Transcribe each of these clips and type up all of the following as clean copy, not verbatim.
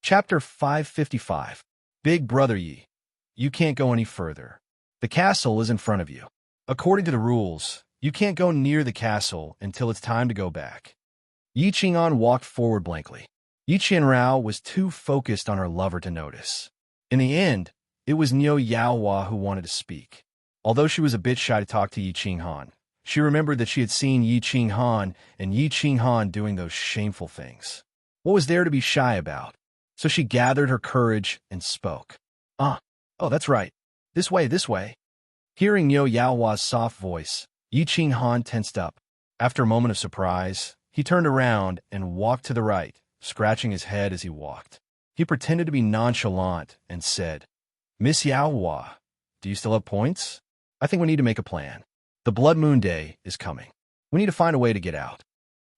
Chapter 555. Big Brother Yi. You can't go any further. The castle is in front of you. According to the rules, you can't go near the castle until it's time to go back. Yi Qing'an walked forward blankly. Yi Qianrao was too focused on her lover to notice. In the end, it was Niu Yaohua who wanted to speak. Although she was a bit shy to talk to Yi Qing'an, she remembered that she had seen Yi Qing'an and Yi Qing'an doing those shameful things. What was there to be shy about? So she gathered her courage and spoke. Oh, that's right. This way, this way. Hearing Niu Yaohua's soft voice, Yi Qing'an tensed up. After a moment of surprise, he turned around and walked to the right, scratching his head as he walked. He pretended to be nonchalant and said, Miss Yaohua, do you still have points? I think we need to make a plan. The Blood Moon Day is coming. We need to find a way to get out.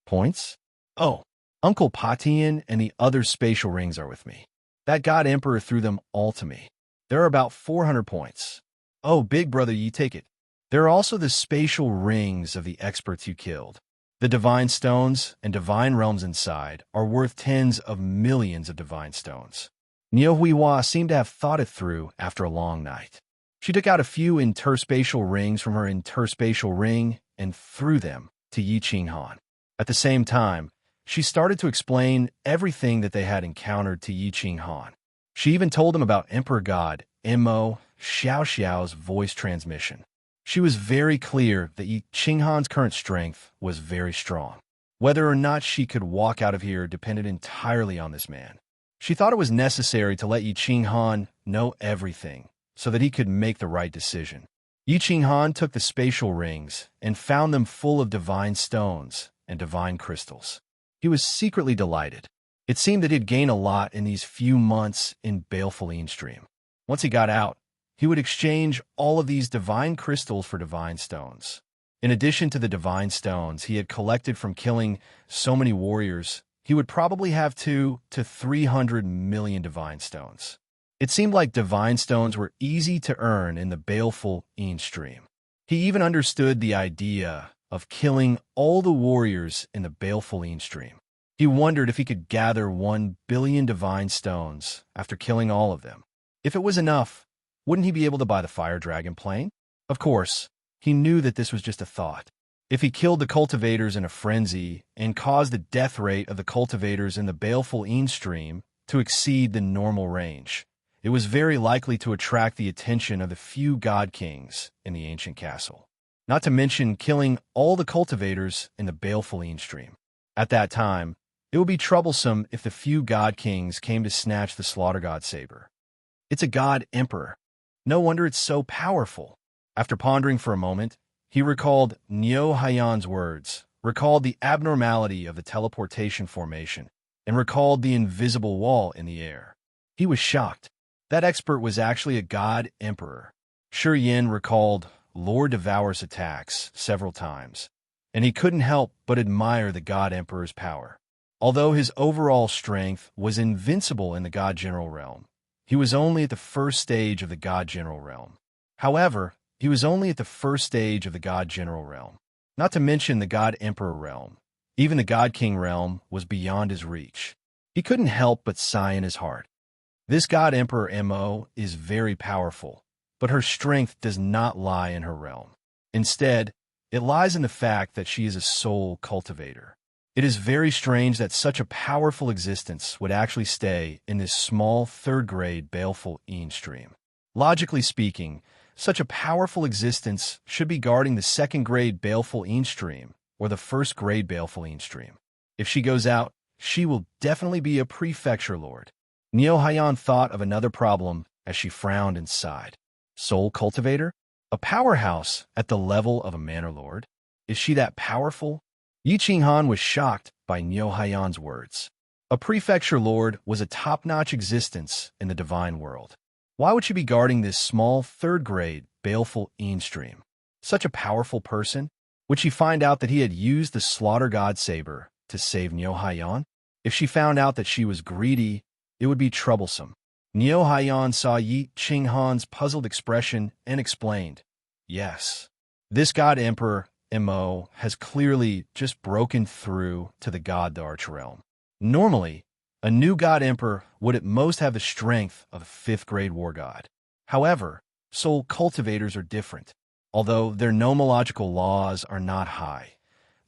Points? Oh, Uncle Patian and the other spatial rings are with me. That God Emperor threw them all to me. There are about 400 points. Oh, Big Brother, you take it. There are also the spatial rings of the experts you killed. The divine stones and divine realms inside are worth tens of millions of divine stones. Niu Huihua seemed to have thought it through after a long night. She took out a few interspatial rings from her interspatial ring and threw them to Yi Qing'an. At the same time, she started to explain everything that they had encountered to Yi Qing'an. She even told him about Emperor God Mo Xiaoxiao's voice transmission. She was very clear that Yi Qing'an's current strength was very strong. Whether or not she could walk out of here depended entirely on this man. She thought it was necessary to let Yi Qing'an know everything so that he could make the right decision. Yi Qing'an took the spatial rings and found them full of divine stones and divine crystals. He was secretly delighted. It seemed that he'd gained a lot in these few months in baleful Stream. Once he got out, he would exchange all of these divine crystals for divine stones. In addition to the divine stones he had collected from killing so many warriors, he would probably have 200 to 300 million divine stones. It seemed like divine stones were easy to earn in the baleful Stream. He even understood the idea of killing all the warriors in the baleful Stream. He wondered if he could gather 1 billion divine stones after killing all of them. If it was enough, wouldn't he be able to buy the fire dragon plane? Of course, he knew that this was just a thought. If he killed the cultivators in a frenzy and caused the death rate of the cultivators in the baleful Stream to exceed the normal range, it was very likely to attract the attention of the few god kings in the ancient castle. Not to mention killing all the cultivators in the baleful Stream. At that time, it would be troublesome if the few god kings came to snatch the slaughter god saber. It's a god emperor. No wonder it's so powerful. After pondering for a moment, he recalled Niu Haiyan's words, recalled the abnormality of the teleportation formation, and recalled the invisible wall in the air. He was shocked. That expert was actually a god emperor. Shi Yin recalled Lord Devour's attacks several times, and he couldn't help but admire the god emperor's power. Although his overall strength was invincible in the god general realm, he was only at the first stage of the God General realm. However, he was only at the first stage of the God General realm, not to mention the God Emperor realm. Even the God King realm was beyond his reach. He couldn't help but sigh in his heart. This God Emperor Mo is very powerful, but her strength does not lie in her realm. Instead, it lies in the fact that she is a soul cultivator. It is very strange that such a powerful existence would actually stay in this small third-grade baleful Stream. Logically speaking, such a powerful existence should be guarding the second-grade baleful Stream or the first-grade baleful Stream. If she goes out, she will definitely be a prefecture lord. Niu Haiyan thought of another problem as she frowned and sighed. Soul cultivator? A powerhouse at the level of a manor lord? Is she that powerful? Yi Qing'an was shocked by Niu Haiyan's words. A prefecture lord was a top-notch existence in the divine world. Why would she be guarding this small third-grade baleful Stream? Such a powerful person? Would she find out that he had used the slaughter god saber to save Niu Haiyan? If she found out that she was greedy, it would be troublesome. Niu Haiyan saw Yi Qing'an's puzzled expression and explained, Yes, this god emperor Mo has clearly just broken through to the God the Arch realm. Normally, A new god emperor would at most have the strength of a 5th grade war god. However, soul cultivators are different. Although their nomological laws are not high,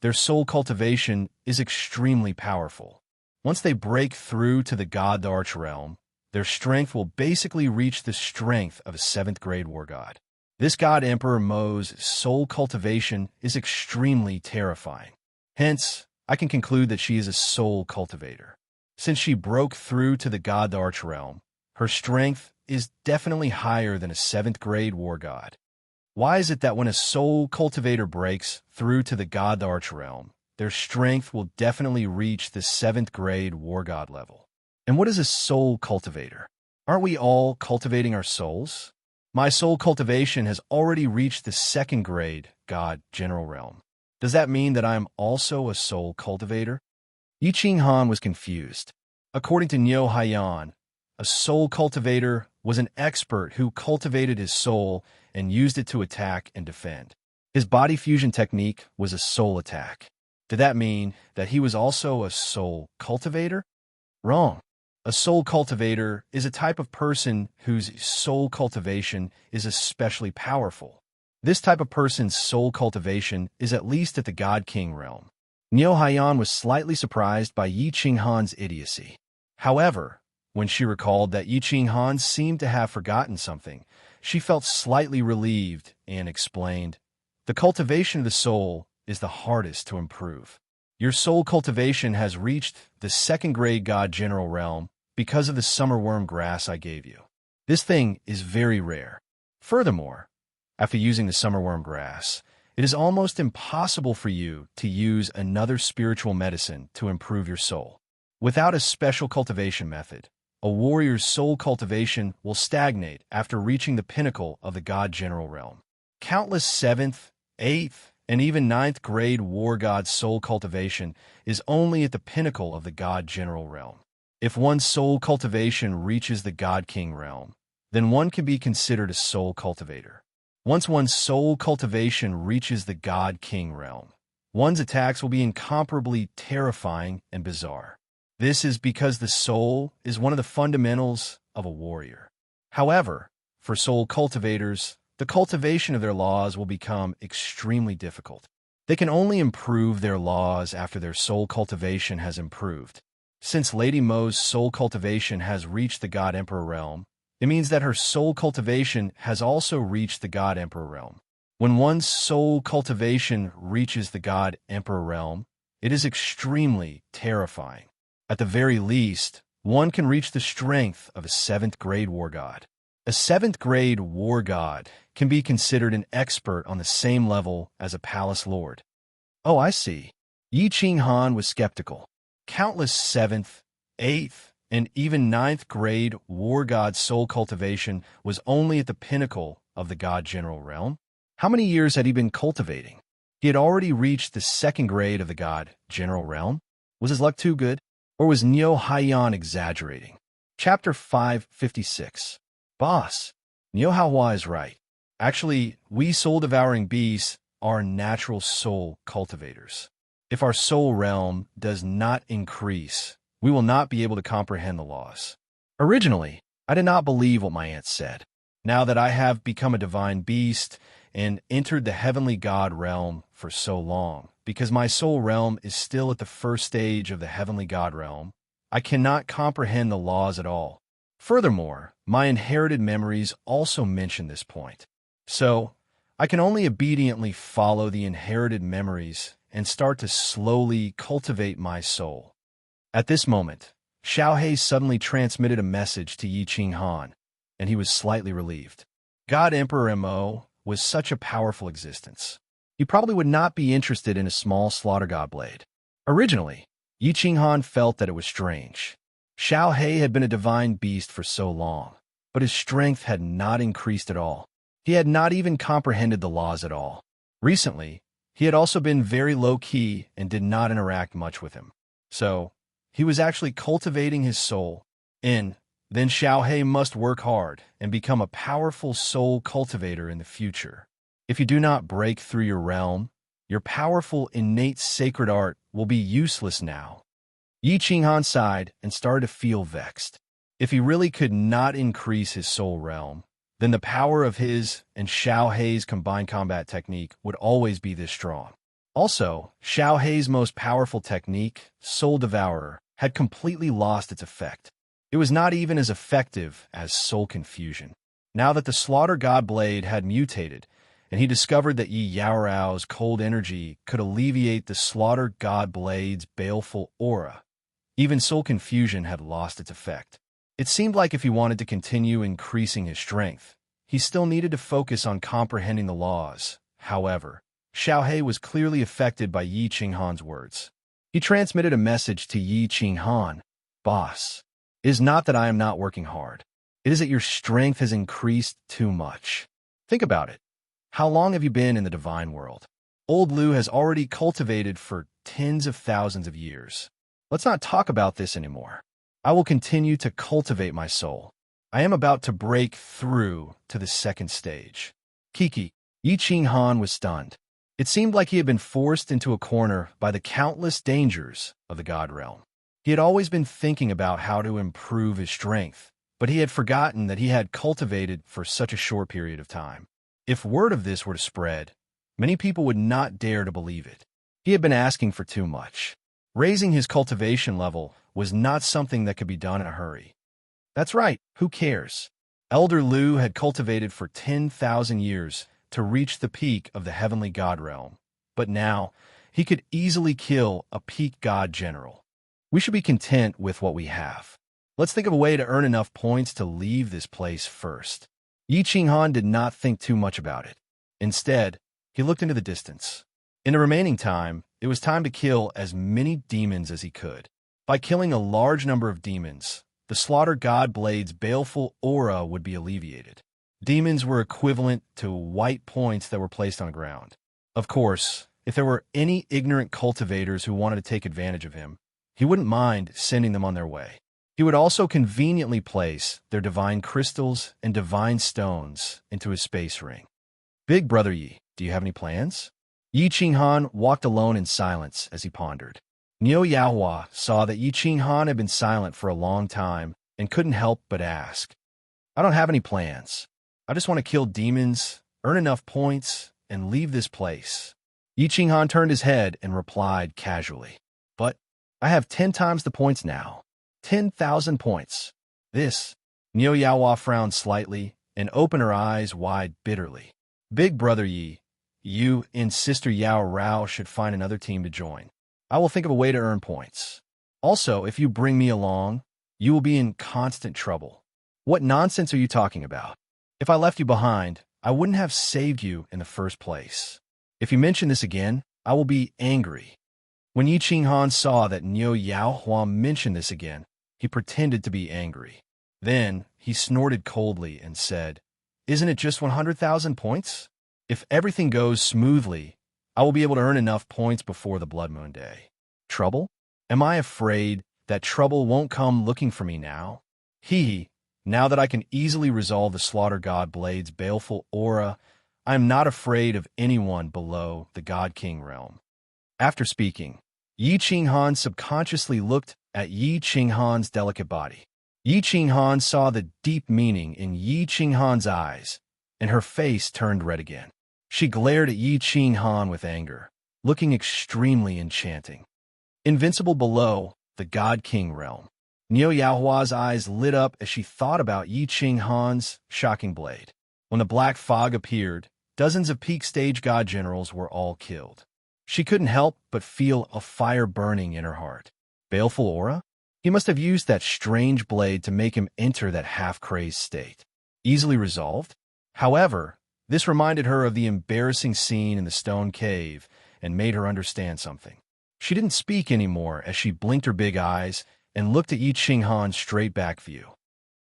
their soul cultivation is extremely powerful. Once they break through to the god arch realm, their strength will basically reach the strength of a 7th grade war god. This god emperor Mo's soul cultivation is extremely terrifying. Hence, I can conclude that she is a soul cultivator. Since she broke through to the god arch realm, her strength is definitely higher than a 7th grade war god. Why is it that when a soul cultivator breaks through to the god arch realm, their strength will definitely reach the 7th grade war god level? And what is a soul cultivator? Aren't we all cultivating our souls? My soul cultivation has already reached the 2nd grade god general realm. Does that mean that I am also a soul cultivator? Yi Qinghan was confused. According to Niu Haiyan, a soul cultivator was an expert who cultivated his soul and used it to attack and defend. His body fusion technique was a soul attack. Did that mean that he was also a soul cultivator? Wrong. A soul cultivator is a type of person whose soul cultivation is especially powerful. This type of person's soul cultivation is at least at the God King realm. Niu Haiyan was slightly surprised by Yi Qinghan's idiocy. However, when she recalled that Yi Qinghan seemed to have forgotten something, she felt slightly relieved and explained, "The cultivation of the soul is the hardest to improve. Your soul cultivation has reached the 2nd grade God General realm because of the summer worm grass I gave you. This thing is very rare. Furthermore, after using the summer worm grass, it is almost impossible for you to use another spiritual medicine to improve your soul. Without a special cultivation method, a warrior's soul cultivation will stagnate after reaching the pinnacle of the God General realm. Countless 7th, 8th, and even 9th grade war god soul cultivation is only at the pinnacle of the God General realm. If one's soul cultivation reaches the God King realm, then one can be considered a soul cultivator. Once one's soul cultivation reaches the God King realm, one's attacks will be incomparably terrifying and bizarre. This is because the soul is one of the fundamentals of a warrior. However, for soul cultivators, the cultivation of their laws will become extremely difficult. They can only improve their laws after their soul cultivation has improved. Since Lady Mo's soul cultivation has reached the God Emperor realm, it means that her soul cultivation has also reached the God Emperor realm. When one's soul cultivation reaches the God Emperor realm, it is extremely terrifying. At the very least, one can reach the strength of a 7th grade war god. A 7th grade war god can be considered an expert on the same level as a palace lord. Oh, I see. Yi Qinghan was skeptical. Countless 7th, 8th, and even 9th grade war god soul cultivation was only at the pinnacle of the God General realm. How many years had he been cultivating? He had already reached the 2nd grade of the God General realm. Was his luck too good? Or was Niu Haiyan exaggerating? Chapter 556. Boss, Niu Haiyan is right. Actually, we soul-devouring beasts are natural soul cultivators. If our soul realm does not increase, we will not be able to comprehend the laws. Originally, I did not believe what my aunt said. Now that I have become a divine beast and entered the heavenly God realm for so long, because my soul realm is still at the first stage of the heavenly God realm, I cannot comprehend the laws at all. Furthermore, my inherited memories also mention this point. So, I can only obediently follow the inherited memories and start to slowly cultivate my soul. At this moment, Xiaohei suddenly transmitted a message to Yi Qinghan, and he was slightly relieved. God Emperor Mo was such a powerful existence. He probably would not be interested in a small slaughter god blade. Originally, Yi Qinghan felt that it was strange. Xiaohei had been a divine beast for so long, but his strength had not increased at all. He had not even comprehended the laws at all. Recently, he had also been very low-key and did not interact much with him. So, he was actually cultivating his soul. Then Xiaohei must work hard and become a powerful soul cultivator in the future. If you do not break through your realm, your powerful innate sacred art will be useless now. Yi Qinghan sighed and started to feel vexed. If he really could not increase his soul realm, then the power of his and Xiao Hei's combined combat technique would always be this strong. Also, Xiao Hei's most powerful technique, Soul Devourer, had completely lost its effect. It was not even as effective as Soul Confusion. Now that the Slaughter God Blade had mutated, and he discovered that Yi Yaorao's cold energy could alleviate the Slaughter God Blade's baleful aura, even Soul Confusion had lost its effect. It seemed like if he wanted to continue increasing his strength, he still needed to focus on comprehending the laws. However, Xiao Hei was clearly affected by Yi Qinghan's words. He transmitted a message to Yi Qinghan. Boss, it is not that I am not working hard. It is that your strength has increased too much. Think about it. How long have you been in the divine world? Old Lu has already cultivated for tens of thousands of years. Let's not talk about this anymore. I will continue to cultivate my soul. I am about to break through to the second stage. Kiki, Yi Qinghan was stunned. It seemed like he had been forced into a corner by the countless dangers of the God realm. He had always been thinking about how to improve his strength, but he had forgotten that he had cultivated for such a short period of time. If word of this were to spread, many people would not dare to believe it. He had been asking for too much. Raising his cultivation level was not something that could be done in a hurry. That's right, who cares? Elder Lu had cultivated for 10,000 years to reach the peak of the heavenly god realm, but now he could easily kill a peak god general. We should be content with what we have. Let's think of a way to earn enough points to leave this place first. Yi Qinghan did not think too much about it. Instead, he looked into the distance. In the remaining time, it was time to kill as many demons as he could. By killing a large number of demons, the Slaughter God Blade's baleful aura would be alleviated. Demons were equivalent to white points that were placed on the ground. Of course, if there were any ignorant cultivators who wanted to take advantage of him, he wouldn't mind sending them on their way. He would also conveniently place their divine crystals and divine stones into his space ring. Big Brother Yi, do you have any plans? Yi Qinghan walked alone in silence as he pondered. Niu Yaohua saw that Yi Qinghan had been silent for a long time and couldn't help but ask. I don't have any plans. I just want to kill demons, earn enough points, and leave this place. Yi Qinghan turned his head and replied casually. But I have 10 times the points now. 10,000 points. This. Niu Yaohua frowned slightly and opened her eyes wide bitterly. Big Brother Yi, you and Sister Yao Rao should find another team to join. I will think of a way to earn points. Also, if you bring me along, you will be in constant trouble. What nonsense are you talking about? If I left you behind, I wouldn't have saved you in the first place. If you mention this again, I will be angry. When Yi Qinghan saw that Niu Yaohua mentioned this again, he pretended to be angry. Then he snorted coldly and said, Isn't it just 100,000 points? If everything goes smoothly, I will be able to earn enough points before the Blood Moon Day. Trouble? Am I afraid that trouble won't come looking for me now? Now that I can easily resolve the Slaughter God Blade's baleful aura, I am not afraid of anyone below the God King realm. After speaking, Yi Qinghan subconsciously looked at Yi Qinghan's delicate body. Yi Qinghan saw the deep meaning in Yi Qinghan's eyes, and her face turned red again. She glared at Yi Qinghan with anger, looking extremely enchanting. Invincible below the God King realm, Niu Yaohua's eyes lit up as she thought about Yi Qinghan's shocking blade. When the black fog appeared, dozens of peak stage god generals were all killed. She couldn't help but feel a fire burning in her heart. Baleful aura? He must have used that strange blade to make him enter that half-crazed state. Easily resolved? However, this reminded her of the embarrassing scene in the stone cave and made her understand something. She didn't speak anymore as she blinked her big eyes and looked at Yi Qinghan's straight-back view.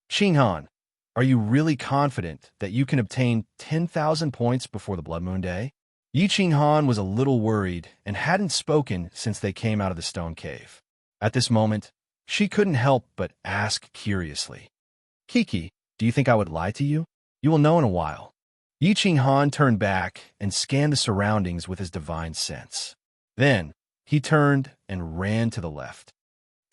Qinghan, are you really confident that you can obtain 10,000 points before the Blood Moon Day? Yi Qinghan was a little worried and hadn't spoken since they came out of the stone cave. At this moment, she couldn't help but ask curiously. Kiki, do you think I would lie to you? You will know in a while. Yi Qinghan turned back and scanned the surroundings with his divine sense. Then, he turned and ran to the left.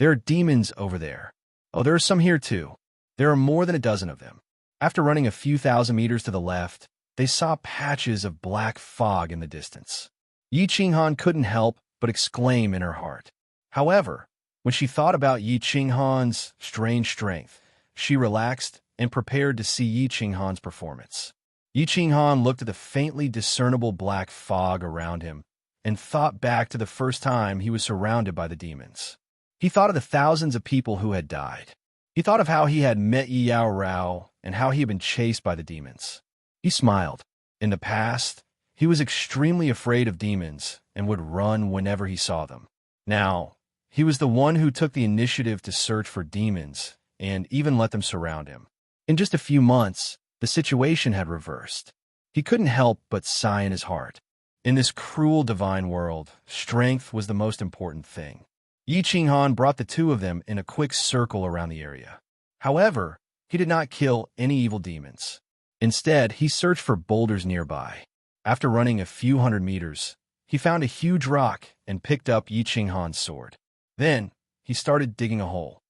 There are demons over there. Oh, there are some here too. There are more than a dozen of them. After running a few thousand meters to the left, they saw patches of black fog in the distance. Yi Qinghan couldn't help but exclaim in her heart. However, when she thought about Yi Qinghan's strange strength, she relaxed and prepared to see Yi Qinghan's performance. Yi Qinghan looked at the faintly discernible black fog around him and thought back to the first time he was surrounded by the demons. He thought of the thousands of people who had died. He thought of how he had met Yi Yao Rao and how he had been chased by the demons. He smiled. In the past, he was extremely afraid of demons and would run whenever he saw them. Now, he was the one who took the initiative to search for demons and even let them surround him. In just a few months, the situation had reversed. He couldn't help but sigh in his heart. In this cruel divine world, strength was the most important thing. Yi Qinghan brought the two of them in a quick circle around the area. However, he did not kill any evil demons. Instead, he searched for boulders nearby. After running a few hundred meters, he found a huge rock and picked up Yi Qinghan's sword. Then, he started digging a hole.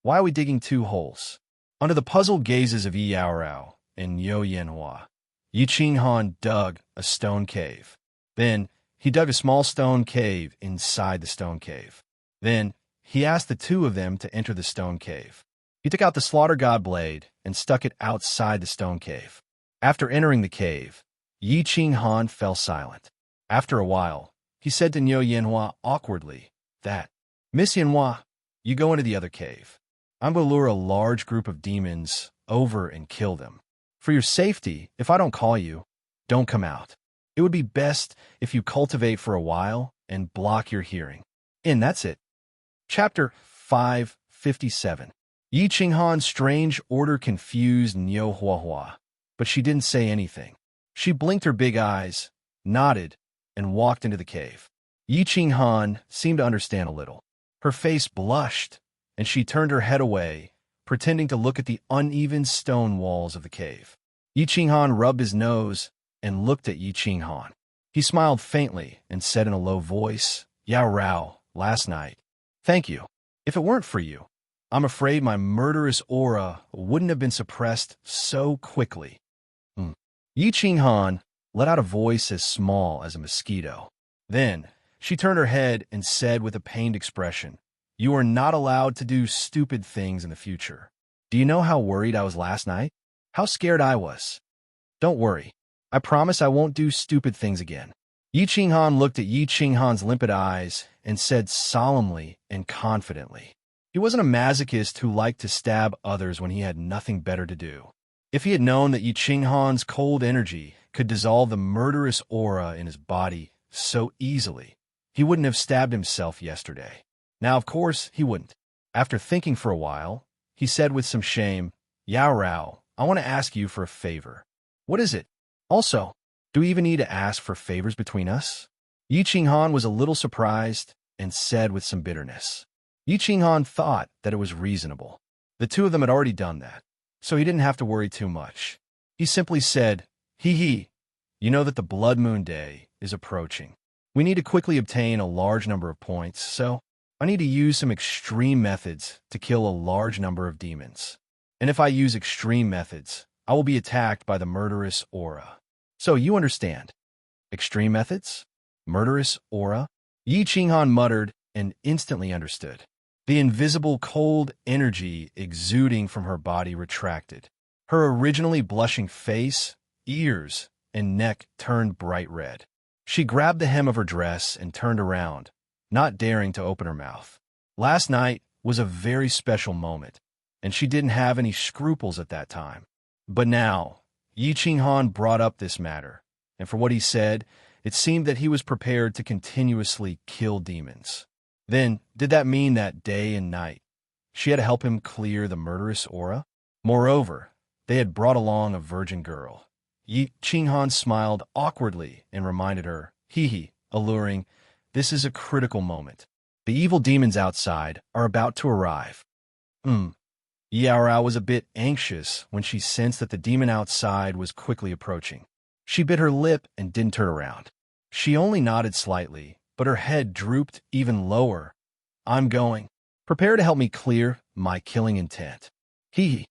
Why are we digging two holes? Under the puzzled gazes of Yi Yao Rao and Yo Yanhua, Yi Qinghan dug a stone cave. Then, he dug a small stone cave inside the stone cave. Then, he asked the two of them to enter the stone cave. He took out the slaughter god blade and stuck it outside the stone cave. After entering the cave, Yi Qinghan fell silent. After a while, he said to Yo Yanhua awkwardly that, "Miss Yanhua, you go into the other cave. I'm going to lure a large group of demons over and kill them. For your safety, if I don't call you, don't come out. It would be best if you cultivate for a while and block your hearing." And that's it. Chapter 557. Yi Qinghan's strange order confused Niu Huahua, but she didn't say anything. She blinked her big eyes, nodded, and walked into the cave. Yi Qinghan seemed to understand a little. Her face blushed, and she turned her head away, pretending to look at the uneven stone walls of the cave. Yi Qinghan rubbed his nose and looked at Yi Qinghan. He smiled faintly and said in a low voice, "Yao Rao, last night. Thank you. If it weren't for you, I'm afraid my murderous aura wouldn't have been suppressed so quickly." Yi Qinghan let out a voice as small as a mosquito. Then, she turned her head and said with a pained expression, "You are not allowed to do stupid things in the future. Do you know how worried I was last night? How scared I was? Don't worry. I promise I won't do stupid things again." Yi Qinghan looked at Yi Qinghan's limpid eyes and said solemnly and confidently. He wasn't a masochist who liked to stab others when he had nothing better to do. If he had known that Yi Qinghan's cold energy could dissolve the murderous aura in his body so easily, he wouldn't have stabbed himself yesterday. Now, of course, he wouldn't. After thinking for a while, he said with some shame, "Yao Rao, I want to ask you for a favor." "What is it? Also, do we even need to ask for favors between us?" Yi Qinghan was a little surprised and said with some bitterness. Yi Qinghan thought that it was reasonable. The two of them had already done that, so he didn't have to worry too much. He simply said, "Hee, you know that the Blood Moon Day is approaching. We need to quickly obtain a large number of points, so I need to use some extreme methods to kill a large number of demons. And if I use extreme methods, I will be attacked by the murderous aura. So you understand. Extreme methods? Murderous aura?" Yi Qinghan muttered and instantly understood. The invisible cold energy exuding from her body retracted. Her originally blushing face, ears, and neck turned bright red. She grabbed the hem of her dress and turned around, not daring to open her mouth. Last night was a very special moment, and she didn't have any scruples at that time. But now, Yi Qinghan brought up this matter, and for what he said, it seemed that he was prepared to continuously kill demons. Then, did that mean that day and night she had to help him clear the murderous aura? Moreover, they had brought along a virgin girl. Yi Qinghan smiled awkwardly and reminded her, "Hee, alluring, this is a critical moment. The evil demons outside are about to arrive." Yao Rao was a bit anxious when she sensed that the demon outside was quickly approaching. She bit her lip and didn't turn around. She only nodded slightly, but her head drooped even lower. "I'm going." Prepare to help me clear my killing intent. Hee.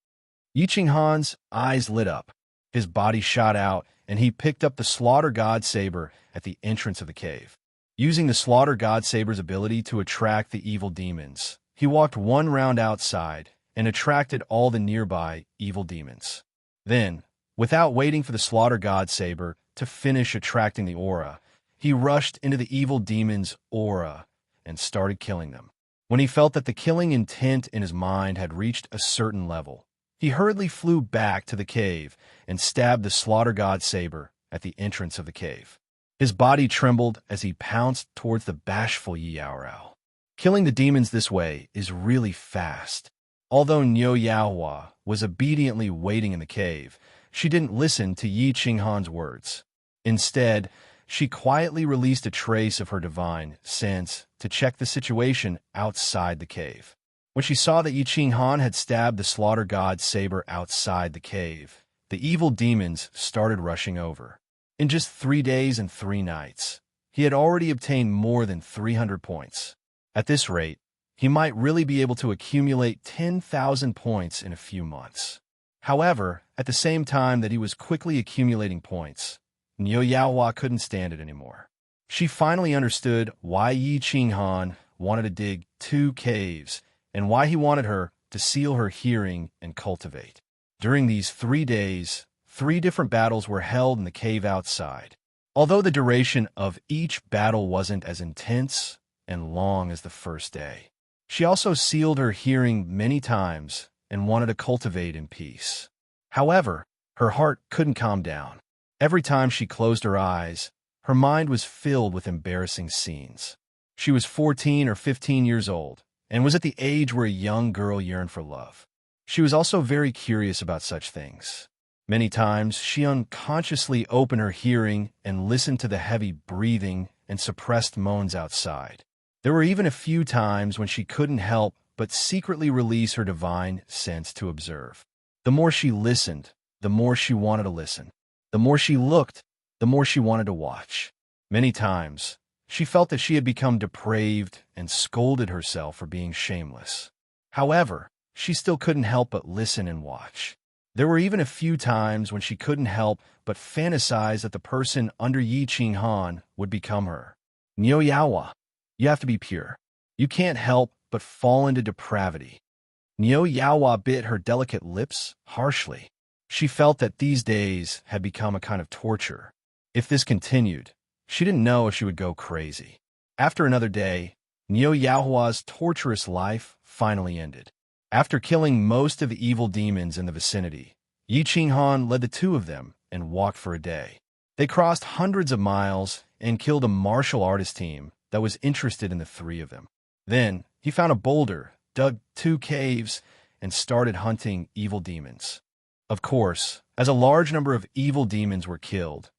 Yi Qinghan's eyes lit up. His body shot out, and he picked up the Slaughter God Saber at the entrance of the cave. Using the Slaughter God Saber's ability to attract the evil demons, he walked one round outside and attracted all the nearby evil demons. Then, without waiting for the Slaughter God Saber to finish attracting the aura, he rushed into the evil demon's aura and started killing them. When he felt that the killing intent in his mind had reached a certain level, he hurriedly flew back to the cave and stabbed the Slaughter God Saber at the entrance of the cave. His body trembled as he pounced towards the bashful Yi Yaorao. Killing the demons this way is really fast. Although Niu Yaohua was obediently waiting in the cave, she didn't listen to Yi Qinghan's words. Instead, she quietly released a trace of her divine sense to check the situation outside the cave. When she saw that Yi Qinghan had stabbed the Slaughter God Saber outside the cave, the evil demons started rushing over. In just 3 days and 3 nights, he had already obtained more than 300 points. At this rate, he might really be able to accumulate 10,000 points in a few months. However, at the same time that he was quickly accumulating points, Niu Yaohua couldn't stand it anymore. She finally understood why Yi Qinghan wanted to dig 2 caves and why he wanted her to seal her hearing and cultivate. During these 3 days, 3 different battles were held in the cave outside. Although the duration of each battle wasn't as intense and long as the first day, she also sealed her hearing many times and wanted to cultivate in peace. However, her heart couldn't calm down. Every time she closed her eyes, her mind was filled with embarrassing scenes. She was 14 or 15 years old and was at the age where a young girl yearned for love. She was also very curious about such things. Many times, she unconsciously opened her hearing and listened to the heavy breathing and suppressed moans outside. There were even a few times when she couldn't help but secretly release her divine sense to observe. The more she listened, the more she wanted to listen. The more she looked, the more she wanted to watch. Many times, she felt that she had become depraved and scolded herself for being shameless. However, she still couldn't help but listen and watch. There were even a few times when she couldn't help but fantasize that the person under Yi Qinghan would become her. Niu Yaohua, you have to be pure. You can't help but fall into depravity. Niu Yaohua bit her delicate lips harshly. She felt that these days had become a kind of torture. If this continued, she didn't know if she would go crazy. After another day, Niu Yaohua's torturous life finally ended. After killing most of the evil demons in the vicinity, Yi Qinghan led the 2 of them and walked for a day. They crossed hundreds of miles and killed a martial artist team that was interested in the 3 of them. Then, he found a boulder, dug 2 caves, and started hunting evil demons. Of course, as a large number of evil demons were killed,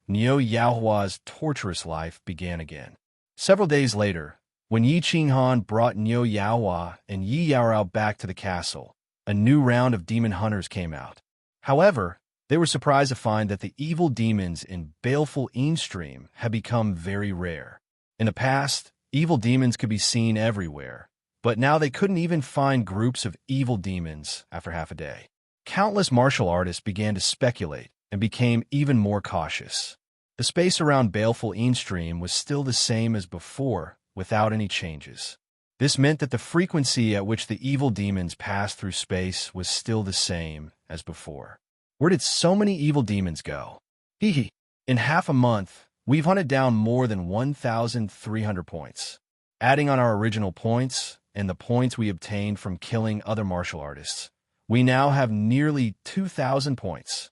Niu Yaohua's torturous life began again. Several days later, when Yi Qinghan brought Niu Yaohua and Yi Yaorao back to the castle, a new round of demon hunters came out. However, they were surprised to find that the evil demons in Baleful Stream had become very rare. In the past, evil demons could be seen everywhere, but now they couldn't even find groups of evil demons after half a day. Countless martial artists began to speculate and became even more cautious. The space around Baleful Stream was still the same as before, without any changes. This meant that the frequency at which the evil demons passed through space was still the same as before. Where did so many evil demons go? Hee. In half a month, we've hunted down more than 1,300 points. Adding on our original points and the points we obtained from killing other martial artists, we now have nearly 2,000 points.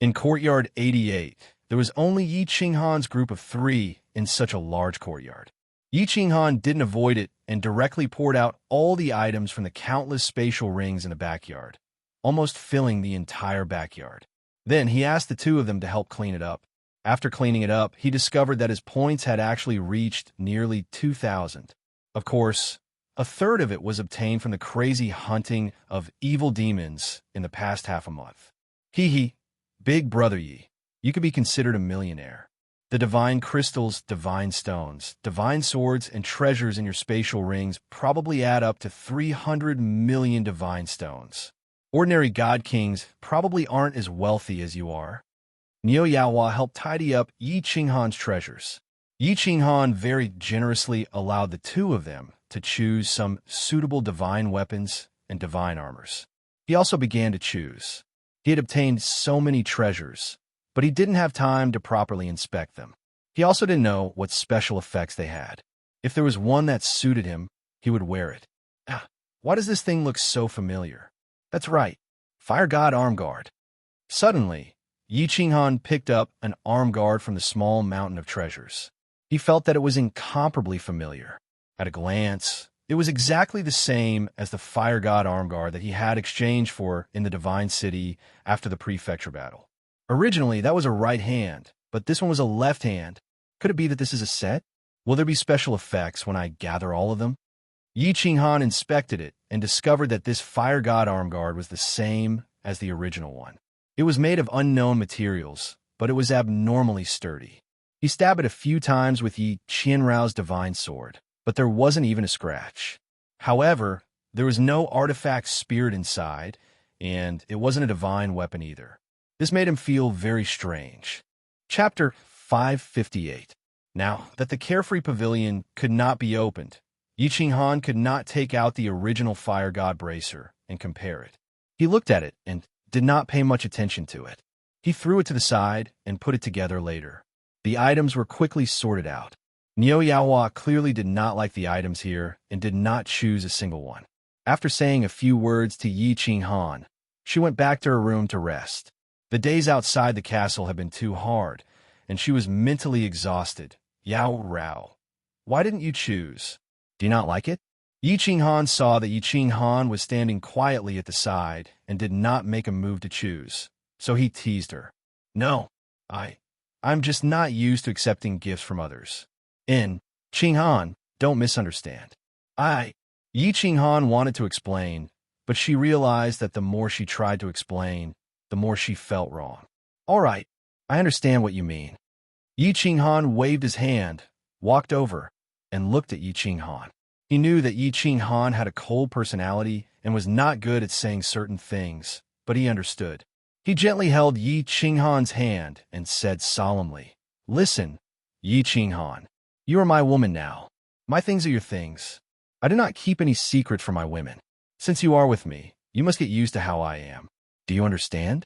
In Courtyard 88, there was only Yi Qinghan's group of 3 in such a large courtyard. Yi Qinghan didn't avoid it and directly poured out all the items from the countless spatial rings in the backyard, almost filling the entire backyard. Then he asked the 2 of them to help clean it up. After cleaning it up, he discovered that his points had actually reached nearly 2,000. Of course, a third of it was obtained from the crazy hunting of evil demons in the past half a month. Hee. Big brother Yi, you could be considered a millionaire. The divine crystals, divine stones, divine swords, and treasures in your spatial rings probably add up to 300 million divine stones. Ordinary god kings probably aren't as wealthy as you are. Niu Yaohua helped tidy up Yi Qinghan's treasures. Yi Qinghan very generously allowed the two of them to choose some suitable divine weapons and divine armors. He also began to choose. He had obtained so many treasures, but he didn't have time to properly inspect them. He also didn't know what special effects they had. If there was one that suited him, he would wear it. Why does this thing look so familiar? That's right, Fire God Arm Guard. Suddenly, Yi Qinghan picked up an arm guard from the small mountain of treasures. He felt that it was incomparably familiar. At a glance, it was exactly the same as the Fire God arm guard that he had exchanged for in the Divine City after the prefecture battle. Originally, that was a right hand, but this one was a left hand. Could it be that this is a set? Will there be special effects when I gather all of them? Yi Qinghan inspected it and discovered that this Fire God arm guard was the same as the original one. It was made of unknown materials, but it was abnormally sturdy. He stabbed it a few times with Yi Qianrao's divine sword, but there wasn't even a scratch. However, there was no artifact spirit inside, and it wasn't a divine weapon either. This made him feel very strange. Chapter 558. Now that the Carefree Pavilion could not be opened, Yi Qinghan could not take out the original Fire God bracer and compare it. He looked at it and did not pay much attention to it. He threw it to the side and put it together later. The items were quickly sorted out. Niu Yaohua clearly did not like the items here and did not choose a single one. After saying a few words to Yi Qinghan, she went back to her room to rest. The days outside the castle had been too hard, and she was mentally exhausted. Yao Rao, why didn't you choose? Do you not like it? Yi Qinghan saw that Yi Qinghan was standing quietly at the side and did not make a move to choose, so he teased her. No, I'm just not used to accepting gifts from others. Qinghan, don't misunderstand. Yi Qinghan wanted to explain, but she realized that the more she tried to explain, the more she felt wrong. All right, I understand what you mean. Yi Qinghan waved his hand, walked over, and looked at Yi Qinghan. He knew that Yi Qinghan had a cold personality and was not good at saying certain things, but he understood. He gently held Yi Qinghan's hand and said solemnly, Listen, Yi Qinghan, you are my woman now. My things are your things. I do not keep any secret from my women. Since you are with me, you must get used to how I am. Do you understand?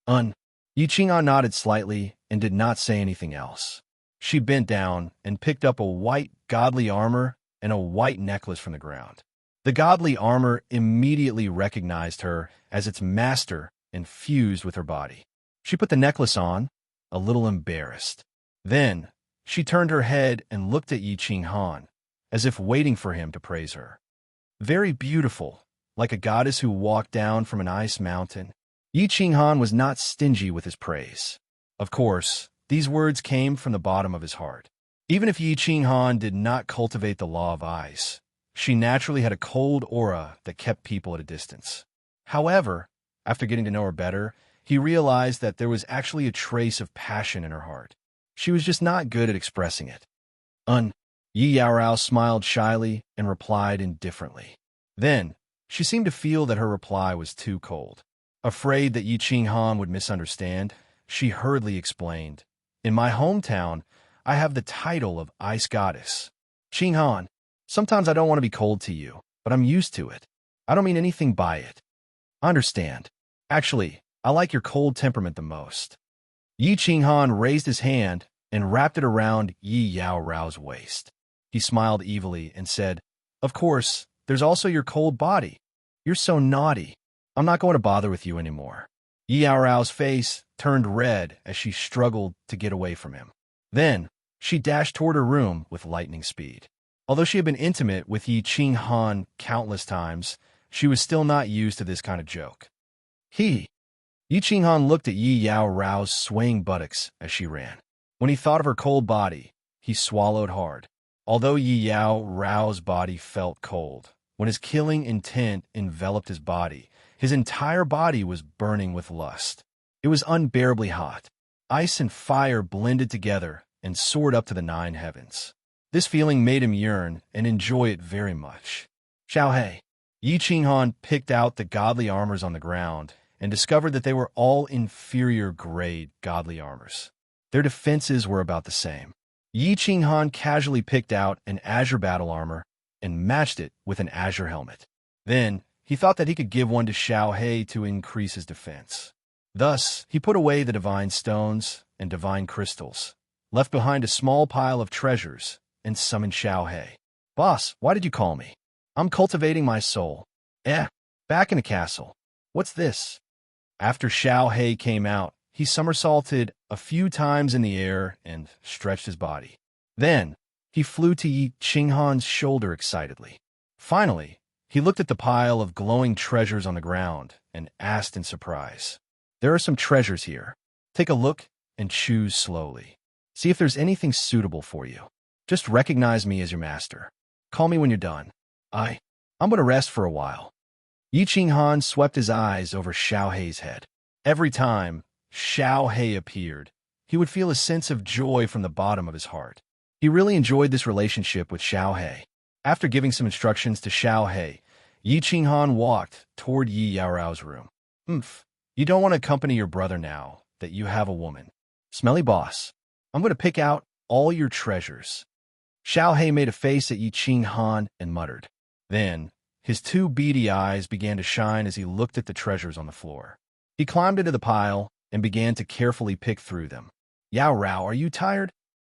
Yi Qinghan nodded slightly and did not say anything else. She bent down and picked up a white godly armor and a white necklace from the ground. The godly armor immediately recognized her as its master and fused with her body. She put the necklace on, a little embarrassed. Then, she turned her head and looked at Yi Qinghan, as if waiting for him to praise her. Very beautiful, like a goddess who walked down from an ice mountain. Yi Qinghan was not stingy with his praise. Of course, these words came from the bottom of his heart. Even if Yi Qinghan did not cultivate the law of ice, she naturally had a cold aura that kept people at a distance. However, after getting to know her better, he realized that there was actually a trace of passion in her heart. She was just not good at expressing it. Yi Yaorao smiled shyly and replied indifferently. Then, she seemed to feel that her reply was too cold. Afraid that Yi Qinghan would misunderstand, she hurriedly explained, In my hometown, I have the title of Ice Goddess. Qinghan, sometimes I don't want to be cold to you, but I'm used to it. I don't mean anything by it. I understand. Actually, I like your cold temperament the most. Yi Qinghan raised his hand and wrapped it around Yi Yaorao's waist. He smiled evilly and said, Of course, there's also your cold body. You're so naughty. I'm not going to bother with you anymore. Yi Yaorao's face turned red as she struggled to get away from him. Then, she dashed toward her room with lightning speed. Although she had been intimate with Yi Qinghan countless times, she was still not used to this kind of joke. Yi Qinghan looked at Yi Yaorao's swaying buttocks as she ran. When he thought of her cold body, he swallowed hard. Although Yi Yaorao's body felt cold, when his killing intent enveloped his body, his entire body was burning with lust. It was unbearably hot. Ice and fire blended together, and soared up to the 9 heavens. This feeling made him yearn and enjoy it very much. Xiaohei. Yi Qinghan picked out the godly armors on the ground and discovered that they were all inferior-grade godly armors. Their defenses were about the same. Yi Qinghan casually picked out an azure battle armor and matched it with an azure helmet. Then, he thought that he could give one to Xiaohei to increase his defense. Thus, he put away the divine stones and divine crystals, left behind a small pile of treasures, and summoned Xiaohei. "Boss, why did you call me? I'm cultivating my soul." Back in the castle. What's this?" After Xiaohei came out, he somersaulted a few times in the air and stretched his body. Then, he flew to Yi Qinghan's shoulder excitedly. Finally, he looked at the pile of glowing treasures on the ground and asked in surprise, "There are some treasures here. Take a look and choose slowly. See if there's anything suitable for you. Just recognize me as your master. Call me when you're done. I'm going to rest for a while." Yi Qinghan swept his eyes over Xiaohei's head. Every time Xiaohei appeared, he would feel a sense of joy from the bottom of his heart. He really enjoyed this relationship with Xiaohei. After giving some instructions to Xiaohei, Yi Qinghan walked toward Yi Yaorao's room. You don't want to accompany your brother now that you have a woman. Smelly boss, I'm going to pick out all your treasures." Xiaohei made a face at Yi Qinghan and muttered. Then, his 2 beady eyes began to shine as he looked at the treasures on the floor. He climbed into the pile and began to carefully pick through them. "Yaorao, are you tired?"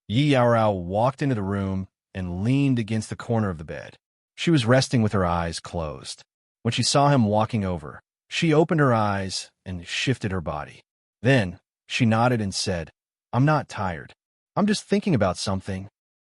Yi Yaorao walked into the room and leaned against the corner of the bed. She was resting with her eyes closed. When she saw him walking over, she opened her eyes and shifted her body. Then, she nodded and said, "I'm not tired. I'm just thinking about something."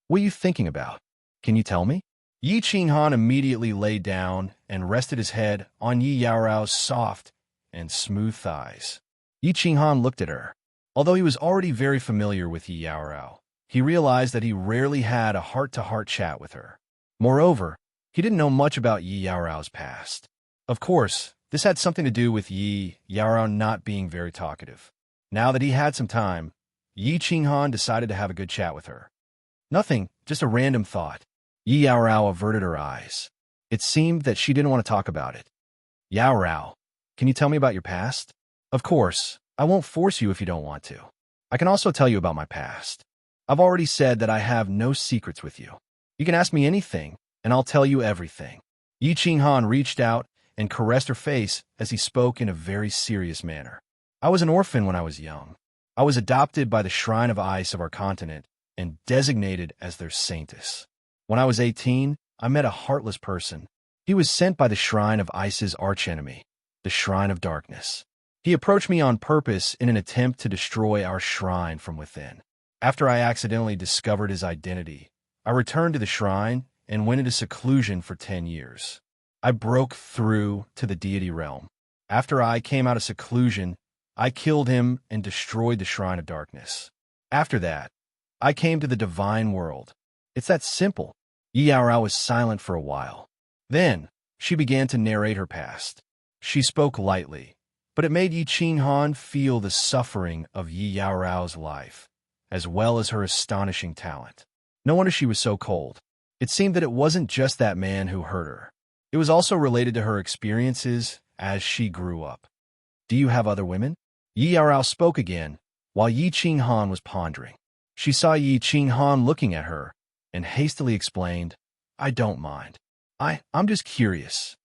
"What are you thinking about? Can you tell me?" Yi Qinghan immediately lay down and rested his head on Yi Yaorao's soft and smooth thighs. Yi Qinghan looked at her. Although he was already very familiar with Yi Yaorao, he realized that he rarely had a heart-to-heart chat with her. Moreover, he didn't know much about Yi Yaorao's past. Of course, this had something to do with Yi Yaorao not being very talkative. Now that he had some time, Yi Qinghan decided to have a good chat with her. Nothing, just a random thought. Yi Yaorao averted her eyes. It seemed that she didn't want to talk about it. "Yaorao, can you tell me about your past?" "Of course, I won't force you if you don't want to. I can also tell you about my past. I've already said that I have no secrets with you. You can ask me anything, and I'll tell you everything." Yi Qinghan reached out and caressed her face as he spoke in a very serious manner. "I was an orphan when I was young. I was adopted by the Shrine of Ice of our continent and designated as their saintess. When I was 18, I met a heartless person. He was sent by the Shrine of Ice's archenemy, the Shrine of Darkness. He approached me on purpose in an attempt to destroy our shrine from within. After I accidentally discovered his identity, I returned to the shrine and went into seclusion for 10 years. I broke through to the deity realm. After I came out of seclusion, I killed him and destroyed the Shrine of Darkness. After that, I came to the divine world. It's that simple." Yi Yaorao was silent for a while. Then, she began to narrate her past. She spoke lightly, but it made Yi Qinghan feel the suffering of Yi Yaorao's life, as well as her astonishing talent. No wonder she was so cold. It seemed that it wasn't just that man who hurt her. It was also related to her experiences as she grew up. "Do you have other women?" Yi Yaorao spoke again, while Yi Qinghan was pondering. She saw Yi Qinghan looking at her, and hastily explained, "I don't mind. I'm just curious.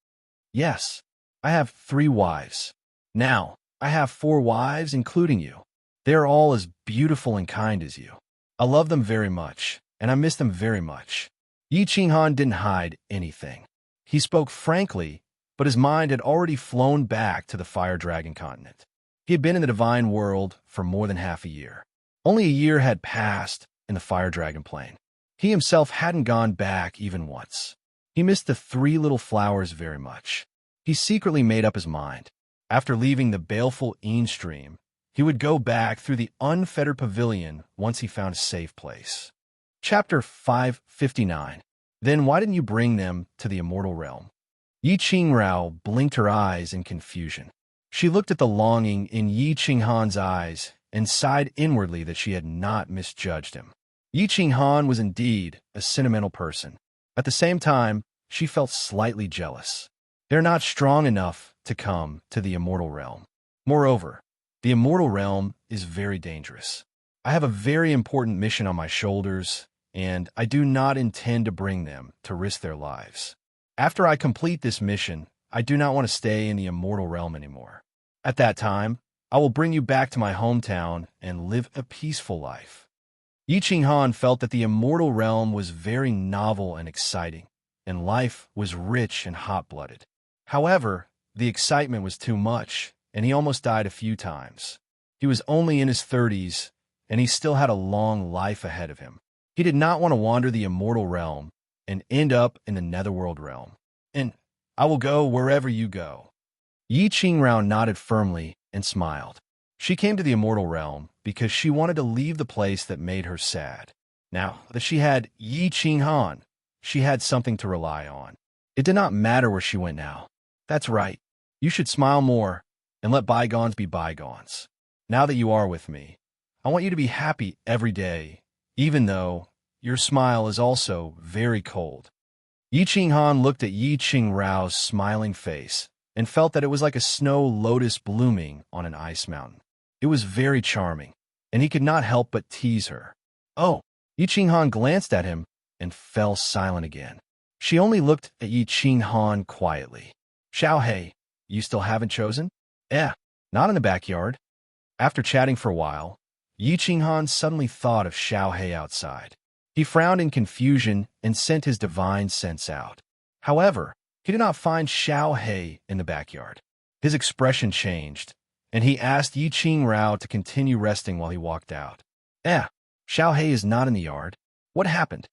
Yes, I have 3 wives. Now, I have 4 wives, including you. They are all as beautiful and kind as you. I love them very much, and I miss them very much." Yi Qinghan didn't hide anything. He spoke frankly, but his mind had already flown back to the Fire Dragon continent. He had been in the divine world for more than half a year. Only a year had passed in the Fire Dragon plane. He himself hadn't gone back even once. He missed the 3 little flowers very much. He secretly made up his mind. After leaving the baleful Een stream, he would go back through the unfettered pavilion once he found a safe place. Chapter 559. Then why didn't you bring them to the immortal realm? Yi Qingrao blinked her eyes in confusion. She looked at the longing in Yi Qinghan's eyes and sighed inwardly that she had not misjudged him. Yi Qinghan was indeed a sentimental person. At the same time, she felt slightly jealous. They're not strong enough to come to the immortal realm. Moreover, the immortal realm is very dangerous. I have a very important mission on my shoulders, and I do not intend to bring them to risk their lives. After I complete this mission, I do not want to stay in the immortal realm anymore. At that time, I will bring you back to my hometown and live a peaceful life. Yi Qinghan felt that the immortal realm was very novel and exciting, and life was rich and hot-blooded. However, the excitement was too much, and he almost died a few times. He was only in his 30s, and he still had a long life ahead of him. He did not want to wander the immortal realm and end up in the netherworld realm. And I will go wherever you go. Yi Qingrao nodded firmly and smiled. She came to the immortal realm because she wanted to leave the place that made her sad. Now that she had Yi Qinghan, she had something to rely on. It did not matter where she went now. That's right. You should smile more and let bygones be bygones. Now that you are with me, I want you to be happy every day, even though your smile is also very cold. Yi Qinghan looked at Yi Qingrao's smiling face and felt that it was like a snow lotus blooming on an ice mountain. It was very charming, and he could not help but tease her. Oh, Yi Qinghan glanced at him and fell silent again. She only looked at Yi Qinghan quietly. Xiaohei, you still haven't chosen? Not in the backyard. After chatting for a while, Yi Qinghan suddenly thought of Xiaohei outside. He frowned in confusion and sent his divine sense out. However, he did not find Xiaohei in the backyard. His expression changed, and he asked Yi Qingrao to continue resting while he walked out. Xiaohei is not in the yard. What happened?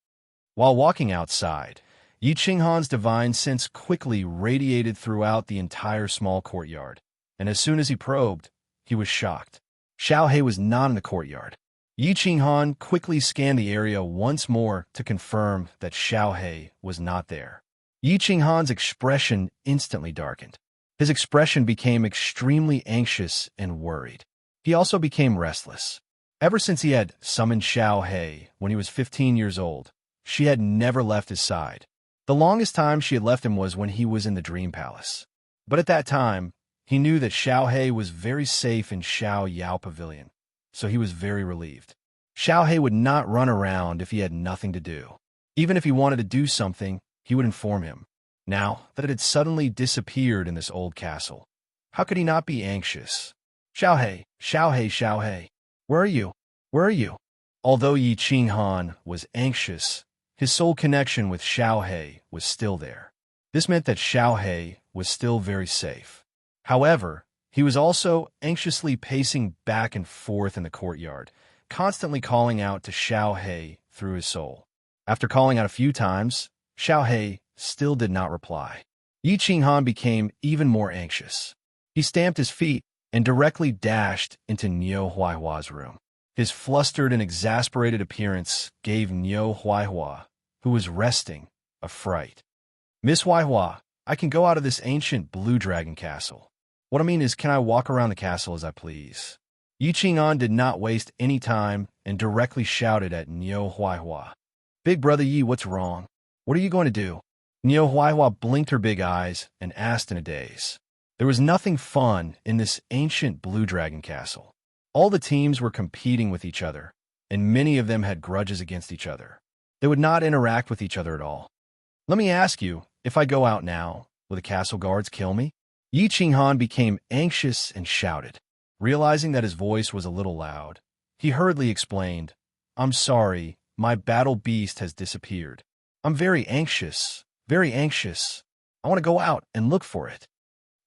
While walking outside, Yi Qinghan's divine sense quickly radiated throughout the entire small courtyard, and as soon as he probed, he was shocked. Xiaohei was not in the courtyard. Yi Qinghan quickly scanned the area once more to confirm that Xiaohei was not there. Yi Qinghan's expression instantly darkened. His expression became extremely anxious and worried. He also became restless. Ever since he had summoned Xiaohei when he was 15 years old, she had never left his side. The longest time she had left him was when he was in the Dream Palace. But at that time, he knew that Xiaohei was very safe in Xiao Yao Pavilion, so he was very relieved. Xiaohei would not run around if he had nothing to do. Even if he wanted to do something, he would inform him. Now that it had suddenly disappeared in this old castle, how could he not be anxious? Xiaohei, Xiaohei, Xiaohei, where are you? Where are you? Although Yi Qinghan was anxious, his soul connection with Xiaohei was still there. This meant that Xiaohei was still very safe. However, he was also anxiously pacing back and forth in the courtyard, constantly calling out to Xiaohei through his soul. After calling out a few times, Xiaohei still did not reply. Yi Qinghan became even more anxious. He stamped his feet and directly dashed into Niu Huaihua's room. His flustered and exasperated appearance gave Niu Huaihua, who was resting, a fright. Miss Huaihua, I can go out of this ancient blue dragon castle. What I mean is, can I walk around the castle as I please? Yi Qinghan did not waste any time and directly shouted at Niu Huaihua. Big brother Yi, what's wrong? What are you going to do? Niu Huaihua blinked her big eyes and asked in a daze. There was nothing fun in this ancient blue dragon castle. All the teams were competing with each other, and many of them had grudges against each other. They would not interact with each other at all. Let me ask you, if I go out now, will the castle guards kill me? Yi Qinghan became anxious and shouted. Realizing that his voice was a little loud, he hurriedly explained, I'm sorry, my battle beast has disappeared. I'm very anxious, very anxious. I want to go out and look for it.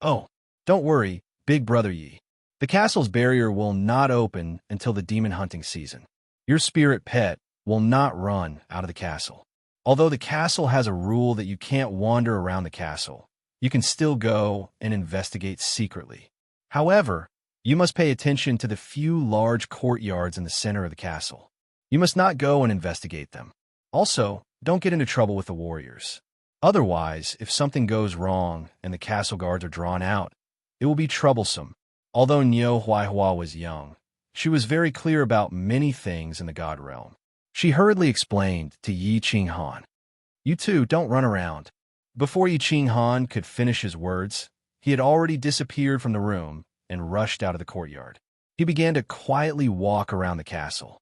Oh, don't worry, big brother Yi. The castle's barrier will not open until the demon hunting season. Your spirit pet will not run out of the castle. Although the castle has a rule that you can't wander around the castle, you can still go and investigate secretly. However, you must pay attention to the few large courtyards in the center of the castle. You must not go and investigate them. Also, don't get into trouble with the warriors. Otherwise, if something goes wrong and the castle guards are drawn out, it will be troublesome. Although Niu Huaihua was young, She was very clear about many things in the god realm. She hurriedly explained to Yi Qinghan, "You two don't run around." Before Yi Qinghan could finish his words, he had already disappeared from the room and rushed out of the courtyard. He began to quietly walk around the castle.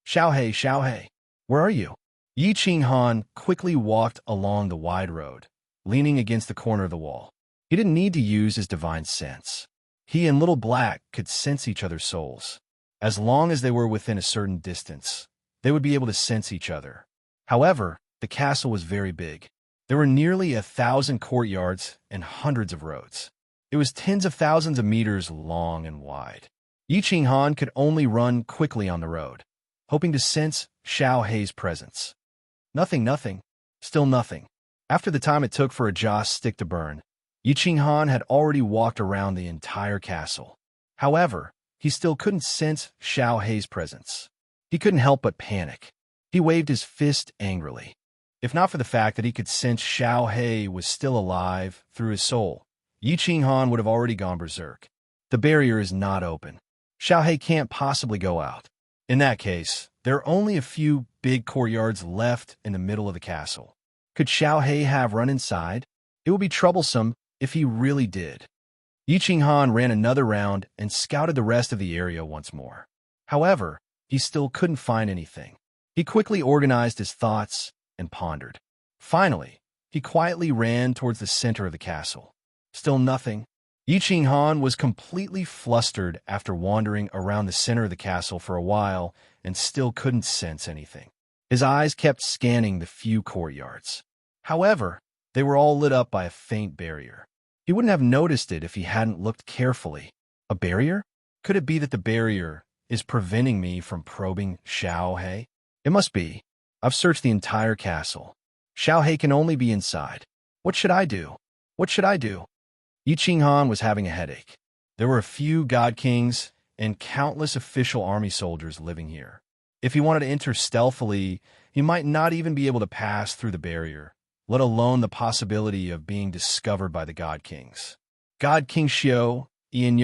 Xiao He, where are you?" Yi Qinghan quickly walked along the wide road, leaning against the corner of the wall. He didn't need to use his divine sense. He and Little Black could sense each other's souls. As long as they were within a certain distance, they would be able to sense each other. However, the castle was very big. There were nearly 1,000 courtyards and hundreds of roads. It was tens of thousands of meters long and wide. Yi Qinghan could only run quickly on the road, hoping to sense Xiao Hei's presence. Nothing. Still nothing. After the time it took for a joss stick to burn, Yi Qinghan had already walked around the entire castle. However, he still couldn't sense Xiao Hei's presence. He couldn't help but panic. He waved his fist angrily. If not for the fact that he could sense Xiao Hei was still alive through his soul, Yi Qinghan would have already gone berserk. The barrier is not open. Xiao Hei can't possibly go out. In that case, there are only a few big courtyards left in the middle of the castle. Could Xiao Hei have run inside? It would be troublesome if he really did. Yi Qinghan ran another round and scouted the rest of the area once more. However, he still couldn't find anything. He quickly organized his thoughts and pondered. Finally, he quietly ran towards the center of the castle. Still nothing. Yi Qinghan was completely flustered after wandering around the center of the castle for a while and still couldn't sense anything. His eyes kept scanning the few courtyards. However, they were all lit up by a faint barrier. He wouldn't have noticed it if he hadn't looked carefully. A barrier? Could it be that the barrier is preventing me from probing Xiao Hei? It must be. I've searched the entire castle. Xiao Hei can only be inside. What should I do? Yi Qinghan was having a headache. There were a few god kings and countless official army soldiers living here. If he wanted to enter stealthily, he might not even be able to pass through the barrier, let alone the possibility of being discovered by the god kings. God King Xiao Ian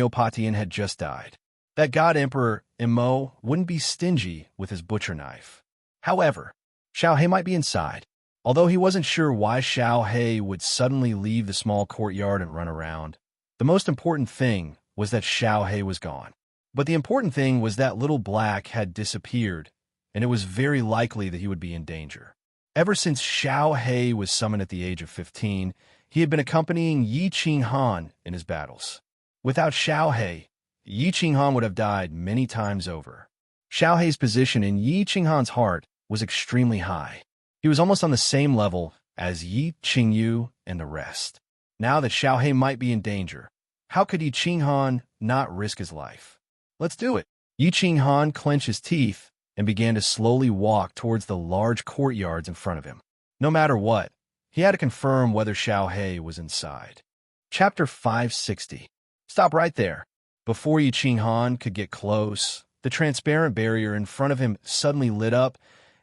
had just died. That god emperor Imo wouldn't be stingy with his butcher knife. However, Xiao Hei might be inside. Although he wasn't sure why Xiao Hei would suddenly leave the small courtyard and run around, the most important thing was that Xiao Hei was gone. But the important thing was that Little Black had disappeared, and it was very likely that he would be in danger. Ever since Xiao Hei was summoned at the age of 15, he had been accompanying Yi Qinghan in his battles. Without Xiao Hei, Yi Qinghan would have died many times over. Xiao Hei's position in Yi Qinghan's heart was extremely high. He was almost on the same level as Yi Qingyu and the rest. Now that Xiao Hei might be in danger, how could Yi Qinghan not risk his life? Let's do it. Yi Qinghan clenched his teeth and began to slowly walk towards the large courtyards in front of him. No matter what, he had to confirm whether Xiao Hei was inside. Chapter 560. Stop right there. Before Yi Qinghan could get close, the transparent barrier in front of him suddenly lit up,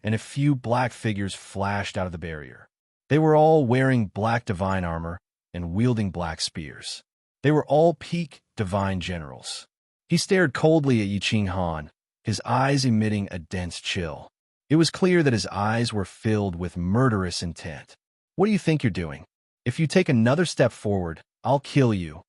and a few black figures flashed out of the barrier. They were all wearing black divine armor and wielding black spears. They were all peak divine generals. He stared coldly at Yi Qinghan, his eyes emitting a dense chill. It was clear that his eyes were filled with murderous intent. What do you think you're doing? If you take another step forward, I'll kill you.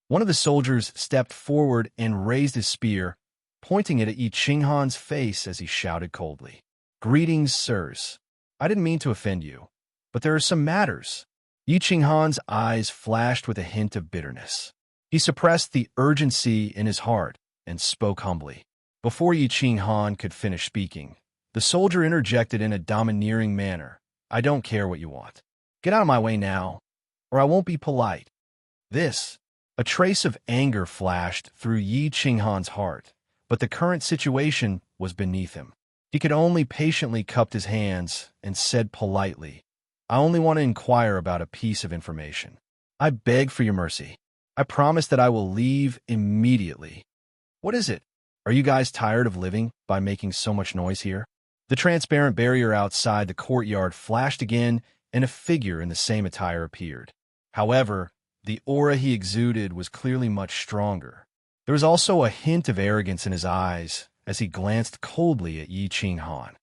One of the soldiers stepped forward and raised his spear, pointing it at Yi Qinghan's face as he shouted coldly. Greetings, sirs. I didn't mean to offend you, but there are some matters. Yi Qinghan's eyes flashed with a hint of bitterness. He suppressed the urgency in his heart and spoke humbly. Before Yi Qinghan could finish speaking, the soldier interjected in a domineering manner. I don't care what you want. Get out of my way now, or I won't be polite. A trace of anger flashed through Yi Qinghan's heart, but the current situation was beneath him. He could only patiently cup his hands and said politely, I only want to inquire about a piece of information. I beg for your mercy. I promise that I will leave immediately. What is it? Are you guys tired of living by making so much noise here? The transparent barrier outside the courtyard flashed again, and a figure in the same attire appeared. However, the aura he exuded was clearly much stronger. There was also a hint of arrogance in his eyes as he glanced coldly at Yi Ching Han.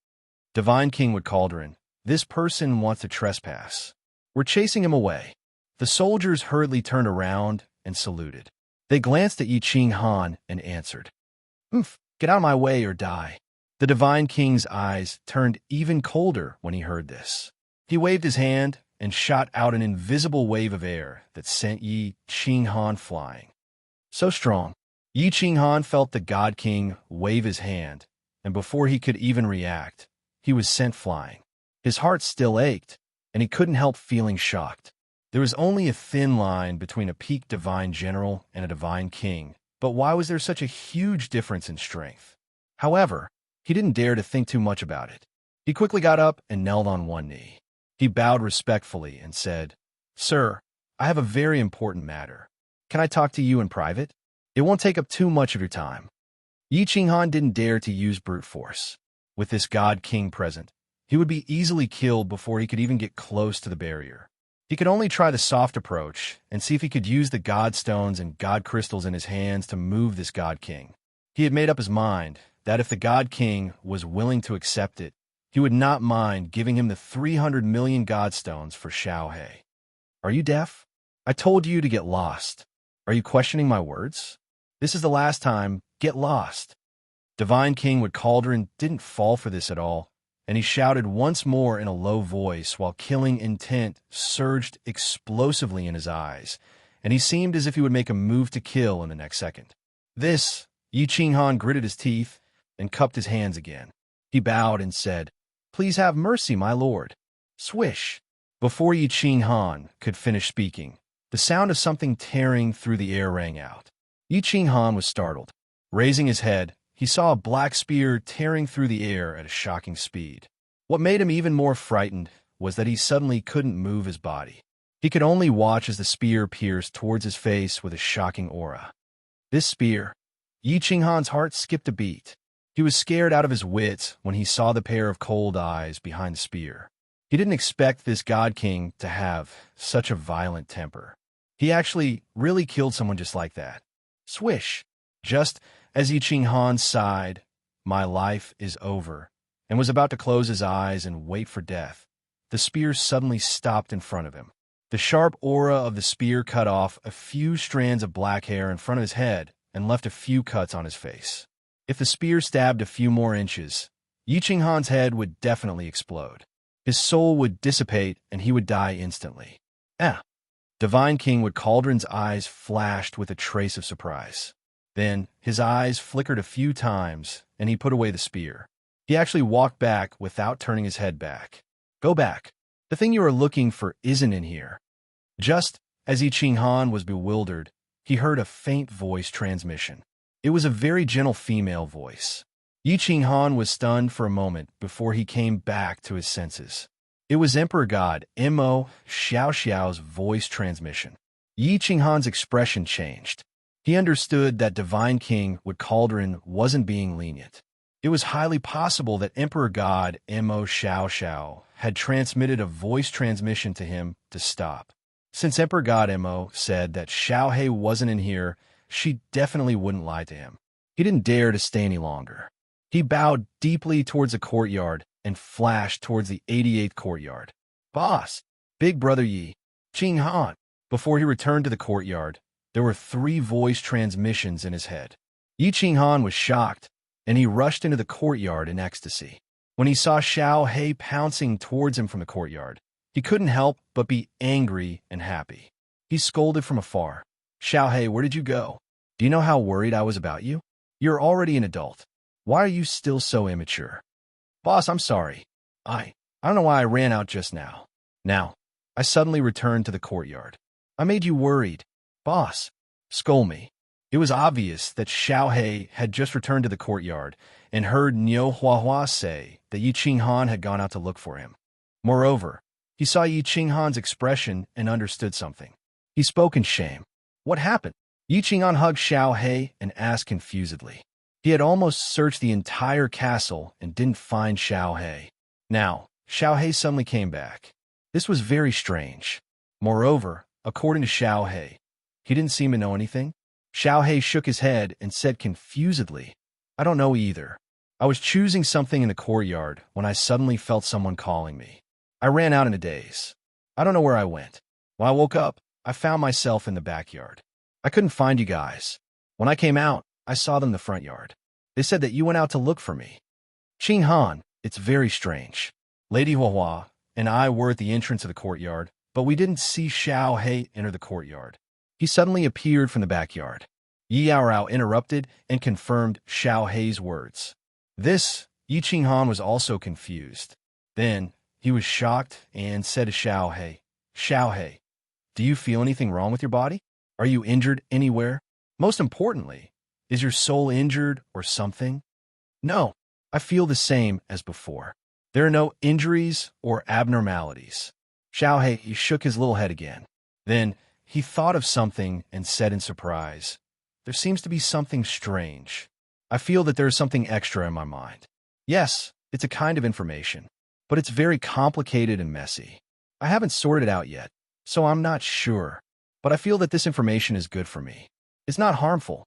Divine Kingwood Cauldron, this person wants to trespass. We're chasing him away. The soldiers hurriedly turned around and saluted. They glanced at Yi Ching Han and answered, get out of my way or die. The Divine King's eyes turned even colder when he heard this. He waved his hand and shot out an invisible wave of air that sent Yi Ching Han flying. So strong, Yi Ching Han felt the God King wave his hand, and before he could even react, he was sent flying. His heart still ached, and he couldn't help feeling shocked. There was only a thin line between a peak divine general and a divine king, but why was there such a huge difference in strength? However, he didn't dare to think too much about it. He quickly got up and knelt on one knee. He bowed respectfully and said, "Sir, I have a very important matter. Can I talk to you in private? It won't take up too much of your time." Yi Ching Han didn't dare to use brute force. With this God King present, he would be easily killed before he could even get close to the barrier. He could only try the soft approach and see if he could use the God Stones and God Crystals in his hands to move this God King. He had made up his mind that if the God King was willing to accept it, he would not mind giving him the 300 million God Stones for Xiao He. Are you deaf? I told you to get lost. Are you questioning my words? This is the last time. Get lost. Divine Kingwood Cauldron didn't fall for this at all, and he shouted once more in a low voice while killing intent surged explosively in his eyes, and he seemed as if he would make a move to kill in the next second. This, Yi Ching Han gritted his teeth and cupped his hands again. He bowed and said, "Please have mercy, my lord." Swish! Before Yi Ching Han could finish speaking, the sound of something tearing through the air rang out. Yi Ching Han was startled. Raising his head, he saw a black spear tearing through the air at a shocking speed. What made him even more frightened was that he suddenly couldn't move his body. He could only watch as the spear pierced towards his face with a shocking aura. This spear, Yi Ching Han's heart skipped a beat. He was scared out of his wits when he saw the pair of cold eyes behind the spear. He didn't expect this God King to have such a violent temper. He actually really killed someone just like that. Swish! Just as Yi Ching Han sighed, "My life is over," and was about to close his eyes and wait for death, the spear suddenly stopped in front of him. The sharp aura of the spear cut off a few strands of black hair in front of his head and left a few cuts on his face. If the spear stabbed a few more inches, Yi Ching Han's head would definitely explode. His soul would dissipate and he would die instantly. Divine Kingwood Cauldron's eyes flashed with a trace of surprise. Then his eyes flickered a few times, and he put away the spear. He actually walked back without turning his head back. "Go back. The thing you are looking for isn't in here." Just as Yi Ching Han was bewildered, he heard a faint voice transmission. It was a very gentle female voice. Yi Ching Han was stunned for a moment before he came back to his senses. It was Emperor God Mo Xiao Xiao's voice transmission. Yi Ching Han's expression changed. He understood that Divine Kingwood Cauldron wasn't being lenient. It was highly possible that Emperor God Mo Xiao Xiao had transmitted a voice transmission to him to stop. Since Emperor God Mo said that Xiao He wasn't in here, she definitely wouldn't lie to him. He didn't dare to stay any longer. He bowed deeply towards the courtyard and flashed towards the 88th courtyard. "Boss, Big Brother Yi Ching Han." Before he returned to the courtyard, there were 3 voice transmissions in his head. Yi Ching Han was shocked, and he rushed into the courtyard in ecstasy. When he saw Xiao He pouncing towards him from the courtyard, he couldn't help but be angry and happy. He scolded from afar. "Xiao He, where did you go? Do you know how worried I was about you? You're already an adult. Why are you still so immature?" "Boss, I'm sorry. I don't know why I ran out just now. Now, I suddenly returned to the courtyard. I made you worried. Boss, scold me." It was obvious that Xiao He had just returned to the courtyard and heard Niu Huahua say that Yi Ching Han had gone out to look for him. Moreover, he saw Yi Ching Han's expression and understood something. He spoke in shame. "What happened?" Yi Ching Han hugged Xiao He and asked confusedly. He had almost searched the entire castle and didn't find Xiao He. Now, Xiao He suddenly came back. This was very strange. Moreover, according to Xiao He didn't seem to know anything. Xiao shook his head and said confusedly, I don't know either. I was choosing something in the courtyard when I suddenly felt someone calling me. I ran out in a daze. I don't know where I went. When I woke up, I found myself in the backyard. I couldn't find you guys. When I came out, I saw them in the front yard. They said that you went out to look for me. Qing Han, it's very strange. Lady Huahua and I were at the entrance of the courtyard, but we didn't see Xiao He enter the courtyard. He suddenly appeared from the backyard. Yi Yaorao interrupted and confirmed Xiao He's words. Yi Qing Han was also confused. Then, he was shocked and said to Xiao He, do you feel anything wrong with your body? Are you injured anywhere? Most importantimportantly, is your soul injured or something? No, I feel the same as before. There are no injuries or abnormalities. Xiao He shook his little head again. Then, he thought of something and said in surprise, there seems to be something strange. I feel that there is something extra in my mind. Yes, it's a kind of information, but it's very complicated and messy. I haven't sorted it out yet, so I'm not sure, but I feel that this information is good for me. It's not harmful.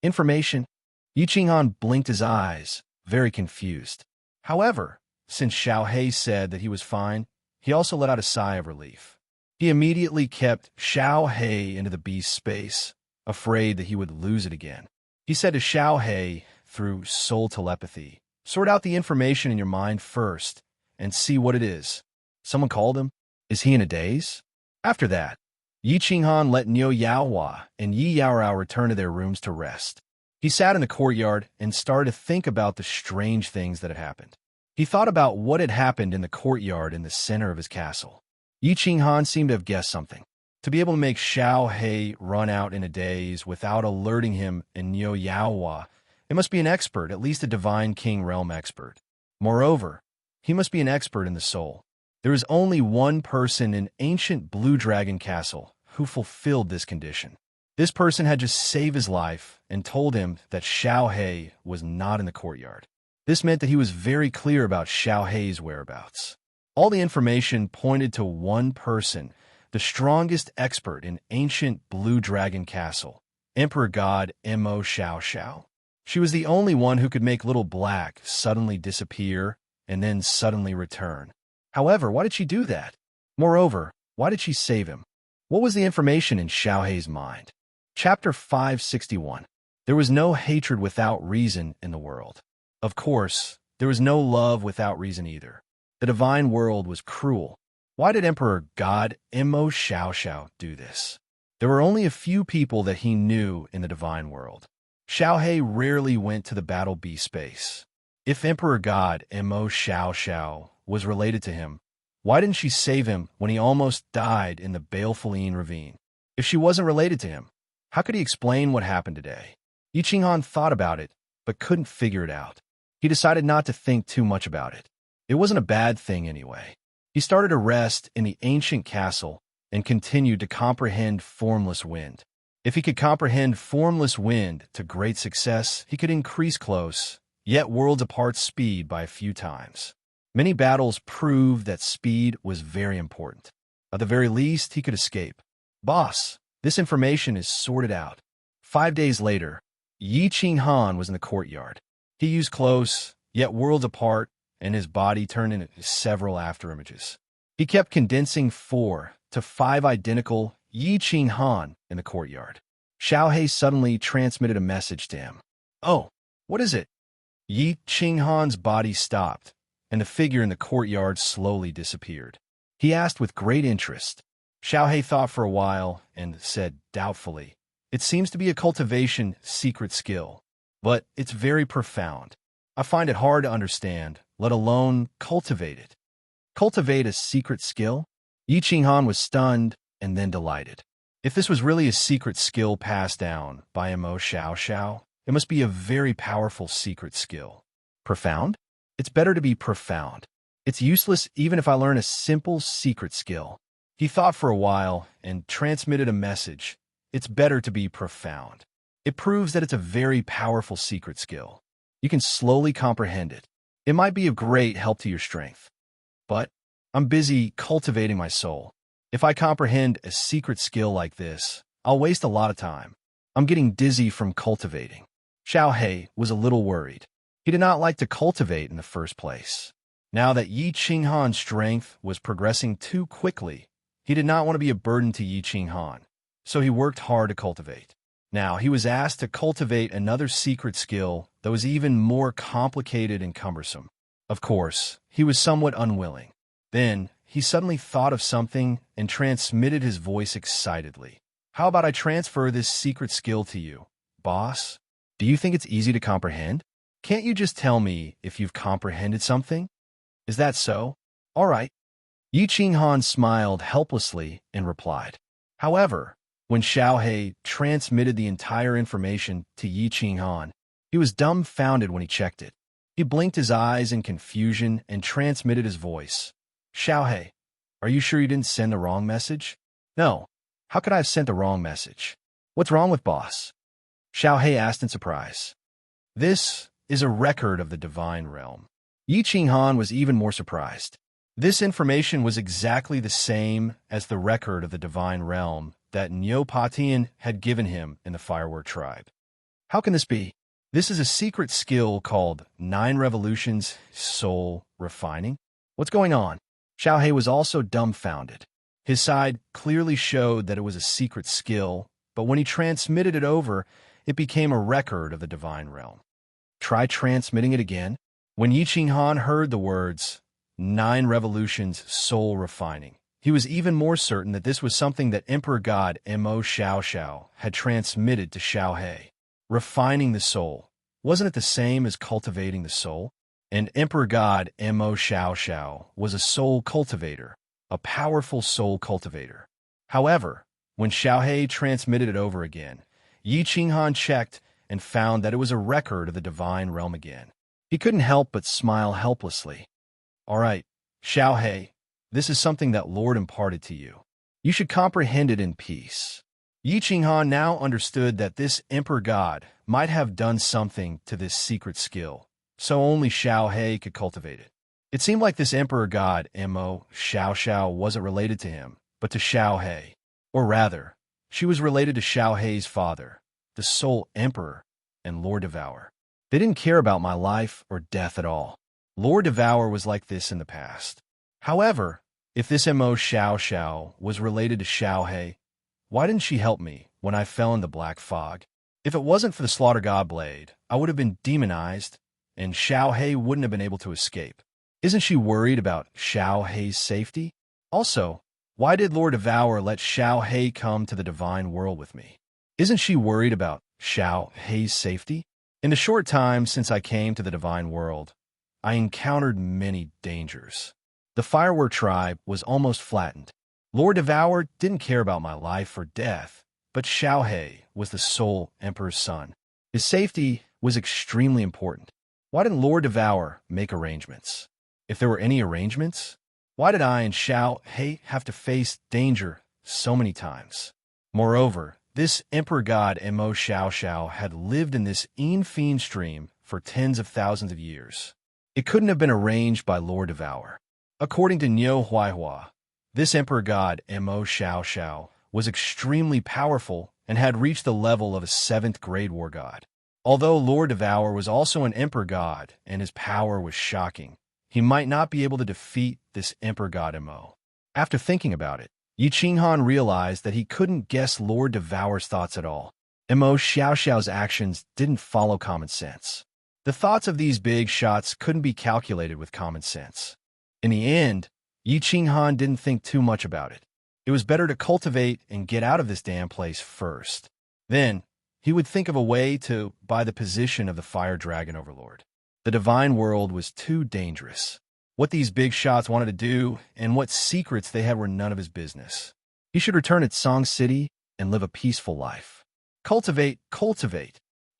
Information? Yi Qinghan blinked his eyes, very confused. However, since Xiao He said that he was fine, he also let out a sigh of relief. He immediately kept Xiao He into the beast's space, afraid that he would lose it again. He said to Xiao He, through soul telepathy, sort out the information in your mind first and see what it is. Someone called him? Is he in a daze? After that, Yi Qinghan let Niu Yaohua and Yi Yaorao return to their rooms to rest. He sat in the courtyard and started to think about the strange things that had happened. He thought about what had happened in the courtyard in the center of his castle. Yi Qinghan seemed to have guessed something. To be able to make Xiao He run out in a daze without alerting him and Niu Yaohua, it must be an expert, at least a Divine King Realm expert. Moreover, he must be an expert in the soul. There is only one person in ancient Blue Dragon Castle who fulfilled this condition. This person had just saved his life and told him that Xiao He was not in the courtyard. This meant that he was very clear about Xiao He's whereabouts. All the information pointed to one person, the strongest expert in ancient Blue Dragon Castle, Emperor God Mo Xiao Xiao. She was the only one who could make Little Black suddenly disappear and then suddenly return. However, why did she do that? Moreover, why did she save him? What was the information in Xiao He's mind? Chapter 561. There was no hatred without reason in the world. Of course, there was no love without reason either. The divine world was cruel. Why did Emperor God Mo Xiao Xiao do this? There were only a few people that he knew in the divine world. Xiao He rarely went to the battle beast space. If Emperor God Mo Xiao Xiao was related to him, why didn't she save him when he almost died in the Balefulline ravine? If she wasn't related to him, how could he explain what happened today? Yi Qinghan thought about it, but couldn't figure it out. He decided not to think too much about it. It wasn't a bad thing anyway. He started to rest in the ancient castle and continued to comprehend formless wind. If he could comprehend formless wind to great success, he could increase close, yet worlds apart speed by a few times. Many battles proved that speed was very important. At the very least, he could escape. Boss, this information is sorted out. 5 days later, Yi Qinghan was in the courtyard. He used close, yet worlds apart, and his body turned into several afterimages. He kept condensing 4 to 5 identical Yi Qinghan in the courtyard. Xiao He suddenly transmitted a message to him. Oh, what is it? Yi Qinghan's body stopped, and the figure in the courtyard slowly disappeared. He asked with great interest. Xiao He thought for a while and said doubtfully, it seems to be a cultivation secret skill, but it's very profound. I find it hard to understand, let alone cultivate it. Cultivate a secret skill? Yi Qinghan was stunned and then delighted. If this was really a secret skill passed down by Mo Xiao Xiao, it must be a very powerful secret skill. Profound? It's better to be profound. It's useless even if I learn a simple secret skill. He thought for a while and transmitted a message. It's better to be profound. It proves that it's a very powerful secret skill. You can slowly comprehend it. It might be of great help to your strength. But I'm busy cultivating my soul. If I comprehend a secret skill like this, I'll waste a lot of time. I'm getting dizzy from cultivating. Xiao He was a little worried. He did not like to cultivate in the first place. Now that Yi Qinghan's strength was progressing too quickly, he did not want to be a burden to Yi Qinghan, so he worked hard to cultivate. Now he was asked to cultivate another secret skill that was even more complicated and cumbersome. Of course, he was somewhat unwilling. Then, he suddenly thought of something and transmitted his voice excitedly. How about I transfer this secret skill to you, boss? Do you think it's easy to comprehend? Can't you just tell me if you've comprehended something? Is that so? All right. Yi Qinghan smiled helplessly and replied. However, when Xiao He transmitted the entire information to Yi Qinghan, he was dumbfounded when he checked it. He blinked his eyes in confusion and transmitted his voice. Xiao He, are you sure you didn't send the wrong message? No. How could I have sent the wrong message? What's wrong with boss? Xiao He asked in surprise. This is a record of the divine realm. Yi Qinghan was even more surprised. This information was exactly the same as the record of the divine realm that Neopatian had given him in the Firework tribe. How can this be? This is a secret skill called 9 Revolutions Soul Refining. What's going on? Xiao He was also dumbfounded. His side clearly showed that it was a secret skill, but when he transmitted it over, it became a record of the divine realm. Try transmitting it again. When Yi Qinghan heard the words, 9 Revolutions Soul Refining, he was even more certain that this was something that Emperor God Mo Xiao had transmitted to Xiao He. Refining the soul. Wasn't it the same as cultivating the soul? And Emperor God Mo Xiao was a soul cultivator, a powerful soul cultivator. However, when Xiao He transmitted it over again, Yi Qinghan checked and found that it was a record of the divine realm again. He couldn't help but smile helplessly. All right, Xiao He, this is something that Lord imparted to you. You should comprehend it in peace. Yi Qinghan now understood that this Emperor God might have done something to this secret skill, so only Xiao He could cultivate it. It seemed like this Emperor God, Mo Xiao, wasn't related to him, but to Xiao He. Or rather, she was related to Xiao He's father, the Soul Emperor, and Lord Devourer. They didn't care about my life or death at all. Lord Devourer was like this in the past. However, if this Mo Xiao was related to Xiao He, why didn't she help me when I fell in the black fog? If it wasn't for the Slaughter God Blade, I would have been demonized, and Xiao He wouldn't have been able to escape. Isn't she worried about Xiao He's safety? Also, why did Lord Devourer let Xiao He come to the divine world with me? Isn't she worried about Xiao He's safety? In the short time since I came to the divine world, I encountered many dangers. The Firework tribe was almost flattened. Lord Devourer didn't care about my life or death, but Xiao He was the Soul Emperor's son. His safety was extremely important. Why didn't Lord Devourer make arrangements? If there were any arrangements, why did I and Xiao He have to face danger so many times? Moreover, this Emperor God Mo Xiao had lived in this Fiend stream for tens of thousands of years. It couldn't have been arranged by Lord Devourer. According to Niu Huaihua, this Emperor God Mo Xiao was extremely powerful and had reached the level of a 7th grade war god. Although Lord Devourer was also an Emperor God and his power was shocking, he might not be able to defeat this Emperor God Mo. After thinking about it, Yi Qinghan realized that he couldn't guess Lord Devourer's thoughts at all. Mo Xiao's actions didn't follow common sense. The thoughts of these big shots couldn't be calculated with common sense. In the end, Yi Qinghan didn't think too much about it. It was better to cultivate and get out of this damn place first. Then, he would think of a way to buy the position of the Fire Dragon Overlord. The divine world was too dangerous. What these big shots wanted to do and what secrets they had were none of his business. He should return at Song City and live a peaceful life. Cultivate.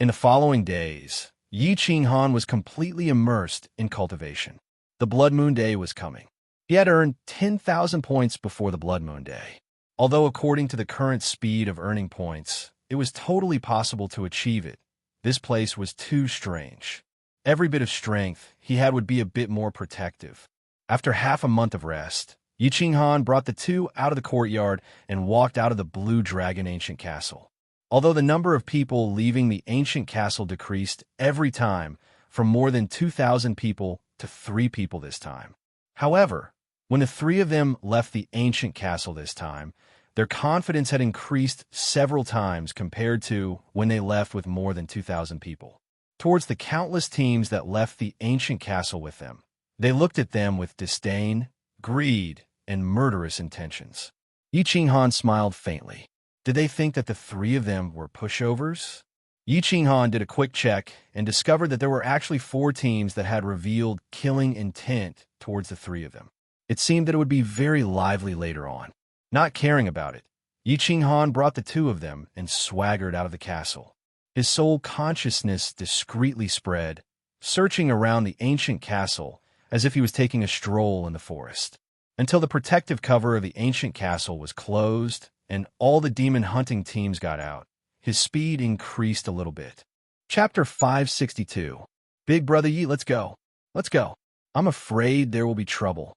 In the following days, Yi Qinghan was completely immersed in cultivation. The Blood Moon Day was coming. He had earned 10,000 points before the Blood Moon Day. Although according to the current speed of earning points, it was totally possible to achieve it, this place was too strange. Every bit of strength he had would be a bit more protective. After half a month of rest, Yi Qinghan brought the two out of the courtyard and walked out of the Blue Dragon Ancient Castle. although the number of people leaving the ancient castle decreased every time from more than 2,000 people to 3 people this time. However, when the 3 of them left the ancient castle this time, their confidence had increased several times compared to when they left with more than 2,000 people. Towards the countless teams that left the ancient castle with them, they looked at them with disdain, greed, and murderous intentions. Yi Qinghan smiled faintly. Did they think that the 3 of them were pushovers? Yi Qinghan did a quick check and discovered that there were actually 4 teams that had revealed killing intent towards the 3 of them. It seemed that it would be very lively later on. Not caring about it, Yi Qinghan brought the 2 of them and swaggered out of the castle. His soul consciousness discreetly spread, searching around the ancient castle as if he was taking a stroll in the forest, until the protective cover of the ancient castle was closed and all the demon hunting teams got out. His speed increased a little bit. Chapter 562. Big Brother Yi, let's go. Let's go. I'm afraid there will be trouble.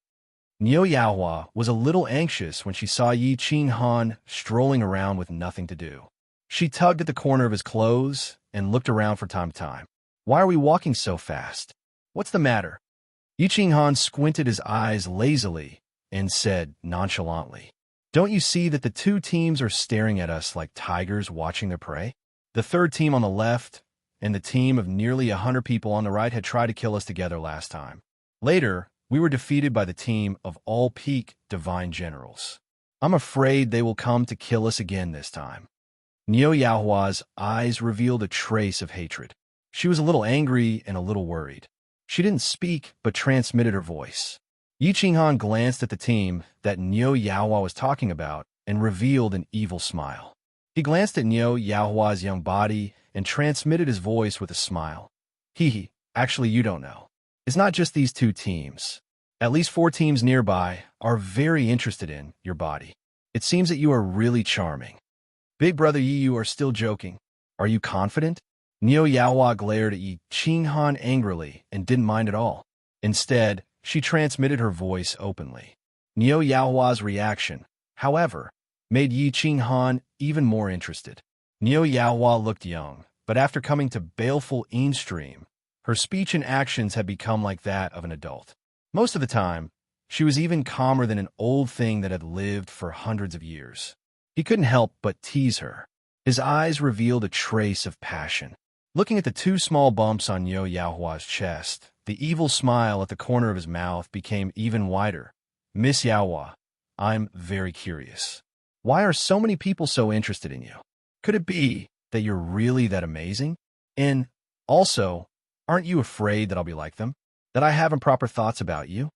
Niu Yaohua was a little anxious when she saw Yi Qinghan strolling around with nothing to do. She tugged at the corner of his clothes and looked around from time to time. Why are we walking so fast? What's the matter? Yi Qinghan squinted his eyes lazily and said nonchalantly, Don't you see that the 2 teams are staring at us like tigers watching their prey? The 3rd team on the left and the team of nearly 100 people on the right had tried to kill us together last time. Later, we were defeated by the team of all peak divine generals. I'm afraid they will come to kill us again this time. Niu Yaohua's eyes revealed a trace of hatred. She was a little angry and a little worried. She didn't speak, but transmitted her voice. Yi Qinghan glanced at the team that Niu Yaohua was talking about and revealed an evil smile. He glanced at Niu Yaohua's young body and transmitted his voice with a smile. Actually, you don't know. It's not just these 2 teams. At least 4 teams nearby are very interested in your body. It seems that you are really charming. Big Brother Yi, you are still joking. Are you confident? Niu Yaohua glared at Yi Qinghan angrily and didn't mind at all. Instead, she transmitted her voice openly. Niu Yaohua's reaction, however, made Yi Qinghan even more interested. Niu Yaohua looked young, but after coming to baleful Stream, her speech and actions had become like that of an adult. Most of the time, she was even calmer than an old thing that had lived for hundreds of years. He couldn't help but tease her. His eyes revealed a trace of passion. Looking at the 2 small bumps on Niu Yaohua's chest, the evil smile at the corner of his mouth became even wider. Miss Yaohua, I'm very curious. Why are so many people so interested in you? Could it be that you're really that amazing? And also, aren't you afraid that I'll be like them? That I have improper thoughts about you?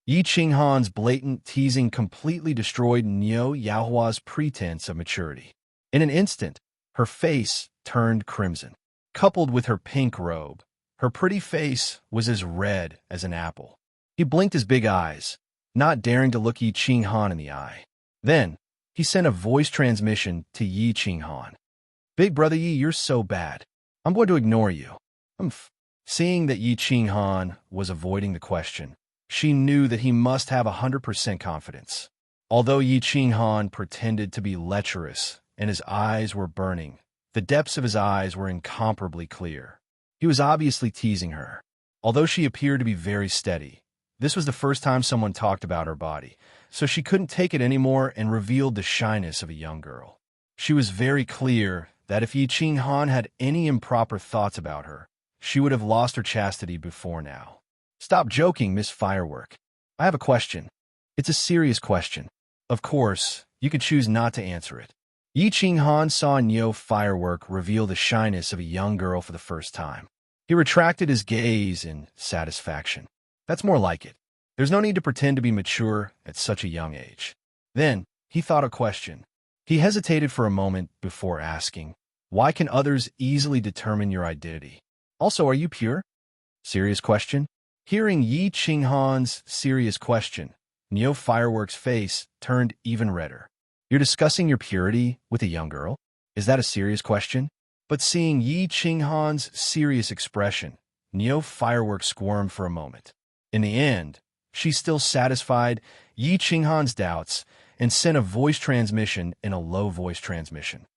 Yi Qinghan's blatant teasing completely destroyed Niu Yaohua's pretense of maturity. In an instant, her face turned crimson. Coupled with her pink robe, her pretty face was as red as an apple. He blinked his big eyes, not daring to look Yi Qinghan in the eye. Then, he sent a voice transmission to Yi Qinghan. Big Brother Yi, you're so bad. I'm going to ignore you. Seeing that Yi Qinghan was avoiding the question, she knew that he must have 100% confidence. Although Yi Qinghan pretended to be lecherous and his eyes were burning, the depths of his eyes were incomparably clear. He was obviously teasing her. Although she appeared to be very steady, this was the first time someone talked about her body, so she couldn't take it anymore and revealed the shyness of a young girl. She was very clear that if Yi Qinghan had any improper thoughts about her, she would have lost her chastity before now. Stop joking, Miss Firework. I have a question. It's a serious question. Of course, you could choose not to answer it. Yi Qinghan saw Niu Firework reveal the shyness of a young girl for the first time. He retracted his gaze in satisfaction. That's more like it. There's no need to pretend to be mature at such a young age. Then, he thought a question. He hesitated for a moment before asking, why can others easily determine your identity? Also, are you pure? Serious question? Hearing Yi Qinghan's serious question, Niu Firework's face turned even redder. You're discussing your purity with a young girl? Is that a serious question? But seeing Yi Qinghan's serious expression, Niu Firework squirmed for a moment. In the end, she still satisfied Yi Qinghan's doubts and sent a voice transmission in a low voice transmission.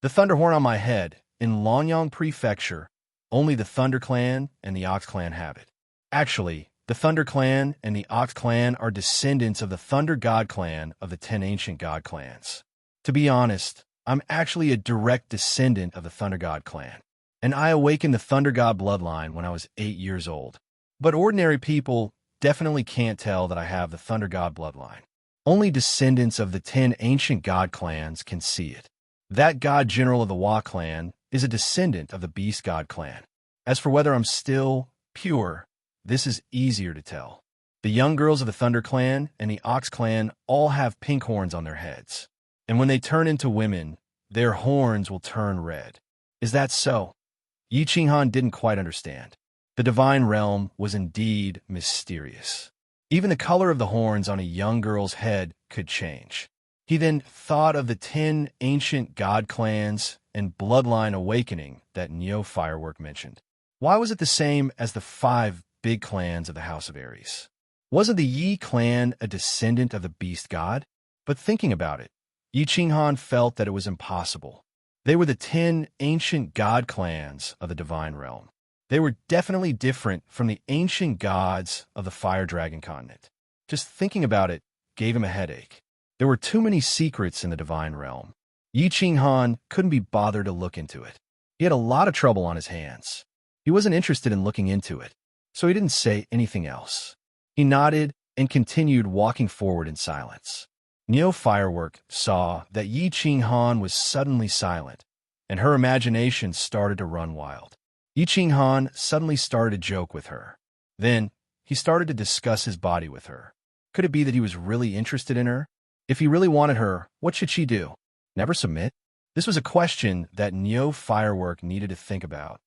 The thunder horn on my head, in Lonyang Prefecture, only the Thunder Clan and the Ox Clan have it. Actually, the Thunder Clan and the Ox Clan are descendants of the Thunder God Clan of the 10 ancient God Clans. To be honest, I'm actually a direct descendant of the Thunder God Clan, and I awakened the Thunder God bloodline when I was 8 years old. But ordinary people definitely can't tell that I have the Thunder God bloodline. Only descendants of the 10 ancient God Clans can see it. That God General of the Wa Clan is a descendant of the Beast God Clan. As for whether I'm still pure, this is easier to tell. The young girls of the Thunder Clan and the Ox Clan all have pink horns on their heads. And when they turn into women, their horns will turn red. Is that so? Yi Qinghan didn't quite understand. The divine realm was indeed mysterious. Even the color of the horns on a young girl's head could change. He then thought of the 10 ancient god clans and bloodline awakening that Neo Firework mentioned. Why was it the same as the 5 big clans of the House of Aries? Wasn't the Yi clan a descendant of the beast god? But thinking about it, Yi Qinghan felt that it was impossible. They were the 10 ancient god clans of the divine realm. They were definitely different from the ancient gods of the Fire Dragon continent. Just thinking about it gave him a headache. There were too many secrets in the divine realm. Yi Qinghan couldn't be bothered to look into it. He had a lot of trouble on his hands. He wasn't interested in looking into it, so he didn't say anything else. He nodded and continued walking forward in silence. Neo Firework saw that Yi Qinghan was suddenly silent, and her imagination started to run wild. Yi Qinghan suddenly started to joke with her. Then, he started to discuss his body with her. Could it be that he was really interested in her? If he really wanted her, what should she do? Never submit? This was a question that Neo Firework needed to think about.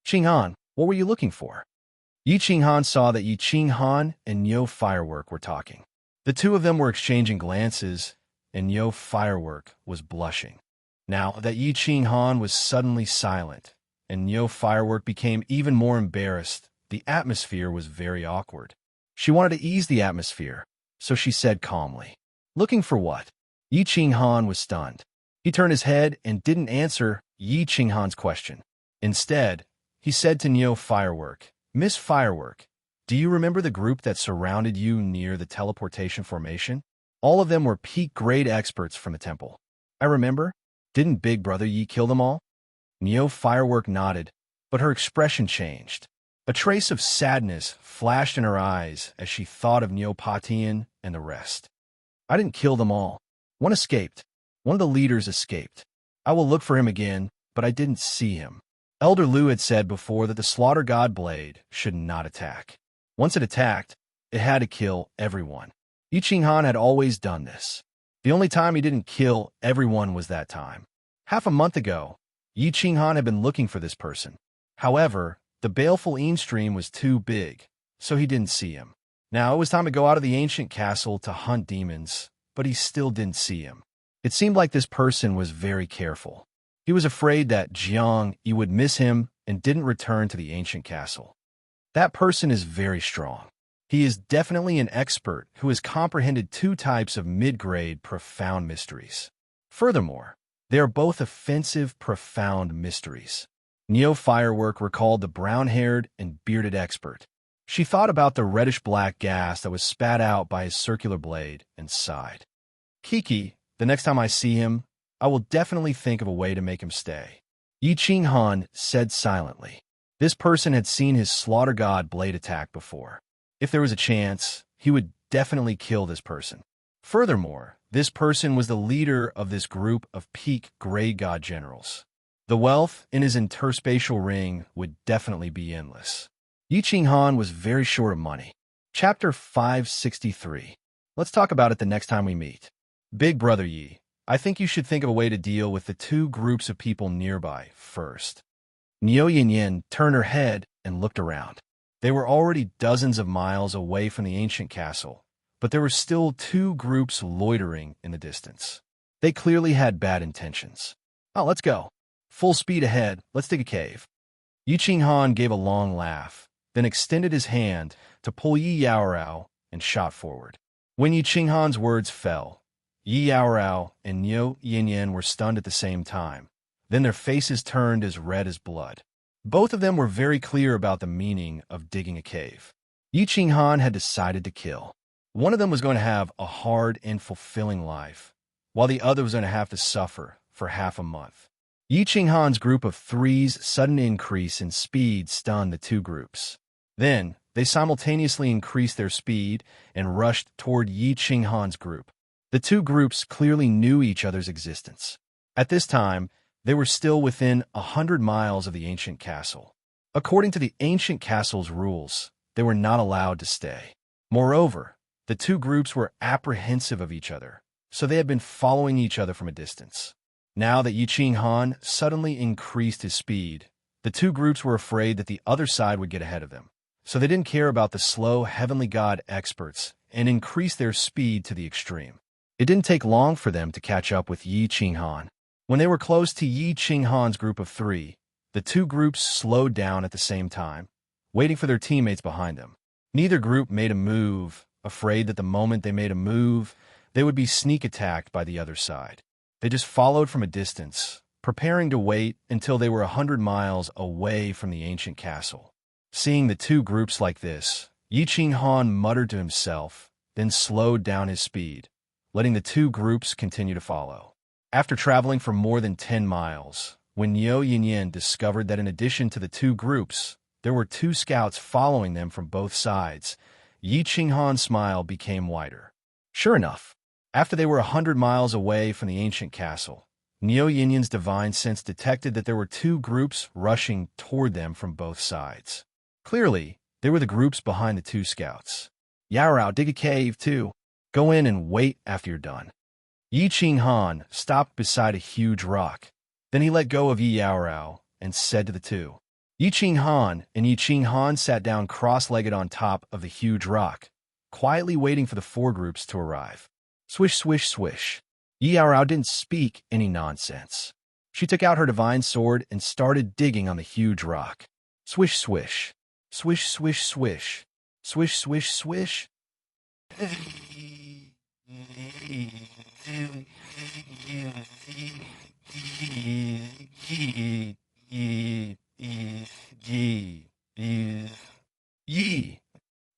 Qinghan, what were you looking for? Yi Qinghan saw that Yi Qinghan and Neo Firework were talking. The two of them were exchanging glances, and Neo Firework was blushing. Now that Yi Qinghan was suddenly silent, and Neo Firework became even more embarrassed, the atmosphere was very awkward. She wanted to ease the atmosphere, so she said calmly, "Looking for what?" Yi Qinghan was stunned. He turned his head and didn't answer Yi Qinghan's question. Instead, he said to Neo Firework, "Miss Firework, do you remember the group that surrounded you near the teleportation formation? All of them were peak-grade experts from the temple. I remember. Didn't Big Brother Yi kill them all?" Neo Firework nodded, but her expression changed. A trace of sadness flashed in her eyes as she thought of Neo Patian and the rest. "I didn't kill them all. One escaped. One of the leaders escaped. I will look for him again, but I didn't see him." Elder Lu had said before that the Slaughter God Blade should not attack. Once it attacked, it had to kill everyone. Yi Qinghan had always done this. The only time he didn't kill everyone was that time. Half a month ago, Yi Qinghan had been looking for this person. However, the baleful stream was too big, so he didn't see him. Now it was time to go out of the ancient castle to hunt demons, but he still didn't see him. It seemed like this person was very careful. He was afraid that Jiang Yi would miss him and didn't return to the ancient castle. That person is very strong. He is definitely an expert who has comprehended 2 types of mid-grade profound mysteries. Furthermore, they are both offensive profound mysteries. Neo Firework recalled the brown-haired and bearded expert. She thought about the reddish-black gas that was spat out by his circular blade and sighed. "Kiki, the next time I see him, I will definitely think of a way to make him stay." Yi Qinghan said silently. This person had seen his Slaughter God Blade attack before. If there was a chance, he would definitely kill this person. Furthermore, this person was the leader of this group of peak Grey God Generals. The wealth in his interspatial ring would definitely be endless. Yi Qinghan was very short of money. Chapter 563. Let's talk about it the next time we meet. Big Brother Yi, I think you should think of a way to deal with the 2 groups of people nearby first. Niu Yanyan turned her head and looked around. They were already dozens of miles away from the ancient castle, but there were still 2 groups loitering in the distance. They clearly had bad intentions. "Oh, let's go. Full speed ahead, let's dig a cave." Yi Qinghan gave a long laugh, then extended his hand to pull Yi Yaorao and shot forward. When Yi Qinghan's words fell, Yi Yaorao and Niu Yanyan were stunned at the same time, Then their faces turned as red as blood. Both of them were very clear about the meaning of digging a cave. Yi Qinghan had decided to kill. One of them was going to have a hard and fulfilling life, while the other was going to have to suffer for half a month. Yi Qinghan's group of three's sudden increase in speed stunned the two groups. Then, they simultaneously increased their speed and rushed toward Yi Qinghan's group. The two groups clearly knew each other's existence. At this time, they were still within 100 miles of the ancient castle. According to the ancient castle's rules, they were not allowed to stay. Moreover, the two groups were apprehensive of each other, so they had been following each other from a distance. Now that Yi Qinghan suddenly increased his speed, the two groups were afraid that the other side would get ahead of them. So they didn't care about the slow heavenly god experts and increased their speed to the extreme. It didn't take long for them to catch up with Yi Qinghan. When they were close to Yi Qinghan's group of three, the two groups slowed down at the same time, waiting for their teammates behind them. Neither group made a move, afraid that the moment they made a move, they would be sneak attacked by the other side. They just followed from a distance, preparing to wait until they were 100 miles away from the ancient castle. Seeing the two groups like this, Yi Qinghan muttered to himself, then slowed down his speed, letting the two groups continue to follow. After traveling for more than 10 miles, when Niu Yinyan discovered that in addition to the two groups, there were two scouts following them from both sides, Yi Qinghan's smile became wider. Sure enough, after they were 100 miles away from the ancient castle, Niu Yinyan's divine sense detected that there were two groups rushing toward them from both sides. Clearly, they were the groups behind the two scouts. Yarao, dig a cave, too. Go in and wait after you're done. Yi Qinghan stopped beside a huge rock. Then he let go of Yi Yarao and said to the two. Yi Qinghan and Yi Qinghan sat down cross-legged on top of the huge rock, quietly waiting for the four groups to arrive. Swish, swish, swish. Yi Yarao didn't speak any nonsense. She took out her divine sword and started digging on the huge rock. Swish, swish. Swish, swish, swish. Swish, swish, swish.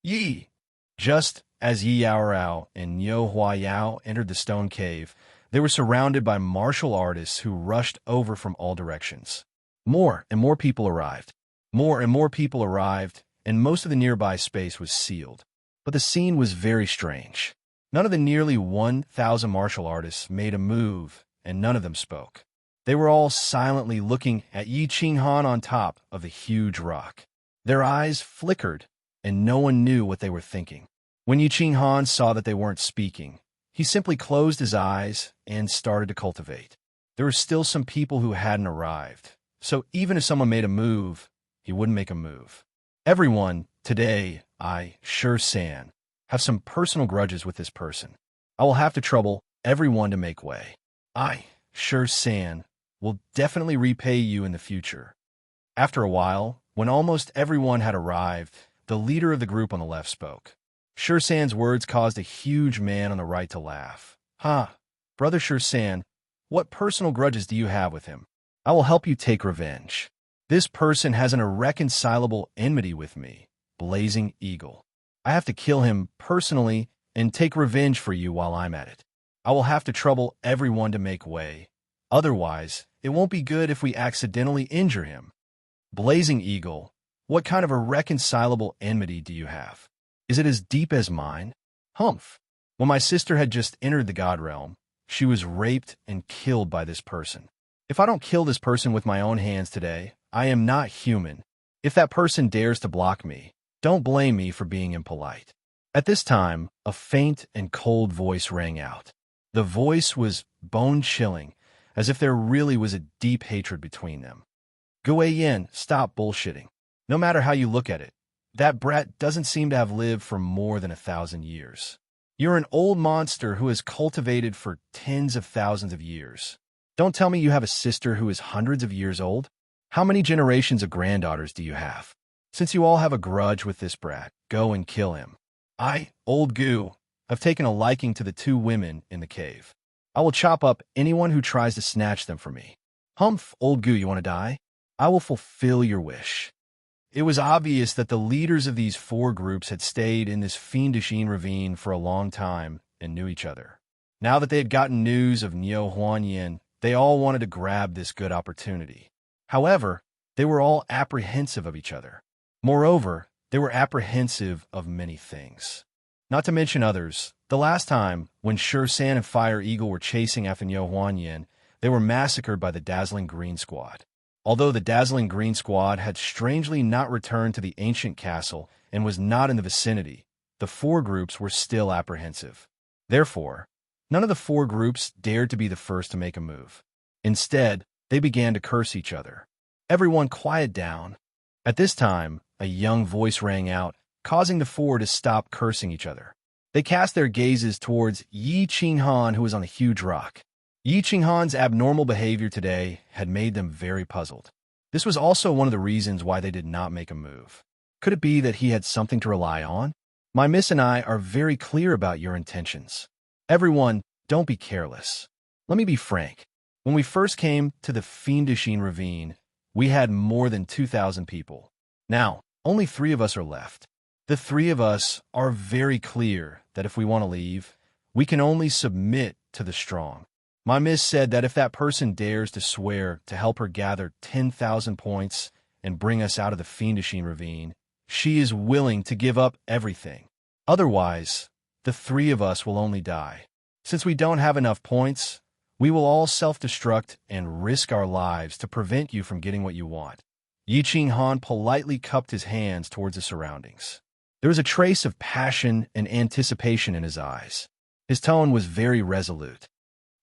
Yi. Just as Yi Yarao and Niu Huayao entered the stone cave, they were surrounded by martial artists who rushed over from all directions. More and more people arrived. More and more people arrived, and most of the nearby space was sealed. But the scene was very strange. None of the nearly 1,000 martial artists made a move, and none of them spoke. They were all silently looking at Yi Qinghan on top of the huge rock. Their eyes flickered, and no one knew what they were thinking. When Yi Qinghan saw that they weren't speaking, he simply closed his eyes and started to cultivate. There were still some people who hadn't arrived, so even if someone made a move, he wouldn't make a move. Everyone, today, I, Sure San, have some personal grudges with this person. I will have to trouble everyone to make way. I, Sure San, will definitely repay you in the future. After a while, when almost everyone had arrived, the leader of the group on the left spoke. Sure San's words caused a huge man on the right to laugh. Ha, brother Sure San, what personal grudges do you have with him? I will help you take revenge. This person has an irreconcilable enmity with me, Blazing Eagle. I have to kill him personally and take revenge for you while I'm at it. I will have to trouble everyone to make way. Otherwise, it won't be good if we accidentally injure him. Blazing Eagle, what kind of irreconcilable enmity do you have? Is it as deep as mine? Humph. When my sister had just entered the God Realm, she was raped and killed by this person. If I don't kill this person with my own hands today, I am not human. If that person dares to block me, don't blame me for being impolite. At this time, a faint and cold voice rang out. The voice was bone-chilling, as if there really was a deep hatred between them. Gue Yin, stop bullshitting. No matter how you look at it, that brat doesn't seem to have lived for more than 1,000 years. You're an old monster who has cultivated for tens of thousands of years. Don't tell me you have a sister who is hundreds of years old. How many generations of granddaughters do you have? Since you all have a grudge with this brat, go and kill him. I, Old Goo, have taken a liking to the two women in the cave. I will chop up anyone who tries to snatch them from me. Humph, old goo, you want to die? I will fulfill your wish. It was obvious that the leaders of these four groups had stayed in this fiendish ravine for a long time and knew each other. Now that they had gotten news of Niu Huanyin, they all wanted to grab this good opportunity. However, they were all apprehensive of each other. Moreover, they were apprehensive of many things. Not to mention others, the last time, when Sure San and Fire Eagle were chasing after Niu Huanyin, they were massacred by the Dazzling Green Squad. Although the Dazzling Green Squad had strangely not returned to the ancient castle and was not in the vicinity, the four groups were still apprehensive. Therefore, none of the four groups dared to be the first to make a move. Instead, they began to curse each other. Everyone quiet down. At this time, a young voice rang out, causing the four to stop cursing each other. They cast their gazes towards Yi Qinghan, who was on a huge rock. Yi Qinghan's abnormal behavior today had made them very puzzled. This was also one of the reasons why they did not make a move. Could it be that he had something to rely on? My miss and I are very clear about your intentions. Everyone, don't be careless. Let me be frank. When we first came to the fiendish ravine, we had more than 2,000 people. Now, only 3 of us are left. The 3 of us are very clear that if we want to leave, we can only submit to the strong. My miss said that if that person dares to swear to help her gather 10,000 points and bring us out of the fiendish ravine, she is willing to give up everything. Otherwise, the 3 of us will only die. Since we don't have enough points, we will all self-destruct and risk our lives to prevent you from getting what you want. Yi Qinghan politely cupped his hands towards the surroundings. There was a trace of passion and anticipation in his eyes. His tone was very resolute.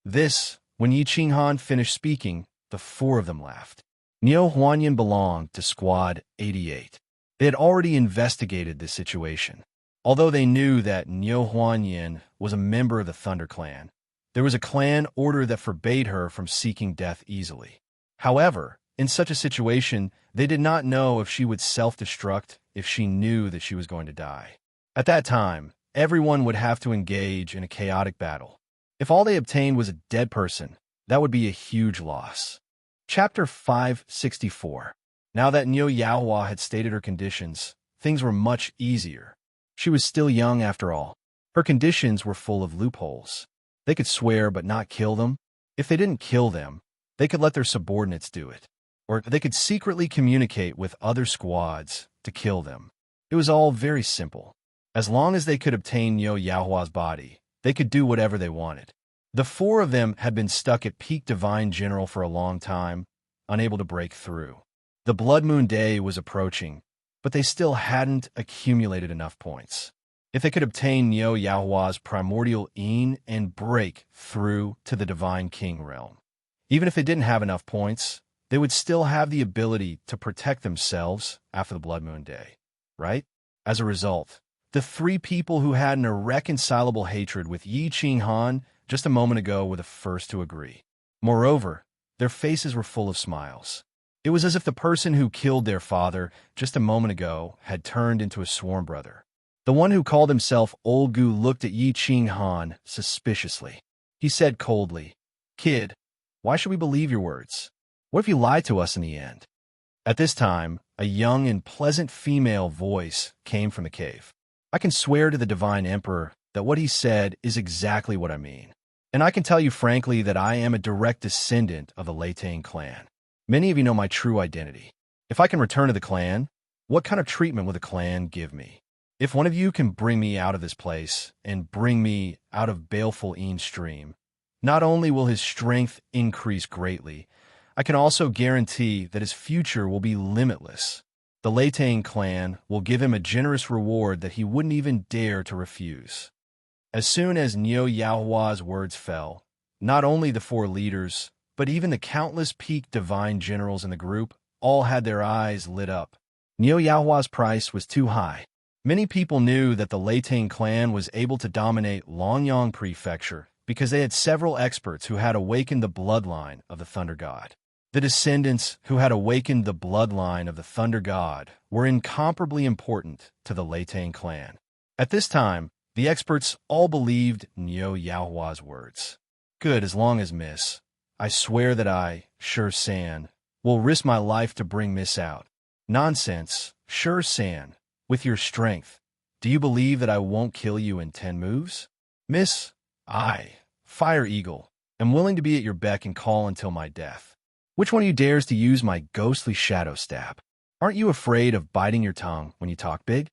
When Yi Qinghan finished speaking, the 4 of them laughed. Niu Huanyin belonged to Squad 88. They had already investigated this situation. Although they knew that Niu Huanyin was a member of the Thunder Clan, there was a clan order that forbade her from seeking death easily. However, in such a situation, they did not know if she would self-destruct if she knew that she was going to die. At that time, everyone would have to engage in a chaotic battle. If all they obtained was a dead person, that would be a huge loss. Chapter 564. Now that Niu Yaohua had stated her conditions, things were much easier. She was still young after all. Her conditions were full of loopholes. They could swear but not kill them. If they didn't kill them, they could let their subordinates do it. Or they could secretly communicate with other squads to kill them. It was all very simple. As long as they could obtain Niu Yaohua's body, they could do whatever they wanted. The 4 of them had been stuck at peak Divine General for a long time, unable to break through. The Blood Moon Day was approaching, but they still hadn't accumulated enough points. If they could obtain Niu Yaohua's primordial Yin and break through to the Divine King realm, even if they didn't have enough points, they would still have the ability to protect themselves after the Blood Moon Day, right? As a result, the 3 people who had an irreconcilable hatred with Yi Qinghan just a moment ago were the first to agree. Moreover, their faces were full of smiles. It was as if the person who killed their father just a moment ago had turned into a sworn brother. The one who called himself Old Gu looked at Yi Qinghan suspiciously. He said coldly, "Kid, why should we believe your words? What if you lie to us in the end?" At this time, a young and pleasant female voice came from the cave. "I can swear to the Divine Emperor that what he said is exactly what I mean. And I can tell you frankly that I am a direct descendant of the Leitang clan. Many of you know my true identity. If I can return to the clan, what kind of treatment will the clan give me? If one of you can bring me out of this place and bring me out of baleful Een stream, not only will his strength increase greatly, I can also guarantee that his future will be limitless. The Leitang clan will give him a generous reward that he wouldn't even dare to refuse." As soon as Niu Yaohua's words fell, not only the 4 leaders, but even the countless peak divine generals in the group all had their eyes lit up. Niu Yaohua's price was too high. Many people knew that the Leitang clan was able to dominate Longyang Prefecture because they had several experts who had awakened the bloodline of the Thunder God. The descendants who had awakened the bloodline of the Thunder God were incomparably important to the Leitang clan. At this time, the experts all believed Niu Yaohua's words. Good, as long as Miss, I swear that I, Sure San, will risk my life to bring Miss out. Nonsense, Sure San. With your strength, do you believe that I won't kill you in 10 moves? Miss, I, Fire Eagle, am willing to be at your beck and call until my death. Which one of you dares to use my ghostly shadow stab? Aren't you afraid of biting your tongue when you talk big?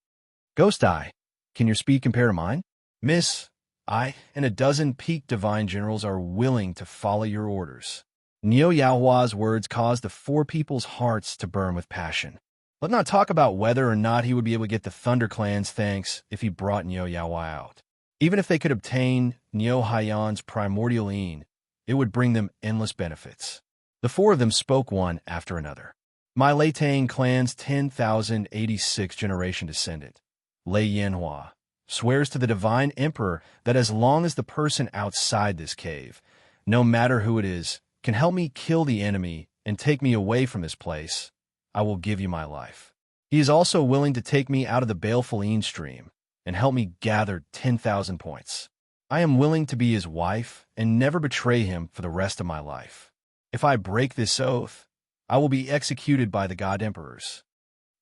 Ghost Eye, can your speed compare to mine? Miss, I and a dozen peak divine generals are willing to follow your orders. Niu Yaohua's words caused the four people's hearts to burn with passion. Let's not talk about whether or not he would be able to get the Thunder Clan's thanks if he brought Niu Yaohua out. Even if they could obtain Niu Haiyan's primordial Yin, it would bring them endless benefits. The four of them spoke one after another. My Lei Tang clan's 10,086 generation descendant, Lei Yanhua, swears to the Divine Emperor that as long as the person outside this cave, no matter who it is, can help me kill the enemy and take me away from this place, I will give you my life. He is also willing to take me out of the baleful Yin stream and help me gather 10,000 points. I am willing to be his wife and never betray him for the rest of my life. If I break this oath, I will be executed by the God Emperors.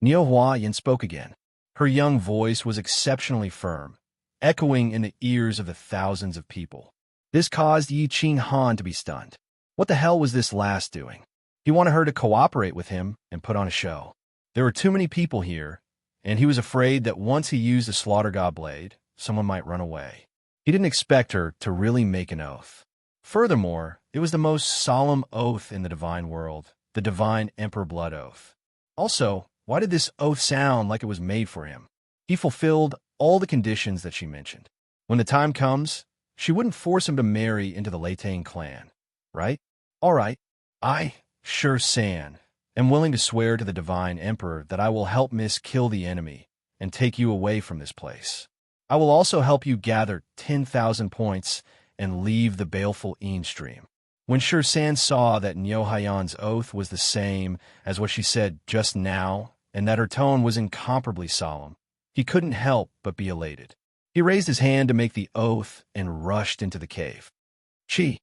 Niu Huayan spoke again. Her young voice was exceptionally firm, echoing in the ears of the thousands of people. This caused Yi Qing Han to be stunned. What the hell was this last doing? He wanted her to cooperate with him and put on a show. There were too many people here, and he was afraid that once he used the Slaughter God Blade, someone might run away. He didn't expect her to really make an oath. Furthermore, it was the most solemn oath in the divine world, the Divine Emperor Blood Oath. Also, why did this oath sound like it was made for him? He fulfilled all the conditions that she mentioned. When the time comes, she wouldn't force him to marry into the Lei Tang clan, right? All right, I, Sure San, am willing to swear to the Divine Emperor that I will help Miss kill the enemy and take you away from this place. I will also help you gather 10,000 points and leave the baleful Yin stream. When Sure San saw that Niu Haiyan's oath was the same as what she said just now, and that her tone was incomparably solemn, he couldn't help but be elated. He raised his hand to make the oath and rushed into the cave. Chi.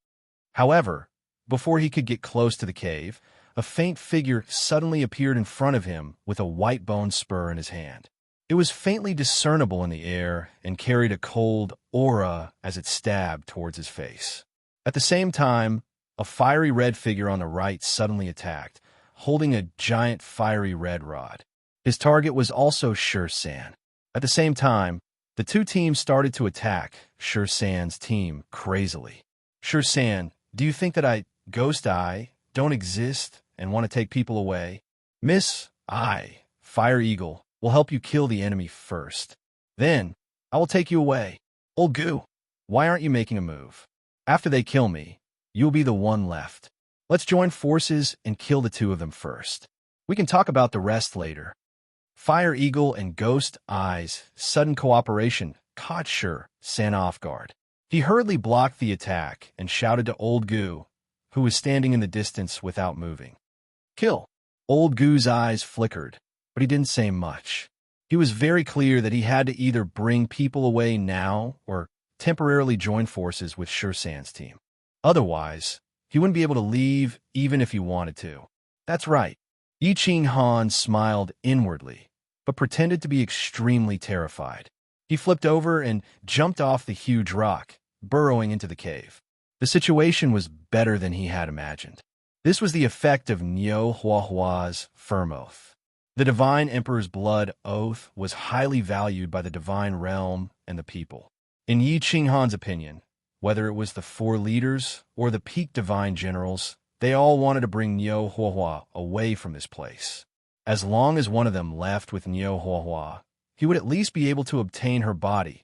However, before he could get close to the cave, a faint figure suddenly appeared in front of him with a white bone spur in his hand. It was faintly discernible in the air and carried a cold aura as it stabbed towards his face. At the same time, a fiery red figure on the right suddenly attacked, holding a giant fiery red rod. His target was also Sure San. At the same time, the two teams started to attack Sure San's team crazily. Sure San, do you think that I, Ghost Eye, don't exist and want to take people away? Miss, I, Fire Eagle, will help you kill the enemy first. Then, I will take you away. Old Goo, why aren't you making a move? After they kill me, you will be the one left. Let's join forces and kill the two of them first. We can talk about the rest later. Fire Eagle and Ghost Eye's sudden cooperation caught Sure San off guard. He hurriedly blocked the attack and shouted to Old Goo, who was standing in the distance without moving. Kill! Old Goo's eyes flickered, but he didn't say much. He was very clear that he had to either bring people away now or temporarily join forces with Sure San's team. Otherwise, he wouldn't be able to leave even if he wanted to. That's right. Yi Qing Han smiled inwardly, but pretended to be extremely terrified. He flipped over and jumped off the huge rock, burrowing into the cave. The situation was better than he had imagined. This was the effect of Niu Huahua's firm oath. The Divine Emperor's blood oath was highly valued by the Divine Realm and the people. In Yi Qing Han's opinion, whether it was the four leaders or the peak divine generals, they all wanted to bring Niu Huahua away from this place. As long as one of them left with Niu Huahua, he would at least be able to obtain her body.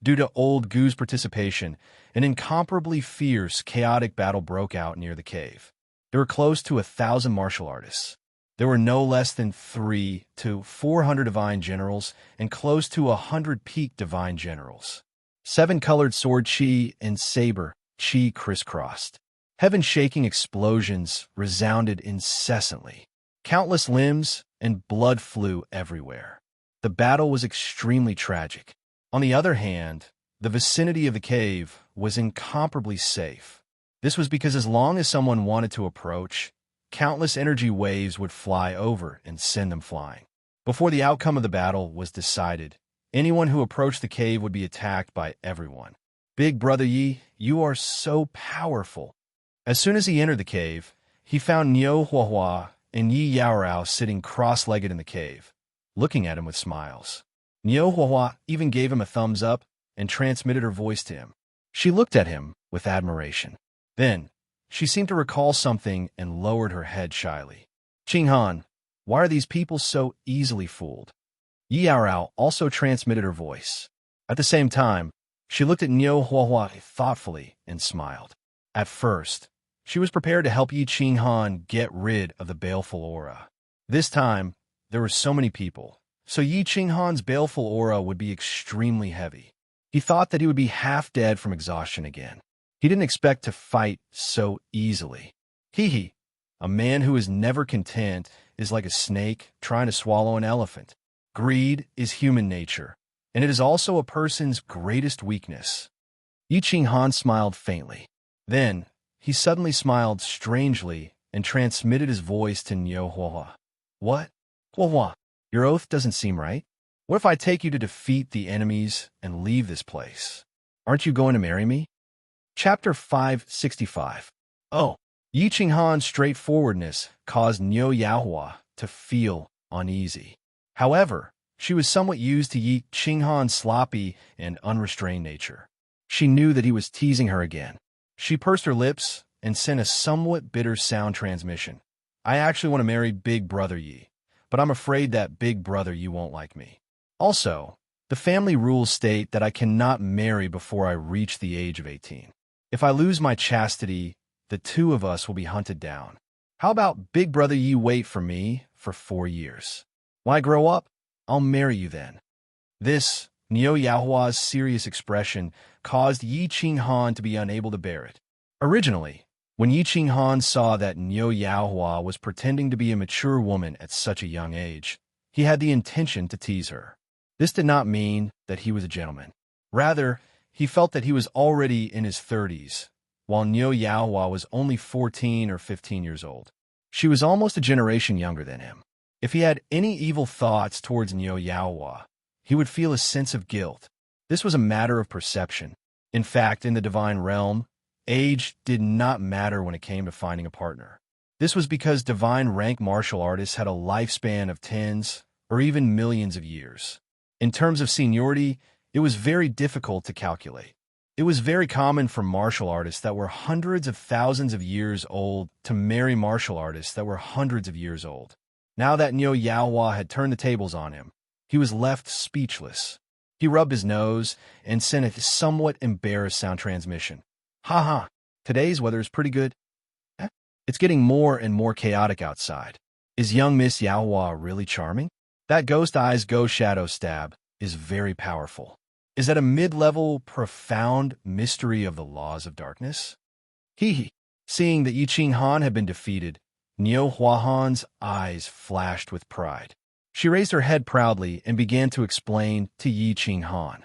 Due to Old Goo's participation, an incomparably fierce, chaotic battle broke out near the cave. There were close to 1,000 martial artists. There were no less than 300 to 400 divine generals and close to 100 peak divine generals. 7-colored sword chi and saber chi crisscrossed. Heaven-shaking explosions resounded incessantly. Countless limbs and blood flew everywhere. The battle was extremely tragic. On the other hand, the vicinity of the cave was incomparably safe. This was because as long as someone wanted to approach, countless energy waves would fly over and send them flying. Before the outcome of the battle was decided, anyone who approached the cave would be attacked by everyone. Big Brother Yi, you are so powerful. As soon as he entered the cave, he found Niu Huahua and Yi Yaorao sitting cross-legged in the cave, looking at him with smiles. Niu Huahua even gave him a thumbs up and transmitted her voice to him. She looked at him with admiration. Then, she seemed to recall something and lowered her head shyly. Qinghan, why are these people so easily fooled? Yi Yaorao also transmitted her voice. At the same time, she looked at Niu Huahua thoughtfully and smiled. At first, she was prepared to help Yi Qinghan get rid of the baleful aura. This time, there were so many people, so Yi Qinghan's baleful aura would be extremely heavy. He thought that he would be half dead from exhaustion again. He didn't expect to fight so easily. Hee, a man who is never content is like a snake trying to swallow an elephant. Greed is human nature, and it is also a person's greatest weakness. Yi Qinghan smiled faintly. Then, he suddenly smiled strangely and transmitted his voice to Niu Huahua. What? Huahua, your oath doesn't seem right. What if I take you to defeat the enemies and leave this place? Aren't you going to marry me? Chapter 565. Oh, Yi Qinghan's straightforwardness caused Niu Yaohua to feel uneasy. However, she was somewhat used to Yi Qinghan's sloppy and unrestrained nature. She knew that he was teasing her again. She pursed her lips and sent a somewhat bitter sound transmission. I actually want to marry Big Brother Yi, but I'm afraid that Big Brother Yi won't like me. Also, the family rules state that I cannot marry before I reach the age of 18. If I lose my chastity, the two of us will be hunted down. How about Big Brother Yi wait for me for 4 years? When I grow up, I'll marry you then. This, Niu Yaohua's serious expression, caused Yi Qinghan to be unable to bear it. Originally, when Yi Qinghan saw that Niu Yaohua was pretending to be a mature woman at such a young age, he had the intention to tease her. This did not mean that he was a gentleman. Rather, he felt that he was already in his 30s, while Niu Yaohua was only 14 or 15 years old. She was almost a generation younger than him. If he had any evil thoughts towards Niu Yaohua, he would feel a sense of guilt. This was a matter of perception. In fact, in the divine realm, age did not matter when it came to finding a partner. This was because divine rank martial artists had a lifespan of tens or even millions of years. In terms of seniority, it was very difficult to calculate. It was very common for martial artists that were hundreds of thousands of years old to marry martial artists that were hundreds of years old. Now that Niu Yaohua had turned the tables on him, he was left speechless. He rubbed his nose and sent a somewhat embarrassed sound transmission. Ha ha, today's weather is pretty good. It's getting more and more chaotic outside. Is young Miss Yaohua really charming? That ghost eyes go shadow stab is very powerful. Is that a mid-level, profound mystery of the laws of darkness? Hee. Seeing that Yi Qinghan had been defeated, Niu Huahan's eyes flashed with pride. She raised her head proudly and began to explain to Yi Qinghan.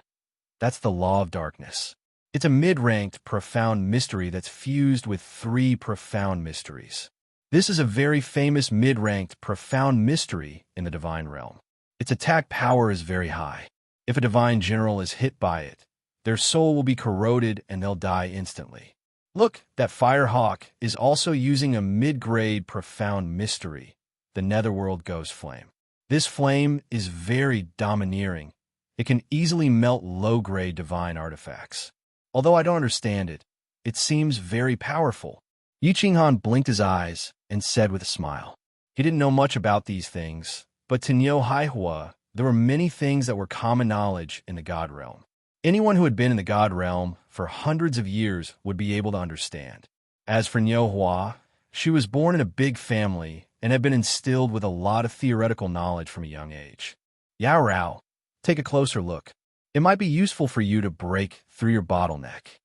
That's the law of darkness. It's a mid-ranked, profound mystery that's fused with 3 profound mysteries. This is a very famous mid-ranked, profound mystery in the divine realm. Its attack power is very high. If a divine general is hit by it, their soul will be corroded and they'll die instantly. Look, that Fire Hawk is also using a mid-grade profound mystery, the Netherworld Ghost Flame. This flame is very domineering. It can easily melt low-grade divine artifacts. Although I don't understand it, it seems very powerful. Yi Qinghan blinked his eyes and said with a smile. He didn't know much about these things, but to Niu Yaohua, there were many things that were common knowledge in the God realm. Anyone who had been in the God realm for hundreds of years would be able to understand. As for Niu Yaohua, she was born in a big family and had been instilled with a lot of theoretical knowledge from a young age. Yao Rao, take a closer look. It might be useful for you to break through your bottleneck.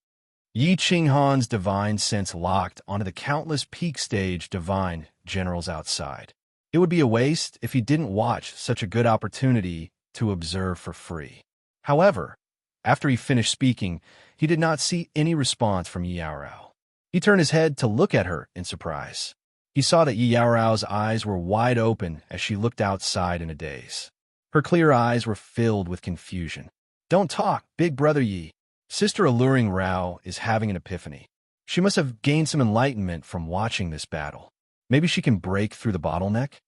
Yi Qinghan's divine sense locked onto the countless peak stage divine generals outside. It would be a waste if he didn't watch such a good opportunity to observe for free. However, after he finished speaking, he did not see any response from Yi Yaorao. He turned his head to look at her in surprise. He saw that Yi Yaorao's eyes were wide open as she looked outside in a daze. Her clear eyes were filled with confusion. "Don't talk, big brother Yi. Sister Alluring Rao is having an epiphany. She must have gained some enlightenment from watching this battle. Maybe she can break through the bottleneck?"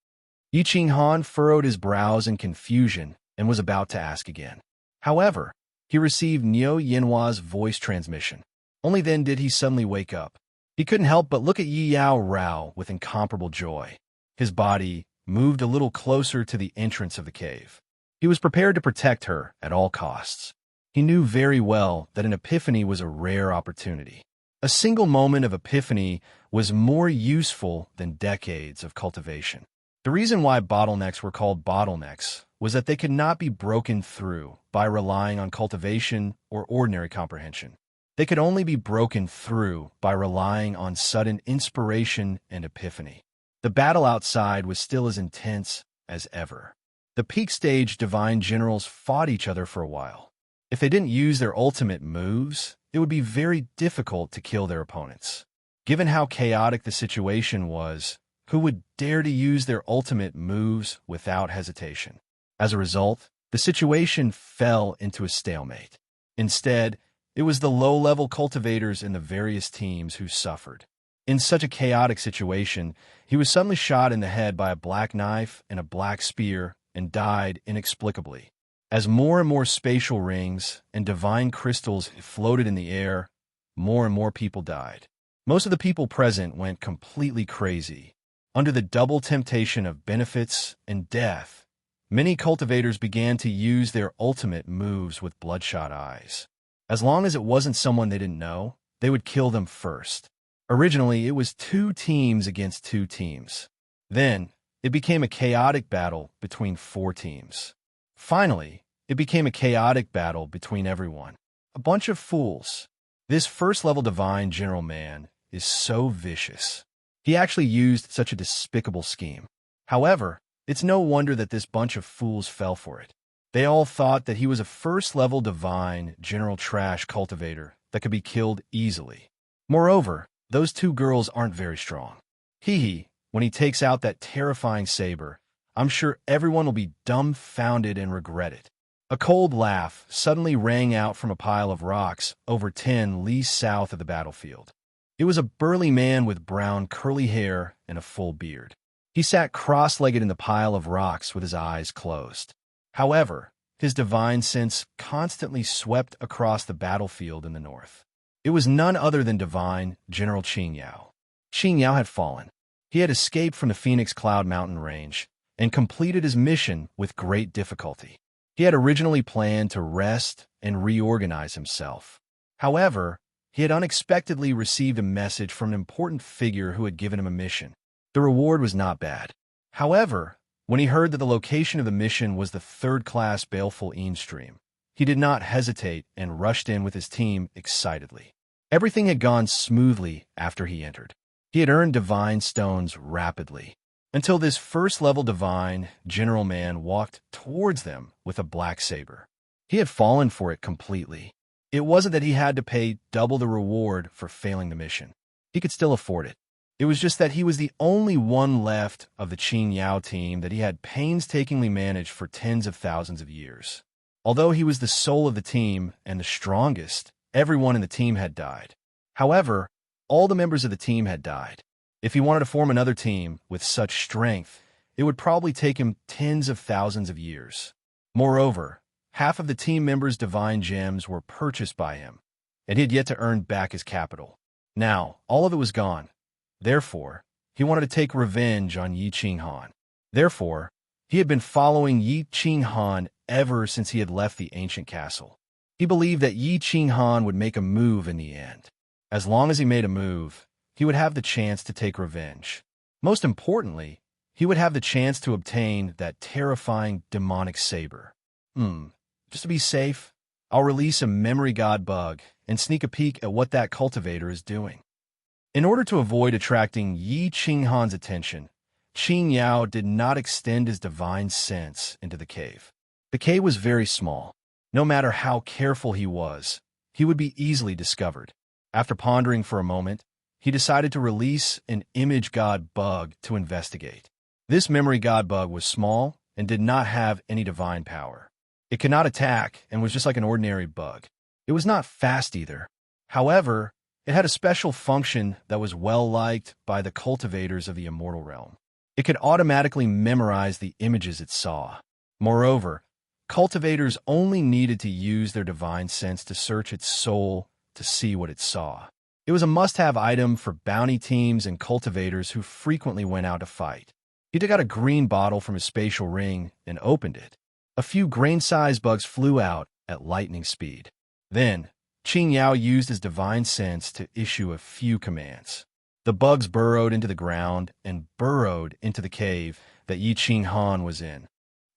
Yi Qinghan furrowed his brows in confusion and was about to ask again. However, he received Niu Yinhua's voice transmission. Only then did he suddenly wake up. He couldn't help but look at Yi Yao Rao with incomparable joy. His body moved a little closer to the entrance of the cave. He was prepared to protect her at all costs. He knew very well that an epiphany was a rare opportunity. A single moment of epiphany was more useful than decades of cultivation. The reason why bottlenecks were called bottlenecks was that they could not be broken through by relying on cultivation or ordinary comprehension. They could only be broken through by relying on sudden inspiration and epiphany. The battle outside was still as intense as ever. The peak stage divine generals fought each other for a while. If they didn't use their ultimate moves, it would be very difficult to kill their opponents. Given how chaotic the situation was, who would dare to use their ultimate moves without hesitation? As a result, the situation fell into a stalemate. Instead, it was the low-level cultivators in the various teams who suffered. In such a chaotic situation, he was suddenly shot in the head by a black knife and a black spear and died inexplicably. As more and more spatial rings and divine crystals floated in the air, more and more people died. Most of the people present went completely crazy. Under the double temptation of benefits and death, many cultivators began to use their ultimate moves with bloodshot eyes. As long as it wasn't someone they didn't know, they would kill them first. Originally, it was 2 teams against 2 teams. Then, it became a chaotic battle between 4 teams. Finally, it became a chaotic battle between everyone. A bunch of fools. This first-level divine general man is so vicious. He actually used such a despicable scheme. However, it's no wonder that this bunch of fools fell for it. They all thought that he was a first-level divine general trash cultivator that could be killed easily. Moreover, those 2 girls aren't very strong. When he takes out that terrifying saber, I'm sure everyone will be dumbfounded and regret it. A cold laugh suddenly rang out from a pile of rocks over 10 li south of the battlefield. It was a burly man with brown curly hair and a full beard. He sat cross-legged in the pile of rocks with his eyes closed. However, his divine sense constantly swept across the battlefield in the north. It was none other than divine General Qing Yao. Qing Yao had fallen. He had escaped from the Phoenix Cloud Mountain range and completed his mission with great difficulty. He had originally planned to rest and reorganize himself. However, he had unexpectedly received a message from an important figure who had given him a mission. The reward was not bad. However, when he heard that the location of the mission was the 3rd-class Baleful Een stream, he did not hesitate and rushed in with his team excitedly. Everything had gone smoothly after he entered. He had earned divine stones rapidly, until this first-level divine general man walked towards them with a black saber. He had fallen for it completely. It wasn't that he had to pay double the reward for failing the mission. He could still afford it. It was just that he was the only one left of the Qing Yao team that he had painstakingly managed for tens of thousands of years. Although he was the soul of the team and the strongest, everyone in the team had died. However, all the members of the team had died. If he wanted to form another team with such strength, it would probably take him tens of thousands of years. Moreover, half of the team members' divine gems were purchased by him, and he had yet to earn back his capital. Now, all of it was gone. Therefore, he wanted to take revenge on Yi Qinghan. Therefore, he had been following Yi Qinghan ever since he had left the ancient castle. He believed that Yi Qinghan would make a move in the end. As long as he made a move, he would have the chance to take revenge. Most importantly, he would have the chance to obtain that terrifying demonic saber. Just to be safe, I'll release a memory god bug and sneak a peek at what that cultivator is doing. In order to avoid attracting Yi Qinghan's attention, Qing Yao did not extend his divine sense into the cave. The cave was very small. No matter how careful he was, he would be easily discovered. After pondering for a moment, he decided to release an image god bug to investigate. This memory god bug was small and did not have any divine power. It could not attack and was just like an ordinary bug. It was not fast either. However, it had a special function that was well-liked by the cultivators of the immortal realm. It could automatically memorize the images it saw. Moreover, cultivators only needed to use their divine sense to search its soul to see what it saw. It was a must-have item for bounty teams and cultivators who frequently went out to fight. He took out a green bottle from his spatial ring and opened it. A few grain-sized bugs flew out at lightning speed. Then, Qing Yao used his divine sense to issue a few commands. The bugs burrowed into the ground and burrowed into the cave that Yi Qing Han was in.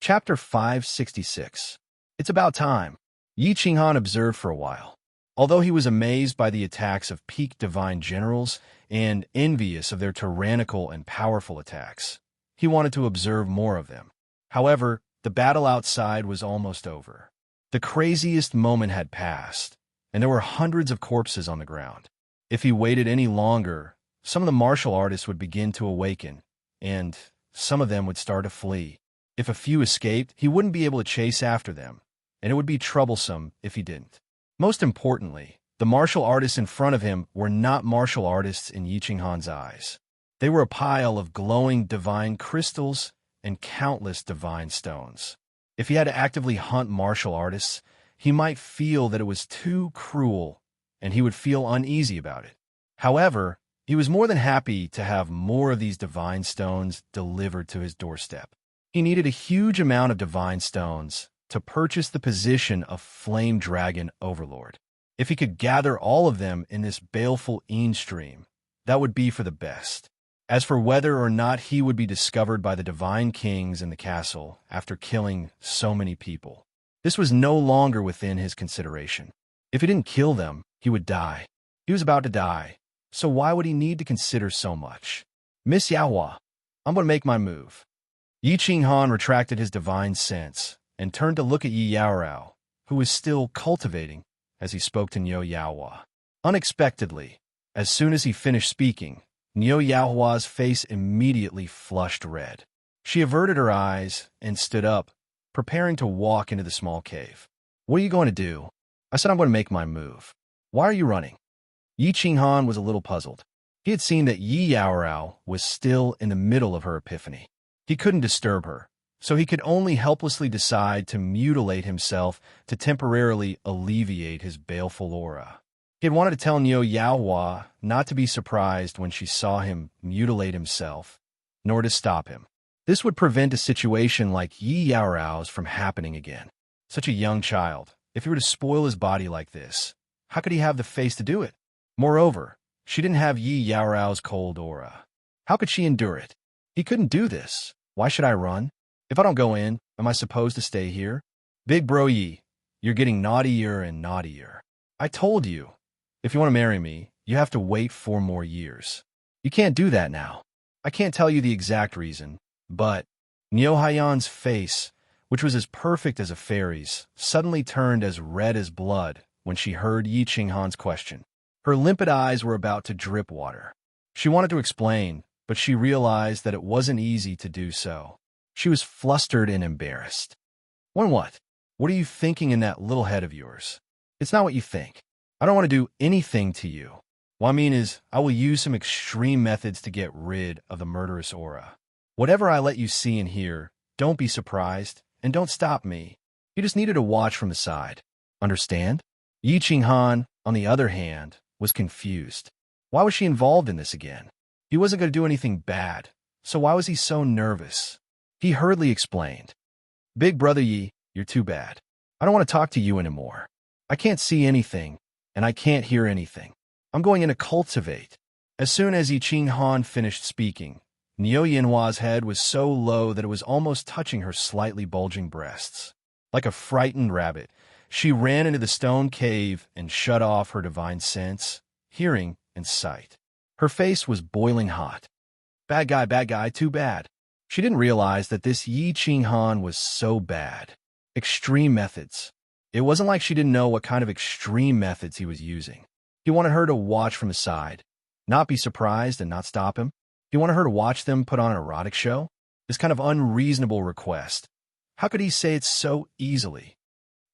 Chapter 566. It's about time. Yi Qing Han observed for a while. Although he was amazed by the attacks of peak divine generals and envious of their tyrannical and powerful attacks, he wanted to observe more of them. However, the battle outside was almost over. The craziest moment had passed, and there were hundreds of corpses on the ground. If he waited any longer, some of the martial artists would begin to awaken, and some of them would start to flee. If a few escaped, he wouldn't be able to chase after them, and it would be troublesome if he didn't. Most importantly, the martial artists in front of him were not martial artists in Yi Qing Han's eyes. They were a pile of glowing divine crystals and countless divine stones. If he had to actively hunt martial artists, he might feel that it was too cruel, and he would feel uneasy about it. However, he was more than happy to have more of these divine stones delivered to his doorstep. He needed a huge amount of divine stones to purchase the position of Flame Dragon Overlord. If he could gather all of them in this baleful stream, that would be for the best. As for whether or not he would be discovered by the divine kings in the castle after killing so many people, this was no longer within his consideration. If he didn't kill them, he would die. He was about to die, so why would he need to consider so much? Miss Yaohua, I'm going to make my move. Yi Qing Han retracted his divine sense and turned to look at Yi Yaorao, who was still cultivating as he spoke to Niu Yaohua. Unexpectedly, as soon as he finished speaking, Niu Yaohua's face immediately flushed red. She averted her eyes and stood up, preparing to walk into the small cave. What are you going to do? I said I'm going to make my move. Why are you running? Yi Qing Han was a little puzzled. He had seen that Yi Yaorao was still in the middle of her epiphany. He couldn't disturb her, so he could only helplessly decide to mutilate himself to temporarily alleviate his baleful aura. He had wanted to tell Niu Yaohua not to be surprised when she saw him mutilate himself, nor to stop him. This would prevent a situation like Yi Yaorao's from happening again. Such a young child, if he were to spoil his body like this, how could he have the face to do it? Moreover, she didn't have Yi Yaorao's cold aura. How could she endure it? He couldn't do this. Why should I run? If I don't go in, am I supposed to stay here? Big bro Yi, you're getting naughtier and naughtier. I told you, if you want to marry me, you have to wait 4 more years. You can't do that now. I can't tell you the exact reason, but Niu Haiyan's face, which was as perfect as a fairy's, suddenly turned as red as blood when she heard Yi Qing Han's question. Her limpid eyes were about to drip water. She wanted to explain, but she realized that it wasn't easy to do so. She was flustered and embarrassed. When what? What are you thinking in that little head of yours? It's not what you think. I don't want to do anything to you. What I mean is, I will use some extreme methods to get rid of the murderous aura. Whatever I let you see and hear, don't be surprised, and don't stop me. You just needed to watch from the side. Understand? Yi Qing Han, on the other hand, was confused. Why was she involved in this again? He wasn't going to do anything bad, so why was he so nervous? He hurriedly explained. Big brother Yi, you're too bad. I don't want to talk to you anymore. I can't see anything, and I can't hear anything. I'm going in to cultivate. As soon as Yi Qing Han finished speaking, Niu Yanhua's head was so low that it was almost touching her slightly bulging breasts. Like a frightened rabbit, she ran into the stone cave and shut off her divine sense, hearing, and sight. Her face was boiling hot. Bad guy, too bad. She didn't realize that this Yi Qing Han was so bad. Extreme methods. It wasn't like she didn't know what kind of extreme methods he was using. He wanted her to watch from the side, Not be surprised and not stop him? He wanted her to watch them put on an erotic show? This kind of unreasonable request. How could he say it so easily?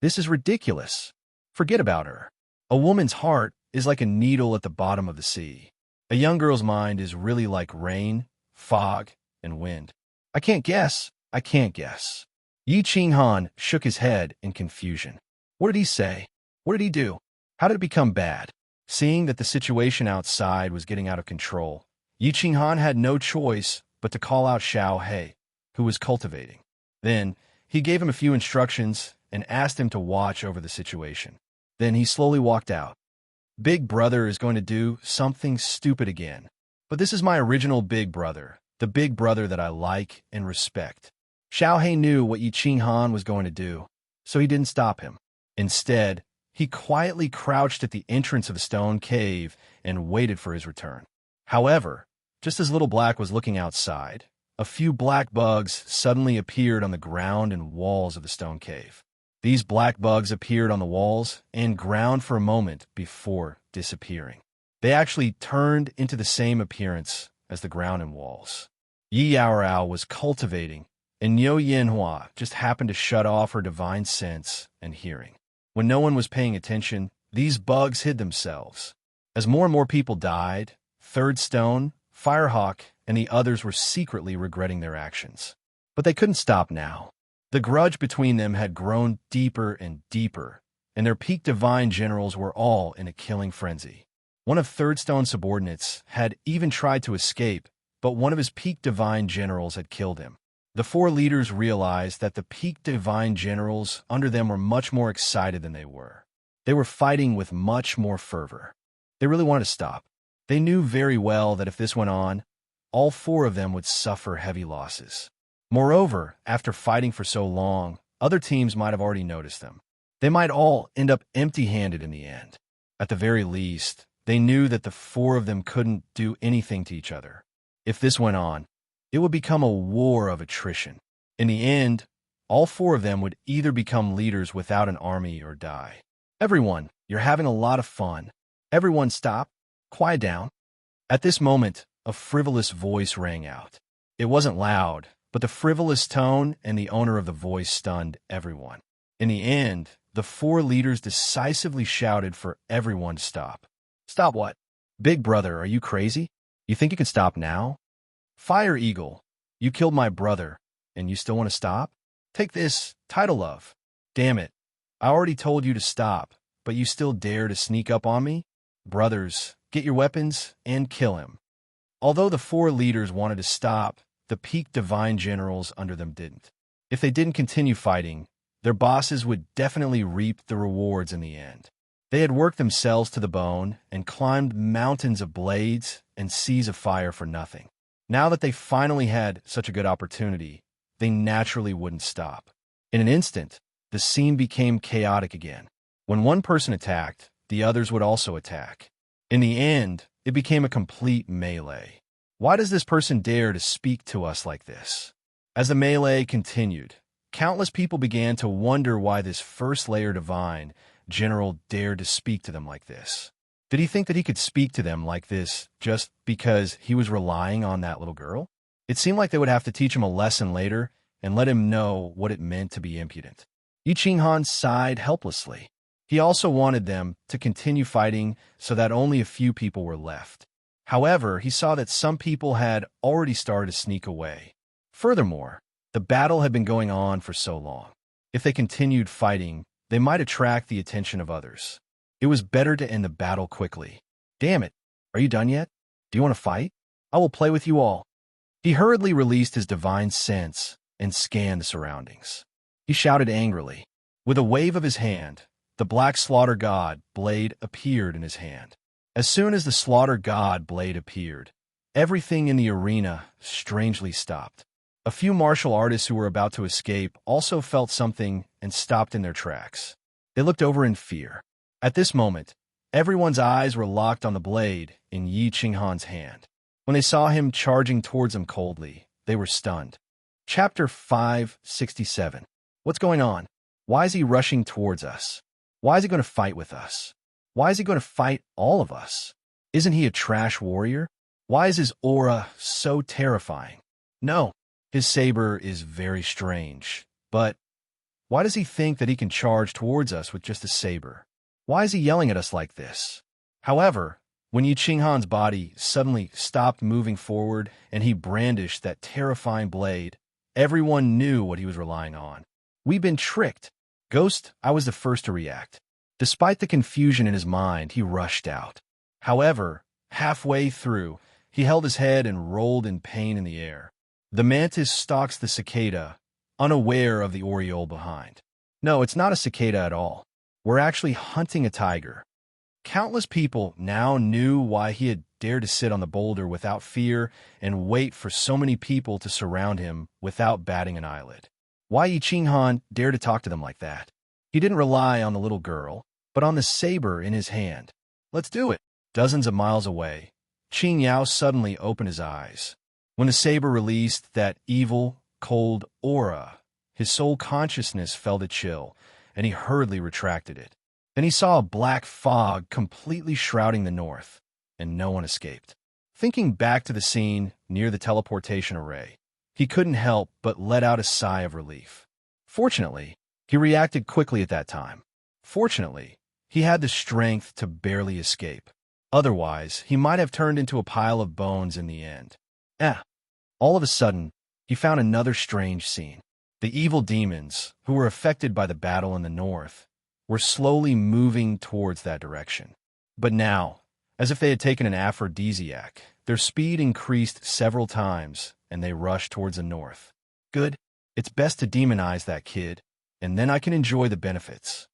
This is ridiculous. Forget about her. A woman's heart is like a needle at the bottom of the sea. A young girl's mind is really like rain, fog, and wind. I can't guess. I can't guess. Yi Qinghan shook his head in confusion. What did he say? What did he do? How did it become bad? Seeing that the situation outside was getting out of control, Yi Qinghan had no choice but to call out Xiao He, who was cultivating. Then, he gave him a few instructions and asked him to watch over the situation. Then he slowly walked out. Big Brother is going to do something stupid again. But this is my original Big Brother, the Big Brother that I like and respect. Xiao He knew what Yi Qinghan was going to do, so he didn't stop him. Instead, he quietly crouched at the entrance of the stone cave and waited for his return. However, just as Little Black was looking outside, a few black bugs suddenly appeared on the ground and walls of the stone cave. These black bugs appeared on the walls and ground for a moment before disappearing. They actually turned into the same appearance as the ground and walls. Yi Yaorao was cultivating, and Niu Yanhua just happened to shut off her divine sense and hearing. When no one was paying attention, these bugs hid themselves. As more and more people died, Third Stone, Firehawk, and the others were secretly regretting their actions. But they couldn't stop now. The grudge between them had grown deeper and deeper, and their peak divine generals were all in a killing frenzy. One of Third Stone's subordinates had even tried to escape, but one of his peak divine generals had killed him. The four leaders realized that the peak divine generals under them were much more excited than they were. They were fighting with much more fervor. They really wanted to stop. They knew very well that if this went on, all four of them would suffer heavy losses. Moreover, after fighting for so long, other teams might have already noticed them. They might all end up empty-handed in the end. At the very least, they knew that the four of them couldn't do anything to each other. If this went on, it would become a war of attrition. In the end, all four of them would either become leaders without an army or die. Everyone, you're having a lot of fun. Everyone stop. Quiet down. At this moment, a frivolous voice rang out. It wasn't loud, but the frivolous tone and the owner of the voice stunned everyone. In the end, the four leaders decisively shouted for everyone to stop. Stop what? Big Brother, are you crazy? You think you can stop now? Fire Eagle, you killed my brother, and you still want to stop? Take this, Title Love. Damn it, I already told you to stop, but you still dare to sneak up on me? Brothers, get your weapons and kill him. Although the four leaders wanted to stop, the peak divine generals under them didn't. If they didn't continue fighting, their bosses would definitely reap the rewards in the end. They had worked themselves to the bone and climbed mountains of blades and seas of fire for nothing. Now that they finally had such a good opportunity, they naturally wouldn't stop. In an instant, the scene became chaotic again. When one person attacked, the others would also attack. In the end, it became a complete melee. Why does this person dare to speak to us like this? As the melee continued, countless people began to wonder why this first layer divine general dared to speak to them like this. Did he think that he could speak to them like this just because he was relying on that little girl? It seemed like they would have to teach him a lesson later and let him know what it meant to be impudent. Yi Qinghan sighed helplessly. He also wanted them to continue fighting so that only a few people were left. However, he saw that some people had already started to sneak away. Furthermore, the battle had been going on for so long. If they continued fighting, they might attract the attention of others. It was better to end the battle quickly. Damn it, are you done yet? Do you want to fight? I will play with you all. He hurriedly released his divine sense and scanned the surroundings. He shouted angrily. With a wave of his hand, the black slaughter god blade appeared in his hand. As soon as the slaughter god blade appeared, everything in the arena strangely stopped. A few martial artists who were about to escape also felt something and stopped in their tracks. They looked over in fear. At this moment, everyone's eyes were locked on the blade in Yi Qinghan's hand. When they saw him charging towards them coldly, they were stunned. Chapter 567. What's going on? Why is he rushing towards us? Why is he going to fight with us? Why is he going to fight all of us? Isn't he a trash warrior? Why is his aura so terrifying? No, his saber is very strange. But why does he think that he can charge towards us with just a saber? Why is he yelling at us like this? However, when Yi Qinghan's body suddenly stopped moving forward and he brandished that terrifying blade, everyone knew what he was relying on. We've been tricked. Ghost, I was the first to react. Despite the confusion in his mind, he rushed out. However, halfway through, he held his head and rolled in pain in the air. The mantis stalks the cicada, unaware of the aureole behind. No, it's not a cicada at all. We're actually hunting a tiger. Countless people now knew why he had dared to sit on the boulder without fear and wait for so many people to surround him without batting an eyelid. Why Yi Qinghan dared to talk to them like that. He didn't rely on the little girl, but on the saber in his hand. Let's do it. Dozens of miles away, Qing Yao suddenly opened his eyes. When the saber released that evil, cold aura, his soul consciousness felt a chill, and he hurriedly retracted it. Then he saw a black fog completely shrouding the north, and no one escaped. Thinking back to the scene near the teleportation array, he couldn't help but let out a sigh of relief. Fortunately, he reacted quickly at that time. Fortunately, he had the strength to barely escape. Otherwise, he might have turned into a pile of bones in the end. All of a sudden, he found another strange scene. The evil demons, who were affected by the battle in the north, were slowly moving towards that direction. But now, as if they had taken an aphrodisiac, their speed increased several times, and they rushed towards the north. Good. It's best to demonize that kid, and then I can enjoy the benefits.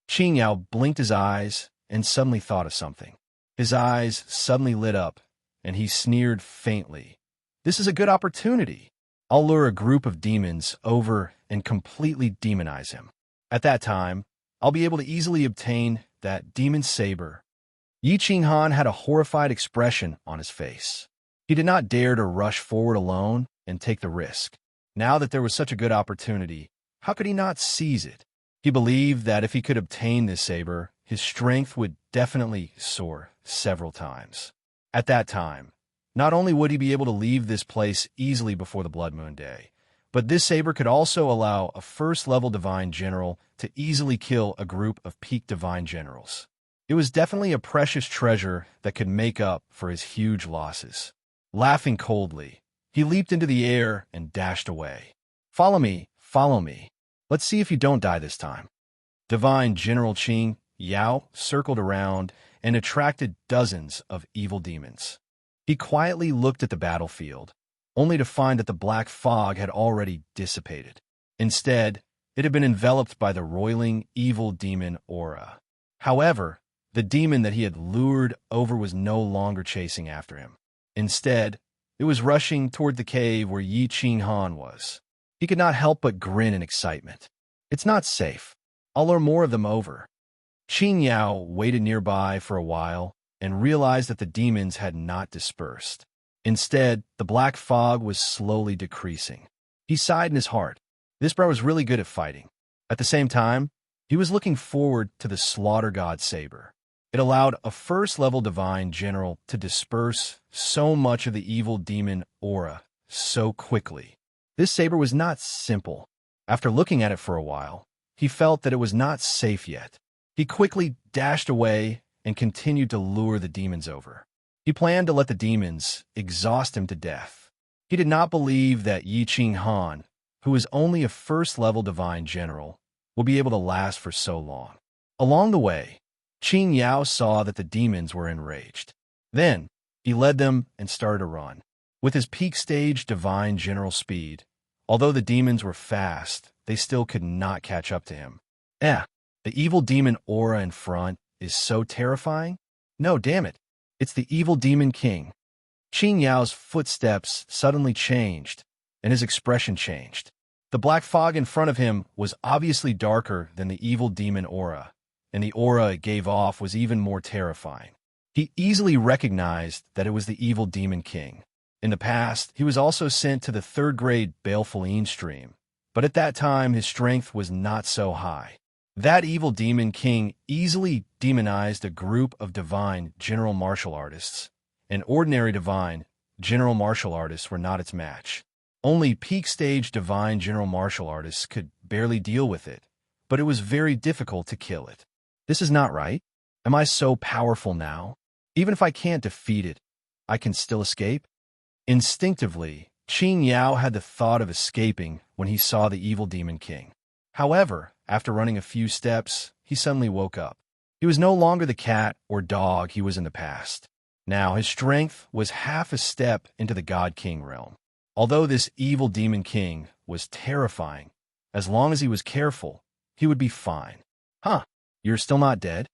Qing Yao blinked his eyes and suddenly thought of something. His eyes suddenly lit up, and he sneered faintly. This is a good opportunity. I'll lure a group of demons over and completely demonize him. At that time, I'll be able to easily obtain that demon saber. Yi Qinghan had a horrified expression on his face. He did not dare to rush forward alone and take the risk. Now that there was such a good opportunity, how could he not seize it? He believed that if he could obtain this saber, his strength would definitely soar several times. At that time, not only would he be able to leave this place easily before the Blood Moon Day, but this saber could also allow a first-level Divine General to easily kill a group of peak Divine Generals. It was definitely a precious treasure that could make up for his huge losses. Laughing coldly, he leaped into the air and dashed away. Follow me, follow me. Let's see if you don't die this time. Divine General Qing Yao circled around and attracted dozens of evil demons. He quietly looked at the battlefield, only to find that the black fog had already dissipated. Instead, it had been enveloped by the roiling evil demon aura. However, the demon that he had lured over was no longer chasing after him. Instead, it was rushing toward the cave where Yi Qinghan was. He could not help but grin in excitement. It's not safe. I'll lure more of them over. Qing Yao waited nearby for a while and realized that the demons had not dispersed. Instead, the black fog was slowly decreasing. He sighed in his heart. This bro was really good at fighting. At the same time, he was looking forward to the Slaughter God Saber. It allowed a first-level Divine General to disperse so much of the evil demon aura so quickly. This saber was not simple. After looking at it for a while, he felt that it was not safe yet. He quickly dashed away and continued to lure the demons over. He planned to let the demons exhaust him to death. He did not believe that Yi Qinghan, who is only a first-level Divine General, will be able to last for so long. Along the way, Qing Yao saw that the demons were enraged. Then, he led them and started to run. With his peak stage Divine General speed, although the demons were fast, they still could not catch up to him. The evil demon aura in front is so terrifying. No, damn it. It's the evil demon king. Qing Yao's footsteps suddenly changed, and his expression changed. The black fog in front of him was obviously darker than the evil demon aura, and the aura it gave off was even more terrifying. He easily recognized that it was the evil demon king. In the past, he was also sent to the third-grade Baleful stream, but at that time his strength was not so high. That evil demon king easily demonized a group of divine general martial artists, and ordinary divine general martial artists were not its match. Only peak stage divine general martial artists could barely deal with it, but it was very difficult to kill it. This is not right. Am I so powerful now? Even if I can't defeat it, I can still escape? Instinctively, Qin Yao had the thought of escaping when he saw the evil demon king. However, after running a few steps, he suddenly woke up. He was no longer the cat or dog he was in the past. Now his strength was half a step into the God King realm. Although this evil demon king was terrifying, as long as he was careful, he would be fine. Huh, you're still not dead?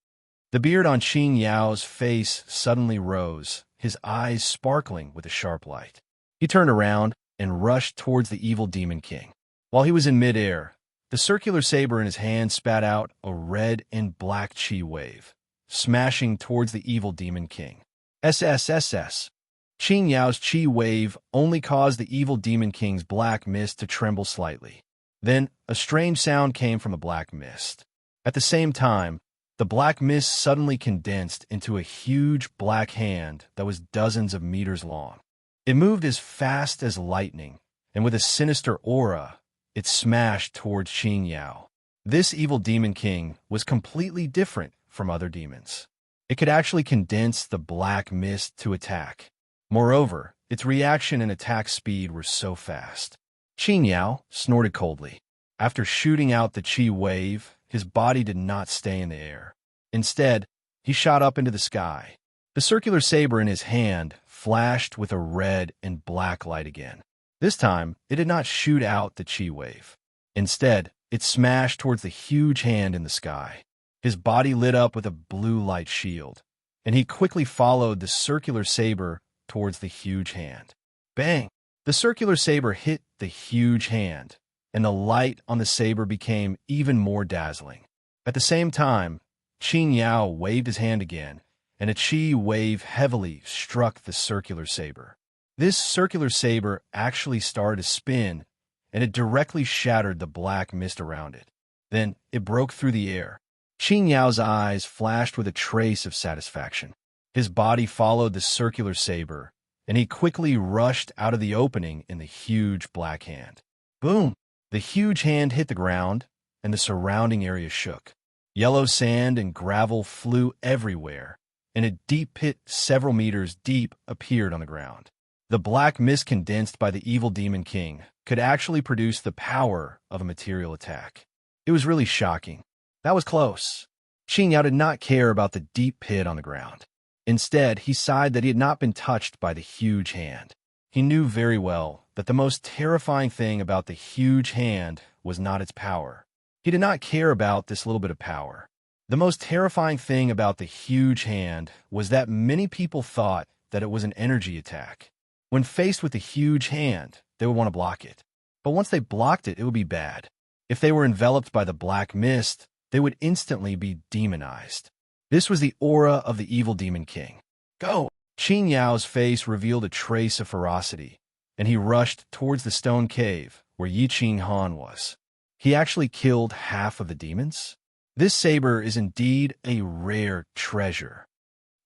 The beard on Qin Yao's face suddenly rose, his eyes sparkling with a sharp light. He turned around and rushed towards the evil demon king. While he was in midair, the circular saber in his hand spat out a red and black chi wave, smashing towards the evil demon king. SSSS. Qin Yao's chi wave only caused the evil demon king's black mist to tremble slightly. Then, a strange sound came from the black mist. At the same time, the black mist suddenly condensed into a huge black hand that was dozens of meters long. It moved as fast as lightning, and with a sinister aura, it smashed towards Qin Yao. This evil demon king was completely different from other demons. It could actually condense the black mist to attack. Moreover, its reaction and attack speed were so fast. Qin Yao snorted coldly. After shooting out the chi wave, his body did not stay in the air. Instead, he shot up into the sky. The circular saber in his hand flashed with a red and black light again. This time, it did not shoot out the chi wave. Instead, it smashed towards the huge hand in the sky. His body lit up with a blue light shield, and he quickly followed the circular saber towards the huge hand. Bang! The circular saber hit the huge hand, and the light on the saber became even more dazzling. At the same time, Qin Yao waved his hand again, and a chi wave heavily struck the circular saber. This circular saber actually started to spin, and it directly shattered the black mist around it. Then it broke through the air. Qin Yao's eyes flashed with a trace of satisfaction. His body followed the circular saber, and he quickly rushed out of the opening in the huge black hand. Boom! The huge hand hit the ground, and the surrounding area shook. Yellow sand and gravel flew everywhere, and a deep pit several meters deep appeared on the ground. The black mist condensed by the evil demon king could actually produce the power of a material attack. It was really shocking. That was close. Qin Yao did not care about the deep pit on the ground. Instead, he sighed that he had not been touched by the huge hand. He knew very well that the most terrifying thing about the huge hand was not its power. He did not care about this little bit of power. The most terrifying thing about the huge hand was that many people thought that it was an energy attack. When faced with the huge hand, they would want to block it. But once they blocked it, it would be bad. If they were enveloped by the black mist, they would instantly be demonized. This was the aura of the evil demon king. Go! Qin Yao's face revealed a trace of ferocity, and he rushed towards the stone cave where Yi Qing Han was. He actually killed half of the demons? This saber is indeed a rare treasure.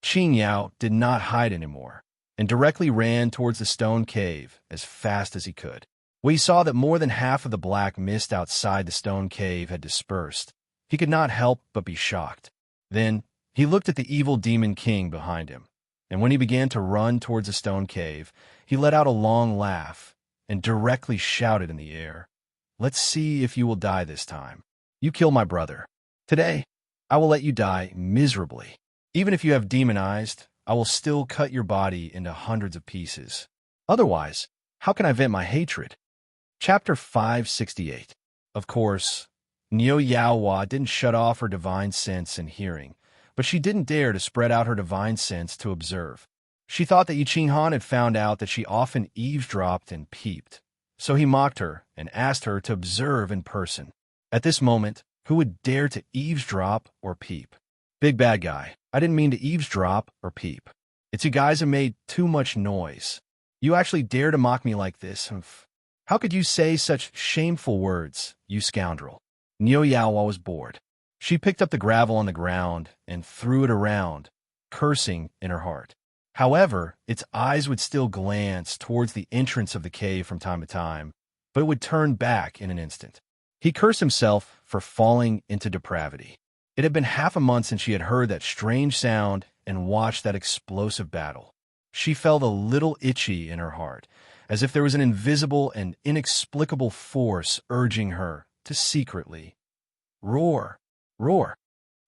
Qin Yao did not hide anymore, and directly ran towards the stone cave as fast as he could. When he saw that more than half of the black mist outside the stone cave had dispersed, he could not help but be shocked. Then, he looked at the evil demon king behind him, and when he began to run towards the stone cave, he let out a long laugh and directly shouted in the air, "Let's see if you will die this time. You killed my brother. Today, I will let you die miserably. Even if you have demonized, I will still cut your body into hundreds of pieces. Otherwise, how can I vent my hatred?" Chapter 568. Of course, Niu Yaohua didn't shut off her divine sense and hearing, but she didn't dare to spread out her divine sense to observe. She thought that Yi Qing Han had found out that she often eavesdropped and peeped, so he mocked her and asked her to observe in person. At this moment, who would dare to eavesdrop or peep? Big bad guy, I didn't mean to eavesdrop or peep. It's you guys who made too much noise. You actually dare to mock me like this? How could you say such shameful words, you scoundrel? Niu Yaohua was bored. She picked up the gravel on the ground and threw it around, cursing in her heart. However, its eyes would still glance towards the entrance of the cave from time to time, but it would turn back in an instant. He cursed himself for falling into depravity. It had been half a month since she had heard that strange sound and watched that explosive battle. She felt a little itchy in her heart, as if there was an invisible and inexplicable force urging her to secretly roar, roar.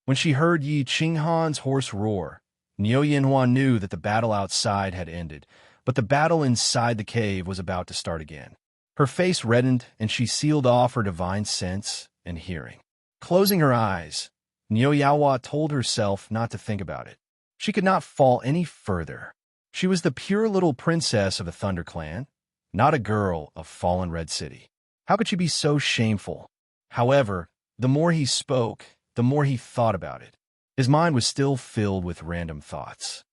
When she heard Yi Qinghan's hoarse roar, Niu Yinhua knew that the battle outside had ended, but the battle inside the cave was about to start again. Her face reddened, and she sealed off her divine sense and hearing. Closing her eyes, Niu Yaohua told herself not to think about it. She could not fall any further. She was the pure little princess of the Thunder Clan, not a girl of fallen Red City. How could she be so shameful? However, the more he spoke, the more he thought about it. His mind was still filled with random thoughts.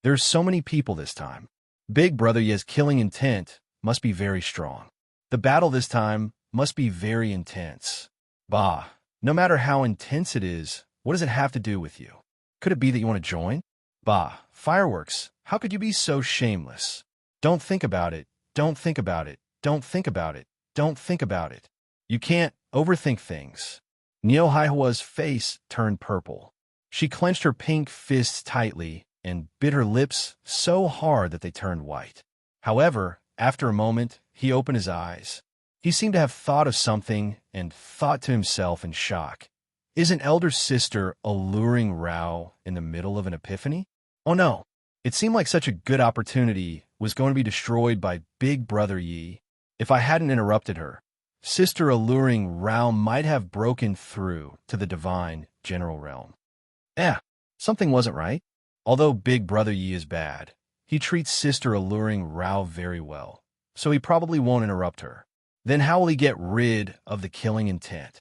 There's so many people this time. Big Brother Ye's killing intent must be very strong. The battle this time must be very intense. Bah, no matter how intense it is, what does it have to do with you? Could it be that you want to join? Bah, fireworks, how could you be so shameless? Don't think about it, don't think about it, don't think about it, don't think about it. You can't overthink things. Niu Haihua's face turned purple. She clenched her pink fists tightly and bit her lips so hard that they turned white. However, after a moment, he opened his eyes. He seemed to have thought of something and thought to himself in shock. Is an elder sister alluring Rao in the middle of an epiphany? Oh no, it seemed like such a good opportunity was going to be destroyed by Big Brother Yi. If I hadn't interrupted her, Sister alluring Rao might have broken through to the divine general realm. Something wasn't right. Although Big Brother Yi is bad, he treats Sister alluring Rao very well, so he probably won't interrupt her. Then how will he get rid of the killing intent?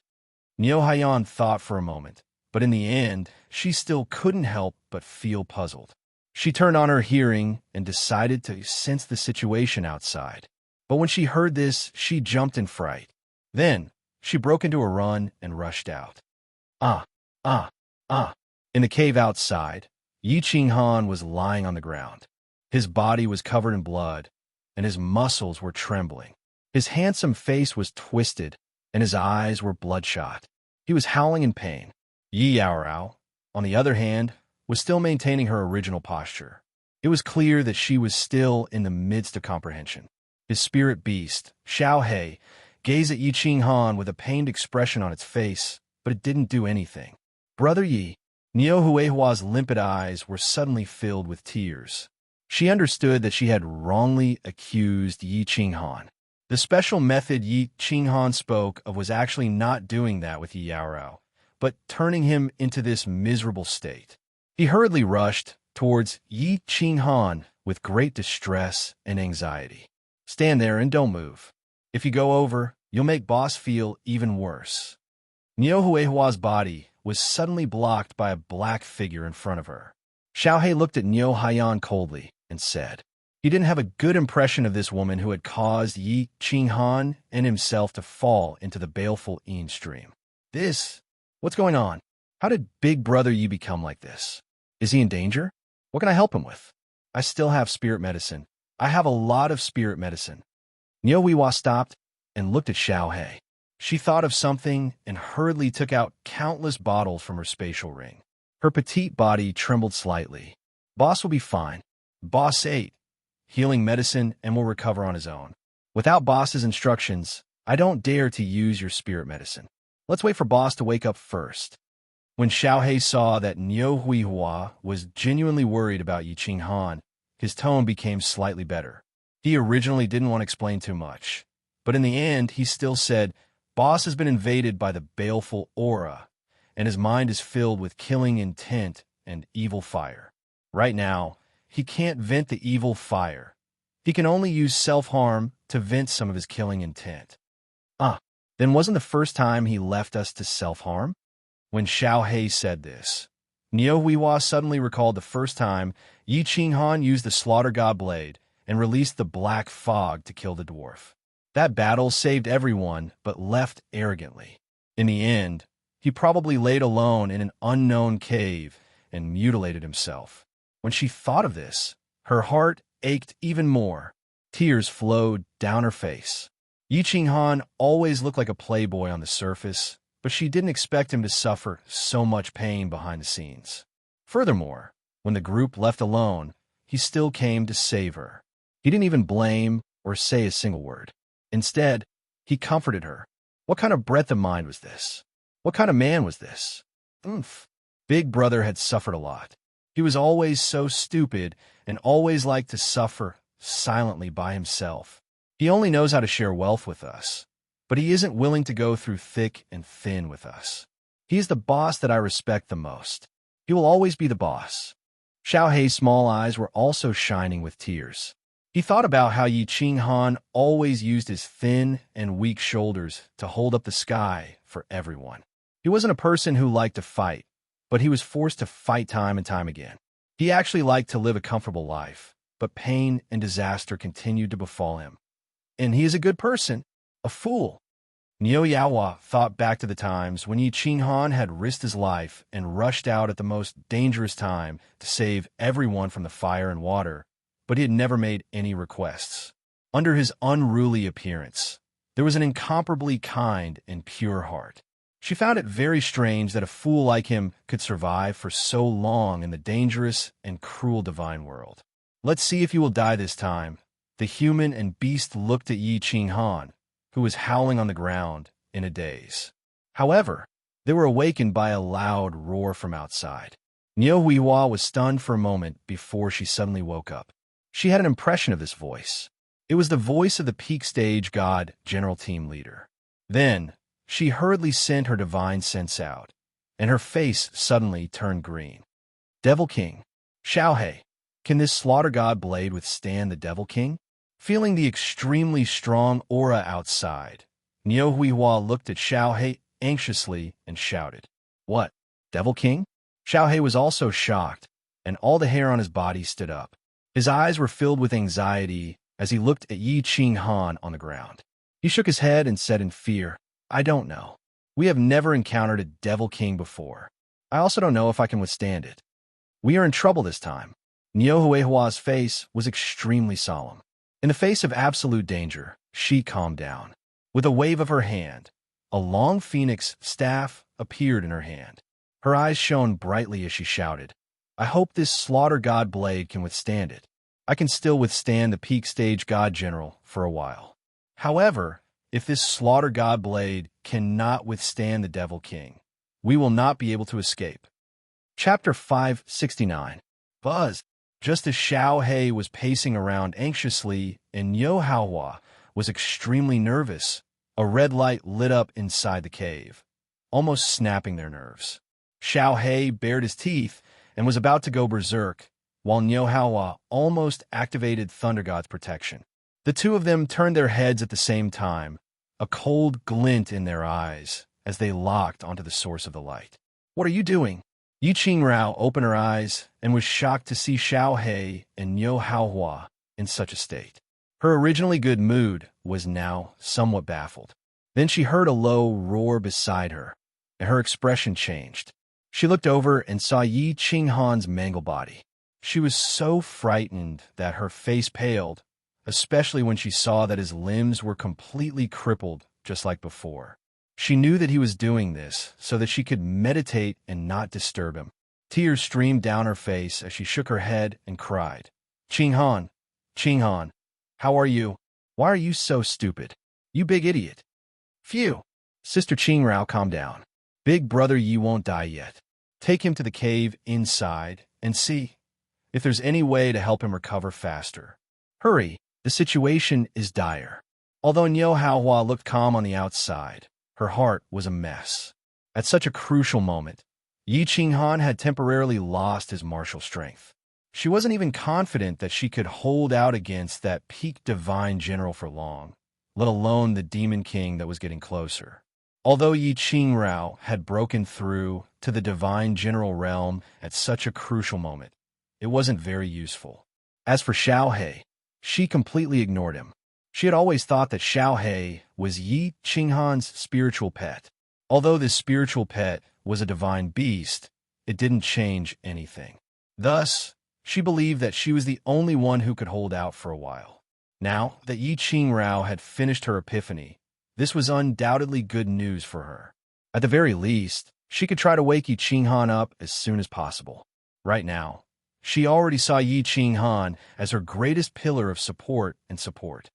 Niu Haiyan thought for a moment, but in the end, she still couldn't help but feel puzzled. She turned on her hearing and decided to sense the situation outside. But when she heard this, she jumped in fright. Then, she broke into a run and rushed out. In the cave outside, Yi Qinghan was lying on the ground. His body was covered in blood, and his muscles were trembling. His handsome face was twisted, and his eyes were bloodshot. He was howling in pain. Yi Yaorao, on the other hand, was still maintaining her original posture. It was clear that she was still in the midst of comprehension. His spirit beast, Xiao He, gazed at Yi Qinghan with a pained expression on its face, but it didn't do anything. Brother Yi, Niu Huihua's limpid eyes were suddenly filled with tears. She understood that she had wrongly accused Yi Qinghan. The special method Yi Qinghan spoke of was actually not doing that with Yi Yaorao, but turning him into this miserable state. He hurriedly rushed towards Yi Qinghan with great distress and anxiety. Stand there and don't move. If you go over, you'll make boss feel even worse. Niu Huihua's body was suddenly blocked by a black figure in front of her. Xiao He looked at Niu Haiyan coldly and said, he didn't have a good impression of this woman who had caused Yi Qinghan and himself to fall into the baleful Yin stream. What's going on? How did Big Brother Yi become like this? Is he in danger? What can I help him with? I still have spirit medicine. I have a lot of spirit medicine. Niu Huihua stopped and looked at Xiao He. She thought of something and hurriedly took out countless bottles from her spatial ring. Her petite body trembled slightly. Boss will be fine. Boss ate healing medicine and will recover on his own. Without Boss's instructions, I don't dare to use your spirit medicine. Let's wait for Boss to wake up first. When Xiao He saw that Niu Huihua was genuinely worried about Yi Qinghan, his tone became slightly better. He originally didn't want to explain too much, but in the end, he still said, Boss has been invaded by the baleful aura, and his mind is filled with killing intent and evil fire. Right now, he can't vent the evil fire. He can only use self-harm to vent some of his killing intent. Then wasn't the first time he left us to self-harm? When Xiao He said this, Niu Huihua suddenly recalled the first time Yi Qinghan used the Slaughter God Blade and released the black fog to kill the dwarf. That battle saved everyone, but left arrogantly. In the end, He probably laid alone in an unknown cave and mutilated himself. When she thought of this, her heart ached even more. Tears flowed down her face. Yi Qinghan always looked like a playboy on the surface, but she didn't expect him to suffer so much pain behind the scenes. Furthermore, when the group left alone, he still came to save her. He didn't even blame or say a single word. Instead, he comforted her. What kind of breadth of mind was this? What kind of man was this? Big Brother had suffered a lot. He was always so stupid and always liked to suffer silently by himself. He only knows how to share wealth with us, but he isn't willing to go through thick and thin with us. He is the boss that I respect the most. He will always be the boss. Xiao Hei's small eyes were also shining with tears. He thought about how Yi Qinghan always used his thin and weak shoulders to hold up the sky for everyone. He wasn't a person who liked to fight, but he was forced to fight time and time again. He actually liked to live a comfortable life, but pain and disaster continued to befall him. And he is a good person, a fool. Niu Yaohua thought back to the times when Yi Qinghan had risked his life and rushed out at the most dangerous time to save everyone from the fire and water, but he had never made any requests. Under his unruly appearance, there was an incomparably kind and pure heart. She found it very strange that a fool like him could survive for so long in the dangerous and cruel divine world. Let's see if you will die this time. The human and beast looked at Yi Qinghan, who was howling on the ground in a daze. However, they were awakened by a loud roar from outside. Niu Huihua was stunned for a moment before she suddenly woke up. She had an impression of this voice. It was the voice of the peak stage god general team leader. Then, she hurriedly sent her divine sense out, and her face suddenly turned green. Devil King, Xiao Hei, can this slaughter god blade withstand the Devil King? Feeling the extremely strong aura outside, Niu Huihua looked at Xiao Hei anxiously and shouted, "What, Devil King?" Xiao Hei was also shocked, and all the hair on his body stood up. His eyes were filled with anxiety as he looked at Yi Qinghan on the ground. He shook his head and said in fear, "I don't know. We have never encountered a Devil King before. I also don't know if I can withstand it. We are in trouble this time." Niu Huihua's face was extremely solemn. In the face of absolute danger, she calmed down. With a wave of her hand, a long phoenix staff appeared in her hand. Her eyes shone brightly as she shouted, "I hope this slaughter god blade can withstand it. I can still withstand the peak stage god general for a while. However, if this slaughter god blade cannot withstand the Devil King, we will not be able to escape." Chapter 569. Buzz. Just as Xiao Hei was pacing around anxiously and Niu Huihua was extremely nervous, a red light lit up inside the cave, almost snapping their nerves. Xiao Hei bared his teeth and was about to go berserk, while Niu Huihua almost activated Thunder God's protection. The two of them turned their heads at the same time, a cold glint in their eyes as they locked onto the source of the light. "What are you doing?" Yi Qingrao opened her eyes and was shocked to see Xiao Hei and Niu Huihua in such a state. Her originally good mood was now somewhat baffled. Then she heard a low roar beside her, and her expression changed. She looked over and saw Yi Qinghan's mangled body. She was so frightened that her face paled, especially when she saw that his limbs were completely crippled just like before. She knew that he was doing this so that she could meditate and not disturb him. Tears streamed down her face as she shook her head and cried, Qinghan, Qinghan, how are you? Why are you so stupid? You big idiot." "Phew." Sister Qingrao, calm down. "Big brother Yi won't die yet. Take him to the cave inside and see if there's any way to help him recover faster. Hurry, the situation is dire." Although Niu Huihua looked calm on the outside, her heart was a mess. At such a crucial moment, Yi Qinghan had temporarily lost his martial strength. She wasn't even confident that she could hold out against that peak divine general for long, let alone the demon king that was getting closer. Although Yi Qingrao had broken through to the divine general realm at such a crucial moment, it wasn't very useful. As for Xiao Hei, she completely ignored him. She had always thought that Xiao Hei was Yi Qinghan's spiritual pet. Although this spiritual pet was a divine beast, it didn't change anything. Thus, she believed that she was the only one who could hold out for a while. Now that Yi Qingrao had finished her epiphany, this was undoubtedly good news for her. At the very least, she could try to wake Yi Qinghan up as soon as possible. Right now, she already saw Yi Qinghan as her greatest pillar of support and support.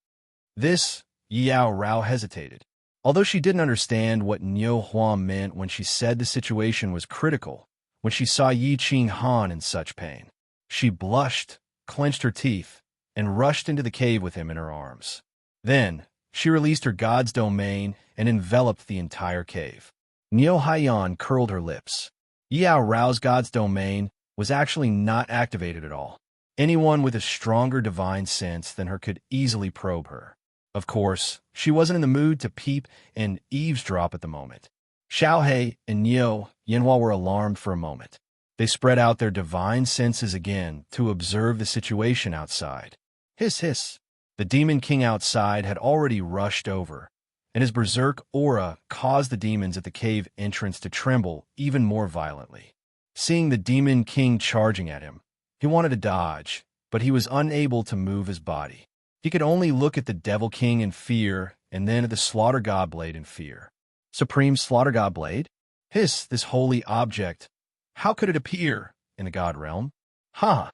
This, Yao Rao hesitated. Although she didn't understand what Niu Huang meant when she said the situation was critical, when she saw Yi Qinghan in such pain, she blushed, clenched her teeth, and rushed into the cave with him in her arms. Then, she released her god's domain and enveloped the entire cave. Niu Haiyan curled her lips. Yao Rao's god's domain was actually not activated at all. Anyone with a stronger divine sense than her could easily probe her. Of course, she wasn't in the mood to peep and eavesdrop at the moment. Xiaohe and Niu Yanhua were alarmed for a moment. They spread out their divine senses again to observe the situation outside. Hiss, hiss. The demon king outside had already rushed over, and his berserk aura caused the demons at the cave entrance to tremble even more violently. Seeing the demon king charging at him, he wanted to dodge, but he was unable to move his body. He could only look at the Devil King in fear and then at the Slaughter God Blade in fear. Supreme Slaughter God Blade? Hiss, this holy object. How could it appear in the God realm? Ha!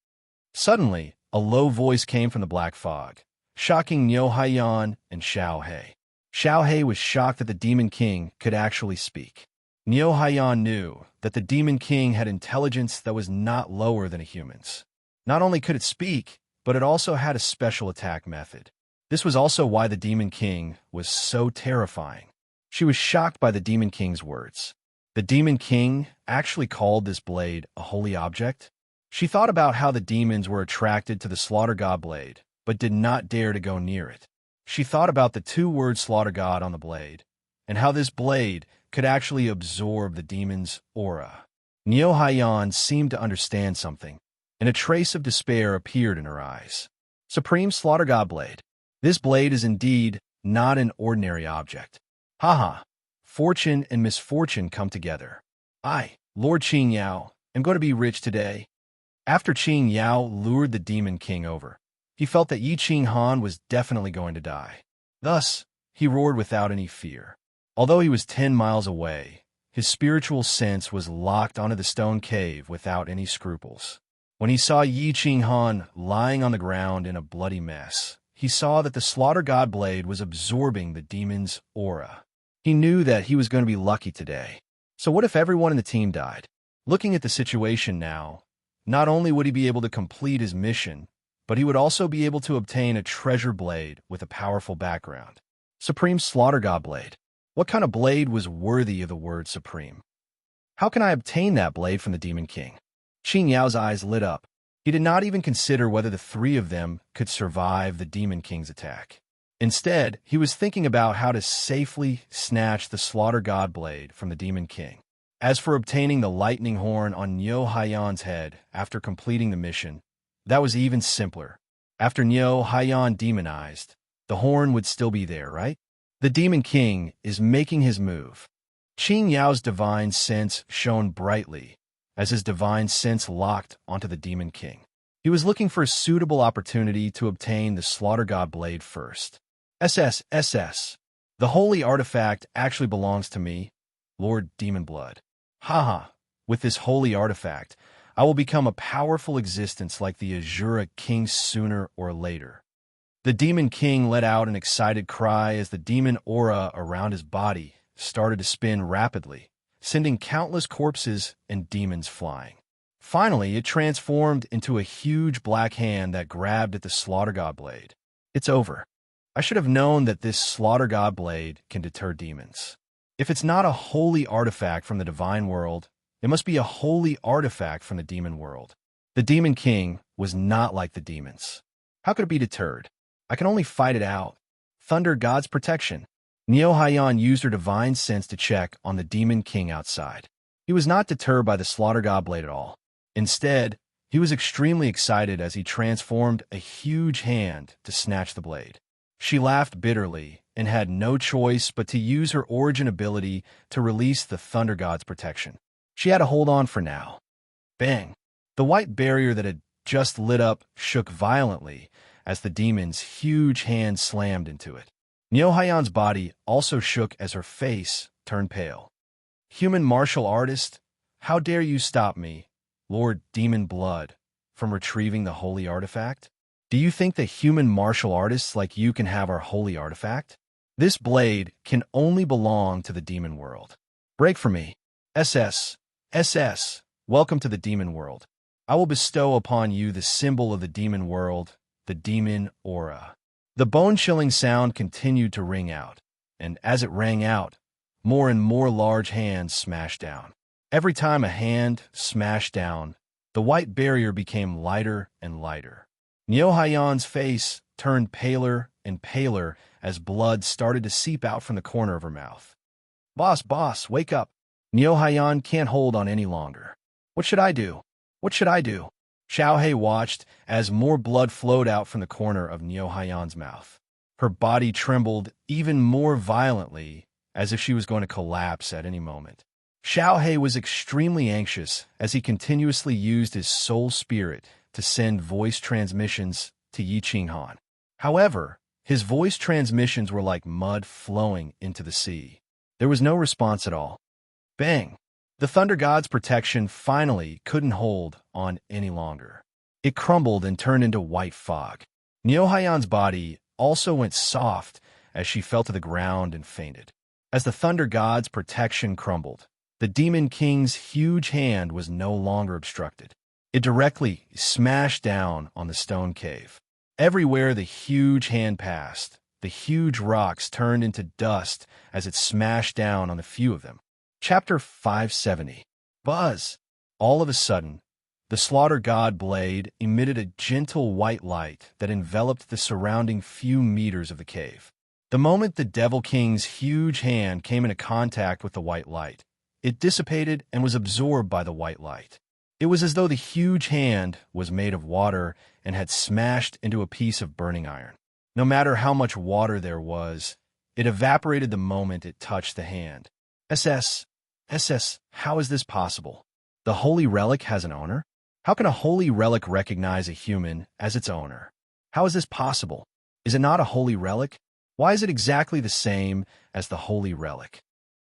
Suddenly, a low voice came from the black fog, shocking Niu Haiyan and Xiaohe. Xiaohe was shocked that the Demon King could actually speak. Niu Haiyan knew that the Demon King had intelligence that was not lower than a human's. Not only could it speak, but it also had a special attack method. This was also why the Demon King was so terrifying. She was shocked by the Demon King's words. The Demon King actually called this blade a holy object? She thought about how the demons were attracted to the Slaughter God Blade, but did not dare to go near it. She thought about the two-word Slaughter God on the blade, and how this blade could actually absorb the demon's aura. Niu Haiyan seemed to understand something, and a trace of despair appeared in her eyes. Supreme Slaughter God Blade. This blade is indeed not an ordinary object. Haha. Fortune and misfortune come together. I, Lord Qing Yao, am going to be rich today. After Qing Yao lured the Demon King over, he felt that Yi Qinghan was definitely going to die. Thus, he roared without any fear. Although he was 10 miles away, his spiritual sense was locked onto the stone cave without any scruples. When he saw Yi Qinghan lying on the ground in a bloody mess, he saw that the Slaughter God Blade was absorbing the demon's aura. He knew that he was going to be lucky today. So what if everyone in the team died? Looking at the situation now, not only would he be able to complete his mission, but he would also be able to obtain a treasure blade with a powerful background. Supreme Slaughter God Blade. What kind of blade was worthy of the word supreme? How can I obtain that blade from the Demon King? Qing Yao's eyes lit up. He did not even consider whether the three of them could survive the Demon King's attack. Instead, he was thinking about how to safely snatch the Slaughter God Blade from the Demon King. As for obtaining the lightning horn on Niu Haiyan's head after completing the mission, that was even simpler. After Niu Haiyan demonized, the horn would still be there, right? The Demon King is making his move. Qing Yao's divine sense shone brightly as his divine sense locked onto the Demon King. He was looking for a suitable opportunity to obtain the Slaughter God Blade first. SS. The holy artifact actually belongs to me, Lord Demon Blood. Haha, with this holy artifact, I will become a powerful existence like the Azura King sooner or later. The Demon King let out an excited cry as the demon aura around his body started to spin rapidly, sending countless corpses and demons flying. Finally, it transformed into a huge black hand that grabbed at the Slaughter God Blade. It's over. I should have known that this Slaughter God Blade can deter demons. If it's not a holy artifact from the divine world, it must be a holy artifact from the demon world. The Demon King was not like the demons. How could it be deterred? I can only fight it out. Thunder God's protection. Niu Haiyan used her divine sense to check on the Demon King outside. He was not deterred by the Slaughter God Blade at all. Instead, he was extremely excited as he transformed a huge hand to snatch the blade. She laughed bitterly and had no choice but to use her origin ability to release the Thunder God's protection. She had to hold on for now. Bang! The white barrier that had just lit up shook violently as the demon's huge hand slammed into it. Nyohayan's body also shook as her face turned pale. Human martial artist, how dare you stop me, Lord Demon Blood, from retrieving the holy artifact? Do you think that human martial artists like you can have our holy artifact? This blade can only belong to the demon world. Break for me. SS. Welcome to the demon world. I will bestow upon you the symbol of the demon world, the demon aura. The bone-chilling sound continued to ring out, and as it rang out, more and more large hands smashed down. Every time a hand smashed down, the white barrier became lighter and lighter. Nyohayan's face turned paler and paler as blood started to seep out from the corner of her mouth. Boss, wake up. Nyohayan can't hold on any longer. What should I do? Xiaohei watched as more blood flowed out from the corner of Nyohayan's mouth. Her body trembled even more violently, as if she was going to collapse at any moment. Xiaohei was extremely anxious as he continuously used his soul spirit to send voice transmissions to Yi Qinghan. However, his voice transmissions were like mud flowing into the sea. There was no response at all. Bang! The Thunder God's protection finally couldn't hold on any longer. It crumbled and turned into white fog. Nyohayan's body also went soft as she fell to the ground and fainted. As the Thunder God's protection crumbled, the Demon King's huge hand was no longer obstructed. It directly smashed down on the stone cave. Everywhere the huge hand passed, the huge rocks turned into dust as it smashed down on a few of them. Chapter 570. Buzz! All of a sudden, the Slaughter God blade emitted a gentle white light that enveloped the surrounding few meters of the cave. The moment the Devil King's huge hand came into contact with the white light, it dissipated and was absorbed by the white light. It was as though the huge hand was made of water and had smashed into a piece of burning iron. No matter how much water there was, it evaporated the moment it touched the hand. SS, how is this possible? The holy relic has an owner? How can a holy relic recognize a human as its owner? How is this possible? Is it not a holy relic? Why is it exactly the same as the holy relic?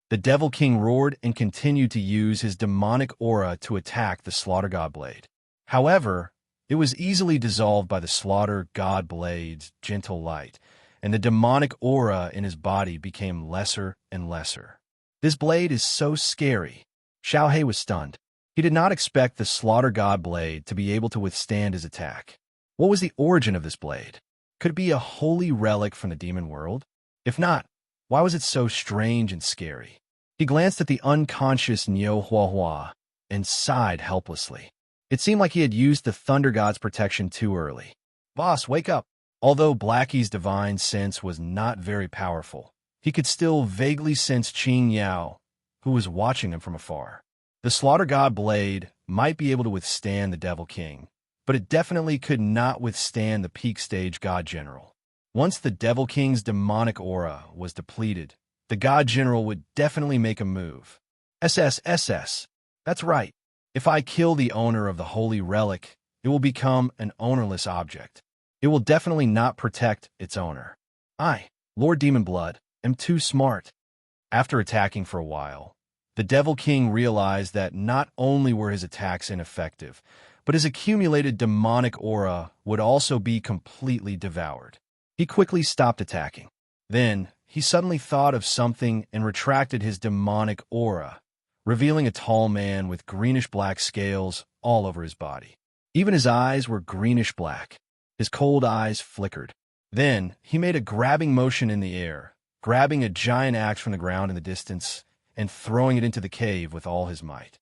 The Devil King roared and continued to use his demonic aura to attack the Slaughter God blade. However, it was easily dissolved by the Slaughter God blade's gentle light, and the demonic aura in his body became lesser and lesser. This blade is so scary. Xiaohei was stunned. He did not expect the Slaughter God blade to be able to withstand his attack. What was the origin of this blade? Could it be a holy relic from the demon world? If not, why was it so strange and scary? He glanced at the unconscious Niu Huahua and sighed helplessly. It seemed like he had used the Thunder God's protection too early. Boss, wake up! Although Blackie's divine sense was not very powerful, he could still vaguely sense Qing Yao, who was watching him from afar. The Slaughter God blade might be able to withstand the Devil King, but it definitely could not withstand the peak stage God General. Once the Devil King's demonic aura was depleted, the God General would definitely make a move. SS. That's right. If I kill the owner of the holy relic, it will become an ownerless object. It will definitely not protect its owner. I, Lord Demon Blood, am too smart. After attacking for a while, the Devil King realized that not only were his attacks ineffective, but his accumulated demonic aura would also be completely devoured. He quickly stopped attacking. Then, he suddenly thought of something and retracted his demonic aura, revealing a tall man with greenish-black scales all over his body. Even his eyes were greenish-black. His cold eyes flickered. Then, he made a grabbing motion in the air, grabbing a giant axe from the ground in the distance and throwing it into the cave with all his might.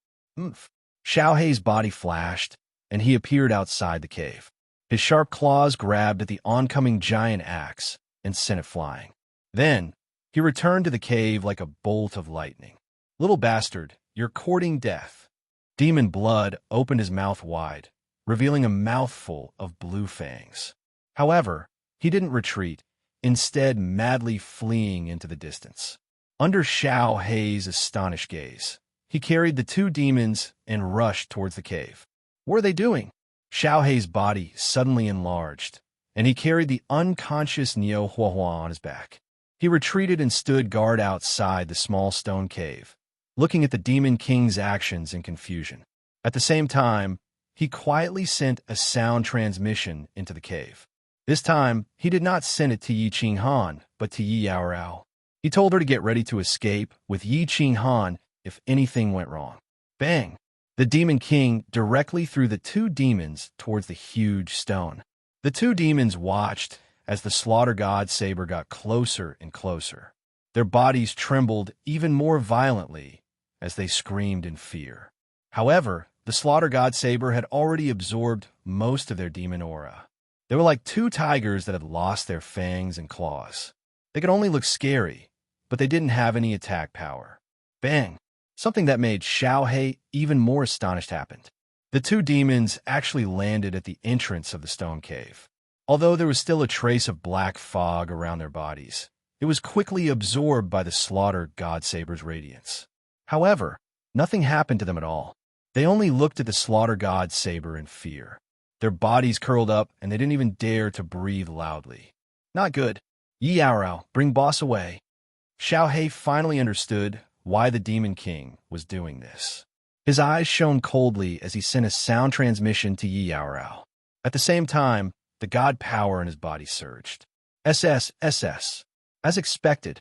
Xiaohei's body flashed, and he appeared outside the cave. His sharp claws grabbed at the oncoming giant axe and sent it flying. Then, he returned to the cave like a bolt of lightning. Little bastard, you're courting death. Demon Blood opened his mouth wide, revealing a mouthful of blue fangs. However, he didn't retreat. instead madly fleeing into the distance. Under Xiao Hei's astonished gaze, he carried the two demons and rushed towards the cave. What are they doing? Xiao Hei's body suddenly enlarged, and he carried the unconscious Niu Huahua on his back. He retreated and stood guard outside the small stone cave, looking at the Demon King's actions in confusion. At the same time, he quietly sent a sound transmission into the cave. This time, he did not send it to Yi Qinghan, but to Yi Yaorao. He told her to get ready to escape with Yi Qinghan if anything went wrong. Bang! The Demon King directly threw the two demons towards the huge stone. The two demons watched as the Slaughter God Saber got closer and closer. Their bodies trembled even more violently as they screamed in fear. However, the Slaughter God Saber had already absorbed most of their demon aura. They were like two tigers that had lost their fangs and claws. They could only look scary, but they didn't have any attack power. Bang! Something that made Xiao Hei even more astonished happened. The two demons actually landed at the entrance of the stone cave. Although there was still a trace of black fog around their bodies, it was quickly absorbed by the Slaughter God Saber's radiance. However, nothing happened to them at all. They only looked at the Slaughter God Saber in fear. Their bodies curled up, and they didn't even dare to breathe loudly. Not good. Yi Yaorao, bring boss away. Xiao Hei finally understood why the Demon King was doing this. His eyes shone coldly as he sent a sound transmission to Yi Yaorao. At the same time, the god power in his body surged. SS. As expected,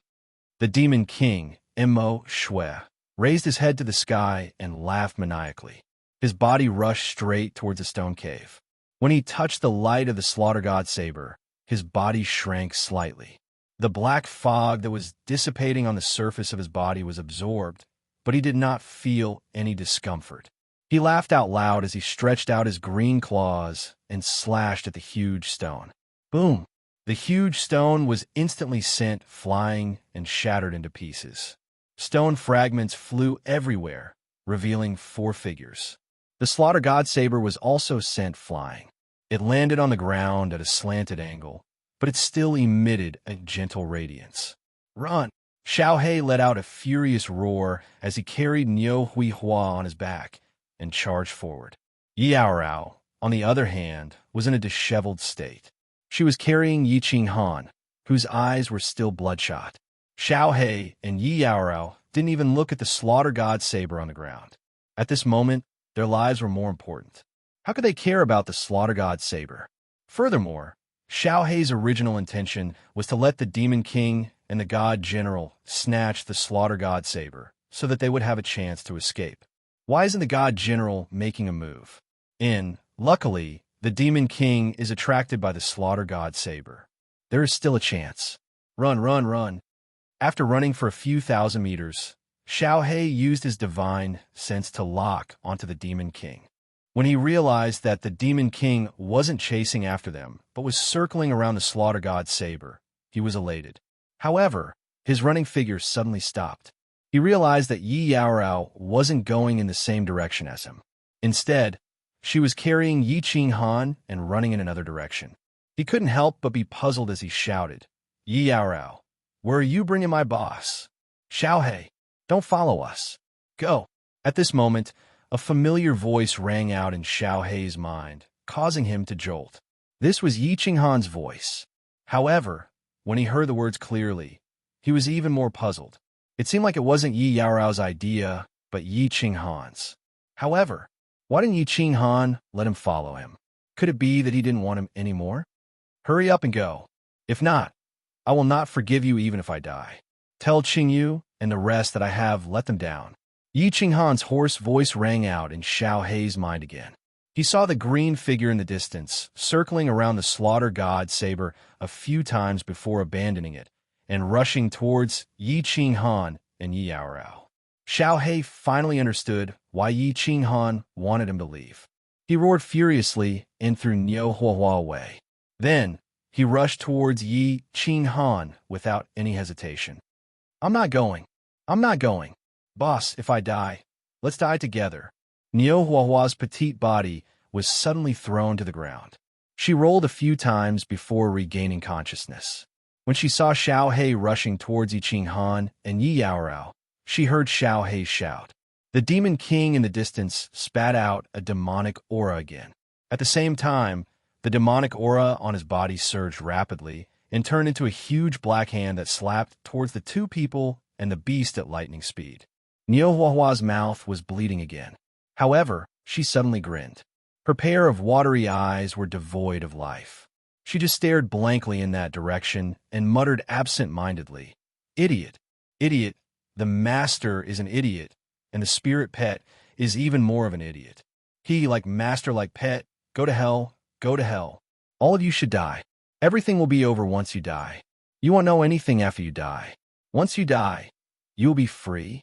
the Demon King, Mo Shui, raised his head to the sky and laughed maniacally. His body rushed straight towards the stone cave. When he touched the light of the Slaughter God Saber, his body shrank slightly. The black fog that was dissipating on the surface of his body was absorbed, but he did not feel any discomfort. He laughed out loud as he stretched out his green claws and slashed at the huge stone. Boom! The huge stone was instantly sent flying and shattered into pieces. Stone fragments flew everywhere, revealing four figures. The Slaughter God Saber was also sent flying. It landed on the ground at a slanted angle, but it still emitted a gentle radiance. Run! Xiao Hei let out a furious roar as he carried Niu Huihua on his back and charged forward. Yi Yaorao, on the other hand, was in a disheveled state. She was carrying Yi Qinghan, whose eyes were still bloodshot. Xiao Hei and Yi Yaorao didn't even look at the Slaughter God Saber on the ground. At this moment, their lives were more important. How could they care about the Slaughter God Saber? Furthermore, Xiao Hei's original intention was to let the Demon King and the God General snatch the Slaughter God Saber so that they would have a chance to escape. Why isn't the God General making a move? Luckily, the Demon King is attracted by the Slaughter God Saber. There is still a chance. Run. After running for a few thousand meters, Xiao Hei used his divine sense to lock onto the Demon King. When he realized that the Demon King wasn't chasing after them, but was circling around the Slaughter God Saber, he was elated. However, his running figure suddenly stopped. He realized that Yi Yaorao wasn't going in the same direction as him. Instead, she was carrying Yi Qinghan and running in another direction. He couldn't help but be puzzled as he shouted, Yi Yaorao, where are you bringing my boss? Xiao Hei, don't follow us. Go. At this moment, a familiar voice rang out in Xiao Hei's mind, causing him to jolt. This was Yi Qinghan's voice. However, when he heard the words clearly, he was even more puzzled. It seemed like it wasn't Yi Yaorao's idea, but Yi Qinghan's. However, why didn't Yi Qinghan let him follow him? Could it be that he didn't want him anymore? Hurry up and go. If not, I will not forgive you even if I die. Tell Qingyu and the rest that I have let them down. Yi Qinghan's hoarse voice rang out in Xiao Hei's mind again. He saw the green figure in the distance, circling around the Slaughter God Saber a few times before abandoning it, and rushing towards Yi Qinghan and Yi Yaorao. Xiao Hei finally understood why Yi Qinghan wanted him to leave. He roared furiously and threw Niu Huahua away. Then, he rushed towards Yi Qinghan without any hesitation. I'm not going. Boss, if I die, let's die together. Niu Huahua's petite body was suddenly thrown to the ground. She rolled a few times before regaining consciousness. When she saw Xiao He rushing towards Yi Qing Han and Yi Yaorao, she heard Xiao He shout. The Demon King in the distance spat out a demonic aura again. At the same time, the demonic aura on his body surged rapidly and turned into a huge black hand that slapped towards the two people and the beast at lightning speed. Niu Huahua's mouth was bleeding again. However, she suddenly grinned. Her pair of watery eyes were devoid of life. She just stared blankly in that direction and muttered absent-mindedly, "Idiot, idiot, the master is an idiot, and the spirit pet is even more of an idiot. He, like master, like pet, go to hell, go to hell. All of you should die. Everything will be over once you die. You won't know anything after you die. Once you die, you will be free."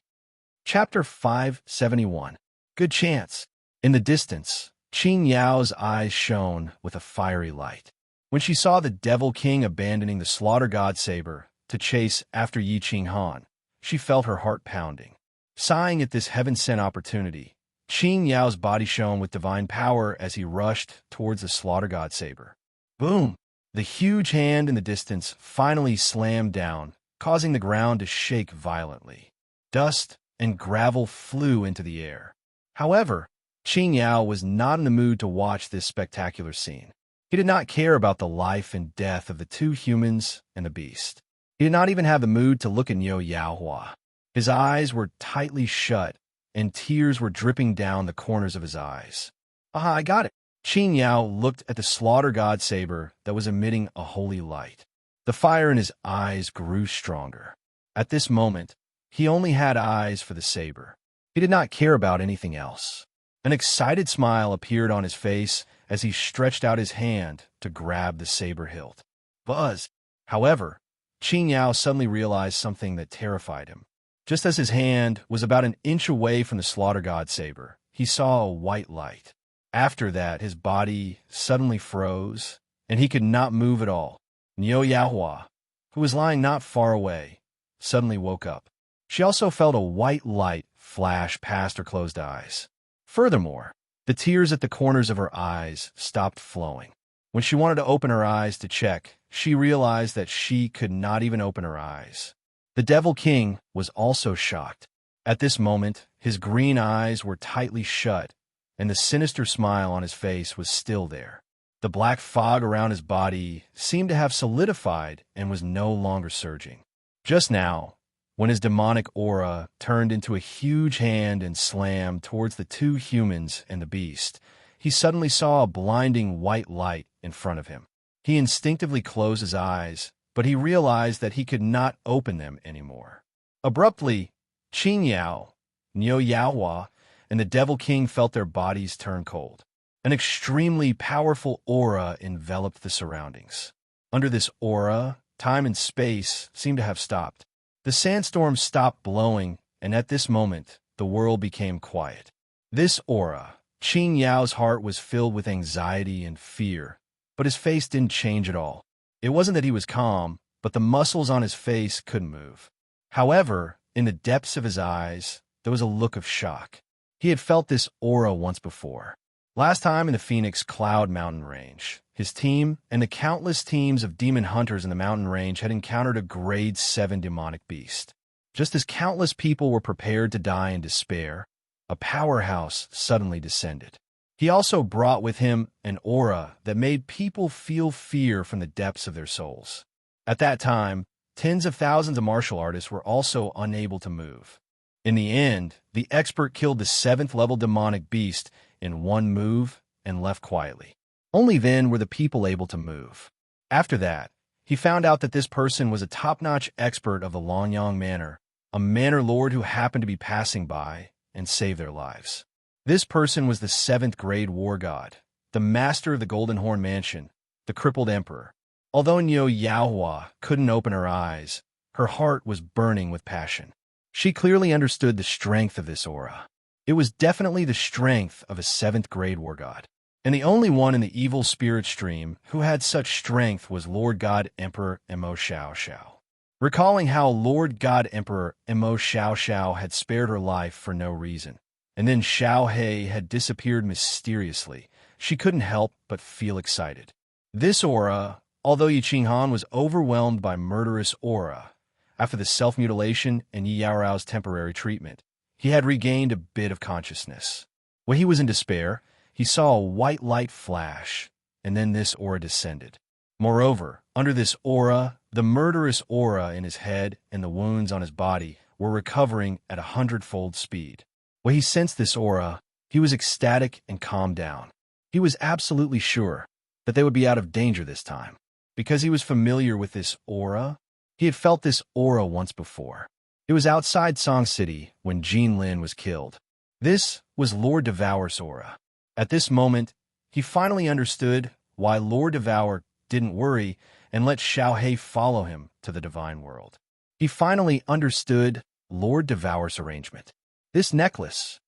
Chapter 571. Good chance. In the distance, Qing Yao's eyes shone with a fiery light. When she saw the Devil King abandoning the Slaughter God Saber to chase after Yi Qing Han, she felt her heart pounding. Sighing at this heaven-sent opportunity, Qing Yao's body shone with divine power as he rushed towards the Slaughter God Saber. Boom! The huge hand in the distance finally slammed down, causing the ground to shake violently. Dust and gravel flew into the air. However, Qing Yao was not in the mood to watch this spectacular scene. He did not care about the life and death of the two humans and the beast. He did not even have the mood to look at Niu Yaohua. His eyes were tightly shut, and tears were dripping down the corners of his eyes. "Ah, I got it." Qing Yao looked at the Slaughter God Saber that was emitting a holy light. The fire in his eyes grew stronger. At this moment, he only had eyes for the saber. He did not care about anything else. An excited smile appeared on his face as he stretched out his hand to grab the saber hilt. Buzz! However, Qing Yao suddenly realized something that terrified him. Just as his hand was about an inch away from the Slaughter God Saber, he saw a white light. After that, his body suddenly froze, and he could not move at all. Niu Yaohua, who was lying not far away, suddenly woke up. She also felt a white light flash past her closed eyes. Furthermore, the tears at the corners of her eyes stopped flowing. When she wanted to open her eyes to check, she realized that she could not even open her eyes. The Devil King was also shocked. At this moment, his green eyes were tightly shut, and the sinister smile on his face was still there. The black fog around his body seemed to have solidified and was no longer surging. Just now, when his demonic aura turned into a huge hand and slammed towards the two humans and the beast, he suddenly saw a blinding white light in front of him. He instinctively closed his eyes, but he realized that he could not open them anymore. Abruptly, Qing Yao, Niu Yaohua, and the Devil King felt their bodies turn cold. An extremely powerful aura enveloped the surroundings. Under this aura, time and space seemed to have stopped. The sandstorm stopped blowing, and at this moment, the world became quiet. This aura, Qing Yao's heart was filled with anxiety and fear, but his face didn't change at all. It wasn't that he was calm, but the muscles on his face couldn't move. However, in the depths of his eyes, there was a look of shock. He had felt this aura once before. Last time in the Phoenix Cloud Mountain Range, his team and the countless teams of demon hunters in the mountain range had encountered a grade 7 demonic beast. Just as countless people were prepared to die in despair, a powerhouse suddenly descended. He also brought with him an aura that made people feel fear from the depths of their souls. At that time, tens of thousands of martial artists were also unable to move. In the end, the expert killed the 7th-level demonic beast in one move and left quietly. Only then were the people able to move. After that, he found out that this person was a top-notch expert of the Longyang Manor, a manor lord who happened to be passing by and saved their lives. This person was the 7th grade war god, the master of the Golden Horn Mansion, the crippled emperor. Although Niu Yaohua couldn't open her eyes, her heart was burning with passion. She clearly understood the strength of this aura. It was definitely the strength of a 7th grade war god. And the only one in the evil spirit stream who had such strength was Lord God Emperor Emo Xiao Xiao. Recalling how Lord God Emperor Emo Xiao Xiao had spared her life for no reason, and then Xiao He had disappeared mysteriously, she couldn't help but feel excited. This aura Although Yi Qinghan was overwhelmed by murderous aura after the self-mutilation and Yi Yaorao's temporary treatment, he had regained a bit of consciousness. When he was in despair, he saw a white light flash, and then this aura descended. Moreover, under this aura, the murderous aura in his head and the wounds on his body were recovering at 100-fold speed. When he sensed this aura, he was ecstatic and calmed down. He was absolutely sure that they would be out of danger this time. Because he was familiar with this aura, he had felt this aura once before. It was outside Song City when Jean Lin was killed. This was Lord Devour's aura. At this moment, he finally understood why Lord Devour didn't worry and let Xiaohei follow him to the divine world. He finally understood Lord Devour's arrangement. This necklace.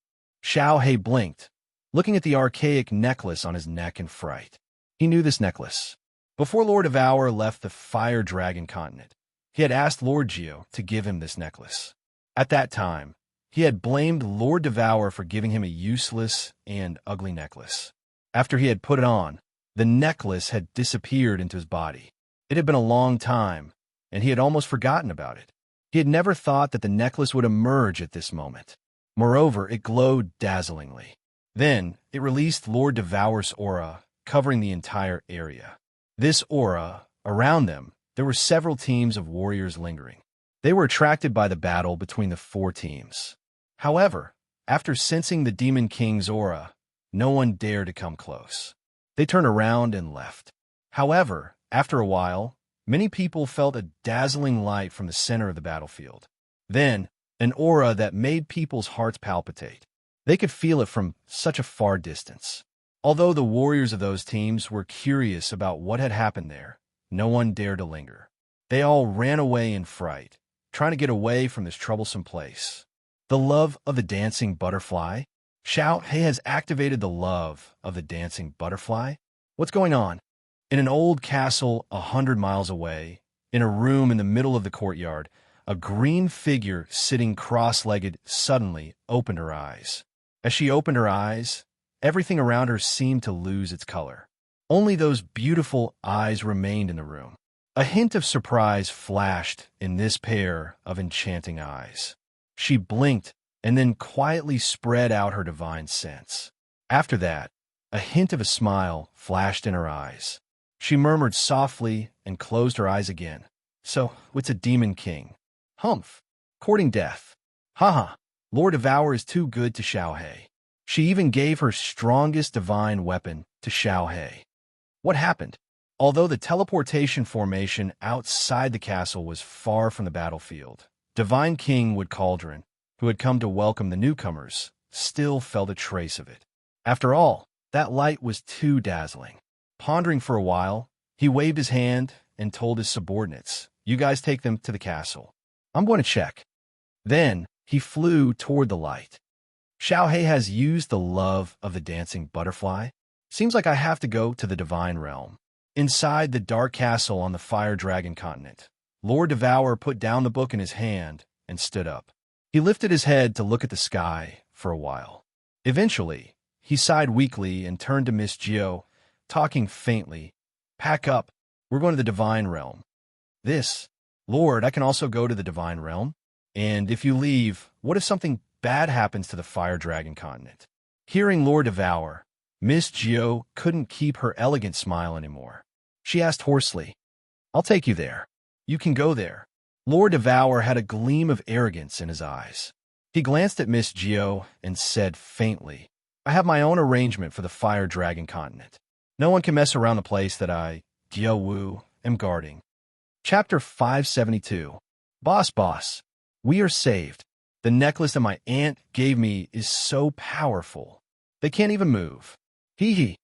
Xiaohei blinked, looking at the archaic necklace on his neck in fright. He knew this necklace. Before Lord Devour left the Fire Dragon continent, he had asked Lord Geo to give him this necklace. At that time, he had blamed Lord Devour for giving him a useless and ugly necklace. After he had put it on, the necklace had disappeared into his body. It had been a long time, and he had almost forgotten about it. He had never thought that the necklace would emerge at this moment. Moreover, it glowed dazzlingly. Then, it released Lord Devour's aura, covering the entire area. This aura, around them, there were several teams of warriors lingering. They were attracted by the battle between the 4 teams. However, after sensing the Demon King's aura, no one dared to come close. They turned around and left. However, after a while, many people felt a dazzling light from the center of the battlefield. Then, an aura that made people's hearts palpitate. They could feel it from such a far distance. Although the warriors of those teams were curious about what had happened there, no one dared to linger. They all ran away in fright, trying to get away from this troublesome place. The love of the dancing butterfly? Xiaohei has activated the love of the dancing butterfly? What's going on? In an old castle 100 miles away, in a room in the middle of the courtyard, a green figure sitting cross-legged suddenly opened her eyes. As she opened her eyes, everything around her seemed to lose its color. Only those beautiful eyes remained in the room. A hint of surprise flashed in this pair of enchanting eyes. She blinked and then quietly spread out her divine sense. After that, a hint of a smile flashed in her eyes. She murmured softly and closed her eyes again. So, it's a demon king. Humph. Courting death. Haha. Lord Devour is too good to Xiaohei. She even gave her strongest divine weapon to Xiaohei. What happened? Although the teleportation formation outside the castle was far from the battlefield, Divine King Wood Cauldron, who had come to welcome the newcomers, still felt a trace of it. After all, that light was too dazzling. Pondering for a while, he waved his hand and told his subordinates, "You guys take them to the castle. I'm going to check." Then, he flew toward the light. Xiaohei has used the love of the dancing butterfly. Seems like I have to go to the divine realm. Inside the dark castle on the Fire Dragon continent, Lord Devour put down the book in his hand and stood up. He lifted his head to look at the sky for a while. Eventually, he sighed weakly and turned to Miss Geo, talking faintly. "Pack up. We're going to the divine realm." "This? Lord, I can also go to the divine realm? And if you leave, what if something bad happens to the Fire Dragon continent?" Hearing Lord Devour, Miss Geo couldn't keep her elegant smile anymore. She asked hoarsely, "I'll take you there. You can go there." Lord Devour had a gleam of arrogance in his eyes. He glanced at Miss Geo and said faintly, "I have my own arrangement for the Fire Dragon continent. No one can mess around the place that I, Geo Wu, am guarding." Chapter 572. Boss, we are saved. The necklace that my aunt gave me is so powerful. They can't even move. Hee hee.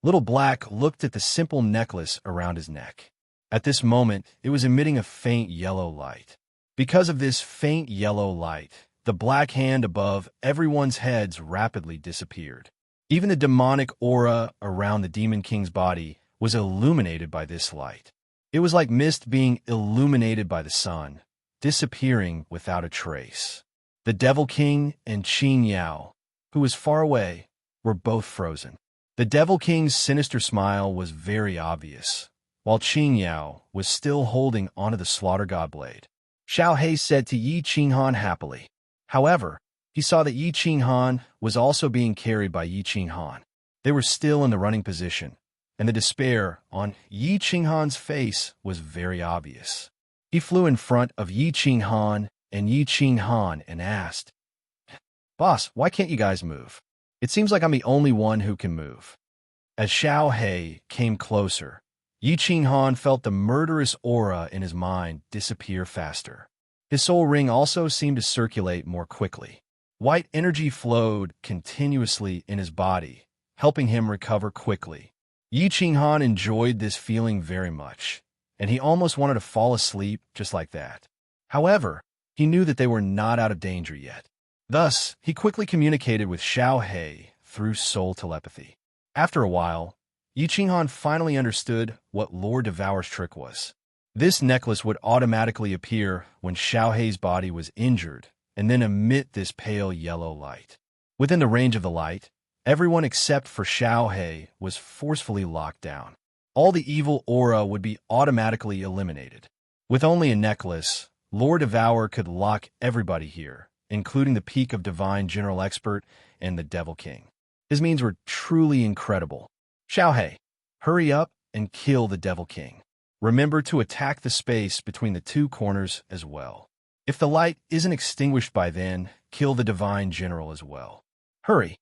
Little Black looked at the simple necklace around his neck. At this moment, it was emitting a faint yellow light. Because of this faint yellow light, the black hand above everyone's heads rapidly disappeared. Even the demonic aura around the Demon King's body was illuminated by this light. It was like mist being illuminated by the sun, disappearing without a trace. The Devil King and Qin Yao, who was far away, were both frozen. The Devil King's sinister smile was very obvious, while Qing Yao was still holding onto the slaughter god blade. Xiao He said to Yi Qinghan happily. However, he saw that Yi Qinghan was also being carried by Yi Qinghan. They were still in the running position, and the despair on Yi Qinghan's face was very obvious. He flew in front of Yi Qinghan and asked, "Boss, why can't you guys move? It seems like I'm the only one who can move." As Xiao He came closer, Yi Qinghan felt the murderous aura in his mind disappear faster. His soul ring also seemed to circulate more quickly. White energy flowed continuously in his body, helping him recover quickly. Yi Qinghan enjoyed this feeling very much, and he almost wanted to fall asleep just like that. However, he knew that they were not out of danger yet. Thus, he quickly communicated with Xiao He through soul telepathy. After a while, Yi Qinghan finally understood what Lord Devour's trick was. This necklace would automatically appear when Xiao He's body was injured and then emit this pale yellow light. Within the range of the light, everyone except for Xiao He was forcefully locked down. All the evil aura would be automatically eliminated. With only a necklace, Lord Devour could lock everybody here, including the peak of Divine General Expert and the Devil King. His means were truly incredible. Xiao He, hurry up and kill the Devil King. Remember to attack the space between the two corners as well. If the light isn't extinguished by then, kill the Divine General as well. Hurry!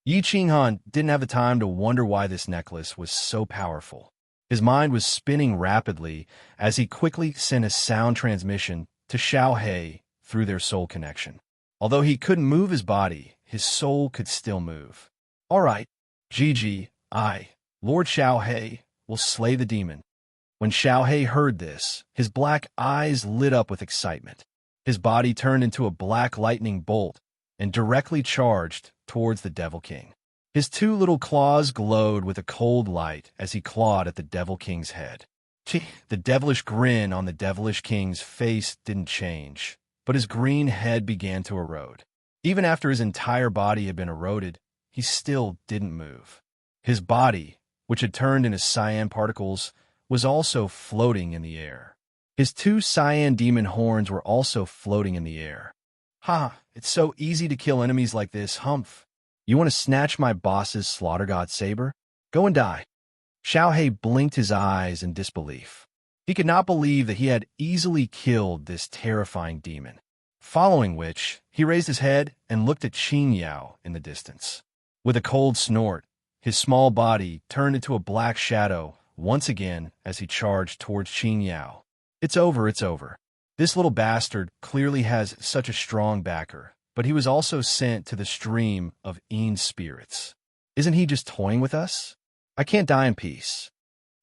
Yi Qinghan didn't have the time to wonder why this necklace was so powerful. His mind was spinning rapidly as he quickly sent a sound transmission to Xiao He through their soul connection. Although he couldn't move his body, his soul could still move. All right, Gigi, Lord Xiao He, will slay the demon. When Xiao He heard this, his black eyes lit up with excitement. His body turned into a black lightning bolt and directly charged towards the Devil King. His two little claws glowed with a cold light as he clawed at the Devil King's head. The devilish grin on the Devilish King's face didn't change, but his green head began to erode. Even after his entire body had been eroded, he still didn't move. His body, which had turned into cyan particles, was also floating in the air. His two cyan demon horns were also floating in the air. Ha! It's so easy to kill enemies like this, humph. You want to snatch my boss's slaughter god saber? Go and die. Xiao He blinked his eyes in disbelief. He could not believe that he had easily killed this terrifying demon. Following which, he raised his head and looked at Qing Yao in the distance. With a cold snort, his small body turned into a black shadow once again as he charged towards Qing Yao. It's over, it's over. This little bastard clearly has such a strong backer, but he was also sent to the stream of Een spirits. Isn't he just toying with us? I can't die in peace.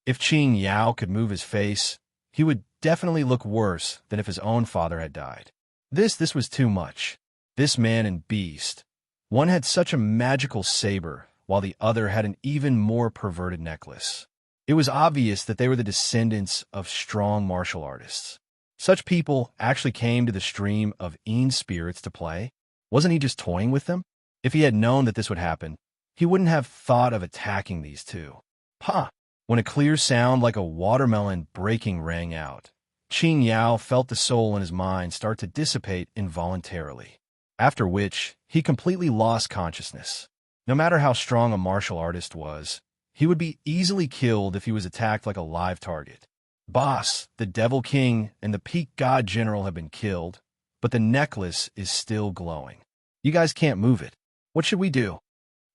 If Qing Yao could move his face, he would definitely look worse than if his own father had died. This was too much. This man and beast. One had such a magical saber, while the other had an even more perverted necklace. It was obvious that they were the descendants of strong martial artists. Such people actually came to the stream of Een spirits to play. Wasn't he just toying with them? If he had known that this would happen, he wouldn't have thought of attacking these two. Ha! When a clear sound like a watermelon breaking rang out, Qing Yao felt the soul in his mind start to dissipate involuntarily, after which he completely lost consciousness. No matter how strong a martial artist was, he would be easily killed if he was attacked like a live target. Boss, the Devil King, and the Peak God General have been killed, but the necklace is still glowing. You guys can't move it. What should we do?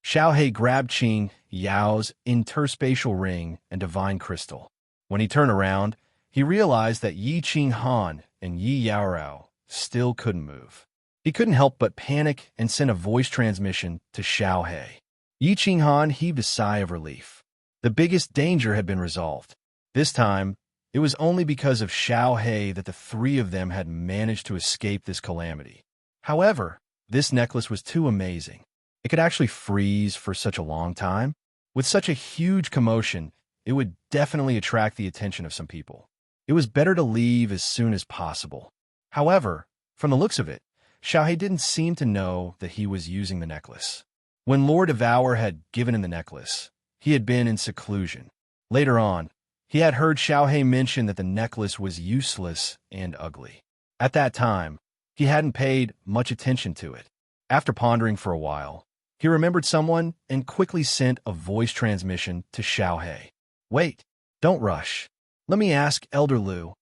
Xiao He grabbed Qing Yao's interspatial ring and divine crystal. When he turned around, he realized that Yi Qinghan and Yi Yaorao still couldn't move. He couldn't help but panic and send a voice transmission to Xiao He. Yi Qinghan heaved a sigh of relief. The biggest danger had been resolved. This time, it was only because of Xiao He that the three of them had managed to escape this calamity. However, this necklace was too amazing. It could actually freeze for such a long time. With such a huge commotion, it would definitely attract the attention of some people. It was better to leave as soon as possible. However, from the looks of it, Xiao He didn't seem to know that he was using the necklace. When Lord Devour had given him the necklace, he had been in seclusion. Later on, He had heard Xiaohei mention that the necklace was useless and ugly. At that time, he hadn't paid much attention to it. After pondering for a while, he remembered someone and quickly sent a voice transmission to Xiaohei. Wait, don't rush. Let me ask Elder Lu.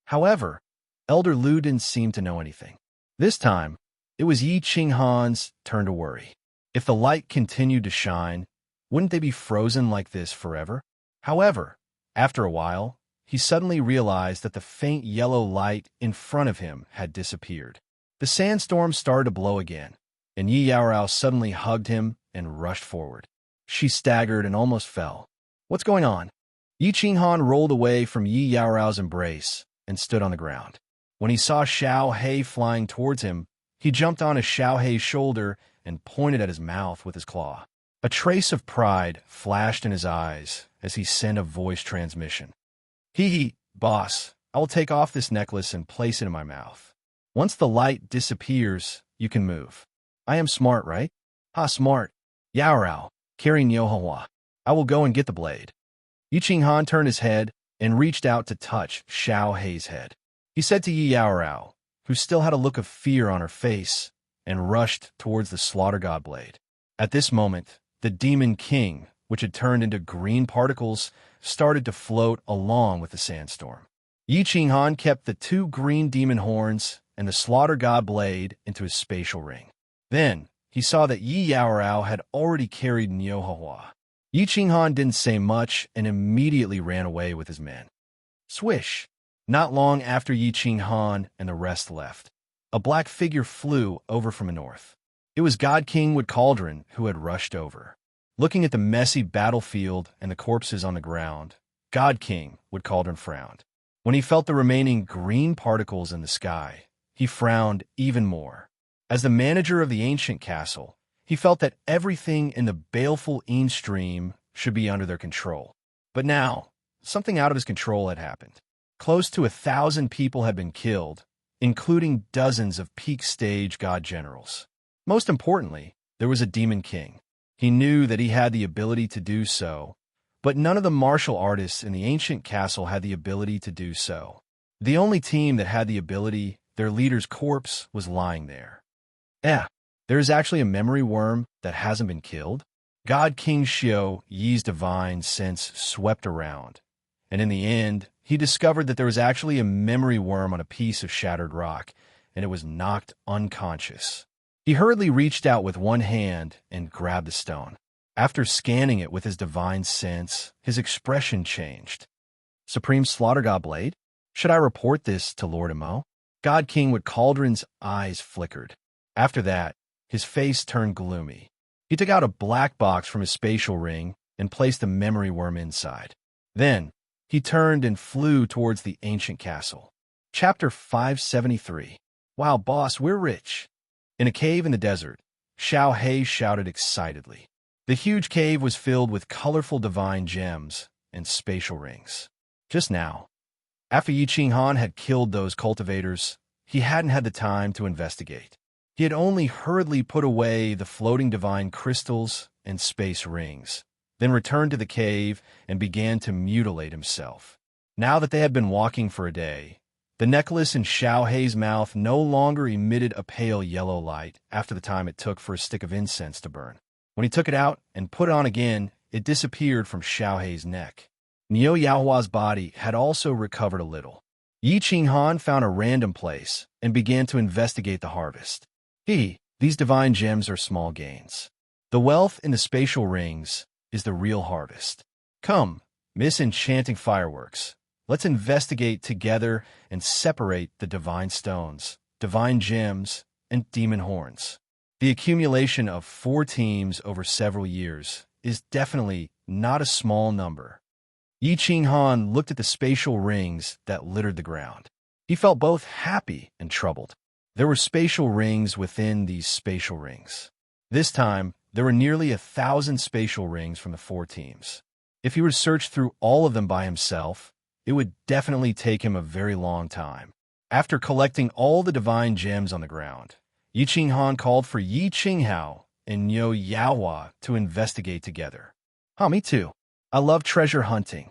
However, Elder Lu didn't seem to know anything. This time, it was Yi Qinghan's turn to worry. If the light continued to shine, wouldn't they be frozen like this forever? However, after a while, he suddenly realized that the faint yellow light in front of him had disappeared. The sandstorm started to blow again, and Yi Yaorao suddenly hugged him and rushed forward. She staggered and almost fell. What's going on? Yi Qinghan rolled away from Yi Yaorao's embrace and stood on the ground. When he saw Xiaohei flying towards him, he jumped onto Xiaohei's shoulder and pointed at his mouth with his claw. A trace of pride flashed in his eyes as he sent a voice transmission. Hee, boss, I will take off this necklace and place it in my mouth. Once the light disappears, you can move. I am smart, right? Smart. Yaorao, carry Nyohua. I will go and get the blade. Yi Qinghan turned his head and reached out to touch Xiaohei's head. He said to Yi Yaorao, who still had a look of fear on her face, and rushed towards the slaughter god blade. At this moment, the demon king, which had turned into green particles, started to float along with the sandstorm. Yi Qinghan kept the two green demon horns and the slaughter god blade into his spatial ring. Then, he saw that Yi Yaorao had already carried Nyohua. Yi Qinghan didn't say much and immediately ran away with his men. Swish! Not long after Yi Qinghan and the rest left, a black figure flew over from the north. It was God King Wood Cauldron who had rushed over. Looking at the messy battlefield and the corpses on the ground, God King Wood Cauldron frowned. When he felt the remaining green particles in the sky, he frowned even more. As the manager of the ancient castle, he felt that everything in the baleful Een stream should be under their control. But now, something out of his control had happened. Close to 1,000 people had been killed, including dozens of peak-stage god generals. Most importantly, there was a demon king. He knew that he had the ability to do so, but none of the martial artists in the ancient castle had the ability to do so. The only team that had the ability, their leader's corpse, was lying there. There is actually a memory worm that hasn't been killed? God King Xiao Yi's divine sense swept around, and in the end, he discovered that there was actually a memory worm on a piece of shattered rock, and it was knocked unconscious. He hurriedly reached out with one hand and grabbed the stone. After scanning it with his divine sense, his expression changed. Supreme Slaughter God Blade? Should I report this to Lord Imo? God King Wood Cauldron's eyes flickered. After that, his face turned gloomy. He took out a black box from his spatial ring and placed the memory worm inside. Then, he turned and flew towards the ancient castle. Chapter 573. Wow, boss, we're rich. In a cave in the desert, Xiaohei shouted excitedly. The huge cave was filled with colorful divine gems and spatial rings. Just now, after Yi Qinghan had killed those cultivators, he hadn't had the time to investigate. He had only hurriedly put away the floating divine crystals and space rings, then returned to the cave and began to mutilate himself. Now that they had been walking for a day, the necklace in Xiaohei's mouth no longer emitted a pale yellow light after the time it took for a stick of incense to burn. When he took it out and put it on again, it disappeared from Xiaohei's neck. Niu Yaohua's body had also recovered a little. Yi Qinghan found a random place and began to investigate the harvest. These divine gems are small gains. The wealth in the spatial rings is the real harvest. Come, Miss Enchanting Fireworks. Let's investigate together and separate the divine stones, divine gems, and demon horns. The accumulation of 4 teams over several years is definitely not a small number. Yi Qinghan looked at the spatial rings that littered the ground. He felt both happy and troubled. There were spatial rings within these spatial rings. This time, there were nearly 1,000 spatial rings from the 4 teams. If he were to search through all of them by himself, it would definitely take him a very long time. After collecting all the divine gems on the ground, Yi Qinghan called for Yi Qinghao and Niu Yaohua to investigate together. Me too. I love treasure hunting.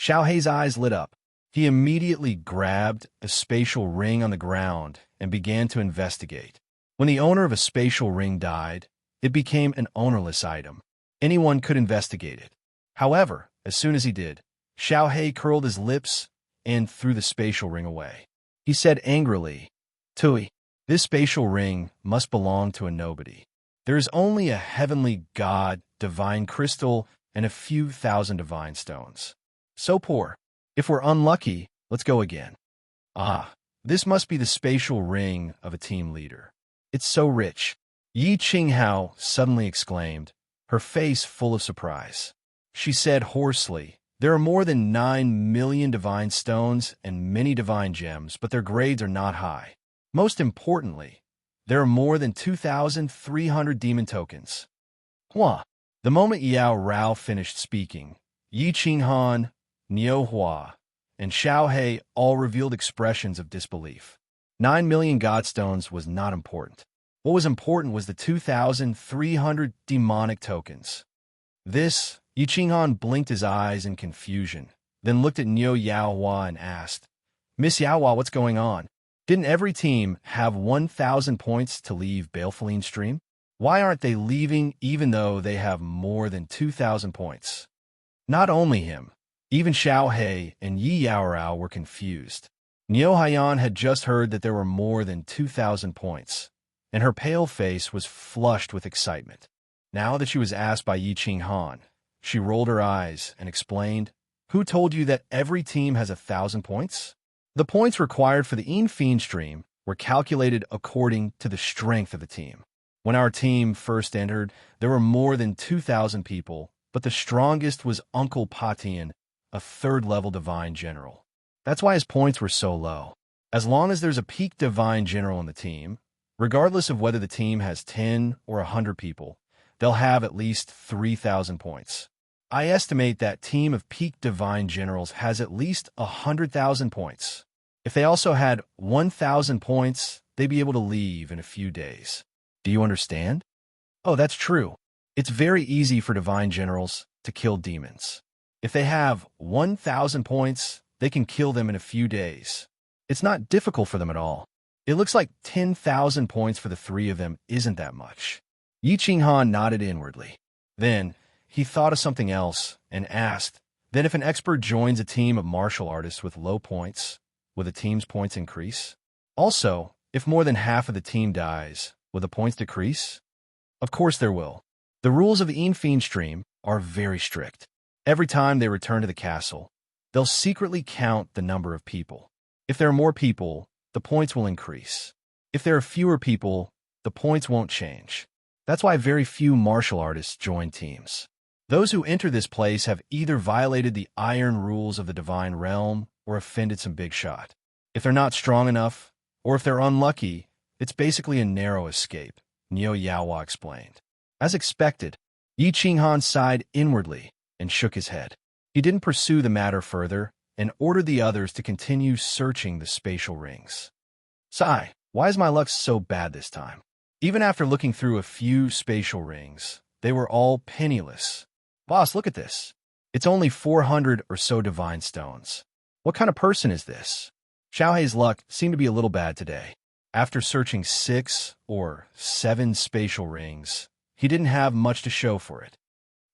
Xiao Hei's eyes lit up. He immediately grabbed a spatial ring on the ground and began to investigate. When the owner of a spatial ring died, it became an ownerless item. Anyone could investigate it. However, as soon as he did, Xiao Hei curled his lips and threw the spatial ring away. He said angrily, "Tui, this spatial ring must belong to a nobody. There is only a heavenly god, divine crystal, and a few thousand divine stones. So poor. If we're unlucky, let's go again." Ah, this must be the spatial ring of a team leader. It's so rich. Yi Qinghao suddenly exclaimed, her face full of surprise. She said hoarsely, "There are more than 9 million divine stones and many divine gems, but their grades are not high. Most importantly, there are more than 2,300 demon tokens." Hua. The moment Yao Rao finished speaking, Yi Qinghan, Niu Hua, and Xiao Hei all revealed expressions of disbelief. 9 million godstones was not important. What was important was the 2,300 demonic tokens. This, Yi Qinghan blinked his eyes in confusion, then looked at Niu Yaohua and asked, "Miss Yaohua, what's going on? Didn't every team have 1,000 points to leave Balefulline Stream? Why aren't they leaving even though they have more than 2,000 points?" Not only him, even Xiao Hei and Yi Yaorao were confused. Niu Haiyan had just heard that there were more than 2,000 points, and her pale face was flushed with excitement. Now that she was asked by Yi Qinghan, she rolled her eyes and explained, "Who told you that every team has 1,000 points? The points required for the Enfiend Stream were calculated according to the strength of the team. When our team first entered, there were more than 2,000 people, but the strongest was Uncle Patian, a third-level divine general. That's why his points were so low. As long as there's a peak divine general in the team, regardless of whether the team has 10 or 100 people, they'll have at least 3,000 points. I estimate that team of peak divine generals has at least 100,000 points. If they also had 1,000 points, they'd be able to leave in a few days. Do you understand?" "Oh, that's true. It's very easy for divine generals to kill demons. If they have 1,000 points, they can kill them in a few days. It's not difficult for them at all. It looks like 10,000 points for the three of them isn't that much." Yi Qinghan nodded inwardly. Then, he thought of something else and asked, "Then if an expert joins a team of martial artists with low points, will the team's points increase? Also, if more than half of the team dies, will the points decrease?" "Of course there will. The rules of the Enfiend Stream are very strict. Every time they return to the castle, they'll secretly count the number of people. If there are more people, the points will increase. If there are fewer people, the points won't change. That's why very few martial artists join teams. Those who enter this place have either violated the iron rules of the divine realm or offended some big shot. If they're not strong enough, or if they're unlucky, it's basically a narrow escape," Niu Yaohua explained. As expected, Yi Qinghan sighed inwardly and shook his head. He didn't pursue the matter further and ordered the others to continue searching the spatial rings. "Sigh, why is my luck so bad this time? Even after looking through a few spatial rings, they were all penniless. Boss, look at this. It's only 400 or so divine stones. What kind of person is this?" Xiao Hei's luck seemed to be a little bad today. After searching 6 or 7 spatial rings, he didn't have much to show for it.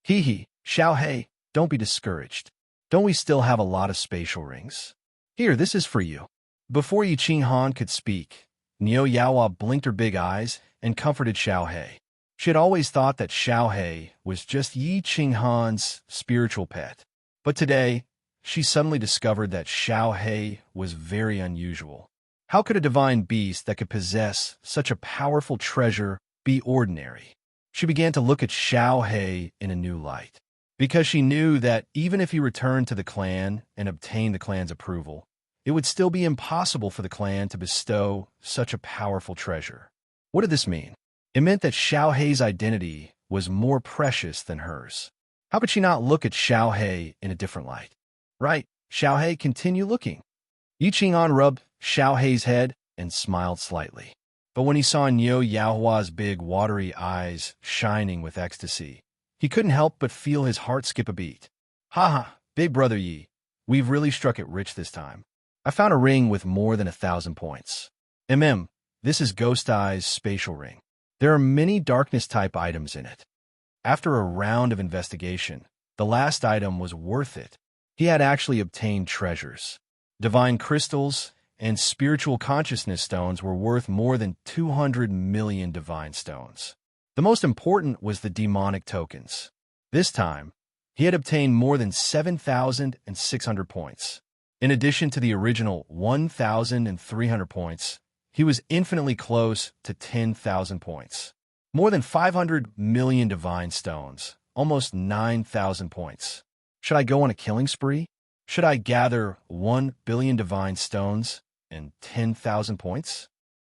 "Hee, Xiao Hei, don't be discouraged. Don't we still have a lot of spatial rings? Here, this is for you." Before Yi Qinghan could speak, Niu Yaohua blinked her big eyes and comforted Xiao Hei. She had always thought that Xiao Hei was just Yi Qinghan's spiritual pet. But today, she suddenly discovered that Xiao Hei was very unusual. How could a divine beast that could possess such a powerful treasure be ordinary? She began to look at Xiao Hei in a new light, because she knew that even if he returned to the clan and obtained the clan's approval, it would still be impossible for the clan to bestow such a powerful treasure. What did this mean? It meant that Xiao Hei's identity was more precious than hers. How could she not look at Xiao Hei in a different light? "Right, Xiao Hei, continue looking." Yi Qinghan rubbed Xiao Hei's head and smiled slightly. But when he saw Niu Yaohua's big, watery eyes shining with ecstasy, he couldn't help but feel his heart skip a beat. "Ha ha, big brother Yi, We've really struck it rich this time. I found a ring with more than 1,000 points. This is Ghost Eye's spatial ring. There are many darkness-type items in it. After a round of investigation, the last item was worth it. He had actually obtained treasures. Divine crystals and spiritual consciousness stones were worth more than 200 million divine stones. The most important was the demonic tokens. This time, he had obtained more than 7,600 points. In addition to the original 1,300 points, he was infinitely close to 10,000 points. More than 500 million divine stones, almost 9,000 points. Should I go on a killing spree? Should I gather 1 billion divine stones and 10,000 points?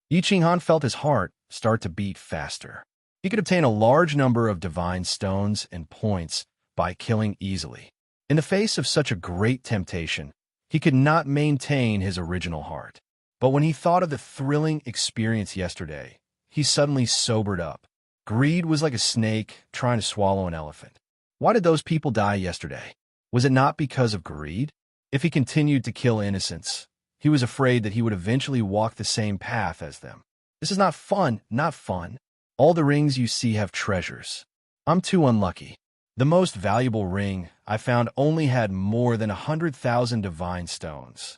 Yi Qinghan felt his heart start to beat faster. He could obtain a large number of divine stones and points by killing easily. In the face of such a great temptation, he could not maintain his original heart. But when he thought of the thrilling experience yesterday, he suddenly sobered up. Greed was like a snake trying to swallow an elephant. Why did those people die yesterday? Was it not because of greed? If he continued to kill innocents, he was afraid that he would eventually walk the same path as them. This is not fun, not fun. All the rings you see have treasures. I'm too unlucky. The most valuable ring I found only had more than 100,000 divine stones.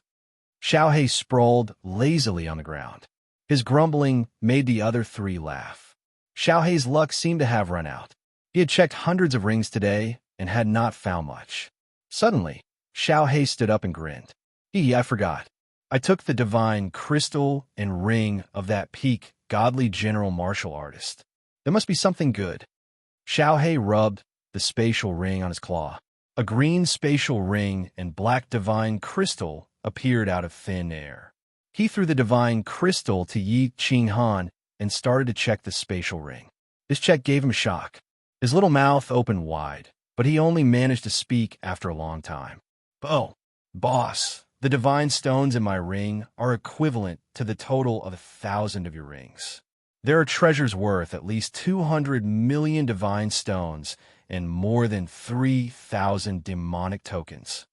Xiaohei sprawled lazily on the ground. His grumbling made the other three laugh. Xiaohei's luck seemed to have run out. He had checked hundreds of rings today and had not found much. Suddenly, Xiaohei stood up and grinned. I forgot. I took the divine crystal and ring of that peak godly general martial artist. There must be something good. Xiaohei rubbed the spatial ring on his claw. A green spatial ring and black divine crystal appeared out of thin air. He threw the divine crystal to Yi Qinghan and started to check the spatial ring. This check gave him a shock. His little mouth opened wide, but he only managed to speak after a long time. Oh, boss, the divine stones in my ring are equivalent to the total of 1,000 of your rings. There are treasures worth at least 200 million divine stones and more than 3,000 demonic tokens.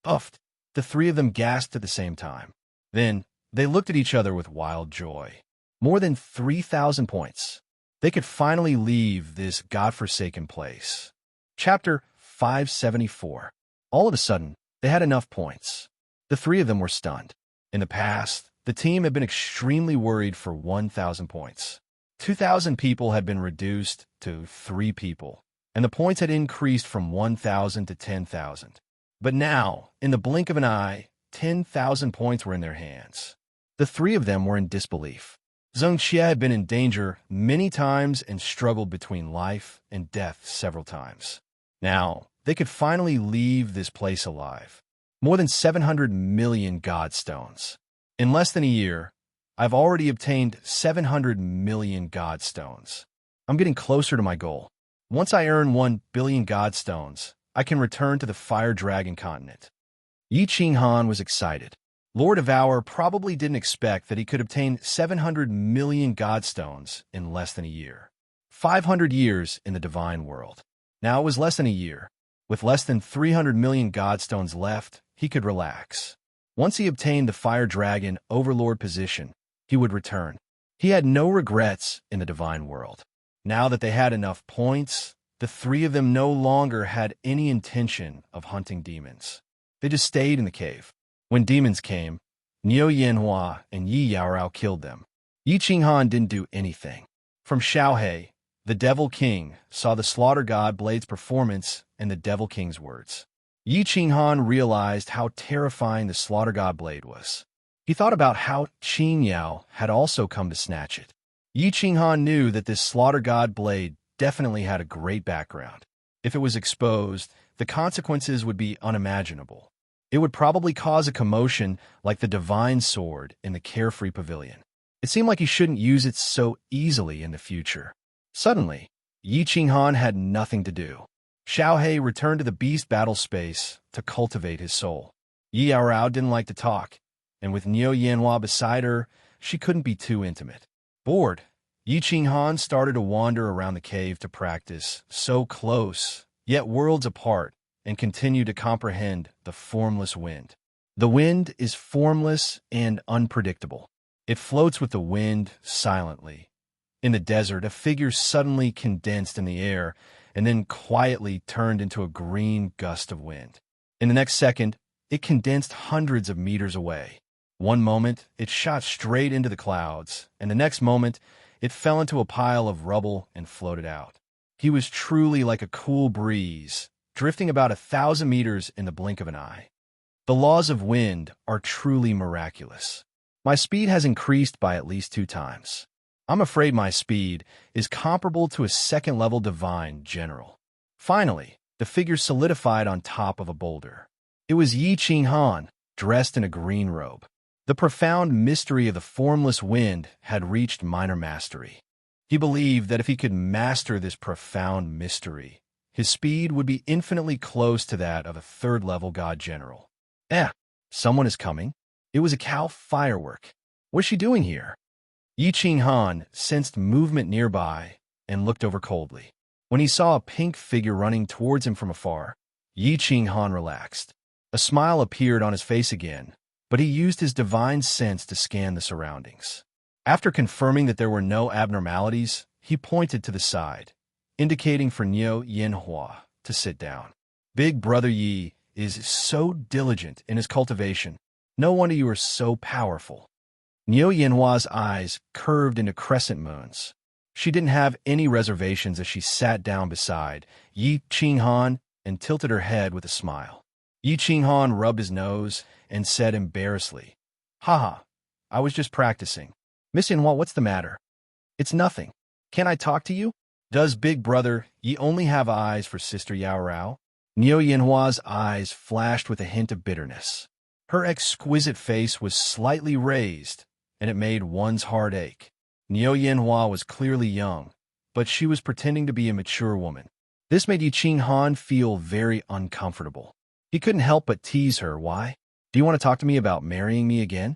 Uffed. The three of them gasped at the same time. Then, they looked at each other with wild joy. More than 3,000 points. They could finally leave this godforsaken place. Chapter 574. All of a sudden, they had enough points. The three of them were stunned. In the past, the team had been extremely worried for 1,000 points. 2,000 people had been reduced to 3 people, and the points had increased from 1,000 to 10,000. But now, in the blink of an eye, 10,000 points were in their hands. The three of them were in disbelief. Zheng Xie had been in danger many times and struggled between life and death several times. Now, they could finally leave this place alive. More than 700 million God stones. In less than a year, I've already obtained 700 million God stones. I'm getting closer to my goal. Once I earn 1 billion God stones, I can return to the Fire Dragon continent. Yi Qinghan was excited. Lord Devour probably didn't expect that he could obtain 700 million God stones in less than a year. 500 years in the divine world. Now it was less than a year. With less than 300 million God stones left, he could relax. Once he obtained the Fire Dragon Overlord position, he would return. He had no regrets in the divine world. Now that they had enough points, the three of them no longer had any intention of hunting demons. They just stayed in the cave. When demons came, Niu Yanhua and Yi Yaorao killed them. Yi Qinghan didn't do anything. From Xiaohei, the Devil King saw the Slaughter God Blade's performance and the Devil King's words. Yi Qinghan realized how terrifying the Slaughter God Blade was. He thought about how Qing Yao had also come to snatch it. Yi Qinghan knew that this Slaughter God Blade definitely had a great background. If it was exposed, the consequences would be unimaginable. It would probably cause a commotion like the Divine Sword in the Carefree Pavilion. It seemed like he shouldn't use it so easily in the future. Suddenly, Yi Qinghan had nothing to do. Xiaohei returned to the beast battle space to cultivate his soul. Yi Yaorao didn't like to talk, and with Niu Yanhua beside her, she couldn't be too intimate. Bored, Yi Qinghan started to wander around the cave to practice, so close, yet worlds apart, and continued to comprehend the formless wind. The wind is formless and unpredictable. It floats with the wind silently. In the desert, a figure suddenly condensed in the air and then quietly turned into a green gust of wind. In the next second, it condensed hundreds of meters away. One moment, it shot straight into the clouds, and the next moment, it fell into a pile of rubble and floated out. He was truly like a cool breeze, drifting about 1,000 meters in the blink of an eye. The laws of wind are truly miraculous. My speed has increased by at least 2 times. I'm afraid my speed is comparable to a second-level divine general. Finally, the figure solidified on top of a boulder. It was Yi Qinghan, dressed in a green robe. The profound mystery of the formless wind had reached minor mastery. He believed that if he could master this profound mystery, his speed would be infinitely close to that of a third-level god general. Someone is coming. It was a cow firework. What's she doing here? Yi Qinghan sensed movement nearby and looked over coldly. When he saw a pink figure running towards him from afar, Yi Qinghan relaxed. A smile appeared on his face again, but he used his divine sense to scan the surroundings. After confirming that there were no abnormalities, he pointed to the side, indicating for Niu Yanhua to sit down. Big Brother Yi is so diligent in his cultivation. No wonder you are so powerful. Niu Yanhua's eyes curved into crescent moons. She didn't have any reservations as she sat down beside Yi Qinghan and tilted her head with a smile. Yi Qinghan rubbed his nose and said embarrassedly, "Haha, I was just practicing. Miss Yanhua, what's the matter?" "It's nothing. Can I talk to you?" "Does Big Brother Yi only have eyes for Sister Yao Rao?" Niu Yanhua's eyes flashed with a hint of bitterness. Her exquisite face was slightly raised, and it made one's heart ache. Niu Yanhua was clearly young, but she was pretending to be a mature woman. This made Yi Qinghan feel very uncomfortable. He couldn't help but tease her. "Why? Do you want to talk to me about marrying me again?"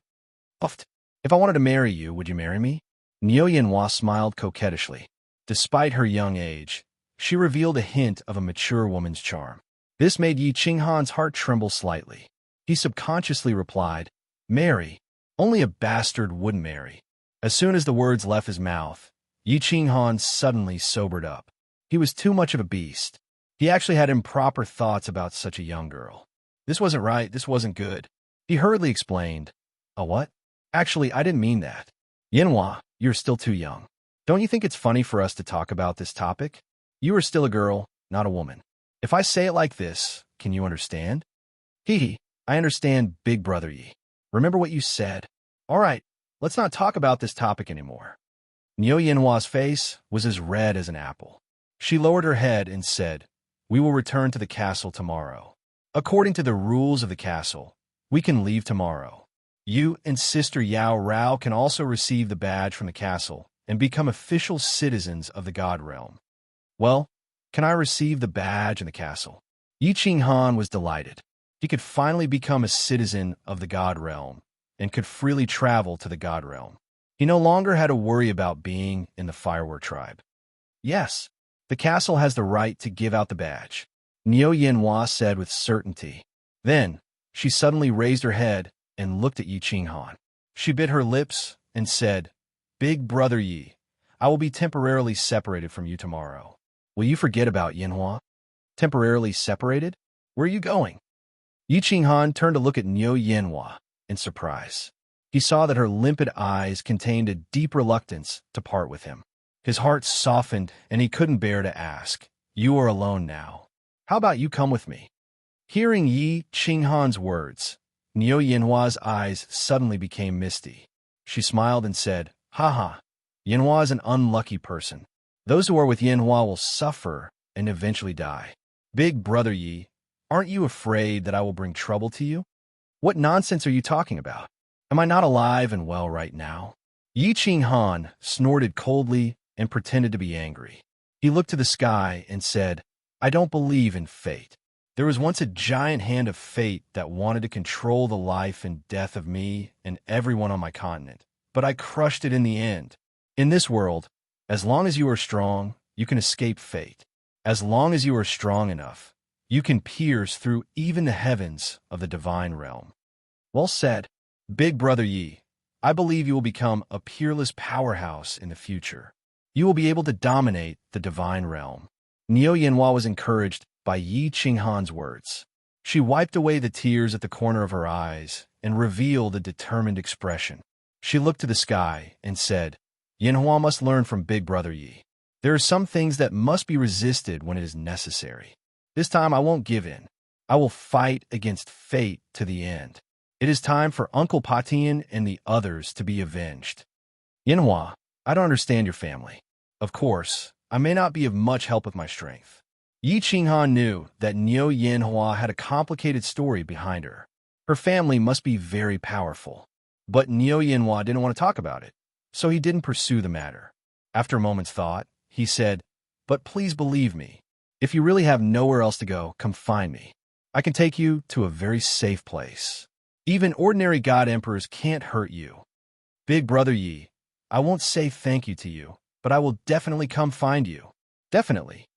"If I wanted to marry you, would you marry me?" Niu Yanhua smiled coquettishly. Despite her young age, she revealed a hint of a mature woman's charm. This made Yi Qinghan's heart tremble slightly. He subconsciously replied, "Marry? Only a bastard wouldn't marry." As soon as the words left his mouth, Yi Qinghan suddenly sobered up. He was too much of a beast. He actually had improper thoughts about such a young girl. This wasn't right, this wasn't good. He hurriedly explained, "A what? Actually, I didn't mean that. Yanhua, you're still too young. Don't you think it's funny for us to talk about this topic? You are still a girl, not a woman. If I say it like this, can you understand?" "Hee, I understand, Big Brother Yi. Remember what you said. All right, let's not talk about this topic anymore." Niu Yanhua's face was as red as an apple. She lowered her head and said, "We will return to the castle tomorrow. According to the rules of the castle, we can leave tomorrow. You and Sister Yao Rao can also receive the badge from the castle and become official citizens of the God Realm." "Well, can I receive the badge in the castle?" Yi Qinghan was delighted. He could finally become a citizen of the God Realm and could freely travel to the God Realm. He no longer had to worry about being in the firework tribe. "Yes, the castle has the right to give out the badge," Niu Yanhua said with certainty. Then, she suddenly raised her head and looked at Yi Qinghan. She bit her lips and said, "Big Brother Yi, I will be temporarily separated from you tomorrow. Will you forget about Yanhua?" "Temporarily separated? Where are you going?" Yi Qinghan turned to look at Niu Yanhua in surprise. He saw that her limpid eyes contained a deep reluctance to part with him. His heart softened, and he couldn't bear to ask, "You are alone now. How about you come with me?" Hearing Yi Qinghan's words, Niu Yanhua's eyes suddenly became misty. She smiled and said, "Haha, Yanhua is an unlucky person. Those who are with Yanhua will suffer and eventually die. Big Brother Yi, aren't you afraid that I will bring trouble to you?" "What nonsense are you talking about? Am I not alive and well right now?" Yi Qinghan snorted coldly and pretended to be angry. He looked to the sky and said, "I don't believe in fate. There was once a giant hand of fate that wanted to control the life and death of me and everyone on my continent, but I crushed it in the end. In this world, as long as you are strong, you can escape fate. As long as you are strong enough, You can pierce through even the heavens of the divine realm. Well said, Big Brother Yi. I believe you will become a peerless powerhouse in the future. You will be able to dominate the divine realm. Niu Yanhua was encouraged by Yi Qinghan's words. She wiped away the tears at the corner of her eyes and revealed a determined expression. She looked to the sky and said, Yanhua must learn from Big Brother Yi. There are some things that must be resisted when it is necessary. This time I won't give in. I will fight against fate to the end. It is time for Uncle Patian and the others to be avenged. Yanhua, I don't understand your family. Of course, I may not be of much help with my strength. Yi Qinghan knew that Niu Yanhua had a complicated story behind her. Her family must be very powerful. But Niu Yanhua didn't want to talk about it, so he didn't pursue the matter. After a moment's thought, he said, But please believe me. If you really have nowhere else to go, come find me. I can take you to a very safe place. Even ordinary God Emperors can't hurt you. Big Brother Yi, I won't say thank you to you, but I will definitely come find you. Definitely.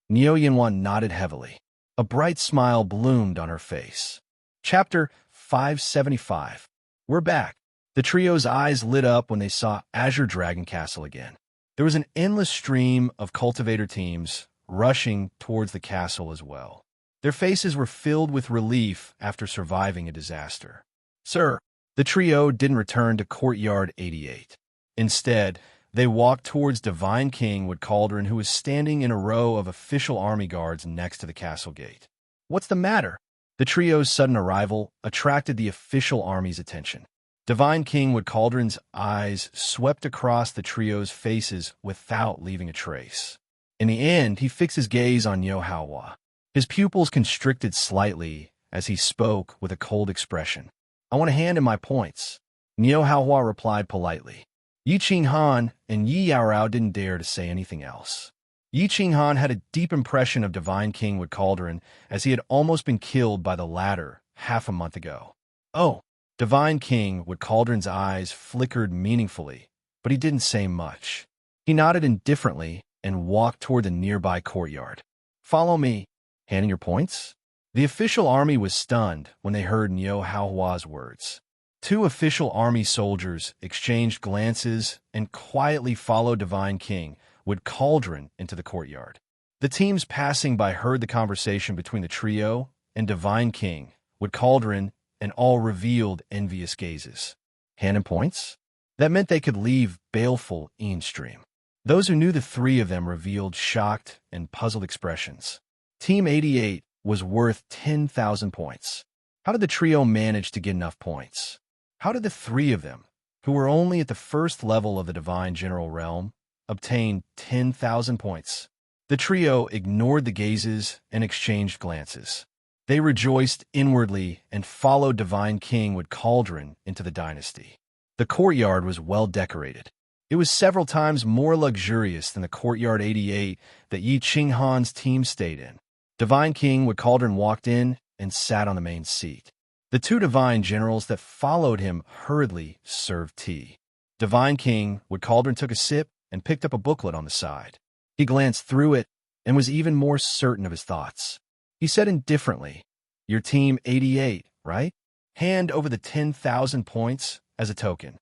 Niu Yanhua nodded heavily. A bright smile bloomed on her face. Chapter 575. We're back. The trio's eyes lit up when they saw Azure Dragon Castle again. There was an endless stream of cultivator teams rushing towards the castle as well. Their faces were filled with relief after surviving a disaster. Sir, the trio didn't return to Courtyard 88. Instead, they walked towards Divine King Wood Cauldron, who was standing in a row of official army guards next to the castle gate. What's the matter? The trio's sudden arrival attracted the official army's attention. Divine King Wood Cauldron's eyes swept across the trio's faces without leaving a trace. In the end, he fixed his gaze on Niu Yanhua. His pupils constricted slightly as he spoke with a cold expression. I want to hand in my points. Niu Yanhua replied politely. Yi Qinghan and Yi Yaorao didn't dare to say anything else. Yi Qinghan had a deep impression of Divine King Wood Cauldron, as he had almost been killed by the latter half a month ago. Oh, Divine King Wood Cauldron's eyes flickered meaningfully, but he didn't say much. He nodded indifferently and walked toward the nearby courtyard. Follow me. Handing your points? The official army was stunned when they heard Niu Yanhua's words. Two official army soldiers exchanged glances and quietly followed Divine King Wood Cauldron into the courtyard. The teams passing by heard the conversation between the trio and Divine King Wood Cauldron, and all revealed envious gazes. Hand and points? That meant they could leave baleful Stream. Those who knew the three of them revealed shocked and puzzled expressions. Team 88 was worth 10,000 points. How did the trio manage to get enough points? How did the three of them, who were only at the first level of the Divine General Realm, obtain 10,000 points? The trio ignored the gazes and exchanged glances. They rejoiced inwardly and followed Divine King Wood Cauldron into the dynasty. The courtyard was well decorated. It was several times more luxurious than the Courtyard 88 that Yi Qinghan's team stayed in. Divine King Wood Cauldron walked in and sat on the main seat. The two divine generals that followed him hurriedly served tea. Divine King Wood Cauldron took a sip and picked up a booklet on the side. He glanced through it and was even more certain of his thoughts. He said indifferently, Your team 88, right? Hand over the 10,000 points as a token.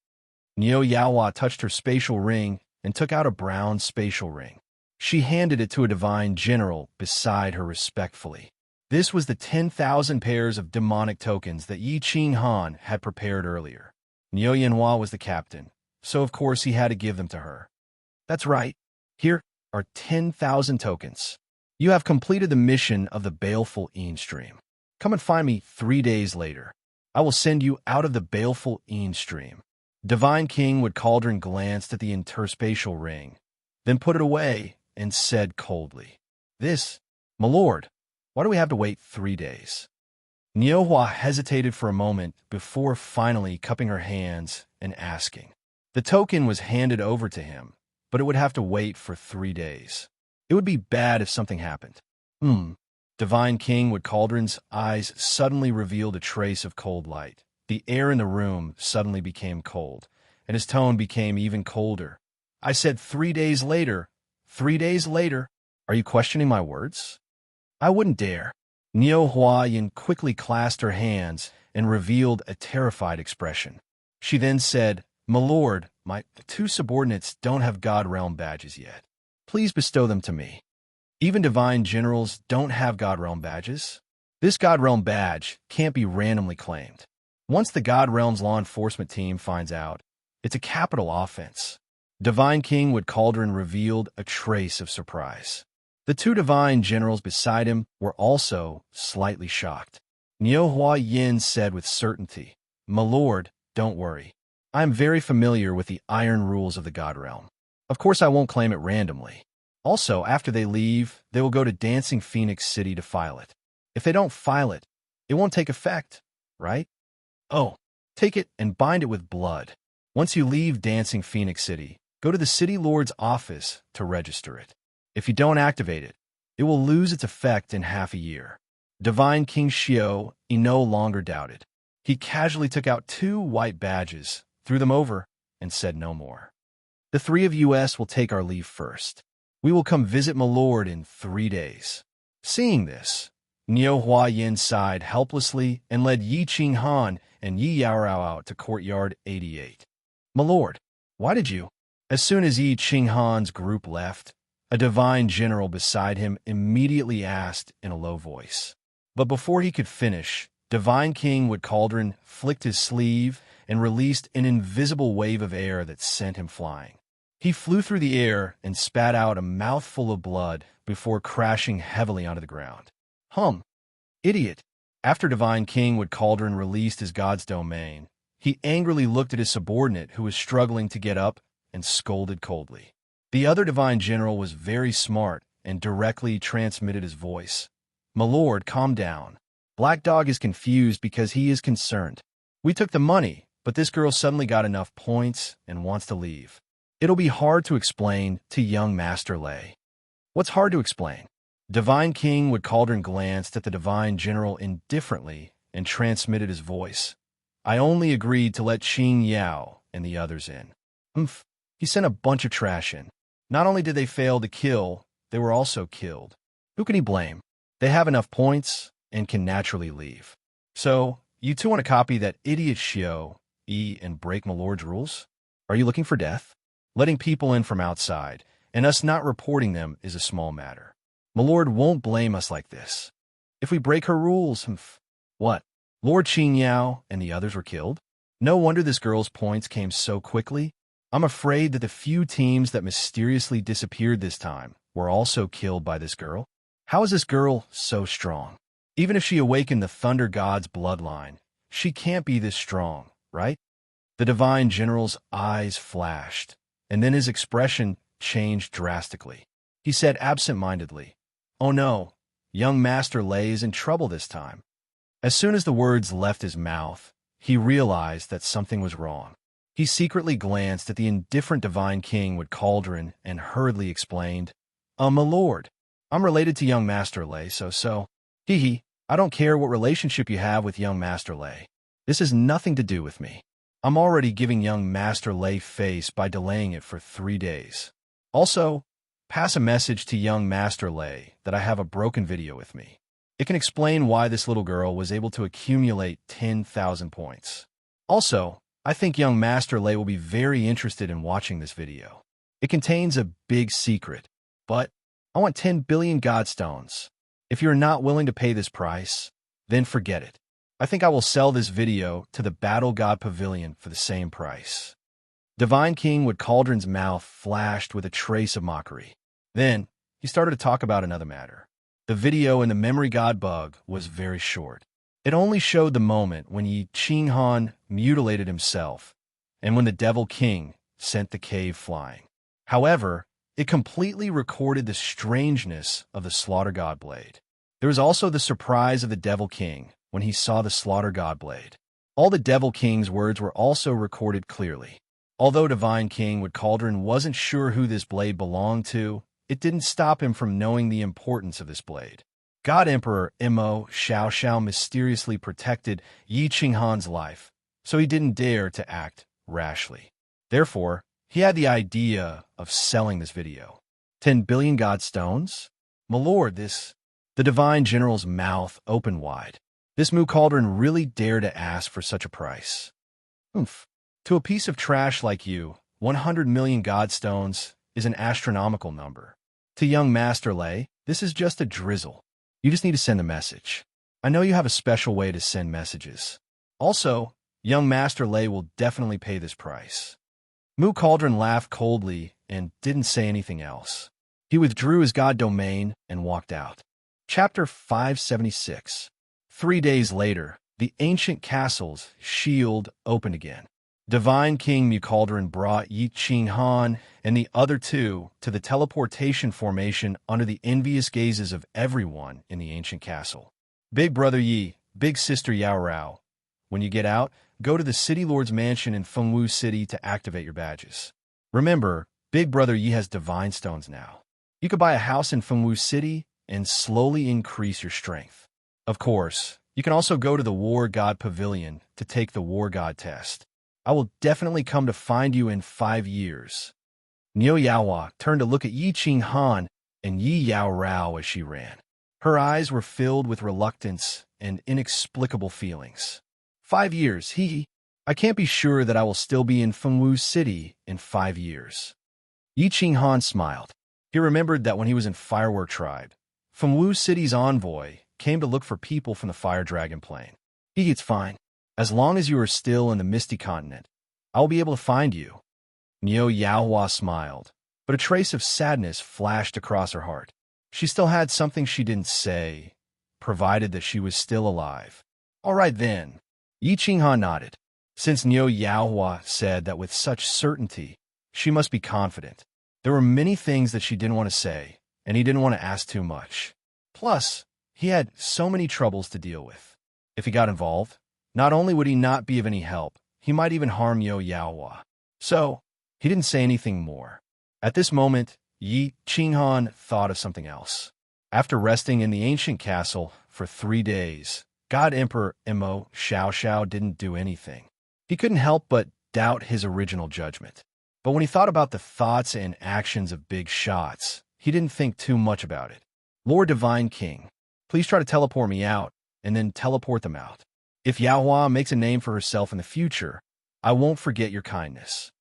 Niu Yanhua touched her spatial ring and took out a brown spatial ring. She handed it to a divine general beside her respectfully. This was the 10,000 pairs of demonic tokens that Yi Qinghan had prepared earlier. Niu Yanhua was the captain, so of course he had to give them to her. That's right. Here are 10,000 tokens. You have completed the mission of the baleful Stream. Come and find me 3 days later. I will send you out of the baleful Stream. Divine King Wood Cauldron glanced at the interspatial ring, then put it away and said coldly, This, my lord, why do we have to wait 3 days? Niu Yanhua hesitated for a moment before finally cupping her hands and asking. The token was handed over to him, but it would have to wait for 3 days. It would be bad if something happened. Divine King Wood Cauldron's eyes suddenly revealed a trace of cold light. The air in the room suddenly became cold, and his tone became even colder. I said 3 days later. 3 days later. Are you questioning my words? I wouldn't dare. Niu Huayan quickly clasped her hands and revealed a terrified expression. She then said, "My lord, my two subordinates don't have God Realm badges yet. Please bestow them to me." Even divine generals don't have God Realm badges. This God Realm badge can't be randomly claimed. Once the God Realm's law enforcement team finds out, it's a capital offense. Divine King Wood Cauldron revealed a trace of surprise. The two divine generals beside him were also slightly shocked. Niu Huayan said with certainty, "My lord, don't worry. I am very familiar with the iron rules of the God Realm. Of course I won't claim it randomly. Also, after they leave, they will go to Dancing Phoenix City to file it. If they don't file it, it won't take effect, right? Oh, take it and bind it with blood. Once you leave Dancing Phoenix City, go to the City Lord's office to register it. If you don't activate it, it will lose its effect in half a year." Divine King Xiao no longer doubted. He casually took out 2 white badges, threw them over, and said no more. "The 3 of us will take our leave first. We will come visit my lord in 3 days." Seeing this, Niu Huayan sighed helplessly and led Yi Qinghan and Yi Yaorao out to Courtyard 88. "My lord, why did you—" As soon as Yi Qinghan's group left, a divine general beside him immediately asked in a low voice. But before he could finish, Divine King Wood Cauldron flicked his sleeve and released an invisible wave of air that sent him flying. He flew through the air and spat out a mouthful of blood before crashing heavily onto the ground. Idiot! After Divine King Wood Cauldron released his god's domain, he angrily looked at his subordinate who was struggling to get up and scolded coldly. The other divine general was very smart and directly transmitted his voice. "My lord, calm down. Black Dog is confused because he is concerned. We took the money, but this girl suddenly got enough points and wants to leave. It'll be hard to explain to young Master Lei." "What's hard to explain?" Divine King Wood Cauldron glanced at the divine general indifferently and transmitted his voice. "I only agreed to let Qing Yao and the others in." He sent a bunch of trash in. Not only did they fail to kill, they were also killed. Who can he blame? They have enough points and can naturally leave. "So, you two want to copy that idiot Xiao Yi and break my lord's rules? Are you looking for death? Letting people in from outside, and us not reporting them is a small matter. My lord won't blame us like this. If we break her rules, what? Lord Qing Yao and the others were killed? No wonder this girl's points came so quickly. I'm afraid that the few teams that mysteriously disappeared this time were also killed by this girl. How is this girl so strong? Even if she awakened the Thunder God's bloodline, she can't be this strong, right?" The divine general's eyes flashed, and then his expression changed drastically. He said absent-mindedly, "Oh no, young Master Lei is in trouble this time." As soon as the words left his mouth, he realized that something was wrong. He secretly glanced at the indifferent Divine King Wood Cauldron and hurriedly explained, "My lord, I'm related to young Master Lei, so. I don't care what relationship you have with young Master Lei. This has nothing to do with me. I'm already giving young Master Lei face by delaying it for 3 days. Also, pass a message to young Master Lei that I have a broken video with me. It can explain why this little girl was able to accumulate 10,000 points. Also, I think young Master Lei will be very interested in watching this video. It contains a big secret, but I want 10 billion Godstones. If you're not willing to pay this price, then forget it. I think I will sell this video to the Battle God Pavilion for the same price." Divine King Wood Cauldron's mouth flashed with a trace of mockery. Then, he started to talk about another matter. The video in the Memory God bug was very short. It only showed the moment when Yi Qinghan mutilated himself and when the Devil King sent the cave flying. However, it completely recorded the strangeness of the Slaughter God Blade. There was also the surprise of the Devil King when he saw the Slaughter God Blade. All the Devil King's words were also recorded clearly. Although Divine King Wood Cauldron wasn't sure who this blade belonged to, it didn't stop him from knowing the importance of this blade. God Emperor Imo Xiao mysteriously protected Yi Qinghan's life, so he didn't dare to act rashly. Therefore, he had the idea of selling this video. 10 billion Godstones? My lord, this... The divine general's mouth opened wide. This Mu Cauldron really dared to ask for such a price. Oomph. To a piece of trash like you, 100 million godstones is an astronomical number. To young Master Lei, this is just a drizzle. You just need to send a message. I know you have a special way to send messages. Also, young Master Lei will definitely pay this price. Mu Cauldron laughed coldly and didn't say anything else. He withdrew his god domain and walked out. Chapter 576. 3 days later, the ancient castle's shield opened again. Divine King Mu Cauldron brought Yi Qing Han and the other two to the teleportation formation under the envious gazes of everyone in the ancient castle. Big Brother Yi, Big Sister Yao Rao, when you get out, go to the City Lord's mansion in Fengwu City to activate your badges. Remember, Big Brother Yi has divine stones now. You could buy a house in Fengwu City and slowly increase your strength. Of course, you can also go to the War God Pavilion to take the War God test. I will definitely come to find you in 5 years. Niu Yaohua turned to look at Yi Qing Han and Yi Yao Rao as she ran. Her eyes were filled with reluctance and inexplicable feelings. 5 years, I can't be sure that I will still be in Fengwu City in 5 years. Yi Qing Han smiled. He remembered that when he was in Firework Tribe, Fengwu City's envoy came to look for people from the Fire Dragon Plain. It's fine. As long as you are still in the Misty Continent, I will be able to find you. Niu Yaohua smiled, but a trace of sadness flashed across her heart. She still had something she didn't say, provided that she was still alive. All right then. Yi Qing Han nodded. Since Niu Yaohua said that with such certainty, she must be confident. There were many things that she didn't want to say, and he didn't want to ask too much. Plus, he had so many troubles to deal with. If he got involved, not only would he not be of any help, he might even harm Niu Yaohua. So, he didn't say anything more. At this moment, Yi Qing Han thought of something else. After resting in the ancient castle for 3 days, God Emperor Mo Xiao didn't do anything. He couldn't help but doubt his original judgment. But when he thought about the thoughts and actions of Big Shots, he didn't think too much about it. Lord Divine King, please try to teleport me out, and then teleport them out. If Yaohua makes a name for herself in the future, I won't forget your kindness.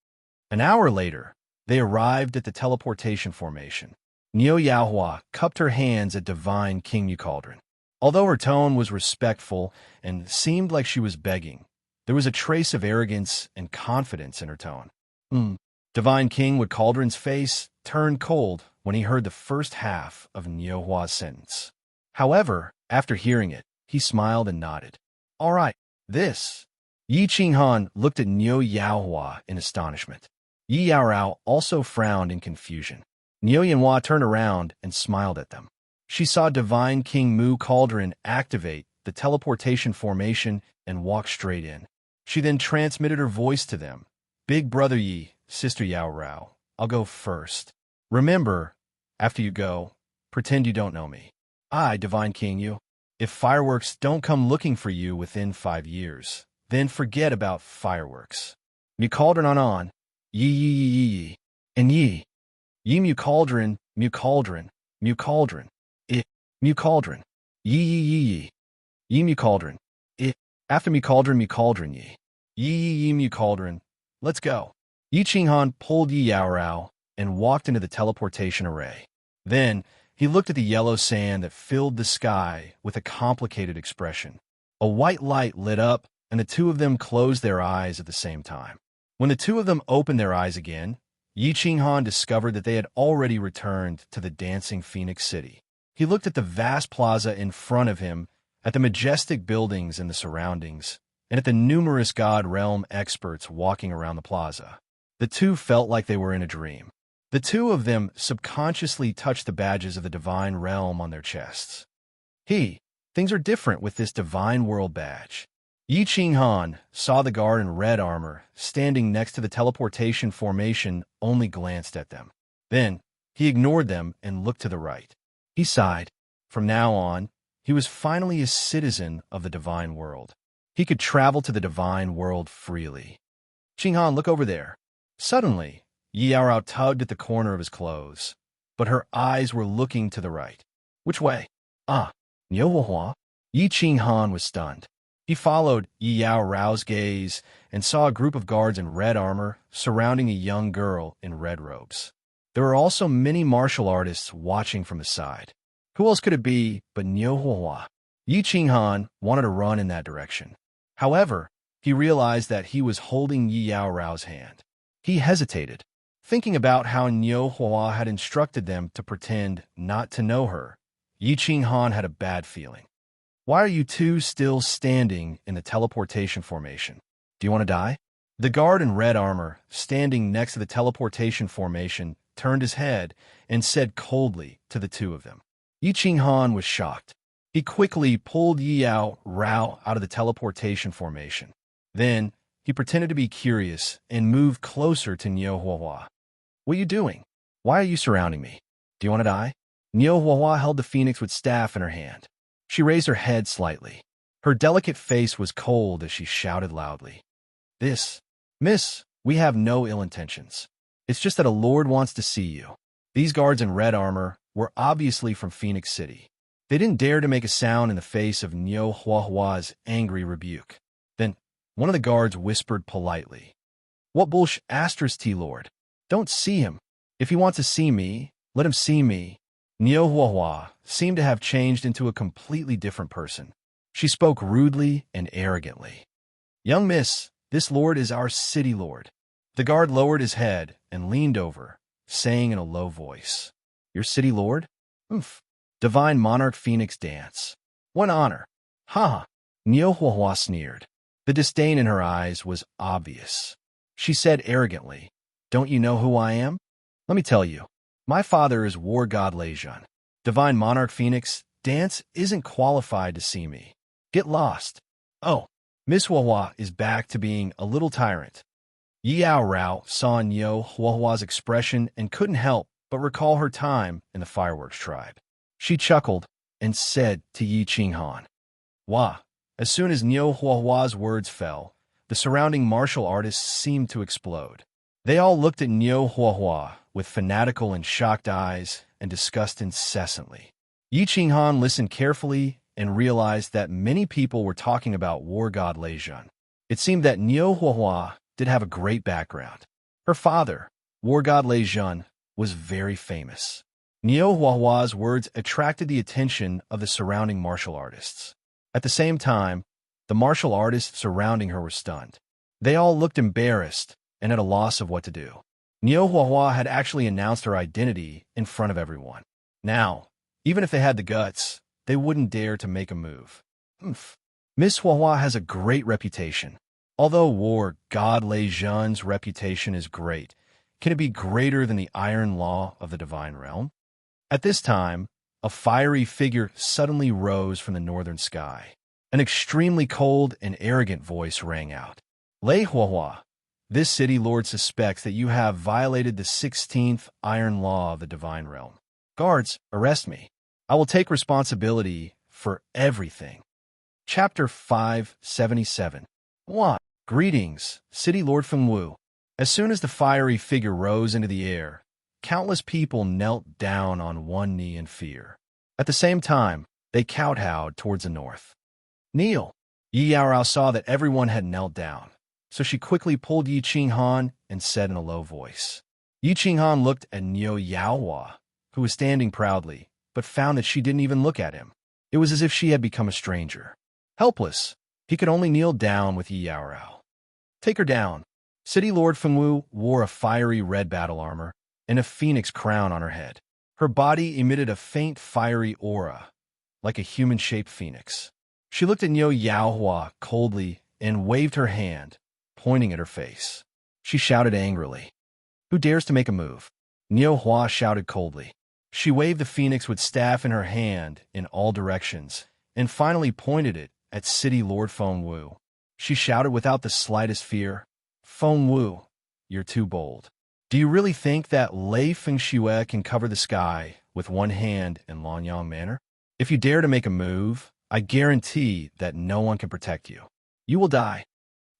An hour later, they arrived at the teleportation formation. Niu Yaohua cupped her hands at Divine King Mu Cauldron. Although her tone was respectful and seemed like she was begging, there was a trace of arrogance and confidence in her tone. Divine King Mu Cauldron's face turned cold when he heard the first half of Niu Yaohua's sentence. However, after hearing it, he smiled and nodded. All right, this. Yi Qing Han looked at Niu Yaohua in astonishment. Yi Yao Rao also frowned in confusion. Niu Yaohua turned around and smiled at them. She saw Divine King Mu Cauldron activate the teleportation formation and walk straight in. She then transmitted her voice to them. Big Brother Yi, Sister Yao Rao, I'll go first. Remember, after you go, pretend you don't know me. I, Divine King Yu. If fireworks don't come looking for you within 5 years, then forget about fireworks. Mu Cauldron on. Yi. And Yi. Yi Mu Cauldron, Mu Cauldron, Mu Cauldron. Mu Cauldron. Yi. Yi Mu Cauldron. After Mu Cauldron, Yi. Yi Mu Cauldron. Let's go. Yi Qing Han pulled Yi Yao Rao and walked into the teleportation array. Then, he looked at the yellow sand that filled the sky with a complicated expression. A white light lit up, and the two of them closed their eyes at the same time. When the two of them opened their eyes again, Yi Qing Han discovered that they had already returned to the Dancing Phoenix City. He looked at the vast plaza in front of him, at the majestic buildings in the surroundings, and at the numerous God Realm experts walking around the plaza. The two felt like they were in a dream. The two of them subconsciously touched the badges of the Divine Realm on their chests. Things are different with this Divine World badge. Yi Qing Han saw the guard in red armor standing next to the teleportation formation, only glanced at them. Then, he ignored them and looked to the right. He sighed. From now on, he was finally a citizen of the Divine World. He could travel to the Divine World freely. Qing Han, look over there. Suddenly, Yi Yao Rao tugged at the corner of his clothes, but her eyes were looking to the right. Which way? Ah, Niu Huahua. Yi Qinghan was stunned. He followed Yi Yao Rao's gaze and saw a group of guards in red armor surrounding a young girl in red robes. There were also many martial artists watching from the side. Who else could it be but Niu Huahua? Yi Qinghan wanted to run in that direction. However, he realized that he was holding Yi Yao Rao's hand. He hesitated, thinking about how Niu Huahua had instructed them to pretend not to know her. Yi Qinghan had a bad feeling. Why are you two still standing in the teleportation formation? Do you want to die? The guard in red armor, standing next to the teleportation formation, turned his head and said coldly to the two of them. Yi Qinghan was shocked. He quickly pulled Yi Yao Rao out of the teleportation formation. Then, he pretended to be curious and moved closer to Niu Huahua. What are you doing? Why are you surrounding me? Do you want to die? Niu Huahua held the phoenix with staff in her hand. She raised her head slightly. Her delicate face was cold as she shouted loudly. Miss, we have no ill intentions. It's just that a lord wants to see you. These guards in red armor were obviously from Phoenix City. They didn't dare to make a sound in the face of Niu Huahua's angry rebuke. Then, one of the guards whispered politely. What bullsh T Lord? Don't see him. If he wants to see me, let him see me. Niu Huahua seemed to have changed into a completely different person. She spoke rudely and arrogantly. Young miss, this lord is our city lord. The guard lowered his head and leaned over, saying in a low voice, Your city lord? Divine Monarch Phoenix dance. What honor. Ha! Niu Huahua sneered. The disdain in her eyes was obvious. She said arrogantly, Don't you know who I am? Let me tell you. My father is War God Leijun. Divine Monarch Phoenix dance isn't qualified to see me. Get lost. Oh, Miss Huahua is back to being a little tyrant. Yi Yao Rao saw Niu Huahua's expression and couldn't help but recall her time in the fireworks tribe. She chuckled and said to Yi Qinghan, Wah! As soon as Niu Huahua's words fell, the surrounding martial artists seemed to explode. They all looked at Niu Huahua with fanatical and shocked eyes and discussed incessantly. Yi Qinghan listened carefully and realized that many people were talking about war god Leijun. It seemed that Niu Huahua did have a great background. Her father, war god Leijun, was very famous. Niu Huahua's words attracted the attention of the surrounding martial artists. At the same time, the martial artists surrounding her were stunned. They all looked embarrassed and at a loss of what to do. Niu Huahua had actually announced her identity in front of everyone. Now, even if they had the guts, they wouldn't dare to make a move. Miss Huahua has a great reputation. Although War God Leijun's reputation is great, can it be greater than the iron law of the divine realm? At this time, a fiery figure suddenly rose from the northern sky. An extremely cold and arrogant voice rang out. Lei Huahua, this city lord suspects that you have violated the 16th iron law of the divine realm. Guards, arrest me. I will take responsibility for everything. Chapter 577. 1. Greetings, City Lord Fengwu. As soon as the fiery figure rose into the air, countless people knelt down on one knee in fear. At the same time, they kowtowed towards the north. Kneel. Yi Yaorao saw that everyone had knelt down, so she quickly pulled Yi Qinghan and said in a low voice. Yi Qinghan looked at Niu Yaohua, who was standing proudly, but found that she didn't even look at him. It was as if she had become a stranger. Helpless, he could only kneel down with Yi Yaorao. Take her down. City Lord Fengwu wore a fiery red battle armor and a phoenix crown on her head. Her body emitted a faint fiery aura, like a human-shaped phoenix. She looked at Niu Yaohua coldly and waved her hand, pointing at her face. She shouted angrily, Who dares to make a move? Niu Hua shouted coldly. She waved the phoenix with staff in her hand in all directions and finally pointed it at City Lord Fengwu. She shouted without the slightest fear, Fengwu, you're too bold. Do you really think that Lei Fengxue can cover the sky with one hand in Lanyang Manor? If you dare to make a move, I guarantee that no one can protect you. You will die.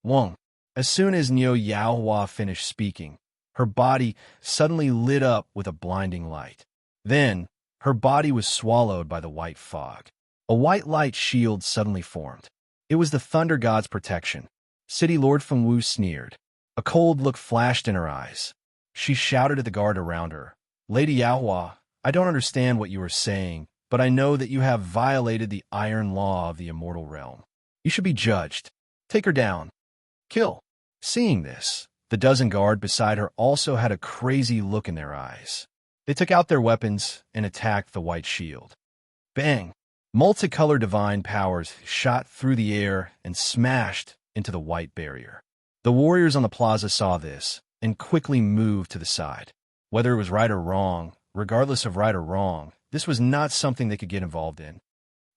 Wong. As soon as Niu Yaohua finished speaking, her body suddenly lit up with a blinding light. Then, Her body was swallowed by the white fog. A white light shield suddenly formed. It was the Thunder God's protection. City Lord Fengwu sneered. A cold look flashed in her eyes. She shouted at the guard around her. Lady Yaohua, I don't understand what you are saying, but I know that you have violated the iron law of the immortal realm. You should be judged. Take her down. Kill. Seeing this, the dozen guard beside her also had a crazy look in their eyes. They took out their weapons and attacked the white shield. Bang! Multicolored divine powers shot through the air and smashed into the white barrier. The warriors on the plaza saw this and quickly moved to the side. Whether it was right or wrong, regardless of right or wrong, this was not something they could get involved in.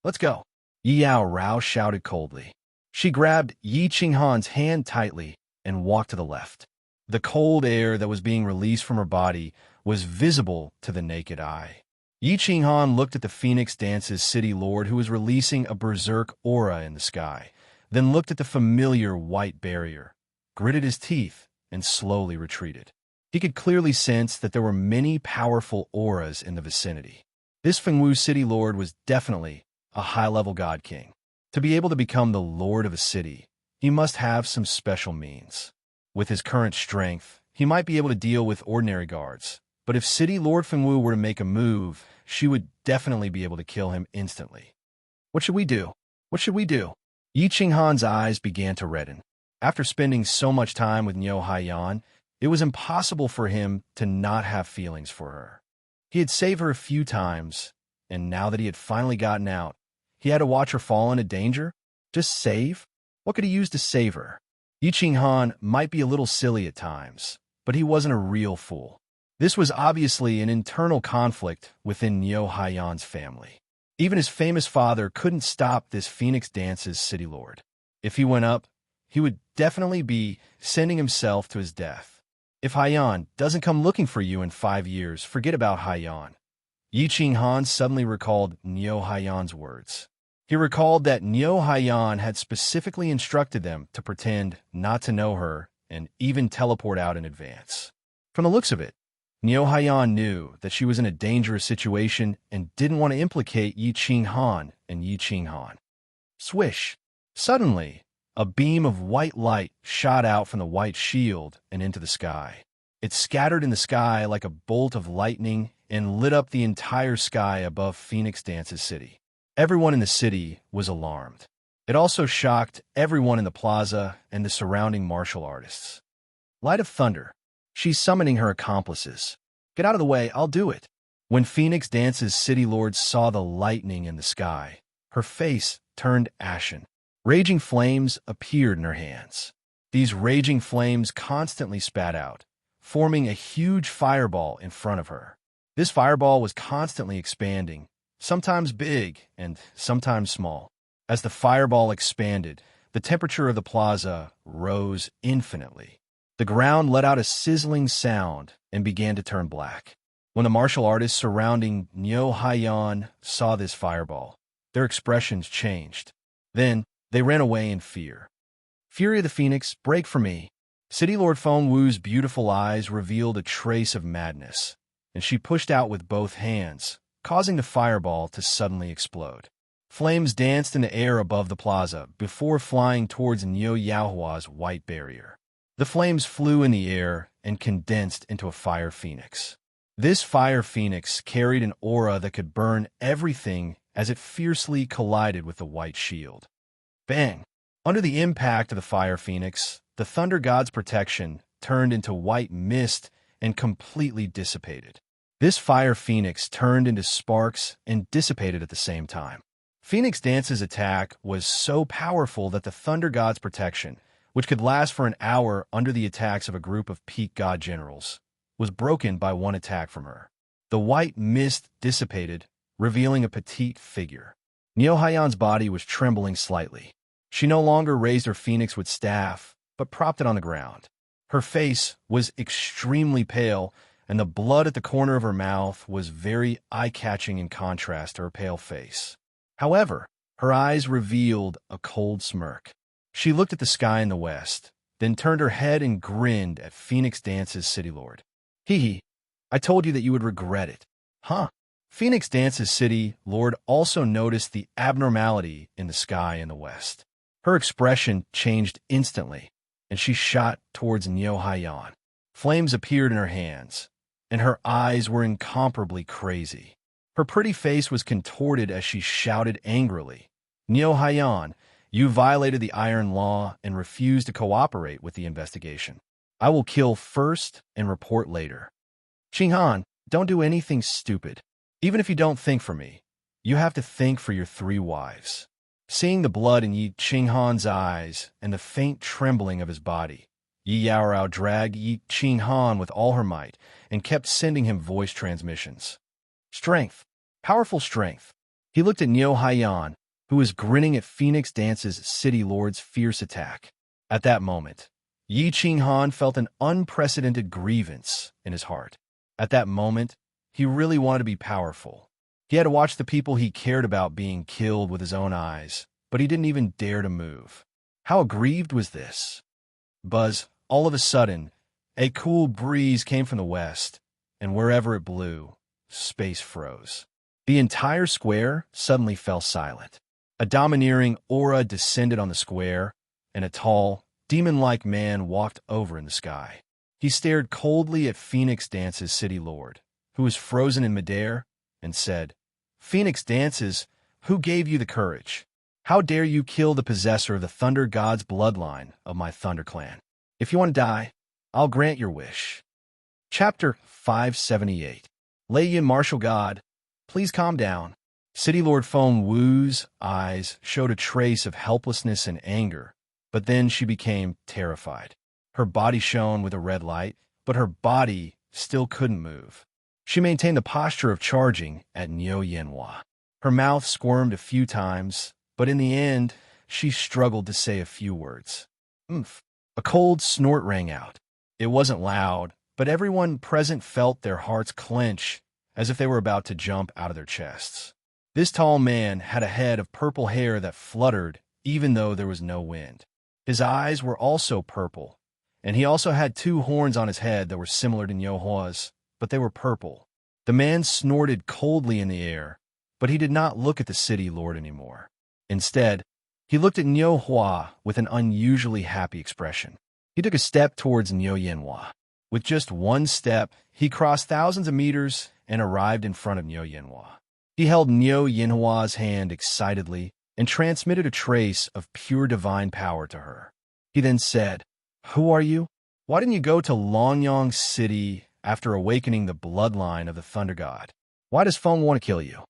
Let's go. Yi Yao Rao shouted coldly. She grabbed Yi Qinghan's hand tightly and walked to the left. The cold air that was being released from her body was visible to the naked eye. Yi Qinghan looked at the Phoenix Dance's city lord who was releasing a berserk aura in the sky, then looked at the familiar white barrier, gritted his teeth, and slowly retreated. He could clearly sense that there were many powerful auras in the vicinity. This Fengwu city lord was definitely a high-level god king. To be able to become the lord of a city, he must have some special means. With his current strength, he might be able to deal with ordinary guards, but if City Lord Fengwu were to make a move, she would definitely be able to kill him instantly. What should we do? What should we do? Yi Qinghan's eyes began to redden. After spending so much time with Niu Haiyan, it was impossible for him to not have feelings for her. He had saved her a few times, and now that he had finally gotten out, he had to watch her fall into danger? Just save? What could he use to save her? Yi Qinghan might be a little silly at times, but he wasn't a real fool. This was obviously an internal conflict within Niu Haiyan's family. Even his famous father couldn't stop this Phoenix Dance's city lord. If he went up, he would definitely be sending himself to his death. If Haiyan doesn't come looking for you in 5 years, forget about Haiyan. Yi Qinghan suddenly recalled Niu Haiyan's words. He recalled that Niu Haiyan had specifically instructed them to pretend not to know her and even teleport out in advance. From the looks of it, Niu Haiyan knew that she was in a dangerous situation and didn't want to implicate Yi Qinghan and Yi Qinghan. Swish! Suddenly, a beam of white light shot out from the white shield and into the sky. It scattered in the sky like a bolt of lightning and lit up the entire sky above Phoenix Dance's city. Everyone in the city was alarmed. It also shocked everyone in the plaza and the surrounding martial artists. Light of Thunder. She's summoning her accomplices. Get out of the way, I'll do it. When Phoenix Dance's city lord saw the lightning in the sky, her face turned ashen. Raging flames appeared in her hands. These raging flames constantly spat out, forming a huge fireball in front of her. This fireball was constantly expanding, sometimes big and sometimes small. As the fireball expanded, the temperature of the plaza rose infinitely. The ground let out a sizzling sound and began to turn black. When the martial artists surrounding Niu Haiyan saw this fireball, their expressions changed. Then, they ran away in fear. Fury of the Phoenix, break for me. City Lord Fengwu's beautiful eyes revealed a trace of madness, and she pushed out with both hands, causing the fireball to suddenly explode. Flames danced in the air above the plaza before flying towards Niu Yaohua's white barrier. The flames flew in the air and condensed into a fire phoenix. This fire phoenix carried an aura that could burn everything as it fiercely collided with the white shield. Bang! Under the impact of the fire phoenix, the thunder god's protection turned into white mist and completely dissipated. This fire phoenix turned into sparks and dissipated at the same time. Phoenix Dance's attack was so powerful that the thunder god's protection, which could last for an hour under the attacks of a group of peak god generals, was broken by one attack from her. The white mist dissipated, revealing a petite figure. Niu Haiyan's body was trembling slightly. She no longer raised her phoenix with staff, but propped it on the ground. Her face was extremely pale, and the blood at the corner of her mouth was very eye-catching in contrast to her pale face. However, her eyes revealed a cold smirk. She looked at the sky in the west, then turned her head and grinned at Phoenix Dance's city lord. Hee hee, I told you that you would regret it. Huh? Phoenix Dance's city lord also noticed the abnormality in the sky in the west. Her expression changed instantly, and she shot towards Neo Haiyan. Flames appeared in her hands, and her eyes were incomparably crazy. Her pretty face was contorted as she shouted angrily, "Neo Haiyan, you violated the Iron Law and refused to cooperate with the investigation. I will kill first and report later. Qinghan, don't do anything stupid. Even if you don't think for me, you have to think for your 3 wives." Seeing the blood in Yi Qinghan's eyes and the faint trembling of his body, Yi Yaorao dragged Yi Qinghan with all her might and kept sending him voice transmissions. Strength. Powerful strength. He looked at Neo Haiyan, who was grinning at Phoenix Dance's city lord's fierce attack. At that moment, Yi Qinghan felt an unprecedented grievance in his heart. At that moment, he really wanted to be powerful. He had to watch the people he cared about being killed with his own eyes, but he didn't even dare to move. How aggrieved was this? Buzz, all of a sudden, a cool breeze came from the west, and wherever it blew, space froze. The entire square suddenly fell silent. A domineering aura descended on the square, and a tall, demon-like man walked over in the sky. He stared coldly at Phoenix Dance's city lord, who was frozen in midair, and said, "Phoenix Dances, who gave you the courage? How dare you kill the possessor of the Thunder God's bloodline of my Thunder Clan? If you want to die, I'll grant your wish." Chapter 578. Lei Yun, Martial God, please calm down. City Lord Feng Wu's eyes showed a trace of helplessness and anger, but then she became terrified. Her body shone with a red light, but her body still couldn't move. She maintained the posture of charging at Niu Yanhua. Her mouth squirmed a few times, but in the end, she struggled to say a few words. "Oomph." A cold snort rang out. It wasn't loud, but everyone present felt their hearts clench as if they were about to jump out of their chests. This tall man had a head of purple hair that fluttered even though there was no wind. His eyes were also purple, and he also had 2 horns on his head that were similar to Niu Hua's, but they were purple. The man snorted coldly in the air, but he did not look at the city lord anymore. Instead, he looked at Niu Hua with an unusually happy expression. He took a step towards Niu Yanhua. With just one step, he crossed thousands of meters and arrived in front of Niu Yanhua. He held Niu Yanhua's hand excitedly and transmitted a trace of pure divine power to her. He then said, "Who are you? Why didn't you go to Longyang City after awakening the bloodline of the Thunder God? Why does Feng want to kill you?"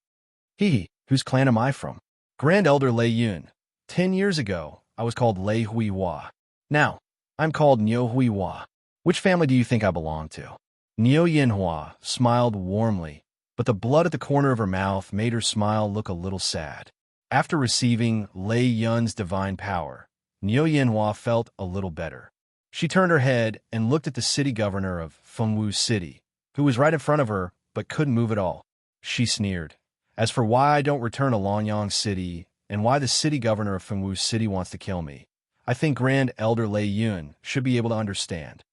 Whose clan am I from?" "Grand Elder Lei Yun. 10 years ago, I was called Lei Huihua. Now, I'm called Niu Huihua. Which family do you think I belong to?" Niu Yanhua smiled warmly, but the blood at the corner of her mouth made her smile look a little sad. After receiving Lei Yun's divine power, Niu Yanhua felt a little better. She turned her head and looked at the city governor of Fengwu City, who was right in front of her but couldn't move at all. She sneered. "As for why I don't return to Longyang City and why the city governor of Fengwu City wants to kill me, I think Grand Elder Lei Yun should be able to understand."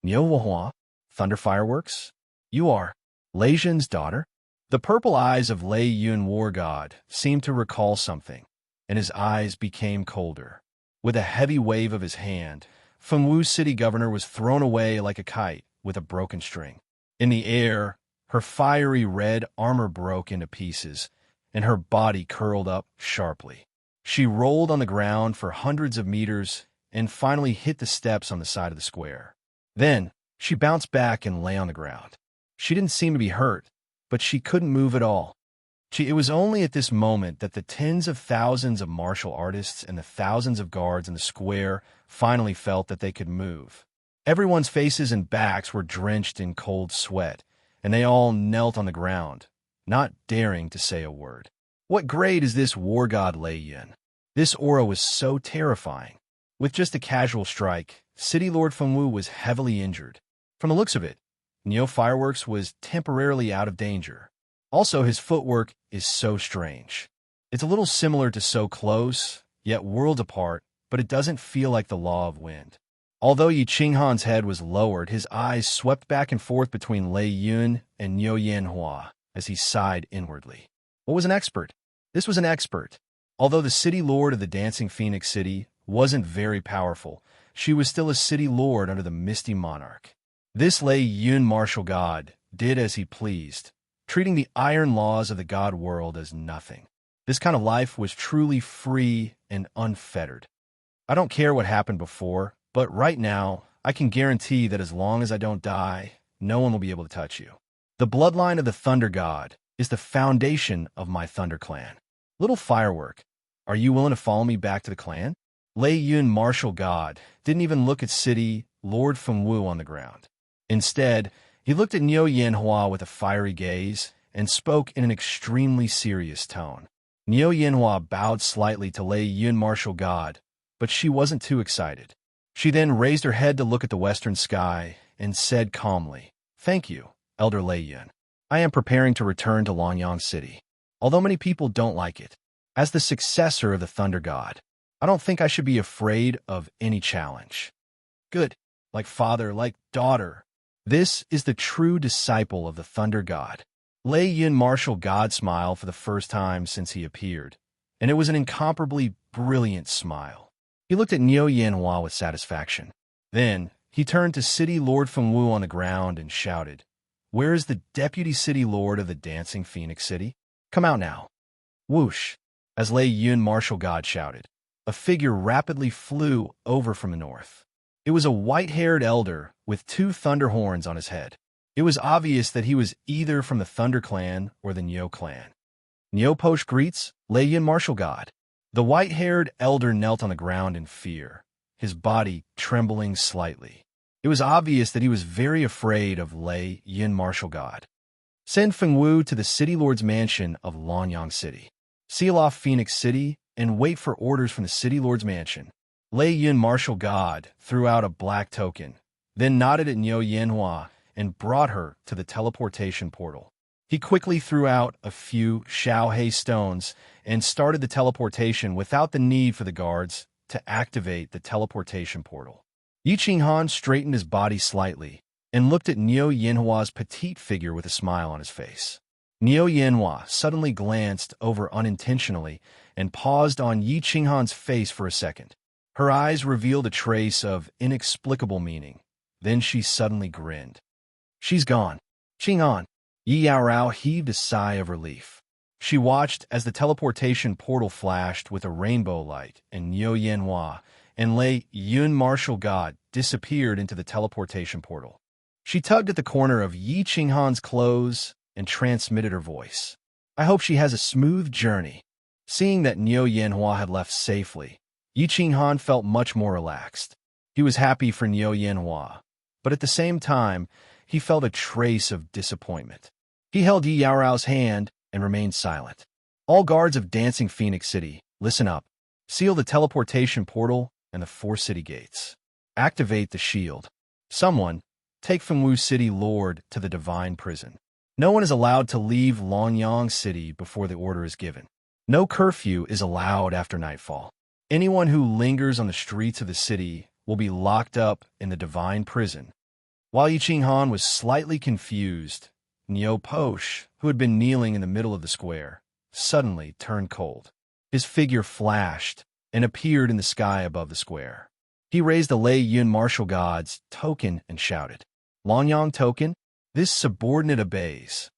"Niu Hua, Thunder Fireworks? You are Lei Yun's daughter?" The purple eyes of Lei Yun War God seemed to recall something, and his eyes became colder. With a heavy wave of his hand, Fengwu City Governor was thrown away like a kite with a broken string. In the air, her fiery red armor broke into pieces, and her body curled up sharply. She rolled on the ground for hundreds of meters and finally hit the steps on the side of the square. Then, she bounced back and lay on the ground. She didn't seem to be hurt, but she couldn't move at all. It was only at this moment that the tens of thousands of martial artists and the thousands of guards in the square finally felt that they could move. Everyone's faces and backs were drenched in cold sweat, and they all knelt on the ground, not daring to say a word. What grade is this war god Lei Yun? This aura was so terrifying. With just a casual strike, City Lord Fengwu was heavily injured. From the looks of it, Neo Fireworks was temporarily out of danger. Also, his footwork is so strange. It's a little similar to So Close, yet worlds apart, but it doesn't feel like the law of wind. Although Yi Qinghan's head was lowered, his eyes swept back and forth between Lei Yun and Niu Yanhua as he sighed inwardly. What was an expert? This was an expert. Although the city lord of the Dancing Phoenix City wasn't very powerful, she was still a city lord under the Misty Monarch. This Lei Yun martial god did as he pleased, treating the iron laws of the god world as nothing. This kind of life was truly free and unfettered. I don't care what happened before, but right now, I can guarantee that as long as I don't die, no one will be able to touch you. The bloodline of the Thunder God is the foundation of my Thunder Clan. Little firework, are you willing to follow me back to the clan? Lei Yun martial god didn't even look at City Lord Fengwu on the ground. Instead, he looked at Niu Yanhua with a fiery gaze and spoke in an extremely serious tone. Niu Yanhua bowed slightly to Lei Yun martial god, but she wasn't too excited. She then raised her head to look at the western sky and said calmly, "Thank you, Elder Lei Yun. I am preparing to return to Lonyang City. Although many people don't like it, as the successor of the Thunder God, I don't think I should be afraid of any challenge." Good, like father, like daughter. This is the true disciple of the Thunder God. Lei Yun martial god smiled for the first time since he appeared, and it was an incomparably brilliant smile. He looked at Niu Yanhua with satisfaction. Then, he turned to City Lord Fengwu on the ground and shouted, "Where is the Deputy City Lord of the Dancing Phoenix City? Come out now." Whoosh! As Lei Yun martial god shouted, a figure rapidly flew over from the north. It was a white-haired elder with 2 thunder horns on his head. It was obvious that he was either from the Thunder Clan or the Nyo clan. Nyo Posh greets Lei Yun martial god. The white-haired elder knelt on the ground in fear, his body trembling slightly. It was obvious that he was very afraid of Lei Yun martial god. Send Fengwu to the City Lord's mansion of Lonyang City. Seal off Phoenix City and wait for orders from the City Lord's mansion. Lei Yun martial god threw out a black token, then nodded at Niu Yanhua and brought her to the teleportation portal. He quickly threw out a few Xiaohei stones and started the teleportation without the need for the guards to activate the teleportation portal. Yi Qinghan straightened his body slightly and looked at Niu Yanhua's petite figure with a smile on his face. Niu Yanhua suddenly glanced over unintentionally and paused on Yi Qinghan's face for a second. Her eyes revealed a trace of inexplicable meaning. Then she suddenly grinned. "She's gone. Qinghan." Yi Yaorao heaved a sigh of relief. She watched as the teleportation portal flashed with a rainbow light, and Niu Yanhua and Lei Yun martial god disappeared into the teleportation portal. She tugged at the corner of Yi Qinghan's clothes and transmitted her voice. "I hope she has a smooth journey." Seeing that Niu Yanhua had left safely, Yi Qinghan felt much more relaxed. He was happy for Niu Yanhua, but at the same time, he felt a trace of disappointment. He held Yi Yaorao's hand and remained silent. "All guards of Dancing Phoenix City, listen up. Seal the teleportation portal and the 4 city gates. Activate the shield. Someone, take Fengwu City Lord to the Divine Prison. No one is allowed to leave Lonyang City before the order is given. No curfew is allowed after nightfall. Anyone who lingers on the streets of the city will be locked up in the Divine Prison." While Yi Qinghan was slightly confused, Nyo Posh, who had been kneeling in the middle of the square, suddenly turned cold. His figure flashed and appeared in the sky above the square. He raised the Lei Yun martial god's token and shouted, "Lonyang token, this subordinate obeys."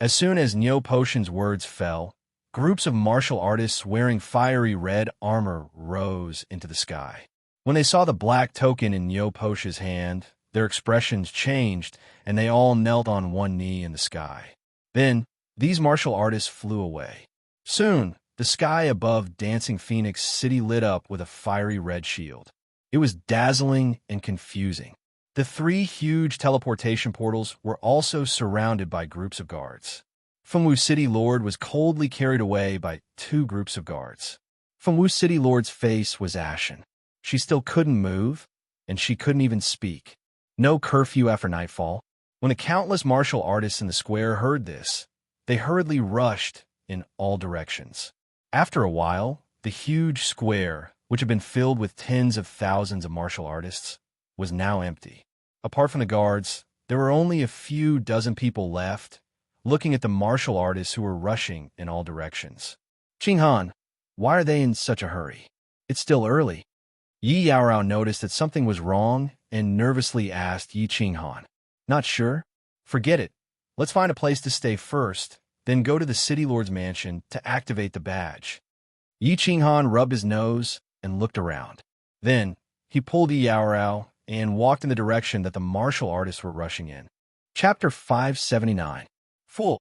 As soon as Nyo Potion's words fell, groups of martial artists wearing fiery red armor rose into the sky. When they saw the black token in Nyo Posh's hand, their expressions changed, and they all knelt on one knee in the sky. Then, these martial artists flew away. Soon, the sky above Dancing Phoenix City lit up with a fiery red shield. It was dazzling and confusing. The 3 huge teleportation portals were also surrounded by groups of guards. Fengwu City Lord was coldly carried away by 2 groups of guards. Fengwu City Lord's face was ashen. She still couldn't move, and she couldn't even speak. No curfew after nightfall. When the countless martial artists in the square heard this, they hurriedly rushed in all directions. After a while, the huge square, which had been filled with tens of thousands of martial artists, was now empty. Apart from the guards, there were only a few dozen people left, looking at the martial artists who were rushing in all directions. Qinghan, why are they in such a hurry? It's still early. Yi Yaorao noticed that something was wrong and nervously asked Yi Qinghan. Not sure? Forget it. Let's find a place to stay first, then go to the city lord's mansion to activate the badge. Yi Qinghan rubbed his nose and looked around. Then, he pulled Yi Yaorao and walked in the direction that the martial artists were rushing in. Chapter 579. Full.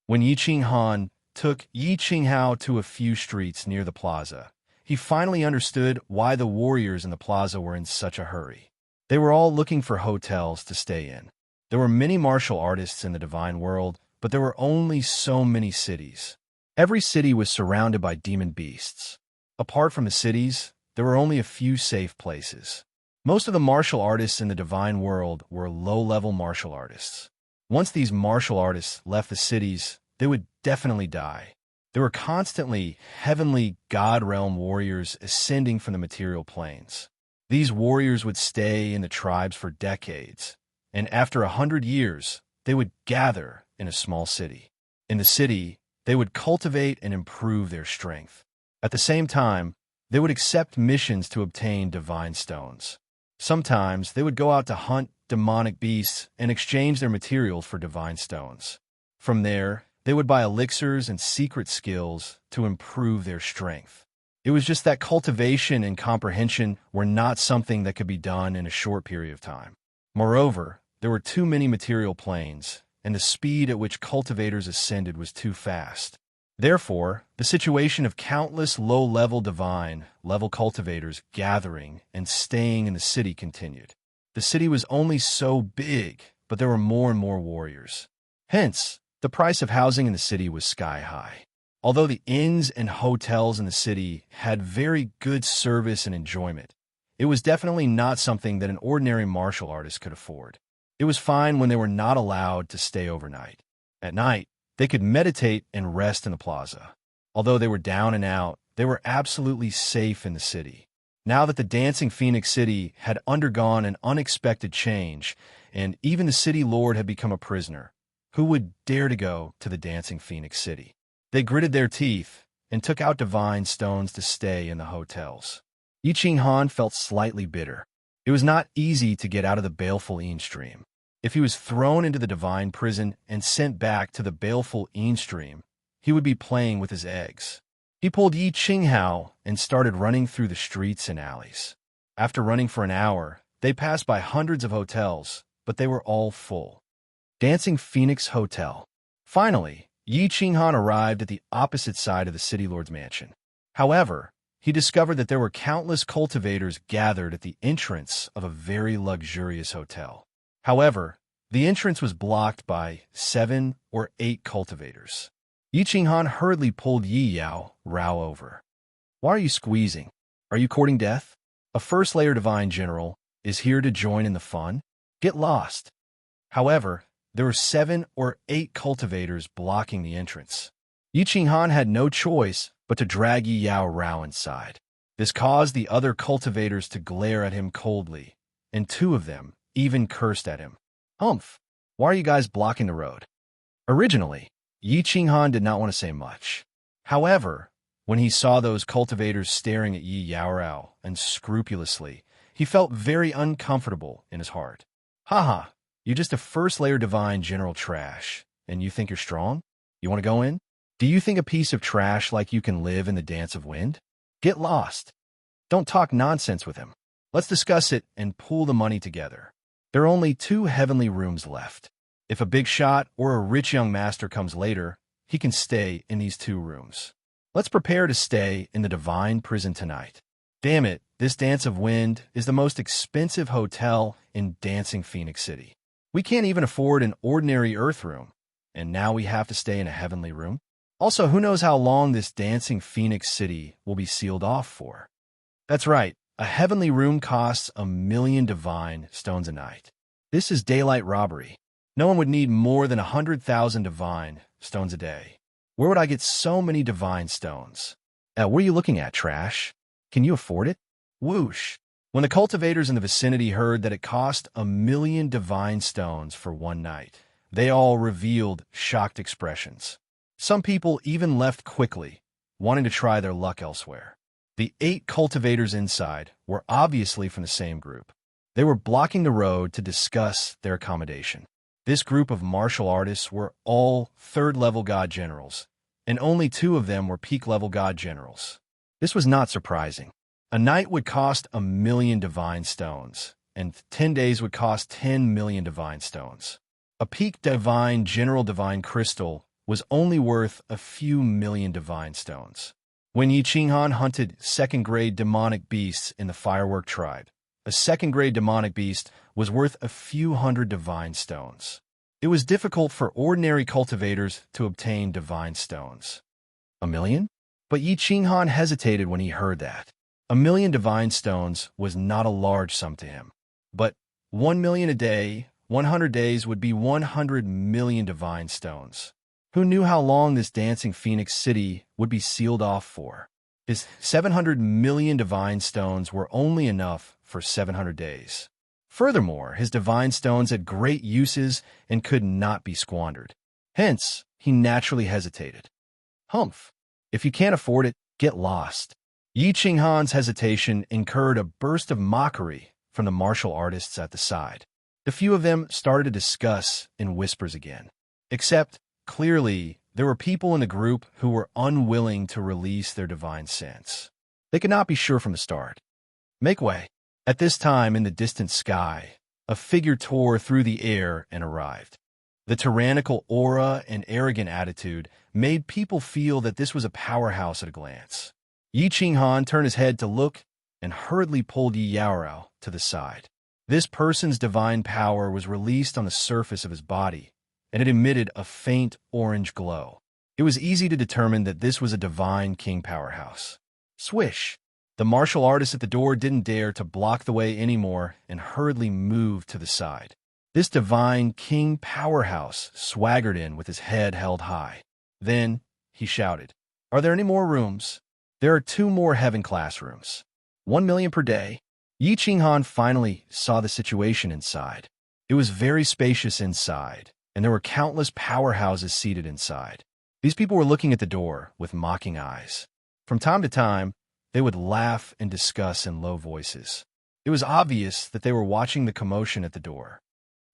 When Yi Qinghan took Yi Qinghao to a few streets near the plaza, he finally understood why the warriors in the plaza were in such a hurry. They were all looking for hotels to stay in. There were many martial artists in the divine world, but there were only so many cities. Every city was surrounded by demon beasts. Apart from the cities, there were only a few safe places. Most of the martial artists in the divine world were low-level martial artists. Once these martial artists left the cities, they would definitely die. There were constantly heavenly god realm warriors ascending from the material planes. These warriors would stay in the tribes for decades, and after 100 years, they would gather in a small city. In the city, they would cultivate and improve their strength. At the same time, they would accept missions to obtain divine stones. Sometimes they would go out to hunt demonic beasts and exchange their materials for divine stones. From there, they would buy elixirs and secret skills to improve their strength. It was just that cultivation and comprehension were not something that could be done in a short period of time. Moreover, there were too many material planes, and the speed at which cultivators ascended was too fast. Therefore, the situation of countless low-level divine-level cultivators gathering and staying in the city continued. The city was only so big, but there were more and more warriors. Hence, the price of housing in the city was sky-high. Although the inns and hotels in the city had very good service and enjoyment, it was definitely not something that an ordinary martial artist could afford. It was fine when they were not allowed to stay overnight. At night, they could meditate and rest in the plaza. Although they were down and out, they were absolutely safe in the city. Now that the Dancing Phoenix City had undergone an unexpected change, and even the city lord had become a prisoner, who would dare to go to the Dancing Phoenix City? They gritted their teeth and took out divine stones to stay in the hotels. Yi Qinghan felt slightly bitter. It was not easy to get out of the baleful Yin stream. If he was thrown into the divine prison and sent back to the baleful Yin stream, he would be playing with his eggs. He pulled Yi Qinghao and started running through the streets and alleys. After running for an hour, they passed by hundreds of hotels, but they were all full. Dancing Phoenix Hotel. Finally, Yi Qinghan arrived at the opposite side of the city lord's mansion. However, he discovered that there were countless cultivators gathered at the entrance of a very luxurious hotel. However, the entrance was blocked by 7 or 8 cultivators. Yi Qinghan hurriedly pulled Yi Yaorao over. Why are you squeezing? Are you courting death? A first-layer divine general is here to join in the fun? Get lost. However, there were 7 or 8 cultivators blocking the entrance. Yi Qinghan had no choice but to drag Yi Yaorao inside. This caused the other cultivators to glare at him coldly, and 2 of them even cursed at him. Humph! Why are you guys blocking the road? Originally, Yi Qinghan did not want to say much. However, when he saw those cultivators staring at Yi Yaorao unscrupulously, he felt very uncomfortable in his heart. Haha, you're just a first-layer divine general trash, and you think you're strong? You want to go in? Do you think a piece of trash like you can live in the dance of wind? Get lost. Don't talk nonsense with him. Let's discuss it and pool the money together. There are only 2 heavenly rooms left. If a big shot or a rich young master comes later, he can stay in these 2 rooms. Let's prepare to stay in the divine prison tonight. Damn it, this Dance of Wind is the most expensive hotel in Dancing Phoenix City. We can't even afford an ordinary earth room, and now we have to stay in a heavenly room? Also, who knows how long this Dancing Phoenix City will be sealed off for? That's right, a heavenly room costs 1,000,000 divine stones a night. This is daylight robbery. No one would need more than 100,000 divine stones a day. Where would I get so many divine stones? What are you looking at, trash? Can you afford it? Whoosh! When the cultivators in the vicinity heard that it cost 1,000,000 divine stones for one night, They all revealed shocked expressions. Some people even left quickly, wanting to try their luck elsewhere. The 8 cultivators inside were obviously from the same group. They were blocking the road to discuss their accommodation. This group of martial artists were all 3rd-level god generals, and only 2 of them were peak-level god generals. This was not surprising. A night would cost 1,000,000 divine stones, and 10 days would cost 10,000,000 divine stones. A peak divine general divine crystal was only worth a few million divine stones. When Yi Qinghan hunted 2nd-grade demonic beasts in the Firework tribe, a 2nd-grade demonic beast was worth a few hundred divine stones. It was difficult for ordinary cultivators to obtain divine stones. 1,000,000? But Yi Qinghan hesitated when he heard that. 1,000,000 divine stones was not a large sum to him. But 1,000,000 a day, 100 days would be 100,000,000 divine stones. Who knew how long this dancing phoenix city would be sealed off for? His 700,000,000 divine stones were only enough for 700 days. Furthermore, his divine stones had great uses and could not be squandered. Hence, he naturally hesitated. Humph! If you can't afford it, get lost. Yi Qinghan's hesitation incurred a burst of mockery from the martial artists at the side. The few of them started to discuss in whispers again. Except, clearly, there were people in the group who were unwilling to release their divine sense. They could not be sure from the start. Make way. At this time in the distant sky, a figure tore through the air and arrived. The tyrannical aura and arrogant attitude made people feel that this was a powerhouse at a glance. Yi Qinghan turned his head to look and hurriedly pulled Yi Yaorao to the side. This person's divine power was released on the surface of his body, and it emitted a faint orange glow. It was easy to determine that this was a divine king powerhouse. Swish! The martial artist at the door didn't dare to block the way anymore and hurriedly moved to the side. This divine king powerhouse swaggered in with his head held high. Then he shouted, "Are there any more rooms?" "There are 2 more heaven classrooms. 1,000,000 per day." Yi Qinghan finally saw the situation inside. It was very spacious inside, and there were countless powerhouses seated inside. These people were looking at the door with mocking eyes. From time to time, they would laugh and discuss in low voices. It was obvious that they were watching the commotion at the door.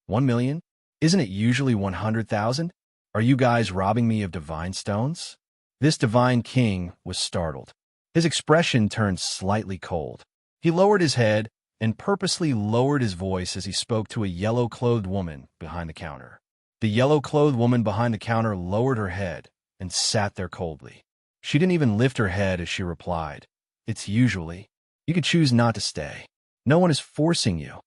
1,000,000? Isn't it usually 100,000? Are you guys robbing me of divine stones? This divine king was startled. His expression turned slightly cold. He lowered his head and purposely lowered his voice as he spoke to a yellow-clothed woman behind the counter. The yellow-clothed woman behind the counter lowered her head and sat there coldly. She didn't even lift her head as she replied, "It's usually. You could choose not to stay. No one is forcing you."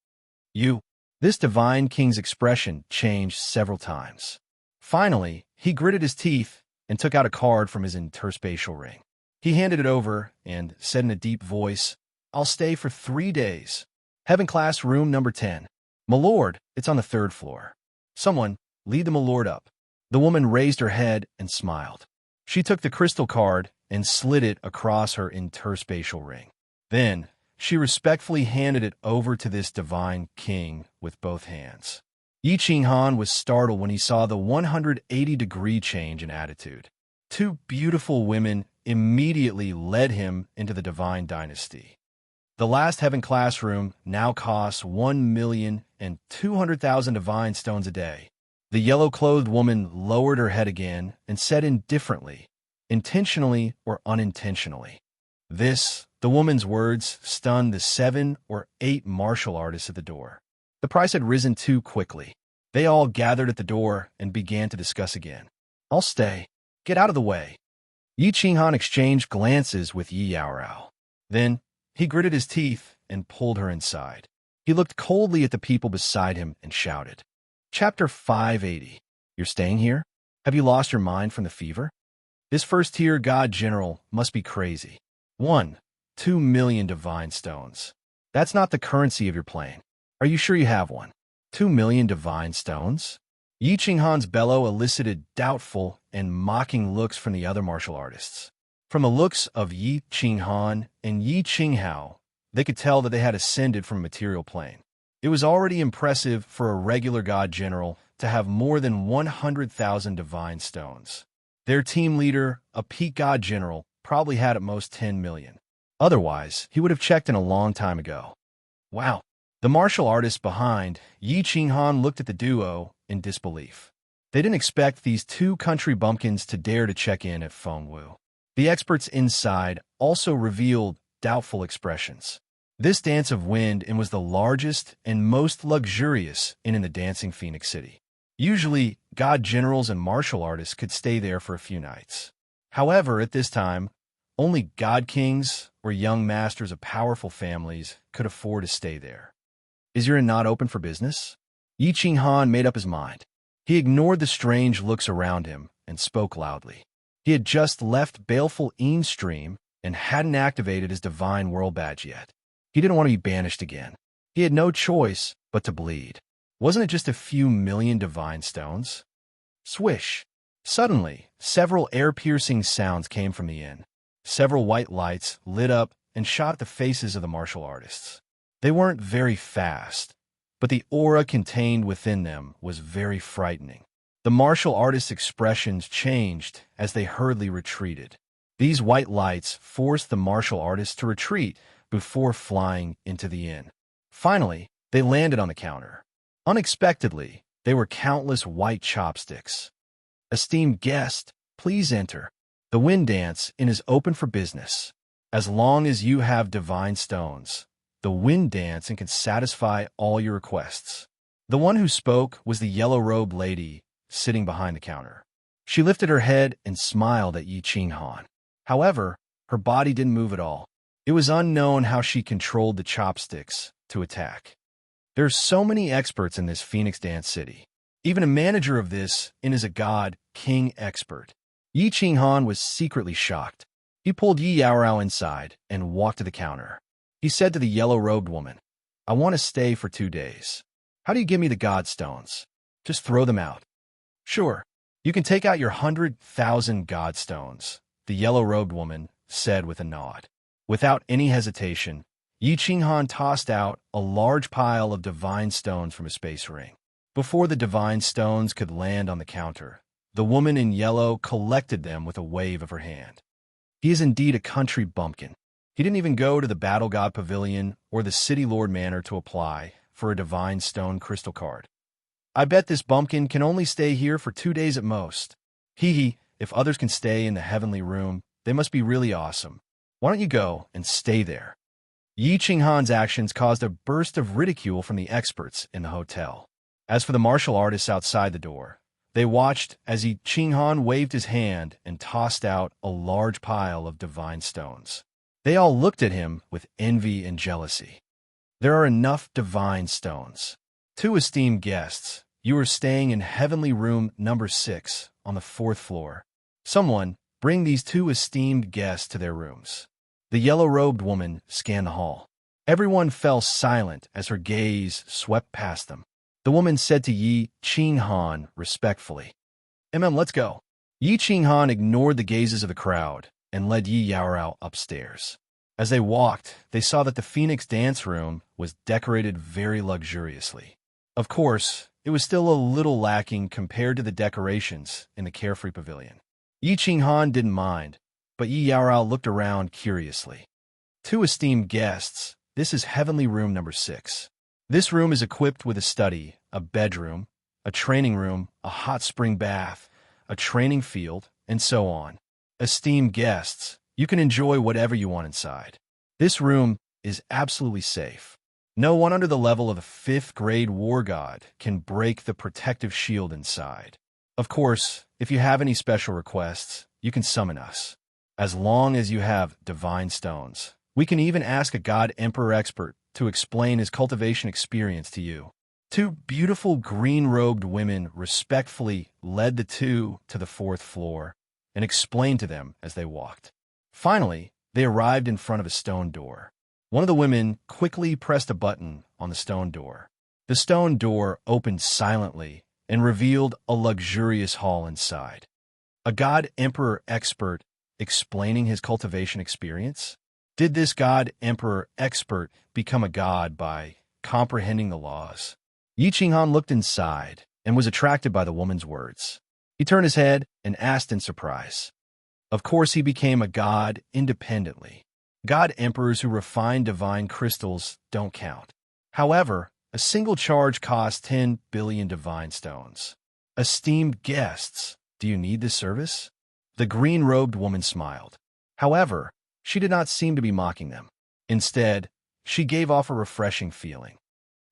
"You." This divine king's expression changed several times. Finally, he gritted his teeth and took out a card from his interspatial ring. He handed it over and said in a deep voice, "I'll stay for 3 days. Heaven class room number 10. My lord, it's on the 3rd floor. Someone, lead the my lord up." The woman raised her head and smiled. She took the crystal card and slid it across her interspatial ring. Then, she respectfully handed it over to this divine king with both hands. Yi Qinghan was startled when he saw the 180-degree change in attitude. 2 beautiful women immediately led him into the divine dynasty. The last heaven classroom now costs 1,200,000 divine stones a day. The yellow-clothed woman lowered her head again and said indifferently, intentionally or unintentionally. The woman's words stunned the 7 or 8 martial artists at the door. The price had risen too quickly. They all gathered at the door and began to discuss again. "I'll stay. Get out of the way." Yi Qinghan exchanged glances with Yi Yaorao. Then, he gritted his teeth and pulled her inside. He looked coldly at the people beside him and shouted. Chapter 580. You're staying here? Have you lost your mind from the fever? This first-tier god general must be crazy. 2,000,000 divine stones. That's not the currency of your plane. Are you sure you have one? 2,000,000 divine stones? Yi Qinghan's bellow elicited doubtful and mocking looks from the other martial artists. From the looks of Yi Qinghan and Yi Qinghao, they could tell that they had ascended from a material plane. It was already impressive for a regular god general to have more than 100,000 divine stones. Their team leader, a peak god general, probably had at most 10 million. Otherwise, he would have checked in a long time ago. Wow. The martial artist behind, Yi Qinghan, looked at the duo in disbelief. They didn't expect these two country bumpkins to dare to check in at Fengwu. The experts inside also revealed doubtful expressions. This dance of wind was the largest and most luxurious in the dancing Phoenix City. Usually, god generals and martial artists could stay there for a few nights. However, at this time, only god kings or young masters of powerful families could afford to stay there. Is your inn not open for business? Yi Qinghan made up his mind. He ignored the strange looks around him and spoke loudly. He had just left Baleful Eames Stream and hadn't activated his Divine World Badge yet. He didn't want to be banished again. He had no choice but to bleed. Wasn't it just a few million divine stones? Swish! Suddenly, several air-piercing sounds came from the inn. Several white lights lit up and shot at the faces of the martial artists. They weren't very fast, but the aura contained within them was very frightening. The martial artists' expressions changed as they hurriedly retreated. These white lights forced the martial artists to retreat before flying into the inn. Finally, they landed on the counter. Unexpectedly, they were countless white chopsticks. Esteemed guest, please enter. The wind dance inn is open for business. As long as you have divine stones, the wind dance inn can satisfy all your requests. The one who spoke was the yellow-robed lady sitting behind the counter. She lifted her head and smiled at Yi Qinghan. However, her body didn't move at all. It was unknown how she controlled the chopsticks to attack. There are so many experts in this Phoenix Dance City. Even a manager of this inn is a god, king expert. Yi Qinghan was secretly shocked. He pulled Yi Yaorao inside and walked to the counter. He said to the yellow-robed woman, "I want to stay for 2 days. How do you give me the god stones? Just throw them out." "Sure. You can take out your 100,000 god stones," the yellow-robed woman said with a nod. Without any hesitation, Yi Qinghan tossed out a large pile of divine stones from his space ring. Before the divine stones could land on the counter, the woman in yellow collected them with a wave of her hand. He is indeed a country bumpkin. He didn't even go to the Battle God Pavilion or the City Lord Manor to apply for a divine stone crystal card. I bet this bumpkin can only stay here for 2 days at most. Hee hee, if others can stay in the heavenly room, they must be really awesome. Why don't you go and stay there? Yi Qinghan's actions caused a burst of ridicule from the experts in the hotel. As for the martial artists outside the door, they watched as Yi Qinghan waved his hand and tossed out a large pile of divine stones. They all looked at him with envy and jealousy. There are enough divine stones. 2 esteemed guests, you are staying in heavenly room number 6 on the 4th floor. Someone, bring these 2 esteemed guests to their rooms. The yellow-robed woman scanned the hall. Everyone fell silent as her gaze swept past them. The woman said to Yi Qinghan respectfully, Let's go." Yi Qinghan ignored the gazes of the crowd and led Yi Yaorao upstairs. As they walked, they saw that the Phoenix dance room was decorated very luxuriously. Of course, it was still a little lacking compared to the decorations in the Carefree Pavilion. Yi Qinghan didn't mind, but Yi Yaorao looked around curiously. 2 esteemed guests, this is heavenly room number 6. This room is equipped with a study, a bedroom, a training room, a hot spring bath, a training field, and so on. Esteemed guests, you can enjoy whatever you want inside. This room is absolutely safe. No one under the level of the 5th grade war god can break the protective shield inside. Of course, if you have any special requests, you can summon us. As long as you have divine stones, we can even ask a god emperor expert to explain his cultivation experience to you. 2 beautiful green-robed women respectfully led the 2 to the 4th floor and explained to them as they walked. Finally, they arrived in front of a stone door. One of the women quickly pressed a button on the stone door. The stone door opened silently and revealed a luxurious hall inside. A god emperor expert explaining his cultivation experience? Did this god emperor expert become a god by comprehending the laws. Yi Qinghan looked inside and was attracted by the woman's words. He turned his head and asked in surprise. Of course, he became a god independently. God emperors who refine divine crystals don't count. However, a single charge costs 10 billion divine stones. Esteemed guests, do you need this service? The green-robed woman smiled. However, she did not seem to be mocking them. Instead, she gave off a refreshing feeling.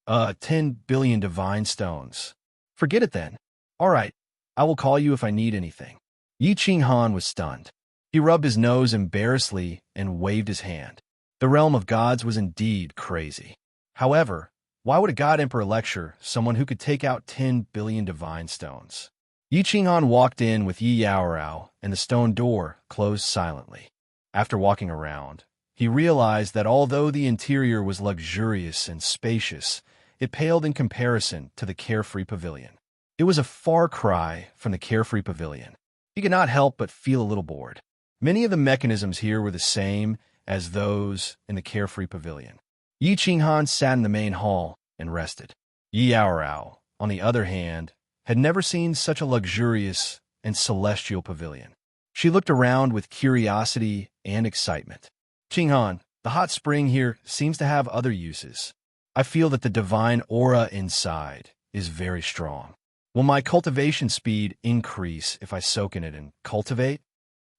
10 billion divine stones. Forget it then. All right, I will call you if I need anything. Yi Qinghan was stunned. He rubbed his nose embarrassedly and waved his hand. The realm of gods was indeed crazy. However, why would a god emperor lecture someone who could take out 10 billion divine stones? Yi Qinghan walked in with Yi Yaorao, and the stone door closed silently. After walking around, he realized that although the interior was luxurious and spacious, it paled in comparison to the carefree pavilion. It was a far cry from the carefree pavilion. He could not help but feel a little bored. Many of the mechanisms here were the same as those in the carefree pavilion. Yi Qinghan sat in the main hall and rested. Yi Yaorao, on the other hand, had never seen such a luxurious and celestial pavilion. She looked around with curiosity and excitement. Qinghan, the hot spring here seems to have other uses. I feel that the divine aura inside is very strong. Will my cultivation speed increase if I soak in it and cultivate?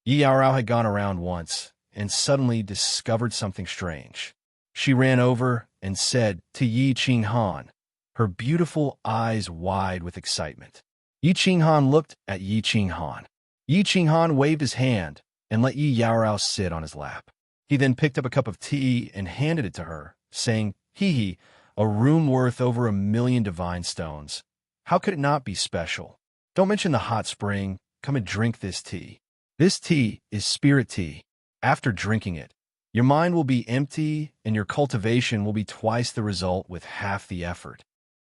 Yi Yaorao had gone around once and suddenly discovered something strange. She ran over and said to Yi Qinghan, her beautiful eyes wide with excitement. Yi Qinghan looked at Yi Qinghan. Yi Qinghan waved his hand and let Yi Yaorao sit on his lap. He then picked up a cup of tea and handed it to her, saying, "Hee, a room worth over 1,000,000 divine stones. How could it not be special? Don't mention the hot spring. Come and drink this tea. This tea is spirit tea. After drinking it, your mind will be empty and your cultivation will be twice the result with half the effort."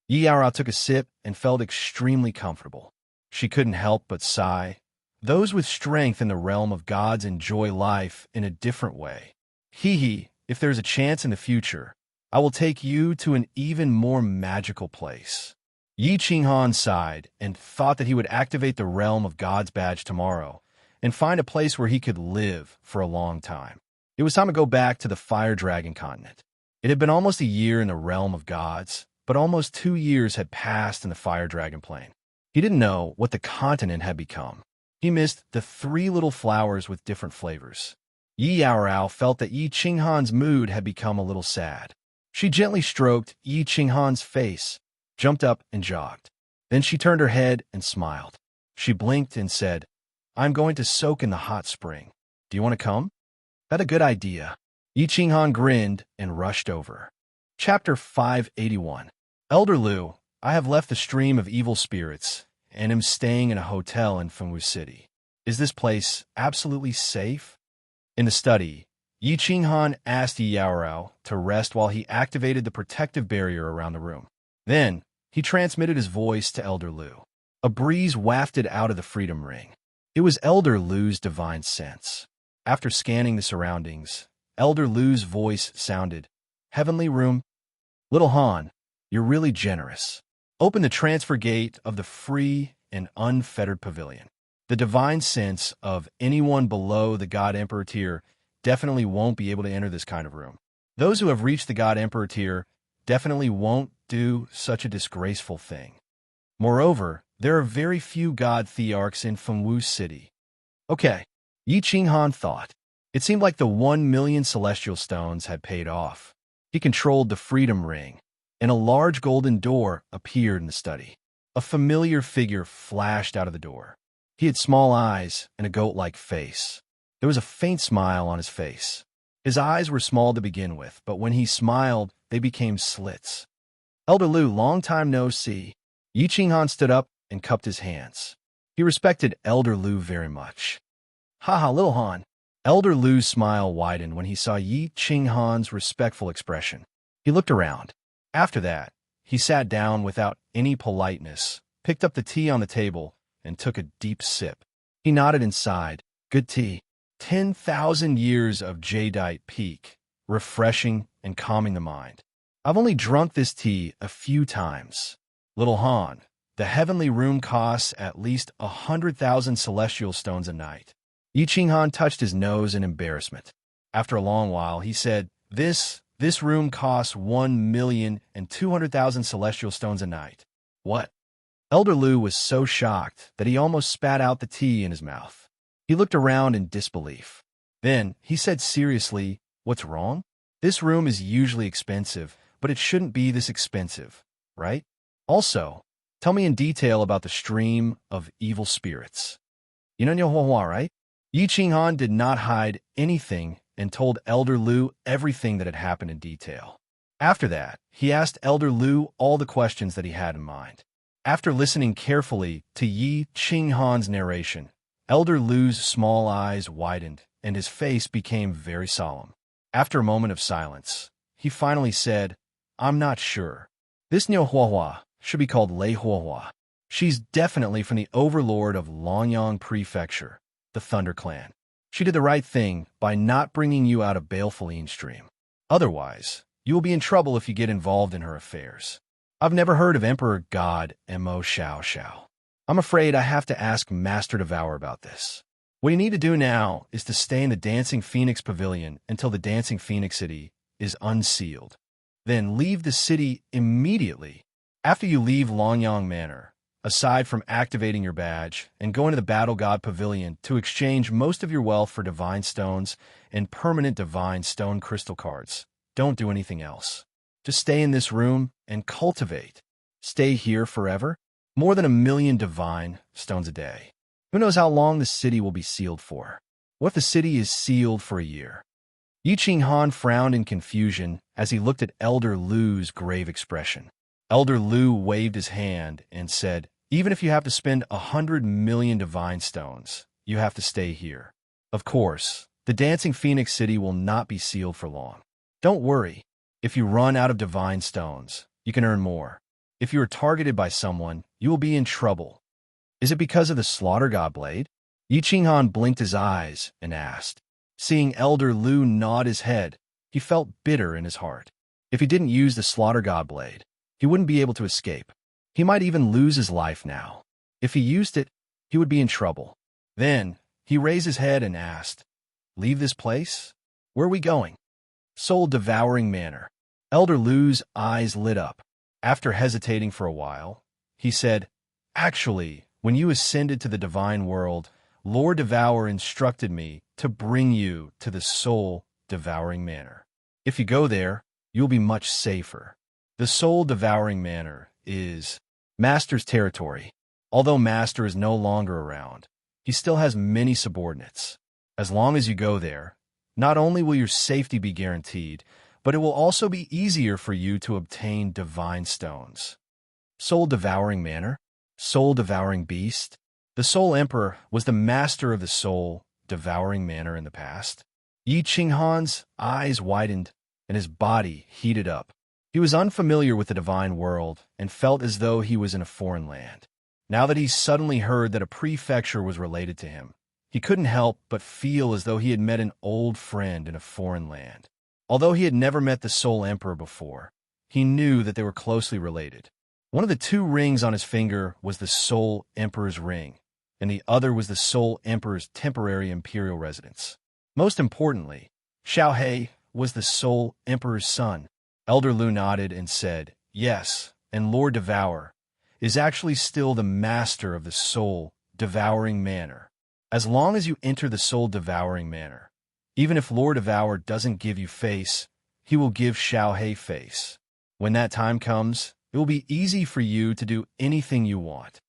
Yi Yaorao took a sip and felt extremely comfortable. She couldn't help but sigh. Those with strength in the realm of gods enjoy life in a different way. If there's a chance in the future, I will take you to an even more magical place. Yi Qinghan sighed and thought that he would activate the realm of gods badge tomorrow and find a place where he could live for a long time. It was time to go back to the Fire Dragon continent. It had been almost a year in the realm of gods, but almost 2 years had passed in the Fire Dragon Plain. He didn't know what the continent had become. He missed the 3 little flowers with different flavors. Yi Yaorao felt that Yi Qinghan's mood had become a little sad. She gently stroked Yi Qinghan's face, jumped up and jogged. Then she turned her head and smiled. She blinked and said, "I'm going to soak in the hot spring. Do you want to come?" "That's a good idea." Yi Qinghan grinned and rushed over. Chapter 581. Elder Lu, I have left the stream of evil spirits and am staying in a hotel in Fengwu City. Is this place absolutely safe? In the study, Yi Qinghan asked Yi Yaorao to rest while he activated the protective barrier around the room. Then, he transmitted his voice to Elder Lu. A breeze wafted out of the Freedom Ring. It was Elder Lu's divine sense. After scanning the surroundings, Elder Lu's voice sounded, "Heavenly room? Little Han, you're really generous. Open the transfer gate of the free and unfettered pavilion. The divine sense of anyone below the God Emperor tier definitely won't be able to enter this kind of room. Those who have reached the God Emperor tier definitely won't do such a disgraceful thing. Moreover, there are very few God Thearchs in Fengwu City." Okay, Yi Qinghan thought. It seemed like the 1,000,000 celestial stones had paid off. He controlled the Freedom Ring, and a large golden door appeared in the study. A familiar figure flashed out of the door. He had small eyes and a goat-like face. There was a faint smile on his face. His eyes were small to begin with, but when he smiled, they became slits. "Elder Lu, long time no see." Yi Qinghan stood up and cupped his hands. He respected Elder Lu very much. "Haha, little Han." Elder Lu's smile widened when he saw Yi Qinghan's respectful expression. He looked around. After that, he sat down without any politeness, picked up the tea on the table, and took a deep sip. He nodded and sighed. Good tea. 10,000 years of jadeite peak, refreshing and calming the mind. I've only drunk this tea a few times. Little Han, the heavenly room costs at least 100,000 celestial stones a night. Yi Qinghan touched his nose in embarrassment. After a long while, he said, This room costs 1,200,000 celestial stones a night. What? Elder Lu was so shocked that he almost spat out the tea in his mouth. He looked around in disbelief. Then he said seriously, What's wrong? This room is usually expensive, but it shouldn't be this expensive, right? Also, tell me in detail about the stream of evil spirits. You know Hua, right? Yi Qinghan did not hide anything and told Elder Lu everything that had happened in detail. After that, he asked Elder Lu all the questions that he had in mind. After listening carefully to Yi Qinghan's narration, Elder Lu's small eyes widened and his face became very solemn. After a moment of silence, he finally said, I'm not sure. This Niu Hua should be called Lei Hua. She's definitely from the overlord of Longyang Prefecture, the Thunder Clan. She did the right thing by not bringing you out of Balefulline Stream. Otherwise, you will be in trouble if you get involved in her affairs. I've never heard of Emperor God Mo Xiao Xiao. I'm afraid I have to ask Master Devour about this. What you need to do now is to stay in the Dancing Phoenix Pavilion until the Dancing Phoenix City is unsealed. Then leave the city immediately. After you leave Longyang Manor, aside from activating your badge and going to the Battle God Pavilion to exchange most of your wealth for divine stones and permanent divine stone crystal cards, don't do anything else. Just stay in this room and cultivate. Stay here forever. More than 1,000,000 divine stones a day. Who knows how long the city will be sealed for? What if the city is sealed for a year? Yi Qinghan frowned in confusion as he looked at Elder Lu's grave expression. Elder Lu waved his hand and said, Even if you have to spend 100,000,000 divine stones, you have to stay here. Of course, the Dancing Phoenix City will not be sealed for long. Don't worry. If you run out of divine stones, you can earn more. If you are targeted by someone, you will be in trouble. Is it because of the Slaughter God Blade? Yi Qinghan blinked his eyes and asked. Seeing Elder Lu nod his head, he felt bitter in his heart. If he didn't use the Slaughter God Blade, he wouldn't be able to escape. He might even lose his life now. If he used it, he would be in trouble. Then, he raised his head and asked, Leave this place? Where are we going? Soul-devouring manor. Elder Lu's eyes lit up. After hesitating for a while, he said, Actually, when you ascended to the divine world, Lord Devour instructed me to bring you to the soul-devouring manor. If you go there, you'll be much safer. The soul-devouring manor is Master's territory. Although Master is no longer around, he still has many subordinates. As long as you go there, not only will your safety be guaranteed, but it will also be easier for you to obtain divine stones. Soul-devouring manor? Soul-devouring beast? The Soul Emperor was the master of the soul-devouring manor in the past. Yi Qinghan's eyes widened and his body heated up. He was unfamiliar with the divine world and felt as though he was in a foreign land. Now that he suddenly heard that a prefecture was related to him, he couldn't help but feel as though he had met an old friend in a foreign land. Although he had never met the Soul Emperor before, he knew that they were closely related. One of the 2 rings on his finger was the Soul Emperor's ring, and the other was the Soul Emperor's temporary imperial residence. Most importantly, Xiao He was the Soul Emperor's son. Elder Lu nodded and said, Yes, and Lord Devour is actually still the master of the soul-devouring manor. As long as you enter the soul-devouring manor, even if Lord Devour doesn't give you face, he will give Xiao He face. When that time comes, it will be easy for you to do anything you want.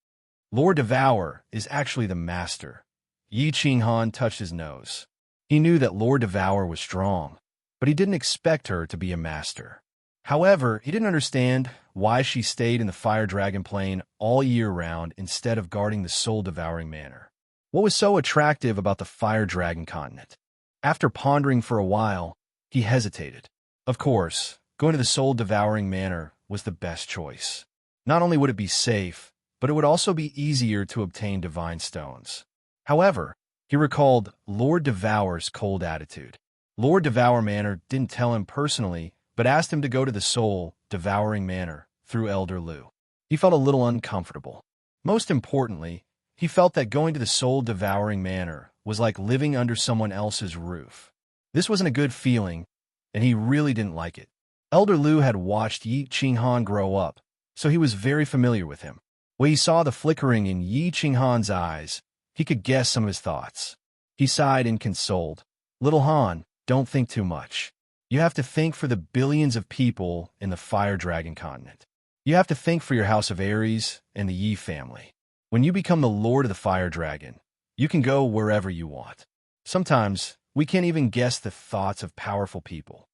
Lord Devour is actually the master. Yi Qinghan touched his nose. He knew that Lord Devour was strong, but he didn't expect her to be a master. However, he didn't understand why she stayed in the Fire Dragon Plain all year round instead of guarding the soul-devouring manor. What was so attractive about the Fire Dragon continent? After pondering for a while, he hesitated. Of course, going to the soul-devouring manor was the best choice. Not only would it be safe, but it would also be easier to obtain divine stones. However, he recalled Lord Devour's cold attitude. Lord Devour Manor didn't tell him personally, but asked him to go to the soul-devouring manor through Elder Lu. He felt a little uncomfortable. Most importantly, he felt that going to the soul-devouring manor was like living under someone else's roof. This wasn't a good feeling, and he really didn't like it. Elder Lu had watched Yi Qinghan grow up, so he was very familiar with him. When he saw the flickering in Yi Qinghan's eyes, he could guess some of his thoughts. He sighed and consoled. "Little Han, don't think too much. You have to think for the billions of people in the Fire Dragon continent. You have to think for your House of Ares and the Yi family. When you become the Lord of the Fire Dragon, you can go wherever you want. Sometimes, we can't even guess the thoughts of powerful people."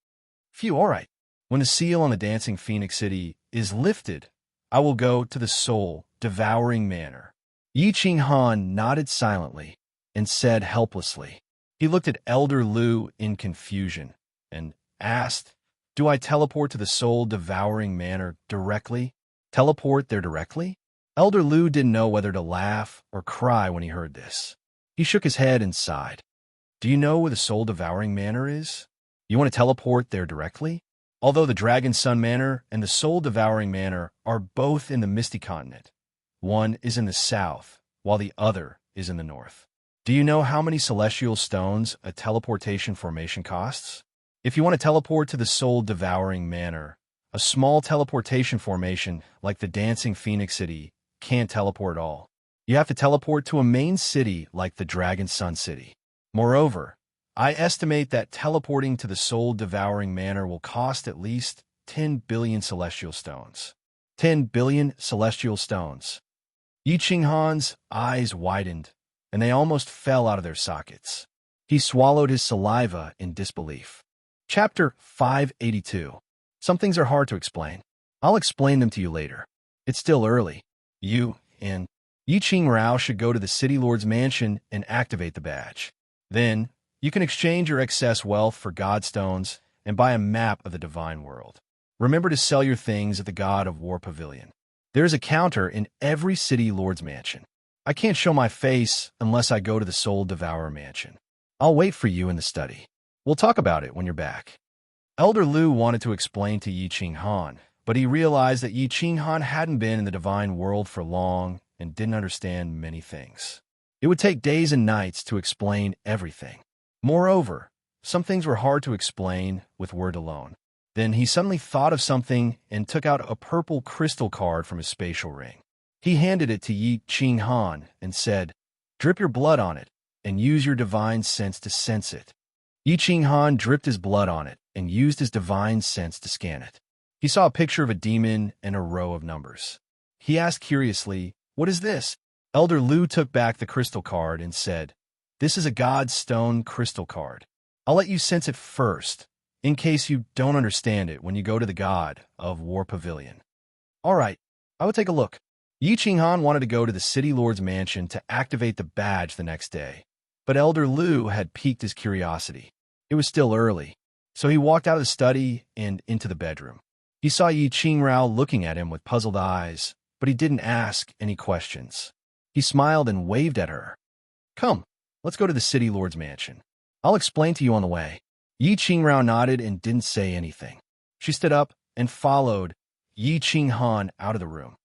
Phew, all right. When the seal on the Dancing Phoenix City is lifted, I will go to the soul-devouring manor. Yi Qinghan nodded silently and said helplessly. He looked at Elder Lu in confusion and asked, "Do I teleport to the soul-devouring manor directly? Teleport there directly?" Elder Lu didn't know whether to laugh or cry when he heard this. He shook his head and sighed. "Do you know where the soul-devouring manor is? You want to teleport there directly?" Although the Dragon Sun Manor and the Soul-Devouring Manor are both in the Misty Continent, one is in the south, while the other is in the north. Do you know how many celestial stones a teleportation formation costs? If you want to teleport to the Soul-Devouring Manor, a small teleportation formation like the Dancing Phoenix City can't teleport at all. You have to teleport to a main city like the Dragon Sun City. Moreover, I estimate that teleporting to the soul-devouring manor will cost at least 10 billion celestial stones. 10 billion celestial stones. Yi Qinghan's eyes widened, and they almost fell out of their sockets. He swallowed his saliva in disbelief. Chapter 582. Some things are hard to explain. I'll explain them to you later. It's still early. You and Yi Qingrao should go to the City Lord's mansion and activate the badge. Then, you can exchange your excess wealth for Godstones and buy a map of the Divine World. Remember to sell your things at the God of War Pavilion. There is a counter in every City Lord's mansion. I can't show my face unless I go to the Soul Devourer mansion. I'll wait for you in the study. We'll talk about it when you're back. Elder Lu wanted to explain to Yi Qinghan, but he realized that Yi Qinghan hadn't been in the Divine World for long and didn't understand many things. It would take days and nights to explain everything. Moreover, some things were hard to explain with word alone. Then he suddenly thought of something and took out a purple crystal card from his spatial ring. He handed it to Yi Qinghan and said, "Drip your blood on it and use your divine sense to sense it." Yi Qinghan dripped his blood on it and used his divine sense to scan it. He saw a picture of a demon and a row of numbers. He asked curiously, "What is this?" Elder Lu took back the crystal card and said, "This is a Godstone crystal card. I'll let you sense it first, in case you don't understand it when you go to the God of War Pavilion." All right, I will take a look. Yi Qinghan wanted to go to the City Lord's mansion to activate the badge the next day, but Elder Lu had piqued his curiosity. It was still early, so he walked out of the study and into the bedroom. He saw Yi Qingrao looking at him with puzzled eyes, but he didn't ask any questions. He smiled and waved at her. "Come, let's go to the City Lord's mansion. I'll explain to you on the way." Yi Qingrao nodded and didn't say anything. She stood up and followed Yi Qinghan out of the room.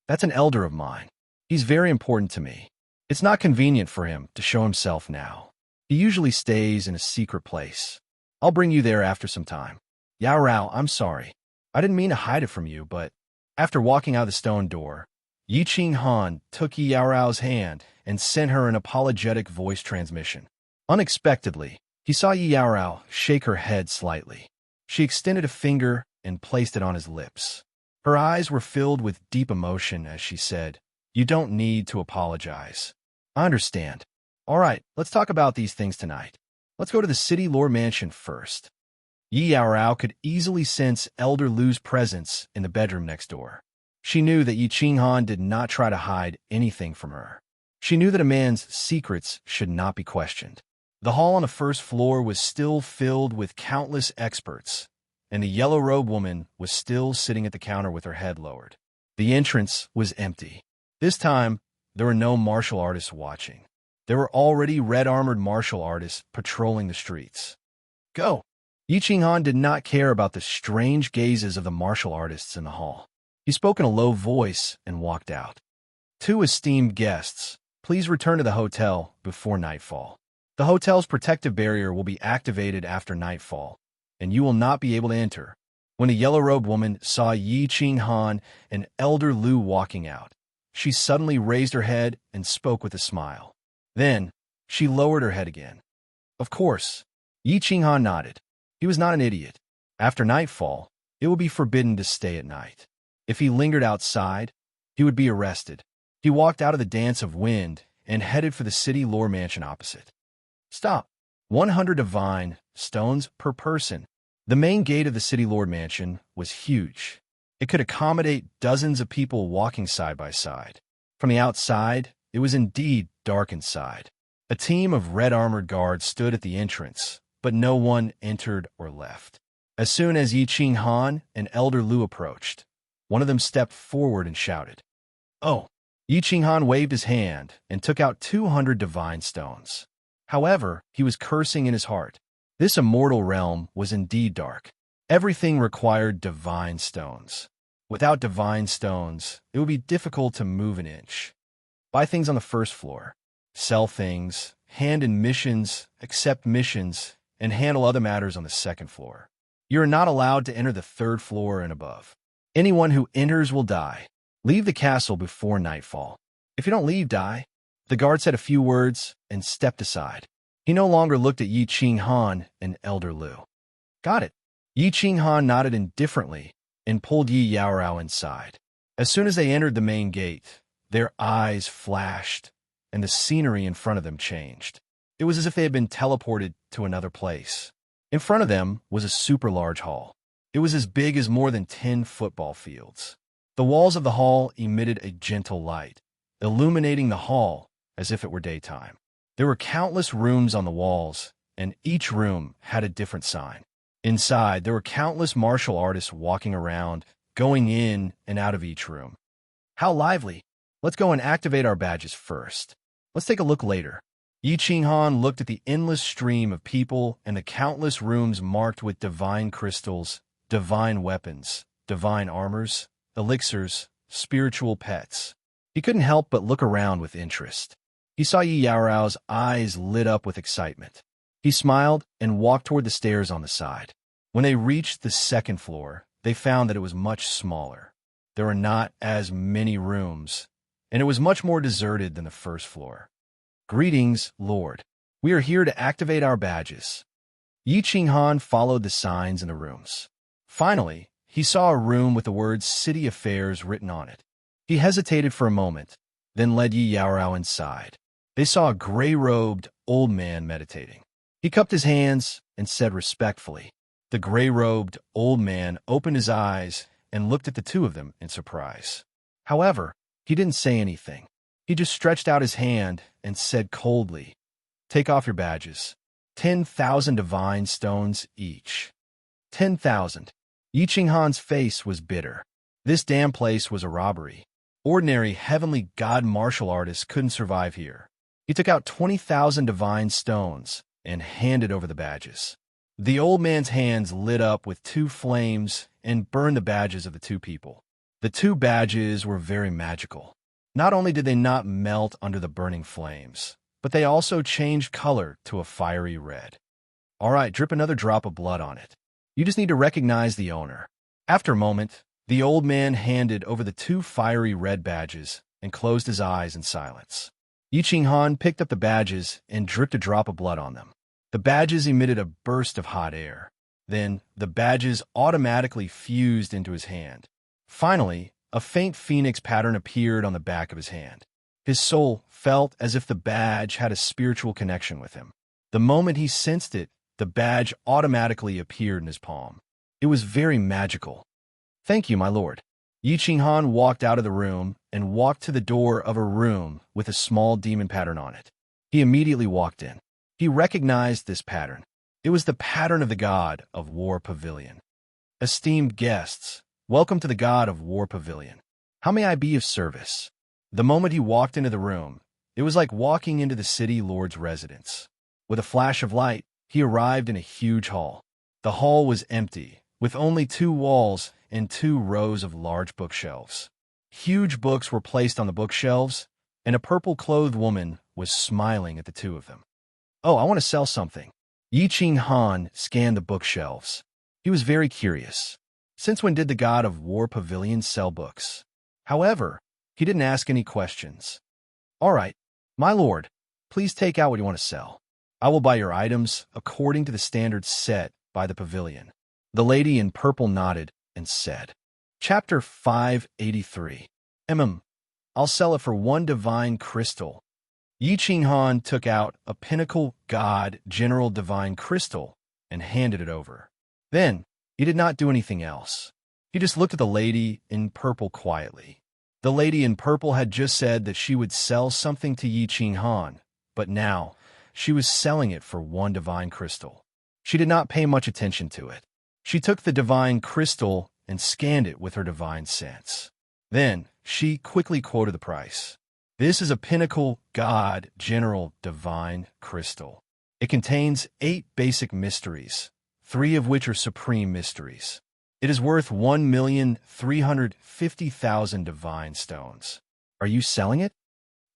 "That's an elder of mine. He's very important to me. It's not convenient for him to show himself now. He usually stays in a secret place. I'll bring you there after some time." "Yao Rao, I'm sorry. I didn't mean to hide it from you, but..." After walking out the stone door, Yi Qinghan took Yi Yaorao's hand and sent her an apologetic voice transmission. Unexpectedly, he saw Yi Yaorao shake her head slightly. She extended a finger and placed it on his lips. Her eyes were filled with deep emotion as she said, "You don't need to apologize. I understand. All right, let's talk about these things tonight. Let's go to the City Lord Mansion first." Yi Yaorao could easily sense Elder Lu's presence in the bedroom next door. She knew that Yi Qinghan did not try to hide anything from her. She knew that a man's secrets should not be questioned. The hall on the first floor was still filled with countless experts, and the yellow-robed woman was still sitting at the counter with her head lowered. The entrance was empty. This time, there were no martial artists watching. There were already red-armored martial artists patrolling the streets. "Go!" Yi Qinghan did not care about the strange gazes of the martial artists in the hall. He spoke in a low voice and walked out. "Two esteemed guests, please return to the hotel before nightfall. The hotel's protective barrier will be activated after nightfall, and you will not be able to enter." When the yellow-robed woman saw Yi Qinghan and Elder Lu walking out, she suddenly raised her head and spoke with a smile. Then, she lowered her head again. Of course, Yi Qinghan nodded. He was not an idiot. After nightfall, it would be forbidden to stay at night. If he lingered outside, he would be arrested. He walked out of the dance of wind and headed for the city lore mansion opposite. Stop. 100 divine stones per person. The main gate of the city lord mansion was huge. It could accommodate dozens of people walking side by side. From the outside, it was indeed dark inside. A team of red-armored guards stood at the entrance, but no one entered or left. As soon as Yi Qinghan and Elder Lu approached, one of them stepped forward and shouted, "Oh!" Yi Qinghan waved his hand and took out 200 divine stones. However, he was cursing in his heart. This immortal realm was indeed dark. Everything required divine stones. Without divine stones, it would be difficult to move an inch. Buy things on the first floor. Sell things, hand in missions, accept missions, and handle other matters on the second floor. You are not allowed to enter the third floor and above. Anyone who enters will die. Leave the castle before nightfall. If you don't leave, die. The guard said a few words and stepped aside. He no longer looked at Yi Qinghan and Elder Lu. Got it. Yi Qinghan nodded indifferently and pulled Yi Yaorao inside. As soon as they entered the main gate, their eyes flashed, and the scenery in front of them changed. It was as if they had been teleported to another place. In front of them was a super large hall. It was as big as more than 10 football fields. The walls of the hall emitted a gentle light, illuminating the hall as if it were daytime. There were countless rooms on the walls, and each room had a different sign. Inside, there were countless martial artists walking around, going in and out of each room. How lively! Let's go and activate our badges first. Let's take a look later. Yi Qinghan looked at the endless stream of people and the countless rooms marked with divine crystals, divine weapons, divine armors, elixirs, spiritual pets. He couldn't help but look around with interest. He saw Yi Yaorao's eyes lit up with excitement. He smiled and walked toward the stairs on the side. When they reached the second floor, they found that it was much smaller. There were not as many rooms, and it was much more deserted than the first floor. Greetings, Lord. We are here to activate our badges. Yi Qinghan followed the signs in the rooms. Finally, he saw a room with the words City Affairs written on it. He hesitated for a moment, then led Yi Yaorao inside. They saw a gray-robed old man meditating. He cupped his hands and said respectfully. The gray-robed old man opened his eyes and looked at the two of them in surprise. However, he didn't say anything. He just stretched out his hand and said coldly, "Take off your badges. 10,000 divine stones each." 10,000. Yi Qinghan's face was bitter. This damn place was a robbery. Ordinary heavenly god martial artists couldn't survive here. He took out 20,000 divine stones and handed over the badges. The old man's hands lit up with two flames and burned the badges of the two people. The two badges were very magical. Not only did they not melt under the burning flames, but they also changed color to a fiery red. All right, drip another drop of blood on it. You just need to recognize the owner. After a moment, the old man handed over the two fiery red badges and closed his eyes in silence. Yi Qinghan picked up the badges and dripped a drop of blood on them. The badges emitted a burst of hot air. Then, the badges automatically fused into his hand. Finally, a faint phoenix pattern appeared on the back of his hand. His soul felt as if the badge had a spiritual connection with him. The moment he sensed it, the badge automatically appeared in his palm. It was very magical. Thank you, my lord. Yi Qinghan walked out of the room and walked to the door of a room with a small demon pattern on it. He immediately walked in. He recognized this pattern. It was the pattern of the god of War Pavilion. Esteemed guests, welcome to the god of War Pavilion. How may I be of service? The moment he walked into the room, it was like walking into the city lord's residence. With a flash of light, he arrived in a huge hall. The hall was empty, with only 2 walls and 2 rows of large bookshelves. Huge books were placed on the bookshelves, and a purple-clothed woman was smiling at the 2 of them. "Oh, I want to sell something." Yi Qing Han scanned the bookshelves. He was very curious. Since when did the god of War Pavilion sell books? However, he didn't ask any questions. "All right, my lord, please take out what you want to sell. I will buy your items according to the standards set by the pavilion." The lady in purple nodded and said, Chapter 583. I'll sell it for 1 divine crystal. Yi Qing Han took out a pinnacle god general divine crystal and handed it over. Then, he did not do anything else. He just looked at the lady in purple quietly. The lady in purple had just said that she would sell something to Yi Qing Han, but now she was selling it for 1 divine crystal. She did not pay much attention to it. She took the divine crystal and scanned it with her divine sense. Then, she quickly quoted the price. "This is a pinnacle god general divine crystal. It contains 8 basic mysteries, 3 of which are supreme mysteries. It is worth 1,350,000 divine stones. Are you selling it?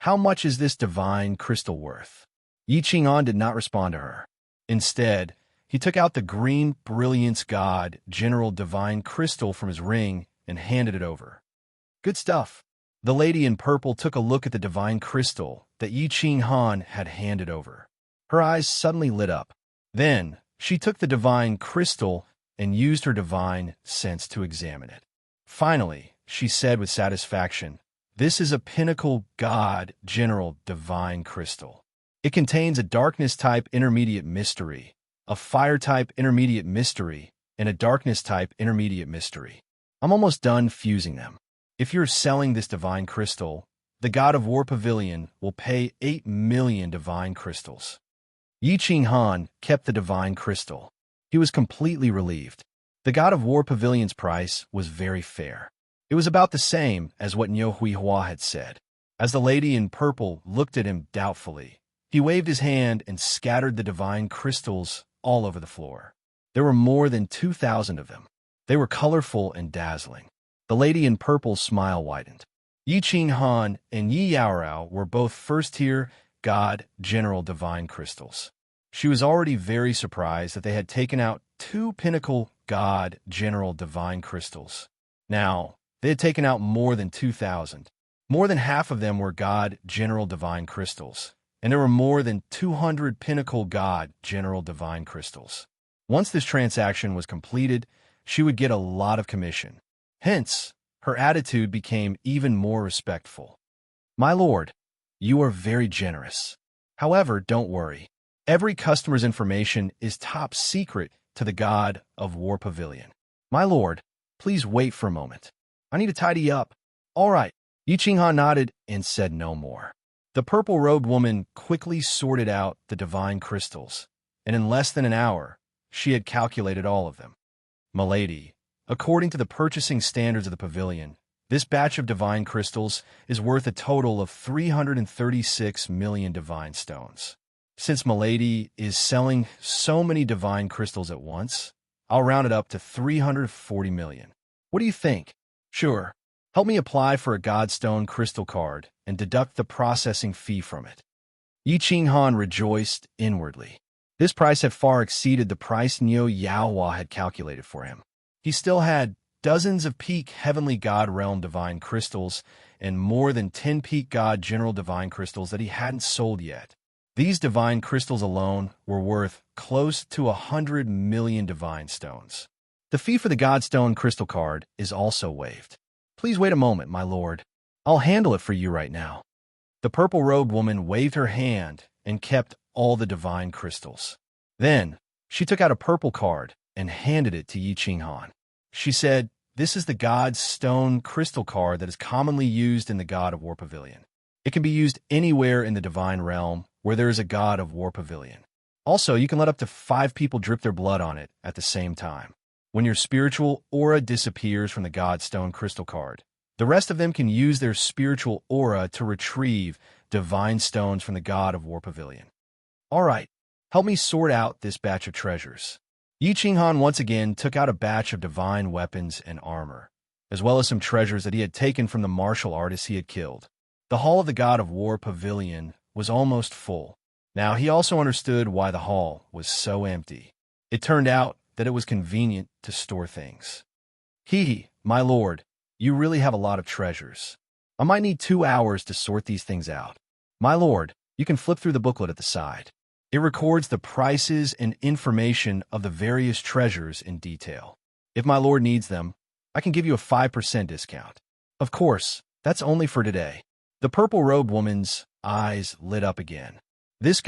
How much is this divine crystal worth?" Yi Qing Han did not respond to her. Instead, he took out the green brilliance god general divine crystal from his ring and handed it over. "Good stuff." The lady in purple took a look at the divine crystal that Yi Qing Han had handed over. Her eyes suddenly lit up. Then, she took the divine crystal and used her divine sense to examine it. Finally, she said with satisfaction, "This is a pinnacle god general divine crystal. It contains a darkness-type intermediate mystery, a fire-type intermediate mystery, and a darkness-type intermediate mystery. I'm almost done fusing them. If you're selling this divine crystal, the god of War Pavilion will pay 8 million divine crystals." Yi Qing Han kept the divine crystal. He was completely relieved. The god of War Pavilion's price was very fair. It was about the same as what Niu Huihua had said. As the lady in purple looked at him doubtfully, he waved his hand and scattered the divine crystals all over the floor. There were more than 2,000 of them. They were colorful and dazzling. The lady in purple's smile widened. Yi Qing Han and Yi Yaorao were both first-tier god general divine crystals. She was already very surprised that they had taken out 2 pinnacle god general divine crystals. Now, they had taken out more than 2,000. More than half of them were god general divine crystals, and there were more than 200 pinnacle god general divine crystals. Once this transaction was completed, she would get a lot of commission. Hence, her attitude became even more respectful. "My lord, you are very generous. However, don't worry. Every customer's information is top secret to the god of War Pavilion. My lord, please wait for a moment. I need to tidy up." "All right." Yi Qing Han nodded and said no more. The purple-robed woman quickly sorted out the divine crystals, and in less than an hour, she had calculated all of them. "Milady, according to the purchasing standards of the pavilion, this batch of divine crystals is worth a total of 336 million divine stones. Since Milady is selling so many divine crystals at once, I'll round it up to 340 million. What do you think?" "Sure. Help me apply for a Godstone crystal card and deduct the processing fee from it." Yi Qing Han rejoiced inwardly. This price had far exceeded the price Niu Yaohua had calculated for him. He still had dozens of peak Heavenly God Realm divine crystals and more than 10 peak God General divine crystals that he hadn't sold yet. These divine crystals alone were worth close to 100 million divine stones. The fee for the Godstone crystal card is also waived. "Please wait a moment, my lord. I'll handle it for you right now." The purple-robed woman waved her hand and kept all the divine crystals. Then, she took out a purple card and handed it to Yi Qing Han. She said, "This is the Godstone crystal card that is commonly used in the God of War Pavilion. It can be used anywhere in the divine realm where there is a God of War Pavilion. Also, you can let up to 5 people drip their blood on it at the same time. When your spiritual aura disappears from the Godstone crystal card, the rest of them can use their spiritual aura to retrieve divine stones from the God of War Pavilion. All right, help me sort out this batch of treasures." Yi Qinghan once again took out a batch of divine weapons and armor, as well as some treasures that he had taken from the martial artists he had killed. The Hall of the God of War pavilion was almost full. Now he also understood why the hall was so empty. It turned out that it was convenient to store things. My lord, you really have a lot of treasures. I might need 2 hours to sort these things out. My lord, you can flip through the booklet at the side. It records the prices and information of the various treasures in detail. If my lord needs them, I can give you a 5% discount. Of course, that's only for today. The purple-robed woman's eyes lit up again. This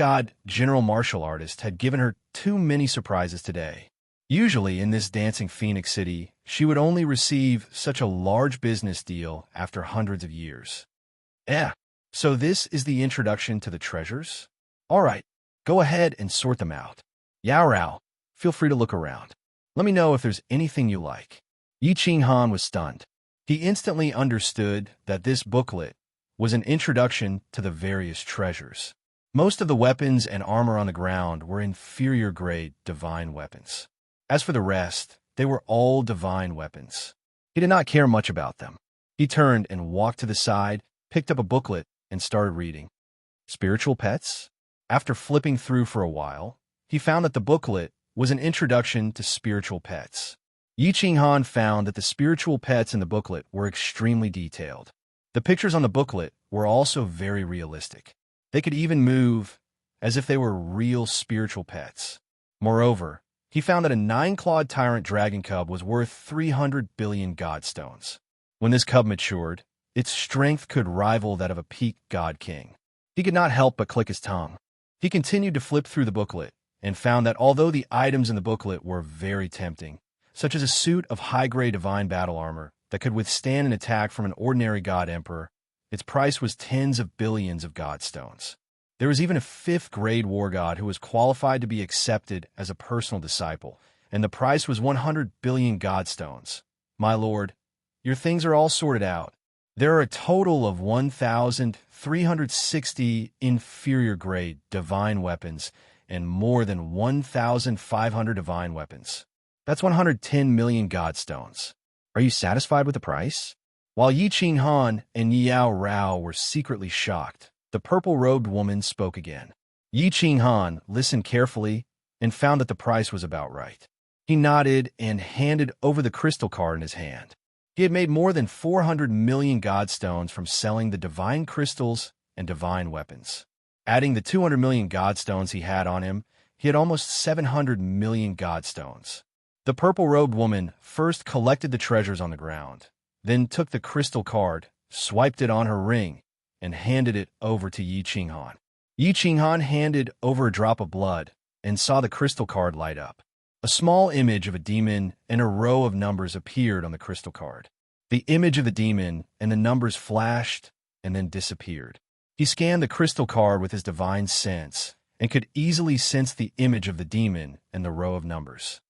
general martial artist had given her too many surprises today. Usually in this dancing Phoenix City, she would only receive such a large business deal after hundreds of years. So this is the introduction to the treasures? All right, go ahead and sort them out. Yao Rao, feel free to look around. Let me know if there's anything you like. Yi Qinghan was stunned. He instantly understood that this booklet was an introduction to the various treasures. Most of the weapons and armor on the ground were inferior-grade divine weapons. As for the rest, they were all divine weapons. He did not care much about them. He turned and walked to the side, picked up a booklet, and started reading. Spiritual pets? After flipping through for a while, he found that the booklet was an introduction to spiritual pets. Yi Qinghan found that the spiritual pets in the booklet were extremely detailed. The pictures on the booklet were also very realistic. They could even move as if they were real spiritual pets. Moreover, he found that a 9-clawed tyrant dragon cub was worth 300 billion godstones. When this cub matured, its strength could rival that of a peak god king. He could not help but click his tongue. He continued to flip through the booklet and found that although the items in the booklet were very tempting, such as a suit of high-grade divine battle armor that could withstand an attack from an ordinary god emperor, its price was tens of billions of godstones. There was even a 5th-grade war god who was qualified to be accepted as a personal disciple, and the price was 100 billion godstones. My lord, your things are all sorted out. There are a total of 1,360 inferior-grade divine weapons and more than 1,500 divine weapons. That's 110 million godstones. Are you satisfied with the price? While Yi Qinghan and Yao Rao were secretly shocked, the purple-robed woman spoke again. Yi Qinghan listened carefully and found that the price was about right. He nodded and handed over the crystal card in his hand. He had made more than 400 million godstones from selling the divine crystals and divine weapons. Adding the 200 million godstones he had on him, he had almost 700 million godstones. The purple-robed woman first collected the treasures on the ground, then took the crystal card, swiped it on her ring, and handed it over to Yi Qinghan. Yi Qinghan handed over a drop of blood and saw the crystal card light up. A small image of a demon and a row of numbers appeared on the crystal card. The image of the demon and the numbers flashed and then disappeared. He scanned the crystal card with his divine sense and could easily sense the image of the demon and the row of numbers.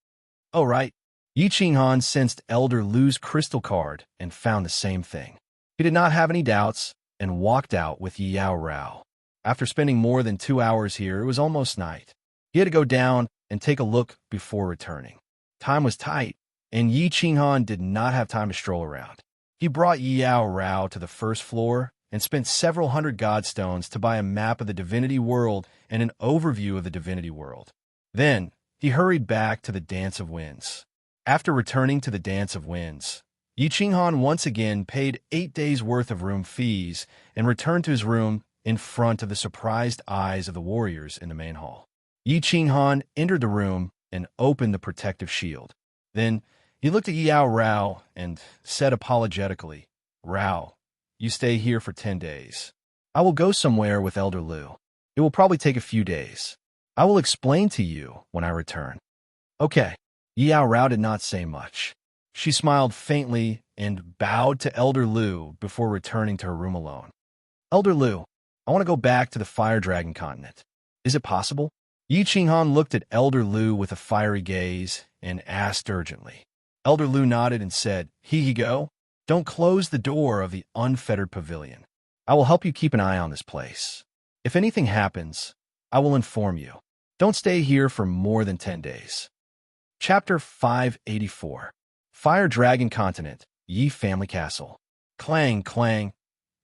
Oh, right. Yi Qinghan sensed Elder Lu's crystal card and found the same thing. He did not have any doubts and walked out with Yao Rao. After spending more than 2 hours here, it was almost night. He had to go down and take a look before returning. Time was tight, and Yi Qinghan did not have time to stroll around. He brought Yao Rao to the first floor and spent several hundred godstones to buy a map of the divinity world and an overview of the divinity world. Then, he hurried back to the Dance of Winds. After returning to the Dance of Winds, Yi Qinghan once again paid 8 days' worth of room fees and returned to his room in front of the surprised eyes of the warriors in the main hall. Yi Qinghan entered the room and opened the protective shield. Then he looked at Yao Rao and said apologetically, "Rao, you stay here for 10 days. I will go somewhere with Elder Lu. It will probably take a few days. I will explain to you when I return." Okay. Yao Rao did not say much. She smiled faintly and bowed to Elder Lu before returning to her room alone. "Elder Lu, I want to go back to the Fire Dragon continent. Is it possible?" Yi Qinghan looked at Elder Lu with a fiery gaze and asked urgently. Elder Lu nodded and said, "He go. Don't close the door of the unfettered pavilion. I will help you keep an eye on this place. If anything happens, I will inform you. Don't stay here for more than 10 days. Chapter 584. Fire Dragon Continent, Yi Family Castle. Clang, clang.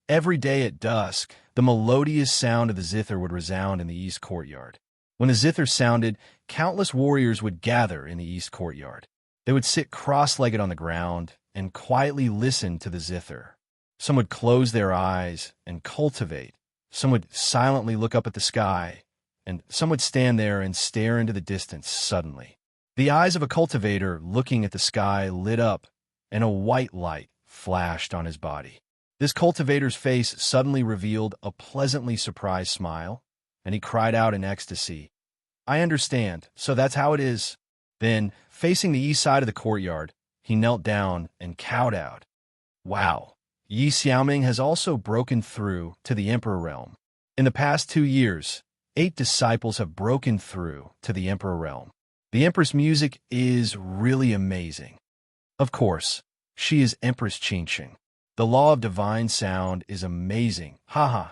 Every day at dusk, the melodious sound of the zither would resound in the east courtyard. When the zither sounded, countless warriors would gather in the east courtyard. They would sit cross-legged on the ground and quietly listen to the zither. Some would close their eyes and cultivate. Some would silently look up at the sky, and some would stand there and stare into the distance suddenly. The eyes of a cultivator looking at the sky lit up, and a white light flashed on his body. This cultivator's face suddenly revealed a pleasantly surprised smile, and he cried out in ecstasy, "I understand, so that's how it is." Then, facing the east side of the courtyard, he knelt down and kowtowed. Wow! Yi Xiaoming has also broken through to the Emperor realm. In the past 2 years, 8 disciples have broken through to the Emperor realm. The Empress music is really amazing. Of course, she is Empress Qingqing. The law of divine sound is amazing. Haha.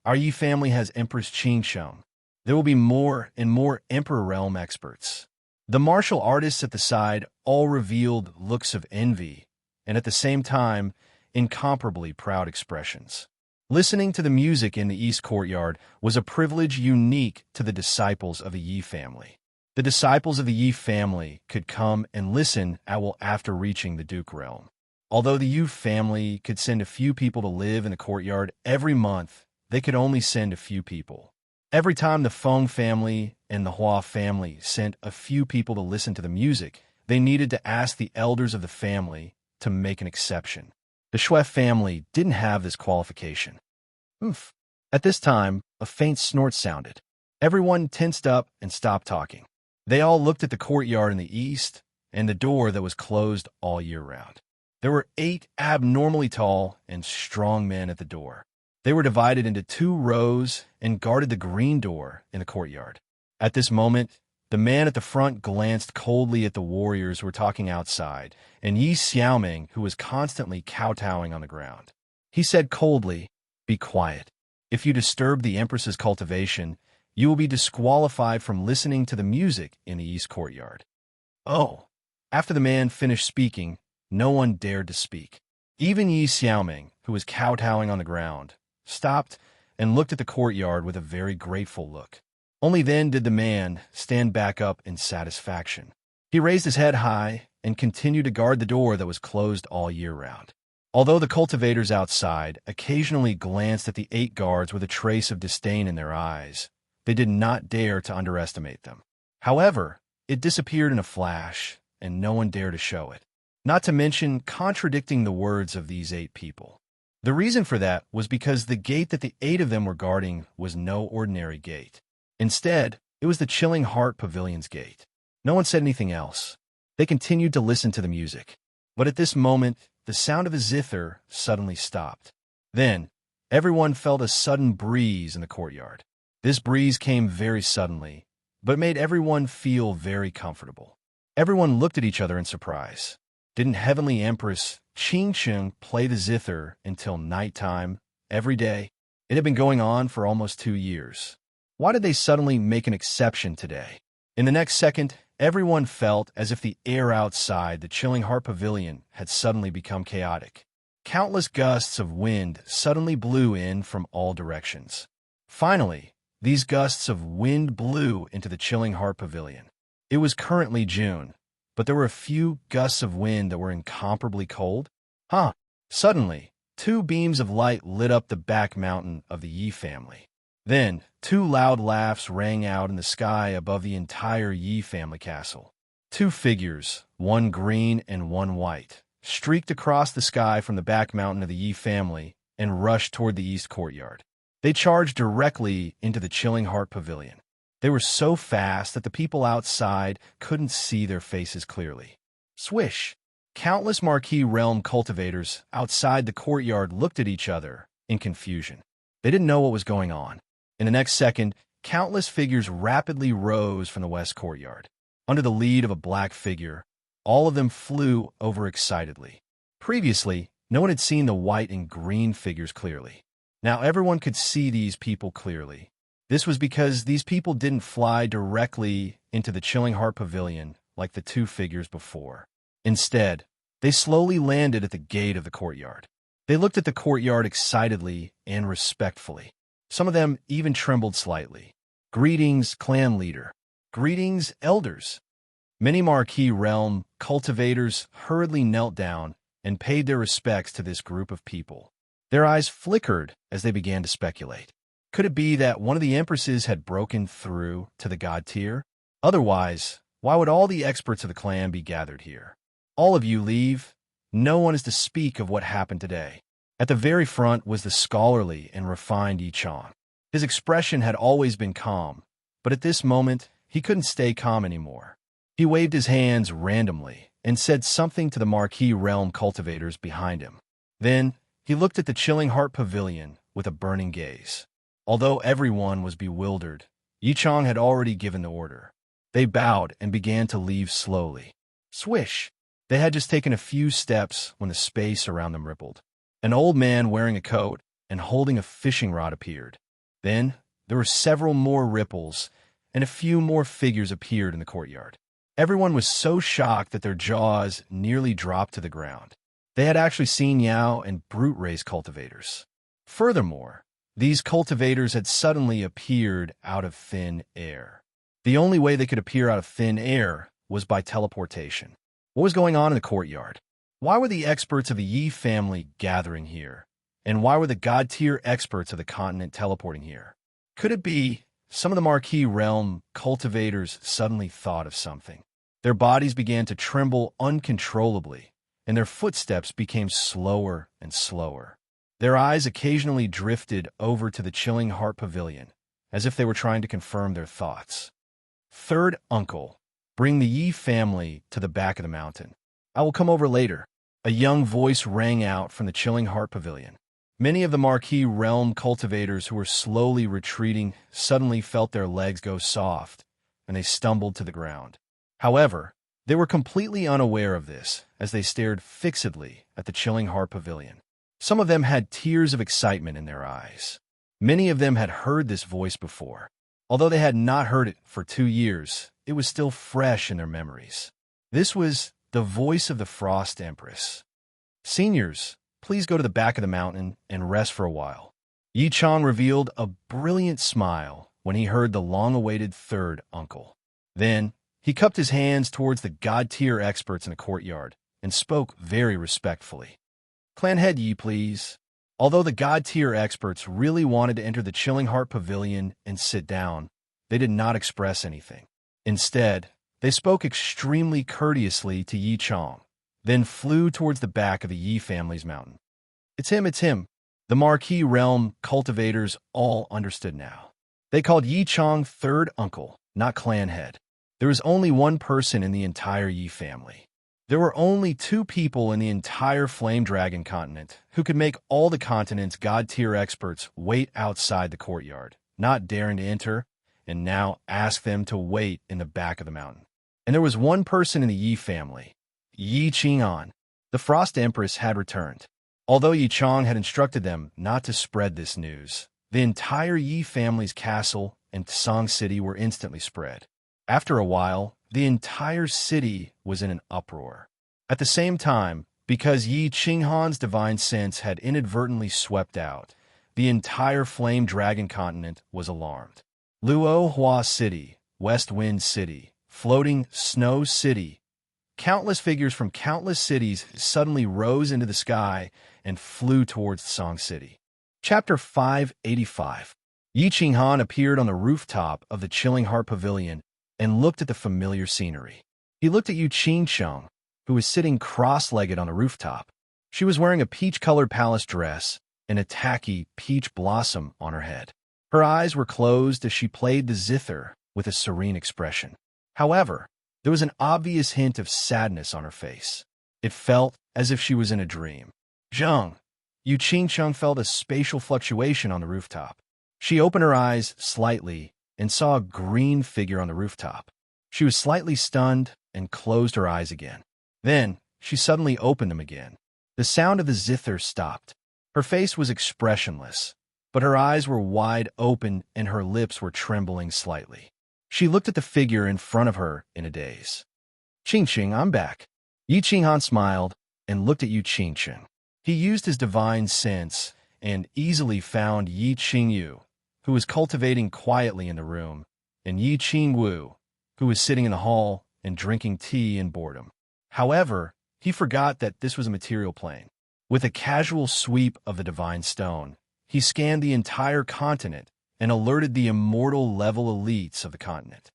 Our Yi family has Empress Qingqing. There will be more and more Emperor realm experts. The martial artists at the side all revealed looks of envy, and at the same time, incomparably proud expressions. Listening to the music in the East Courtyard was a privilege unique to the disciples of the Yi family. The disciples of the Yi family could come and listen after reaching the Duke realm. Although the Yu family could send a few people to live in the courtyard every month, they could only send a few people. Every time the Feng family and the Hua family sent a few people to listen to the music, they needed to ask the elders of the family to make an exception. The Shui family didn't have this qualification. Oof. At this time, a faint snort sounded. Everyone tensed up and stopped talking. They all looked at the courtyard in the east and the door that was closed all year round. There were 8 abnormally tall and strong men at the door. They were divided into 2 rows and guarded the green door in the courtyard. At this moment, the man at the front glanced coldly at the warriors who were talking outside, and Yi Xiaoming, who was constantly kowtowing on the ground. He said coldly, "Be quiet. If you disturb the Empress's cultivation, you will be disqualified from listening to the music in the East Courtyard." Oh! After the man finished speaking, no one dared to speak. Even Yi Xiaoming, who was kowtowing on the ground, stopped and looked at the courtyard with a very grateful look. Only then did the man stand back up in satisfaction. He raised his head high and continued to guard the door that was closed all year round. Although the cultivators outside occasionally glanced at the 8 guards with a trace of disdain in their eyes, they did not dare to underestimate them. However, it disappeared in a flash, and no one dared to show it, not to mention contradicting the words of these 8 people. The reason for that was because the gate that the 8 of them were guarding was no ordinary gate. Instead, it was the Chilling Heart Pavilion's gate. No one said anything else. They continued to listen to the music. But at this moment, the sound of a zither suddenly stopped. Then, everyone felt a sudden breeze in the courtyard. This breeze came very suddenly, but made everyone feel very comfortable. Everyone looked at each other in surprise. Didn't Heavenly Empress Qingqing play the zither until nighttime, every day? It had been going on for almost 2 years. Why did they suddenly make an exception today? In the next second, everyone felt as if the air outside the Chilling Heart Pavilion had suddenly become chaotic. Countless gusts of wind suddenly blew in from all directions. Finally, these gusts of wind blew into the Chilling Heart Pavilion. It was currently June, but there were a few gusts of wind that were incomparably cold. Suddenly, 2 beams of light lit up the back mountain of the Yi family. Then, 2 loud laughs rang out in the sky above the entire Yi family castle. 2 figures, one green and one white, streaked across the sky from the back mountain of the Yi family and rushed toward the east courtyard. They charged directly into the Chilling Heart Pavilion. They were so fast that the people outside couldn't see their faces clearly. Swish! Countless Marquis Realm cultivators outside the courtyard looked at each other in confusion. They didn't know what was going on. In the next second, countless figures rapidly rose from the west courtyard. Under the lead of a black figure, all of them flew over excitedly. Previously, no one had seen the white and green figures clearly. Now everyone could see these people clearly. This was because these people didn't fly directly into the Chilling Heart Pavilion like the two figures before. Instead, they slowly landed at the gate of the courtyard. They looked at the courtyard excitedly and respectfully. Some of them even trembled slightly. "Greetings, clan leader. Greetings, elders." Many Marquis realm cultivators hurriedly knelt down and paid their respects to this group of people. Their eyes flickered as they began to speculate. Could it be that one of the empresses had broken through to the god tier? Otherwise, why would all the experts of the clan be gathered here? "All of you leave. No one is to speak of what happened today." At the very front was the scholarly and refined Yi Chang. His expression had always been calm, but at this moment, he couldn't stay calm anymore. He waved his hands randomly and said something to the Marquis realm cultivators behind him. Then, he looked at the Chilling Heart Pavilion with a burning gaze. Although everyone was bewildered, Yi Chang had already given the order. They bowed and began to leave slowly. Swish! They had just taken a few steps when the space around them rippled. An old man wearing a coat and holding a fishing rod appeared. Then, there were several more ripples, and a few more figures appeared in the courtyard. Everyone was so shocked that their jaws nearly dropped to the ground. They had actually seen Yao and brute race cultivators. Furthermore, these cultivators had suddenly appeared out of thin air. The only way they could appear out of thin air was by teleportation. What was going on in the courtyard? Why were the experts of the Yi family gathering here? And why were the god-tier experts of the continent teleporting here? Could it be some of the Marquis realm cultivators suddenly thought of something? Their bodies began to tremble uncontrollably, and their footsteps became slower and slower. Their eyes occasionally drifted over to the Chilling Heart Pavilion, as if they were trying to confirm their thoughts. "Third uncle, bring the Yi family to the back of the mountain. I will come over later." A young voice rang out from the Chilling Heart Pavilion. Many of the Marquis realm cultivators who were slowly retreating suddenly felt their legs go soft, and they stumbled to the ground. However, they were completely unaware of this as they stared fixedly at the Chilling Heart Pavilion. Some of them had tears of excitement in their eyes. Many of them had heard this voice before. Although they had not heard it for 2 years, it was still fresh in their memories. This was the voice of the Frost Empress. "Seniors, please go to the back of the mountain and rest for a while." Yi Chang revealed a brilliant smile when he heard the long-awaited third uncle. Then, he cupped his hands towards the god-tier experts in the courtyard and spoke very respectfully. "Clan head Yi, please." Although the god-tier experts really wanted to enter the Chilling Heart Pavilion and sit down, they did not express anything. Instead, they spoke extremely courteously to Yi Chang, then flew towards the back of the Yi family's mountain. It's him. The Marquis realm cultivators all understood now. They called Yi Chang third uncle, not clan head. There was only one person in the entire Yi family. There were only 2 people in the entire Flame Dragon continent who could make all the continent's god-tier experts wait outside the courtyard, not daring to enter, and now ask them to wait in the back of the mountain. And there was one person in the Yi family, Yi Qing'an. The Frost Empress had returned. Although Yi Chang had instructed them not to spread this news, the entire Yi family's castle and Song City were instantly spread. After a while, the entire city was in an uproar. At the same time, because Yi Qing'an's divine sense had inadvertently swept out, the entire Flame Dragon continent was alarmed. Luo Hua City, West Wind City, Floating Snow City. Countless figures from countless cities suddenly rose into the sky and flew towards Song City. Chapter 585. Yi Qing'an appeared on the rooftop of the Chilling Heart Pavilion and looked at the familiar scenery. He looked at Yu Qingcheng, who was sitting cross-legged on the rooftop. She was wearing a peach-colored palace dress and a tacky peach blossom on her head. Her eyes were closed as she played the zither with a serene expression. However, there was an obvious hint of sadness on her face. It felt as if she was in a dream. Zheng. Yu Qingcheng felt a spatial fluctuation on the rooftop. She opened her eyes slightly and saw a green figure on the rooftop. She was slightly stunned and closed her eyes again. Then, she suddenly opened them again. The sound of the zither stopped. Her face was expressionless, but her eyes were wide open and her lips were trembling slightly. She looked at the figure in front of her in a daze. Qingqing, I'm back. Yi Qinghan smiled and looked at Yu Qingqing. He used his divine sense and easily found Yi Qingyu, who was cultivating quietly in the room, and Yi Qingwu, who was sitting in the hall and drinking tea in boredom. However, he forgot that this was a material plane. With a casual sweep of the divine stone, he scanned the entire continent and alerted the immortal-level elites of the continent.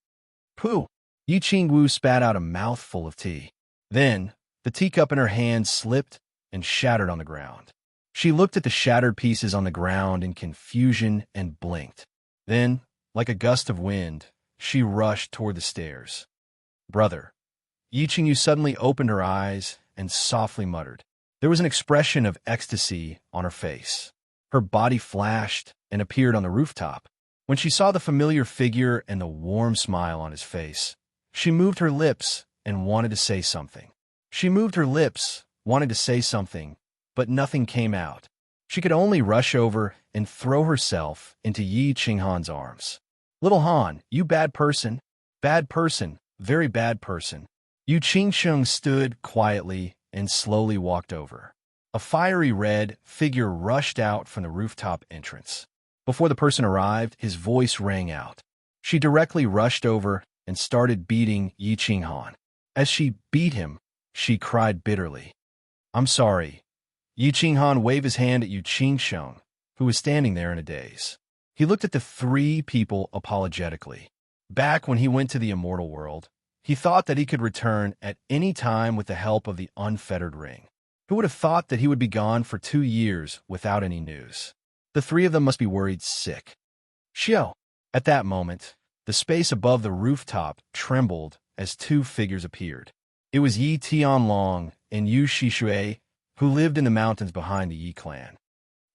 Pooh! Yi Qingwu spat out a mouthful of tea. Then, the teacup in her hand slipped and shattered on the ground. She looked at the shattered pieces on the ground in confusion and blinked. Then, like a gust of wind, she rushed toward the stairs. Brother. Yi Qingyu suddenly opened her eyes and softly muttered. There was an expression of ecstasy on her face. Her body flashed and appeared on the rooftop. When she saw the familiar figure and the warm smile on his face, she moved her lips and wanted to say something. But nothing came out. She could only rush over and throw herself into Yi Qinghan's arms. Little Han, you bad person, very bad person. Yu Qingsheng stood quietly and slowly walked over. A fiery red figure rushed out from the rooftop entrance. Before the person arrived, his voice rang out. She directly rushed over and started beating Yi Qinghan. As she beat him, she cried bitterly. I'm sorry. Yi Qinghan waved his hand at Yu Qingsheng, who was standing there in a daze. He looked at the three people apologetically. Back when he went to the immortal world, he thought that he could return at any time with the help of the unfettered ring. Who would have thought that he would be gone for 2 years without any news? The three of them must be worried sick. Xiao! At that moment, the space above the rooftop trembled as 2 figures appeared. It was Yi Tianlong and Yu Shishui, who lived in the mountains behind the Yi clan.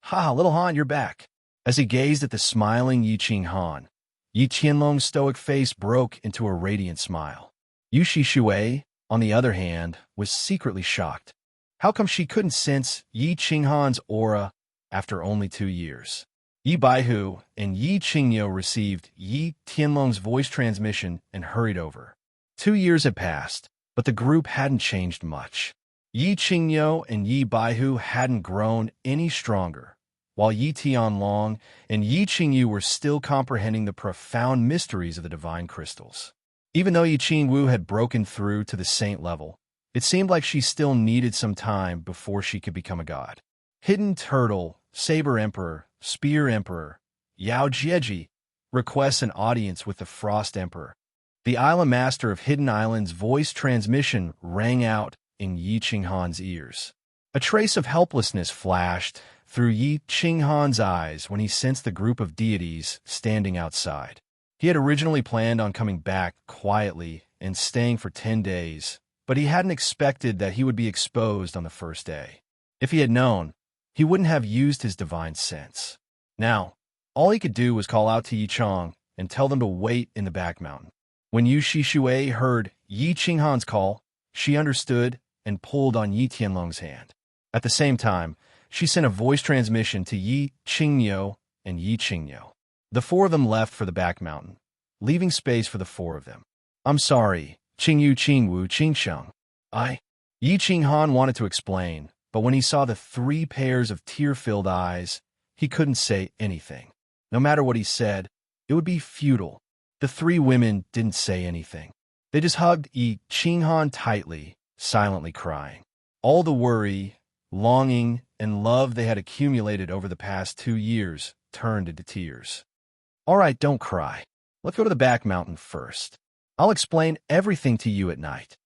Ha, little Han, you're back. As he gazed at the smiling Yi Qinghan, Yi Tianlong's stoic face broke into a radiant smile. Yu Shishui, on the other hand, was secretly shocked. How come she couldn't sense Yi Qinghan's aura after only 2 years? Yi Baihu and Yi Qingyo received Yi Tianlong's voice transmission and hurried over. 2 years had passed, but the group hadn't changed much. Yi Qingyo and Yi Baihu hadn't grown any stronger, while Yi Tianlong and Yi Qingyu were still comprehending the profound mysteries of the divine crystals. Even though Yi Qingwu had broken through to the saint level, it seemed like she still needed some time before she could become a god. Hidden Turtle, Saber Emperor, Spear Emperor, Yao Jieji requests an audience with the Frost Emperor. The Island Master of Hidden Island's voice transmission rang out in Yi Qinghan's ears. A trace of helplessness flashed through Yi Qinghan's eyes when he sensed the group of deities standing outside. He had originally planned on coming back quietly and staying for 10 days, but he hadn't expected that he would be exposed on the first day. If he had known, he wouldn't have used his divine sense. Now, all he could do was call out to Yi Chong and tell them to wait in the back mountain. When Yu Shishui heard Yi Qinghan's call, she understood and pulled on Yi Tianlong's hand. At the same time, she sent a voice transmission to Yi Qingyo and Yi Qingyo. The 4 of them left for the back mountain, leaving space for the 4 of them. I'm sorry, Qingyu, Qingwu, Qingsheng. Yi Qinghan wanted to explain, but when he saw the 3 pairs of tear-filled eyes, he couldn't say anything. No matter what he said, it would be futile. The 3 women didn't say anything. They just hugged Yi Qinghan tightly, silently crying. All the worry, longing, and love they had accumulated over the past 2 years turned into tears. All right, don't cry. Let's go to the back mountain first. I'll explain everything to you at night.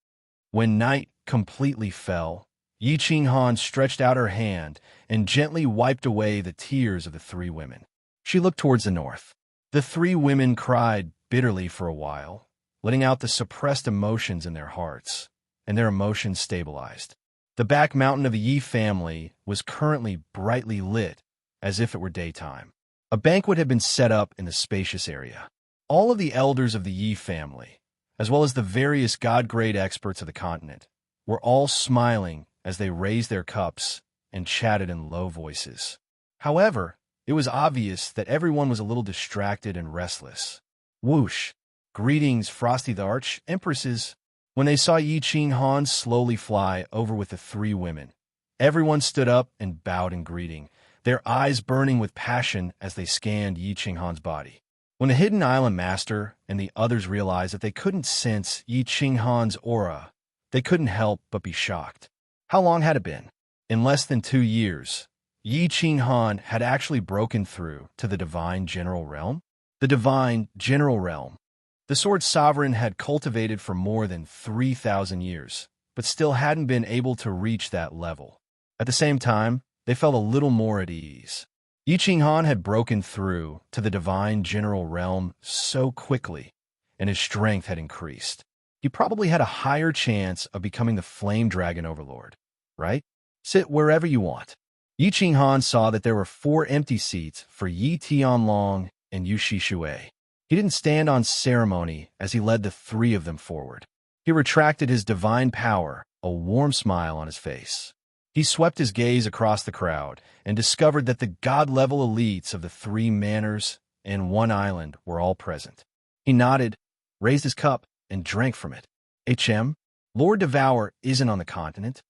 When night completely fell, Yi Qinghan stretched out her hand and gently wiped away the tears of the 3 women. She looked towards the north. The 3 women cried bitterly for a while, letting out the suppressed emotions in their hearts, and their emotions stabilized. The back mountain of the Yi family was currently brightly lit, as if it were daytime. A banquet had been set up in the spacious area. All of the elders of the Yi family, as well as the various god-grade experts of the continent, were all smiling as they raised their cups and chatted in low voices. However, it was obvious that everyone was a little distracted and restless. Whoosh! Greetings, Frosty the Arch-Empresses. When they saw Yi Ching Han slowly fly over with the three women, everyone stood up and bowed in greeting, their eyes burning with passion as they scanned Yi Ching Han's body. When the hidden island master and the others realized that they couldn't sense Yi Ching Han's aura, they couldn't help but be shocked. How long had it been? In less than 2 years, Yi Ching Han had actually broken through to the Divine General Realm. The Divine General Realm. The Sword Sovereign had cultivated for more than 3,000 years, but still hadn't been able to reach that level. At the same time, they felt a little more at ease. Yi Ching Han had broken through to the Divine General Realm so quickly, and his strength had increased. He probably had a higher chance of becoming the Flame Dragon Overlord, right? Sit wherever you want. Yi Ching Han saw that there were 4 empty seats for Yi Tianlong and Yu Shishui. He didn't stand on ceremony as he led the 3 of them forward. He retracted his divine power, a warm smile on his face. He swept his gaze across the crowd and discovered that the god-level elites of the 3 manors and 1 island were all present. He nodded, raised his cup, and drank from it. Lord Devour isn't on the continent.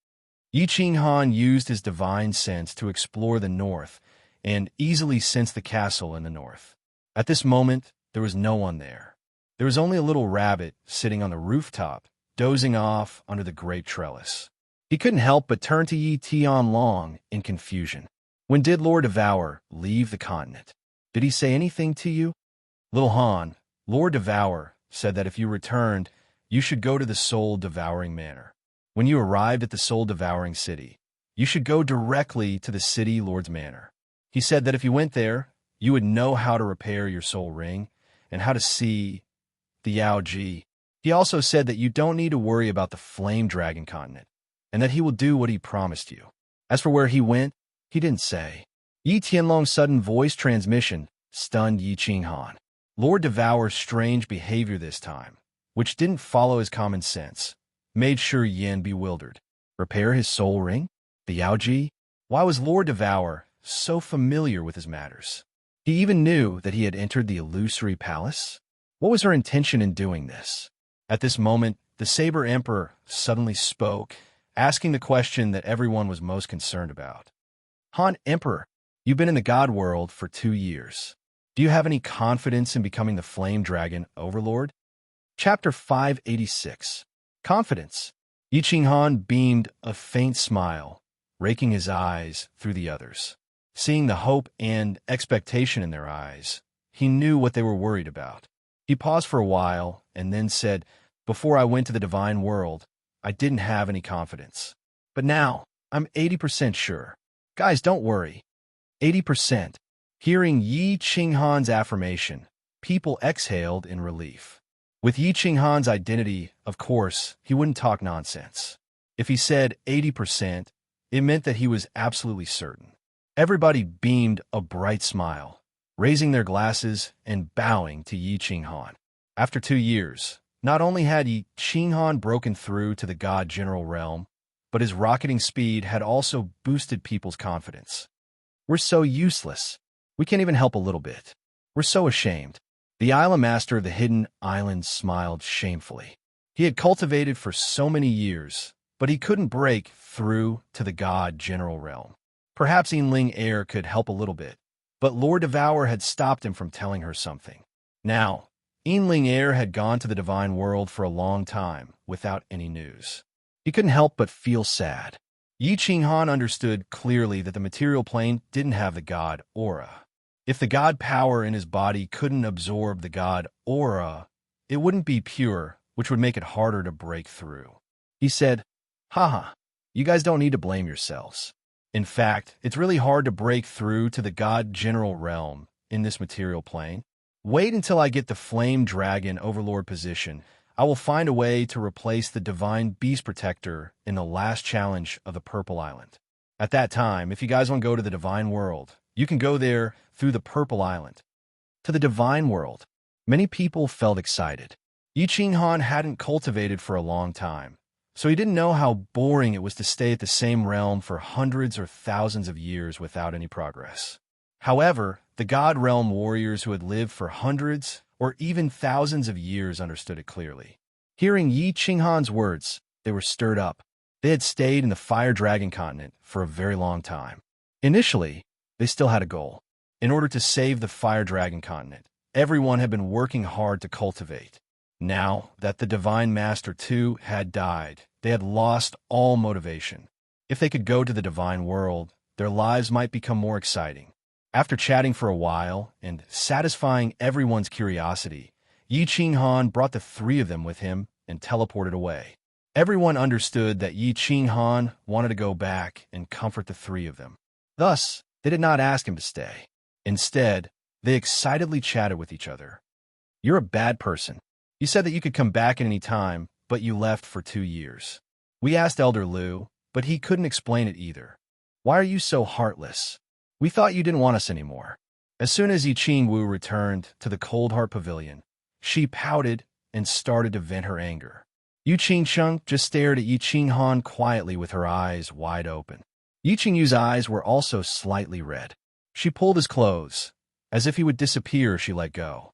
Yi Ching Han used his divine sense to explore the north and easily sensed the castle in the north. At this moment, there was no one there. There was only a little rabbit sitting on the rooftop, dozing off under the great trellis. He couldn't help but turn to Yi Tianlong in confusion. When did Lord Devour leave the continent? Did he say anything to you? Little Han, Lord Devour said that if you returned, you should go to the soul-devouring manor. When you arrived at the soul-devouring city, you should go directly to the city lord's manor. He said that if you went there, you would know how to repair your soul ring and how to see the Yao Ji. He also said that you don't need to worry about the Flame Dragon continent, and that he will do what he promised you. As for where he went, he didn't say. Yi Tianlong's sudden voice transmission stunned Yi Ching Han. Lord Devour's strange behavior this time, which didn't follow his common sense, made sure Yin bewildered. Repair his soul ring? The Yao Ji? Why was Lord Devour so familiar with his matters? He even knew that he had entered the illusory palace? What was her intention in doing this? At this moment, the Saber Emperor suddenly spoke, asking the question that everyone was most concerned about. Han Emperor, you've been in the God world for 2 years. Do you have any confidence in becoming the Flame Dragon Overlord? Chapter 586. Confidence. Yi Ching Han beamed a faint smile, raking his eyes through the others. Seeing the hope and expectation in their eyes, he knew what they were worried about. He paused for a while and then said, "Before I went to the divine world, I didn't have any confidence. But now, I'm 80% sure. Guys, don't worry. 80%. Hearing Yi Ching Han's affirmation, people exhaled in relief. With Yi Ching Han's identity, of course, he wouldn't talk nonsense. If he said 80%, it meant that he was absolutely certain. Everybody beamed a bright smile, raising their glasses and bowing to Yi Ching Han. After 2 years, not only had Yi Ching Han broken through to the God General Realm, but his rocketing speed had also boosted people's confidence. We're so useless. We can't even help a little bit. We're so ashamed. The island master of the hidden island smiled shamefully. He had cultivated for so many years, but he couldn't break through to the God General Realm. Perhaps Yinling Air could help a little bit, but Lord Devour had stopped him from telling her something. Now, Yinling Air had gone to the divine world for a long time without any news. He couldn't help but feel sad. Yi Ching Han understood clearly that the material plane didn't have the god aura. If the god power in his body couldn't absorb the god aura, it wouldn't be pure, which would make it harder to break through. He said, "Haha, you guys don't need to blame yourselves. In fact, it's really hard to break through to the God General Realm in this material plane. Wait until I get the Flame Dragon Overlord position. I will find a way to replace the Divine Beast Protector in the last challenge of the Purple Island. At that time, if you guys want to go to the Divine World, you can go there through the Purple Island." To the Divine World. Many people felt excited. Yi Ching Han hadn't cultivated for a long time, so he didn't know how boring it was to stay at the same realm for hundreds or thousands of years without any progress. However, the God Realm warriors who had lived for hundreds or even thousands of years understood it clearly. Hearing Yi Qinghan's words, they were stirred up. They had stayed in the Fire Dragon continent for a very long time. Initially, they still had a goal. In order to save the Fire Dragon continent, everyone had been working hard to cultivate. Now that the Divine Master too had died, they had lost all motivation. If they could go to the Divine World, their lives might become more exciting. After chatting for a while and satisfying everyone's curiosity, Yi Qinghan brought the three of them with him and teleported away. Everyone understood that Yi Qinghan wanted to go back and comfort the three of them. Thus, they did not ask him to stay. Instead, they excitedly chatted with each other. "You're a bad person. You said that you could come back at any time, but you left for 2 years. We asked Elder Lu, but he couldn't explain it either. Why are you so heartless? We thought you didn't want us anymore." As soon as Yi Qingwu returned to the Cold Heart Pavilion, she pouted and started to vent her anger. Yu Qingsheng just stared at Yi Qinghan quietly with her eyes wide open. Yi Qingyu's eyes were also slightly red. She pulled his clothes. As if he would disappear, she let go.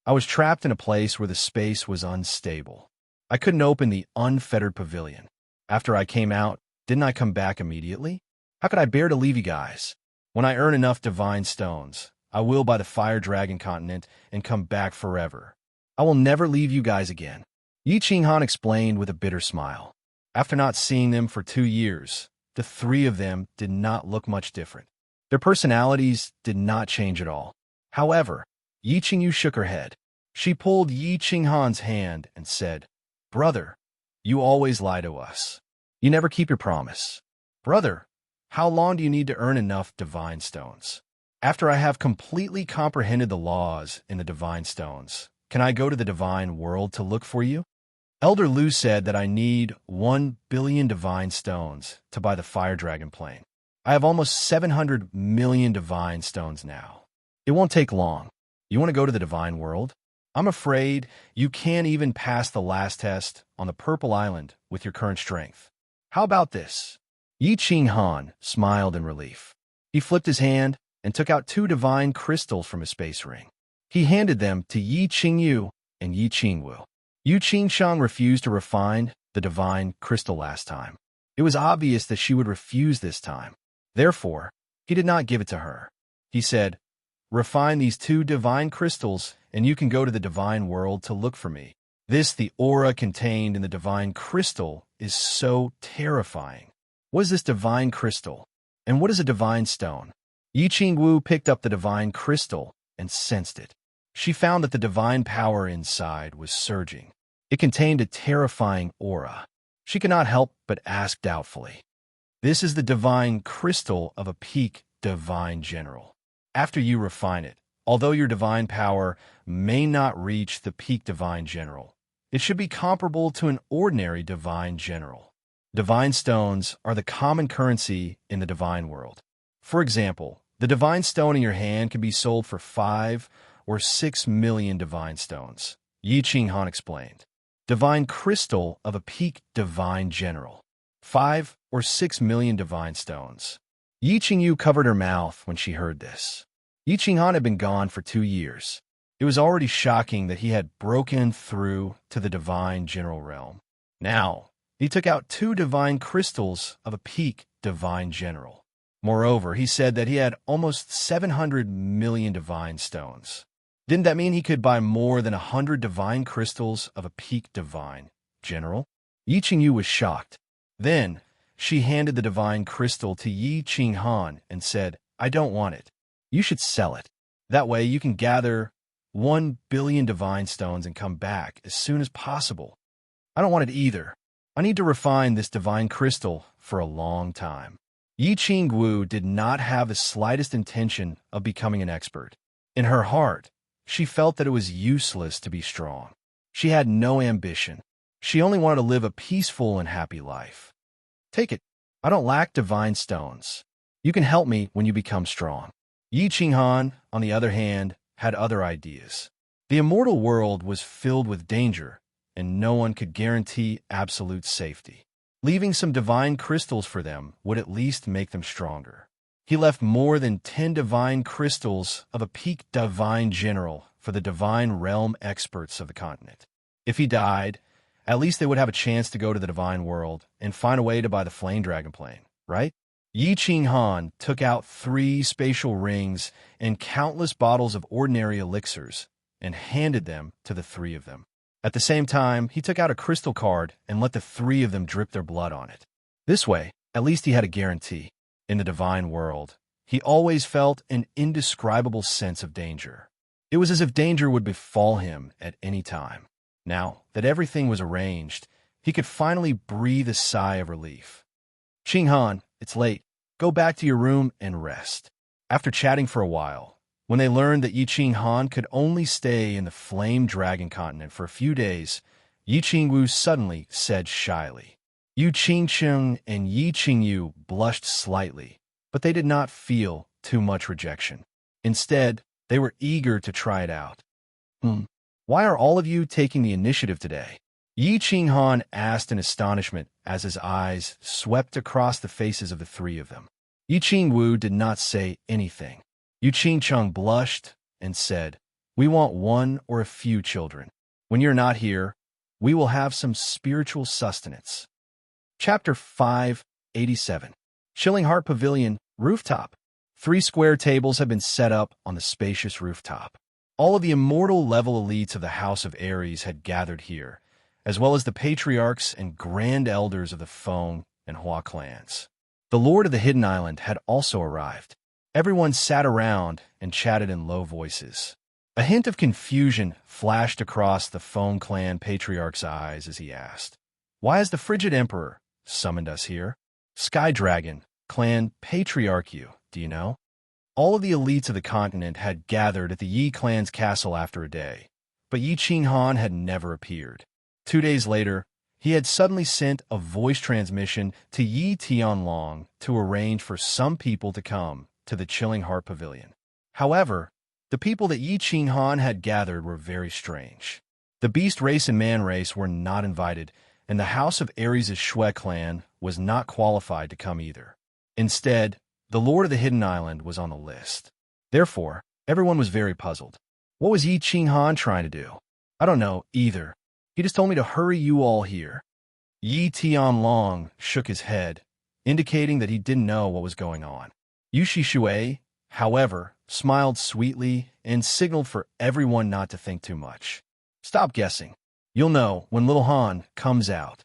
"I was trapped in a place where the space was unstable. I couldn't open the unfettered pavilion. After I came out, didn't I come back immediately? How could I bear to leave you guys? When I earn enough divine stones, I will buy the Fire Dragon continent and come back forever. I will never leave you guys again." Yi Qinghan explained with a bitter smile. After not seeing them for 2 years, the three of them did not look much different. Their personalities did not change at all. However, Yi Qingyu shook her head. She pulled Yi Qinghan's hand and said, "Brother, you always lie to us. You never keep your promise. Brother, how long do you need to earn enough divine stones? After I have completely comprehended the laws in the divine stones, can I go to the divine world to look for you?" Elder Lu said that I need 1 billion divine stones to buy the Fire Dragon plane. I have almost 700 million divine stones now. It won't take long. You want to go to the divine world? I'm afraid you can't even pass the last test on the Purple Island with your current strength. How about this?" Yi Qinghan smiled in relief. He flipped his hand and took out 2 divine crystals from his space ring. He handed them to Yi Qingyu and Yi Qingwu. Yu Qingsheng refused to refine the divine crystal last time. It was obvious that she would refuse this time. Therefore, he did not give it to her. He said, "Refine these 2 divine crystals, and you can go to the divine world to look for me." The aura contained in the divine crystal is so terrifying. What is this divine crystal? And what is a divine stone? Yi Qingwu picked up the divine crystal and sensed it. She found that the divine power inside was surging. It contained a terrifying aura. She could not help but ask doubtfully, "This is the divine crystal of a peak divine general. After you refine it, although your divine power may not reach the peak divine general, it should be comparable to an ordinary divine general." Divine stones are the common currency in the divine world. For example, the divine stone in your hand can be sold for 5 or 6 million divine stones, Yi Qinghan explained. Divine crystal of a peak divine general. 5 or 6 million divine stones. Yi Qingyu covered her mouth when she heard this. Yi Qinghan had been gone for 2 years. It was already shocking that he had broken through to the divine general realm. Now, he took out 2 divine crystals of a peak divine general. Moreover, he said that he had almost 700 million divine stones. Didn't that mean he could buy more than 100 divine crystals of a peak divine general? Yi Qingyu was shocked. Then, she handed the divine crystal to Yi Qinghan and said, "I don't want it. You should sell it. That way you can gather 1 billion divine stones and come back as soon as possible." "I don't want it either. I need to refine this divine crystal for a long time." Yi Qingwu did not have the slightest intention of becoming an expert. In her heart, she felt that it was useless to be strong. She had no ambition. She only wanted to live a peaceful and happy life. "Take it. I don't lack divine stones. You can help me when you become strong." Yi Qinghan, on the other hand, had other ideas. The immortal world was filled with danger, and no one could guarantee absolute safety. Leaving some divine crystals for them would at least make them stronger. He left more than 10 divine crystals of a peak divine general for the divine realm experts of the continent. If he died, At least they would have a chance to go to the divine world and find a way to buy the flame dragon plane, right? Yi Ching Han took out 3 spatial rings and countless bottles of ordinary elixirs and handed them to the 3 of them. At the same time, he took out a crystal card and let the 3 of them drip their blood on it. This way, at least he had a guarantee. In the divine world, he always felt an indescribable sense of danger. It was as if danger would befall him at any time. Now that everything was arranged, he could finally breathe a sigh of relief. Ching Han, it's late. Go back to your room and rest. After chatting for a while, when they learned that Yi Ching Han could only stay in the Flame Dragon continent for a few days, Yi Ching Wu suddenly said shyly. Yu Ching Chung and Yi Ching Yu blushed slightly, but they did not feel too much rejection. Instead, they were eager to try it out. Why are all of you taking the initiative today? Yi Ching Han asked in astonishment as his eyes swept across the faces of the 3 of them. Yi Ching Wu did not say anything. Yu Ching Chung blushed and said, We want 1 or a few children. When you're not here, we will have some spiritual sustenance. Chapter 587. Chilling Heart Pavilion, Rooftop. 3 square tables have been set up on the spacious rooftop. All of the immortal level elites of the House of Ares had gathered here, as well as the patriarchs and grand elders of the Feng and Hua clans. The Lord of the Hidden Island had also arrived. Everyone sat around and chatted in low voices. A hint of confusion flashed across the Feng clan patriarch's eyes as he asked, Why has the frigid emperor summoned us here? Sky Dragon, clan patriarch you, do you know? All of the elites of the continent had gathered at the Yi clan's castle after a day, but Yi Ching Han had never appeared. 2 days later, he had suddenly sent a voice transmission to Yi Tianlong to arrange for some people to come to the Chilling Heart Pavilion. However, the people that Yi Ching Han had gathered were very strange. The beast race and man race were not invited, and the House of Ares' Shui clan was not qualified to come either. Instead, the Lord of the Hidden Island was on the list. Therefore, everyone was very puzzled. What was Yi Ching Han trying to do? I don't know either. He just told me to hurry you all here. Yi Tianlong shook his head, indicating that he didn't know what was going on. Yu Shui, however, smiled sweetly and signaled for everyone not to think too much. Stop guessing. You'll know when little Han comes out.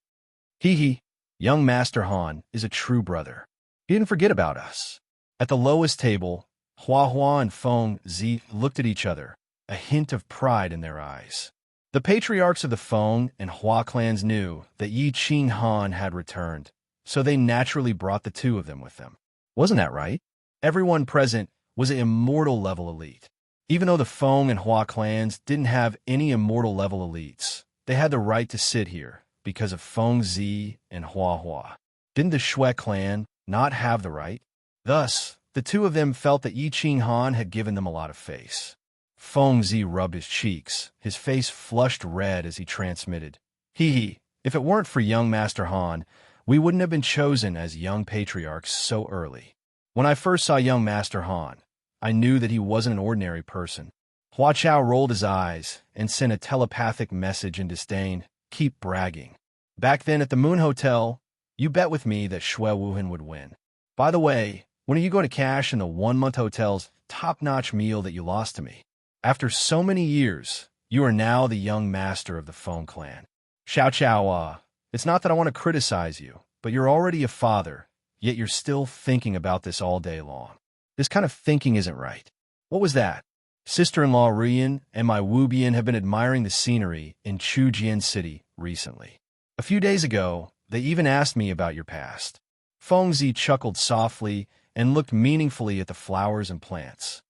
Hee, young Master Han is a true brother. He didn't forget about us. At the lowest table, Hua and Feng Zi looked at each other, a hint of pride in their eyes. The patriarchs of the Feng and Hua clans knew that Yi Ching Han had returned, so they naturally brought the 2 of them with them. Wasn't that right? Everyone present was an immortal level elite. Even though the Feng and Hua clans didn't have any immortal level elites, they had the right to sit here because of Feng Zi and Hua. Didn't the Shui clan not have the right? Thus, the 2 of them felt that Yi Ching Han had given them a lot of face. Feng Zi rubbed his cheeks, his face flushed red as he transmitted. Hee, if it weren't for young Master Han, we wouldn't have been chosen as young patriarchs so early. When I first saw young Master Han, I knew that he wasn't an ordinary person. Hua Chao rolled his eyes and sent a telepathic message in disdain. Keep bragging. Back then at the Moon Hotel, you bet with me that Shui Wuhan would win. By the way, when are you going to cash in the 1-month hotel's top-notch meal that you lost to me? After so many years, you are now the young master of the Feng clan. Xiao, it's not that I want to criticize you, but you're already a father, yet you're still thinking about this all day long. This kind of thinking isn't right. What was that? Sister-in-law Ruyan and my Wubian have been admiring the scenery in Chujian City recently. A few days ago, they even asked me about your past. Feng Zi chuckled softly and looked meaningfully at the flowers and plants.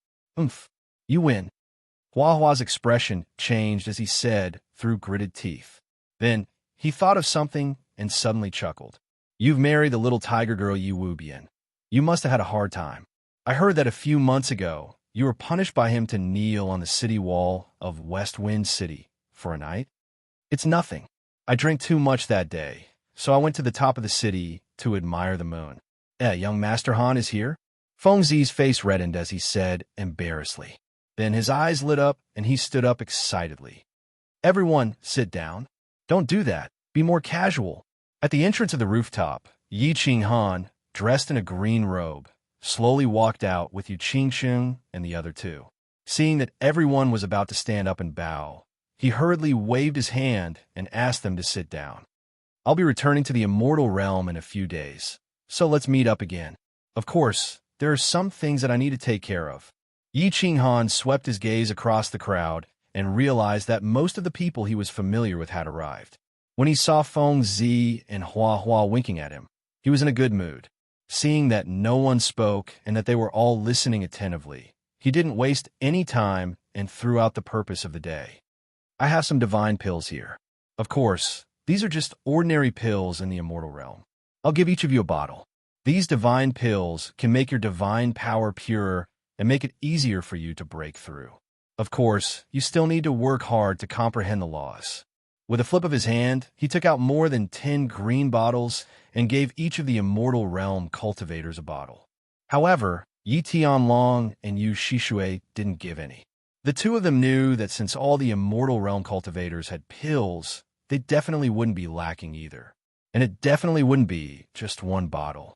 You win. Hua's expression changed as he said through gritted teeth. Then, he thought of something and suddenly chuckled. You've married the little tiger girl Yi Wubian. You must have had a hard time. I heard that a few months ago, you were punished by him to kneel on the city wall of West Wind City for a night. It's nothing. I drank too much that day, so I went to the top of the city to admire the moon. Young Master Han is here? Feng Zi's face reddened as he said embarrassedly. Then his eyes lit up and he stood up excitedly. Everyone, sit down. Don't do that. Be more casual. At the entrance of the rooftop, Yi Qinghan, dressed in a green robe, slowly walked out with Yu Qingsheng and the other two. Seeing that everyone was about to stand up and bow, he hurriedly waved his hand and asked them to sit down. I'll be returning to the immortal realm in a few days, so let's meet up again. Of course, there are some things that I need to take care of. Yi Qinghan swept his gaze across the crowd and realized that most of the people he was familiar with had arrived. When he saw Feng Zi and Hua Hua winking at him, he was in a good mood. Seeing that no one spoke and that they were all listening attentively, he didn't waste any time and threw out the purpose of the day. I have some divine pills here. Of course, these are just ordinary pills in the immortal realm. I'll give each of you a bottle. These divine pills can make your divine power purer and make it easier for you to break through. Of course, you still need to work hard to comprehend the laws. With a flip of his hand, he took out more than 10 green bottles and gave each of the immortal realm cultivators a bottle. However, Yi Tianlong and Yu Shishui didn't give any. The two of them knew that since all the immortal realm cultivators had pills, they definitely wouldn't be lacking either. And it definitely wouldn't be just one bottle.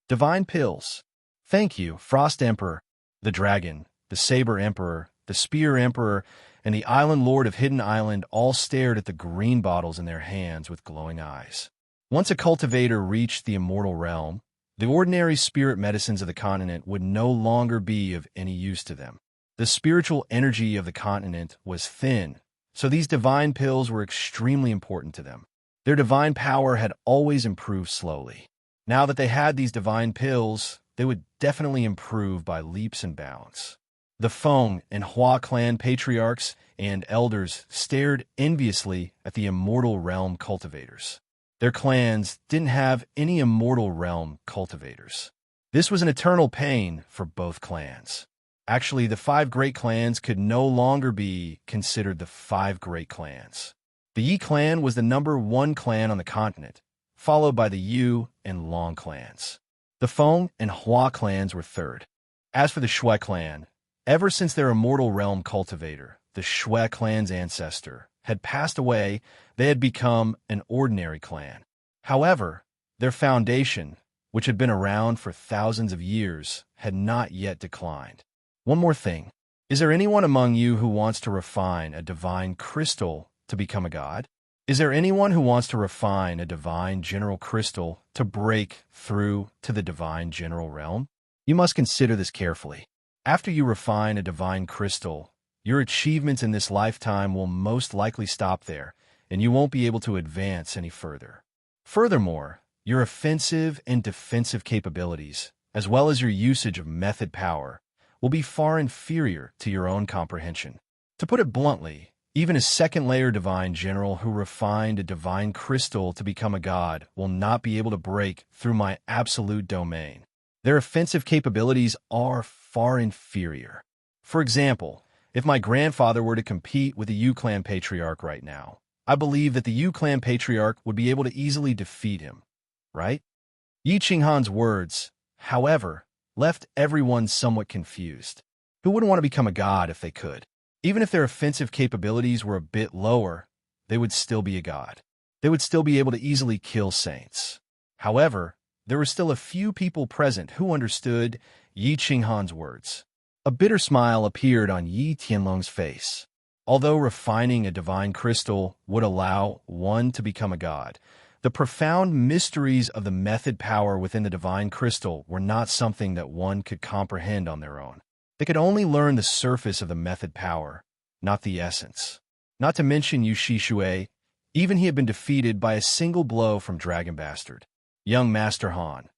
Divine pills. Thank you, Frost Emperor, the Dragon, the Saber Emperor, the Spear Emperor, and the Island Lord of Hidden Island all stared at the green bottles in their hands with glowing eyes. Once a cultivator reached the immortal realm, the ordinary spirit medicines of the continent would no longer be of any use to them. The spiritual energy of the continent was thin, so these divine pills were extremely important to them. Their divine power had always improved slowly. Now that they had these divine pills, they would definitely improve by leaps and bounds. The Feng and Hua clan patriarchs and elders stared enviously at the immortal realm cultivators. Their clans didn't have any immortal realm cultivators. This was an eternal pain for both clans. Actually, the 5 great clans could no longer be considered the 5 great clans. The Yi clan was the #1 clan on the continent, followed by the Yu and Long clans. The Feng and Hua clans were third. As for the Shui clan, ever since their immortal realm cultivator, the Shui clan's ancestor, had passed away, they had become an ordinary clan. However, their foundation, which had been around for thousands of years, had not yet declined. One more thing. Is there anyone among you who wants to refine a divine crystal to become a god? Is there anyone who wants to refine a divine general crystal to break through to the divine general realm? You must consider this carefully. After you refine a divine crystal, your achievements in this lifetime will most likely stop there, and you won't be able to advance any further. Furthermore, your offensive and defensive capabilities, as well as your usage of method power, will be far inferior to your own comprehension. To put it bluntly, even a second-layer divine general who refined a divine crystal to become a god will not be able to break through my absolute domain. Their offensive capabilities are far inferior. For example, if my grandfather were to compete with the Yu Clan Patriarch right now, I believe that the Yu Clan Patriarch would be able to easily defeat him, right? Yi Qinghan's words, however, left everyone somewhat confused. Who wouldn't want to become a god if they could? Even if their offensive capabilities were a bit lower, they would still be a god. They would still be able to easily kill saints. However, there were still a few people present who understood Yi Qinghan's words. A bitter smile appeared on Yi Tianlong's face. Although refining a divine crystal would allow one to become a god, the profound mysteries of the method power within the divine crystal were not something that one could comprehend on their own. They could only learn the surface of the method power, not the essence. Not to mention Yu Shishui, even he had been defeated by a single blow from Dragon Bastard. Young Master Han,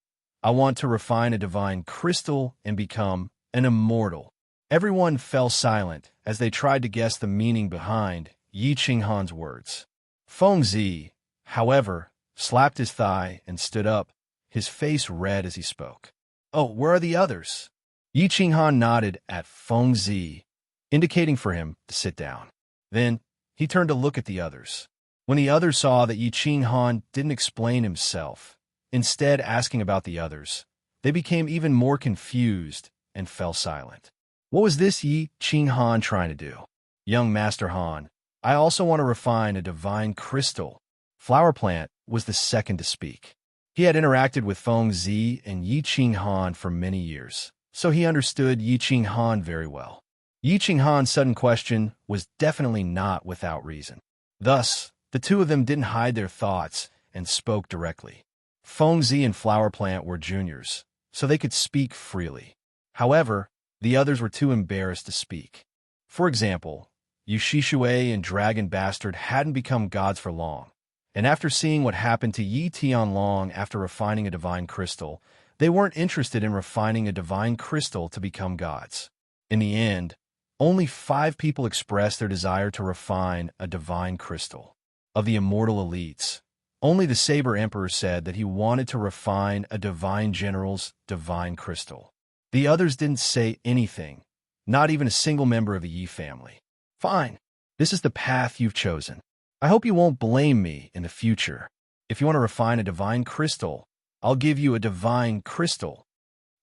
I want to refine a divine crystal and become an immortal. Everyone fell silent as they tried to guess the meaning behind Yi Qinghan's words. Feng Zi, however, slapped his thigh and stood up, his face red as he spoke. Oh, where are the others? Yi Qinghan nodded at Feng Zi, indicating for him to sit down. Then, he turned to look at the others. When the others saw that Yi Qinghan didn't explain himself, instead asking about the others, they became even more confused and fell silent. What was this Yi Qinghan trying to do? Young Master Han, I also want to refine a divine crystal. Flower Plant was the second to speak. He had interacted with Feng Zi and Yi Qing Han for many years, so he understood Yi Qing Han very well. Yi Qing Han's sudden question was definitely not without reason. Thus, the two of them didn't hide their thoughts and spoke directly. Feng Zi and Flower Plant were juniors, so they could speak freely. However, the others were too embarrassed to speak. For example, Yu Shishui and Dragon Bastard hadn't become gods for long, and after seeing what happened to Yi Tianlong after refining a divine crystal, they weren't interested in refining a divine crystal to become gods. In the end, only 5 people expressed their desire to refine a divine crystal. Of the immortal elites, only the Saber Emperor said that he wanted to refine a divine general's divine crystal. The others didn't say anything, not even a single member of the Yi family. Fine, this is the path you've chosen. I hope you won't blame me in the future. If you want to refine a divine crystal, I'll give you a divine crystal.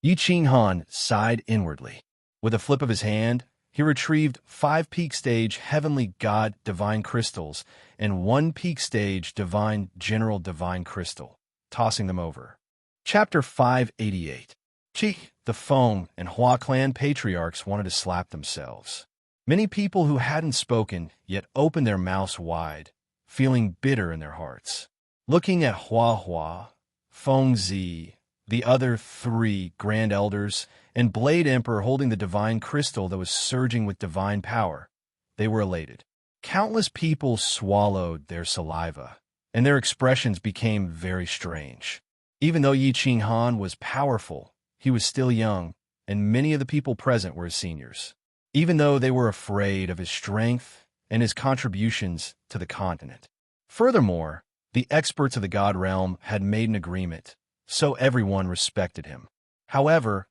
Yi Qing Han sighed inwardly. With a flip of his hand, he retrieved 5 peak stage heavenly god divine crystals and 1 peak stage divine general divine crystal, tossing them over. Chapter 588. Chi, the Feng and Hua clan patriarchs wanted to slap themselves. Many people who hadn't spoken yet opened their mouths wide, feeling bitter in their hearts. Looking at Hua, Feng Zi, the other 3 Grand Elders, and Blade Emperor holding the divine crystal that was surging with divine power, they were elated. Countless people swallowed their saliva, and their expressions became very strange. Even though Yi Qing Han was powerful, he was still young, and many of the people present were his seniors. Even though they were afraid of his strength and his contributions to the continent. Furthermore, the experts of the God realm had made an agreement, so everyone respected him. However,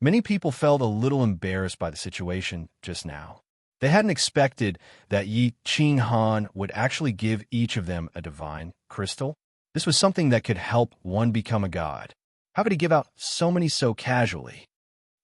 many people felt a little embarrassed by the situation just now. They hadn't expected that Yi Qing Han would actually give each of them a divine crystal. This was something that could help one become a god. How could he give out so many so casually?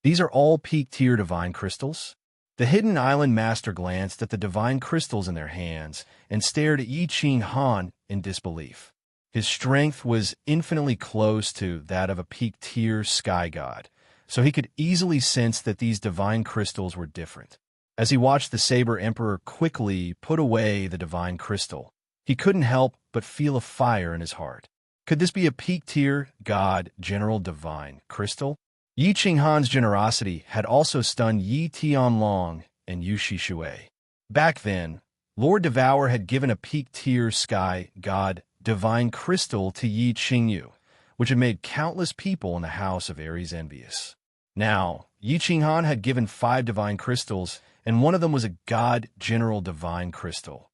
These are all peak-tier divine crystals? The Hidden Island Master glanced at the divine crystals in their hands and stared at Yi Qing Han in disbelief. His strength was infinitely close to that of a peak-tier sky god, so he could easily sense that these divine crystals were different. As he watched the Saber Emperor quickly put away the divine crystal, he couldn't help but feel a fire in his heart. Could this be a peak-tier god general divine crystal? Yi Qing Han's generosity had also stunned Yi Tianlong and Yu Shishui. Back then, Lord Devour had given a peak-tier sky god divine crystal to Yi Qingyu, which had made countless people in the House of Aries envious. Now, Yi Qing Han had given 5 divine crystals, and one of them was a god general divine crystal.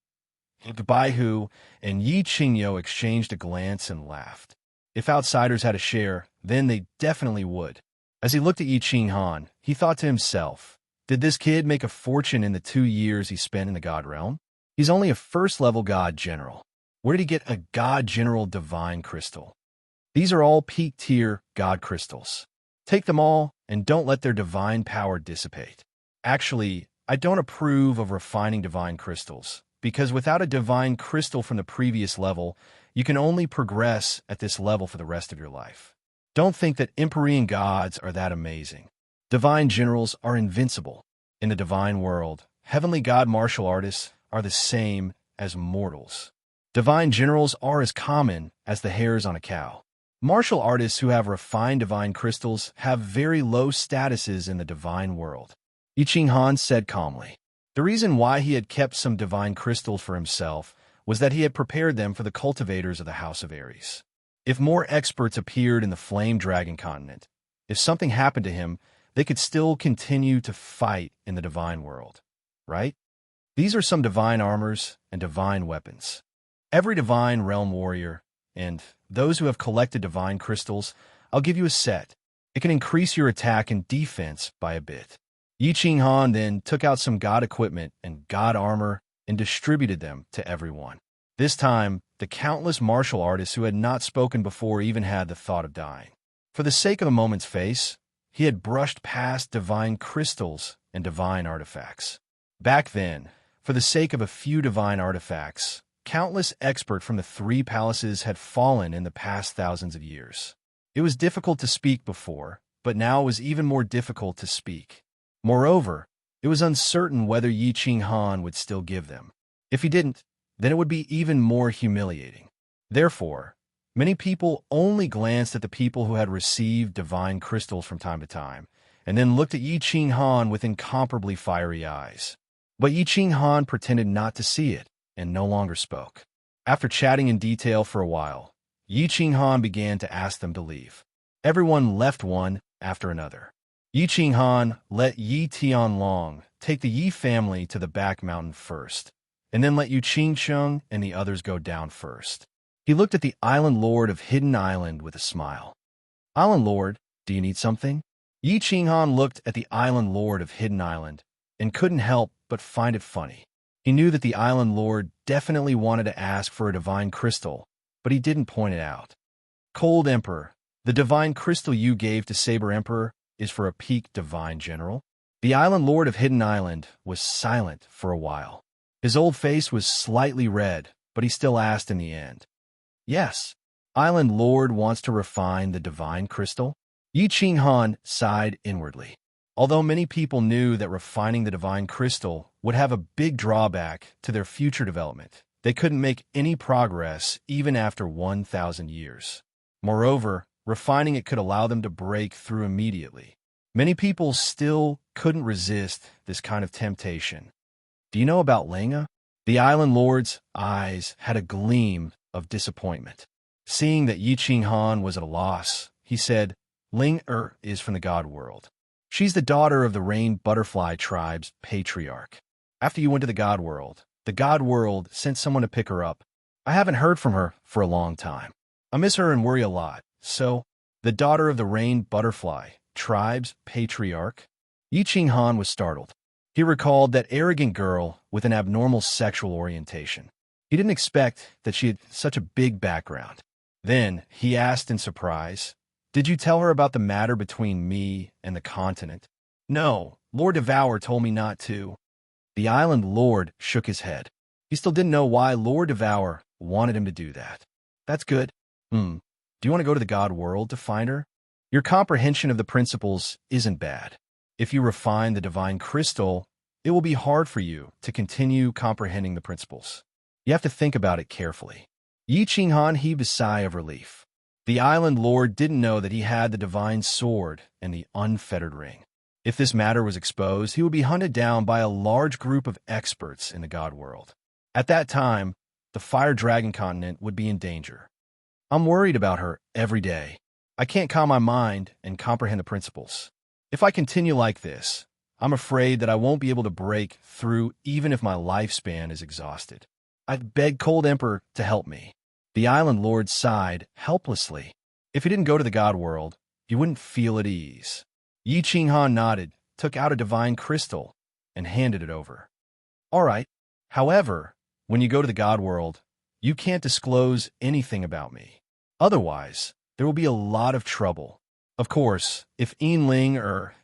Baihu and Yi Qingyo exchanged a glance and laughed. If outsiders had a share, then they definitely would. As he looked at Yi Qing Han, he thought to himself, did this kid make a fortune in the 2 years he spent in the God realm? He's only a first-level god general. Where did he get a god general divine crystal? These are all peak-tier god crystals. Take them all and don't let their divine power dissipate. Actually, I don't approve of refining divine crystals, because without a divine crystal from the previous level, you can only progress at this level for the rest of your life. Don't think that Empyrean gods are that amazing. Divine generals are invincible. In the divine world, heavenly god martial artists are the same as mortals. Divine generals are as common as the hairs on a cow. Martial artists who have refined divine crystals have very low statuses in the divine world. Yi Qing Han said calmly. The reason why he had kept some divine crystals for himself was that he had prepared them for the cultivators of the House of Aries. If more experts appeared in the Flame Dragon continent, if something happened to him, they could still continue to fight in the divine world, right? These are some divine armors and divine weapons. Every divine realm warrior, and those who have collected divine crystals, I'll give you a set. It can increase your attack and defense by a bit. Yi Qing Han then took out some god equipment and god armor and distributed them to everyone. This time, the countless martial artists who had not spoken before even had the thought of dying. For the sake of a moment's face, he had brushed past divine crystals and divine artifacts. Back then, for the sake of a few divine artifacts, Countless experts from the three palaces had fallen in the past thousands of years. It was difficult to speak before, but now it was even more difficult to speak. Moreover, it was uncertain whether Yi Qinghan would still give them. If he didn't, then it would be even more humiliating. Therefore, many people only glanced at the people who had received divine crystals from time to time, and then looked at Yi Qinghan with incomparably fiery eyes. But Yi Qinghan pretended not to see it, and no longer spoke. After chatting in detail for a while, Yi Qinghan began to ask them to leave. Everyone left one after another. Yi Qinghan let Yi Tianlong take the Yi family to the back mountain first, and then let Yu Qingsheng and the others go down first. He looked at the Island Lord of Hidden Island with a smile. "Island Lord, do you need something?" Yi Qinghan looked at the Island Lord of Hidden Island and couldn't help but find it funny. He knew that the Island Lord definitely wanted to ask for a divine crystal, but he didn't point it out. "Cold Emperor, the divine crystal you gave to Saber Emperor is for a peak divine general?" The Island Lord of Hidden Island was silent for a while. His old face was slightly red, but he still asked in the end. "Yes. Island Lord wants to refine the divine crystal?" Yi Qinghan sighed inwardly. Although many people knew that refining the divine crystal would have a big drawback to their future development, they couldn't make any progress even after 1,000 years. Moreover, refining it could allow them to break through immediately. Many people still couldn't resist this kind of temptation. "Do you know about Lenga?" The Island Lord's eyes had a gleam of disappointment. Seeing that Yi Qinghan was at a loss, he said, "Ling is from the God world. She's the daughter of the Rain Butterfly tribe's patriarch. After you went to the God world sent someone to pick her up. I haven't heard from her for a long time. I miss her and worry a lot. So, the daughter of the Rain Butterfly tribe's patriarch?" Yi Qinghan was startled. He recalled that arrogant girl with an abnormal sexual orientation. He didn't expect that she had such a big background. Then, he asked in surprise, "Did you tell her about the matter between me and the continent?" "No, Lord Devour told me not to." The Island Lord shook his head. He still didn't know why Lord Devour wanted him to do that. "That's good. Do you want to go to the God world to find her? Your comprehension of the principles isn't bad. If you refine the divine crystal, it will be hard for you to continue comprehending the principles. You have to think about it carefully." Yi Qinghan heaved a sigh of relief. The Island Lord didn't know that he had the divine sword and the unfettered ring. If this matter was exposed, he would be hunted down by a large group of experts in the God world. At that time, the Fire Dragon continent would be in danger. "I'm worried about her every day. I can't calm my mind and comprehend the principles. If I continue like this, I'm afraid that I won't be able to break through even if my lifespan is exhausted. I've begged Cold Emperor to help me." The Island Lord sighed helplessly. If he didn't go to the God world, he wouldn't feel at ease. Yi Qinghan nodded, took out a divine crystal, and handed it over. "All right. However, when you go to the God world, you can't disclose anything about me. Otherwise, there will be a lot of trouble. Of course, if Ling